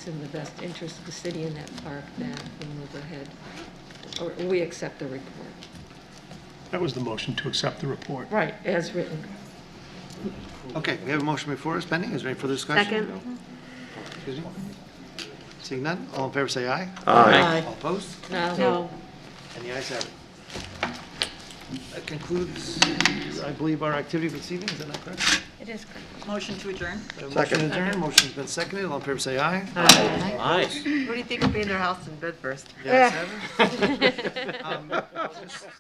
in the best interest of the city and that park that we move ahead, or we accept the report. That was the motion, to accept the report. Right, as written. Okay, we have a motion before us pending. Is there any further discussion? Second. Excuse me? Seeing none, all in favor say aye. Aye. All opposed? No. And the ayes have it. That concludes, I believe, our activity for this evening. Is that not correct? It is correct. Motion to adjourn? Motion to adjourn. Motion's been seconded. All in favor say aye. Aye. What do you think of being in their house in bed first? The ayes have it.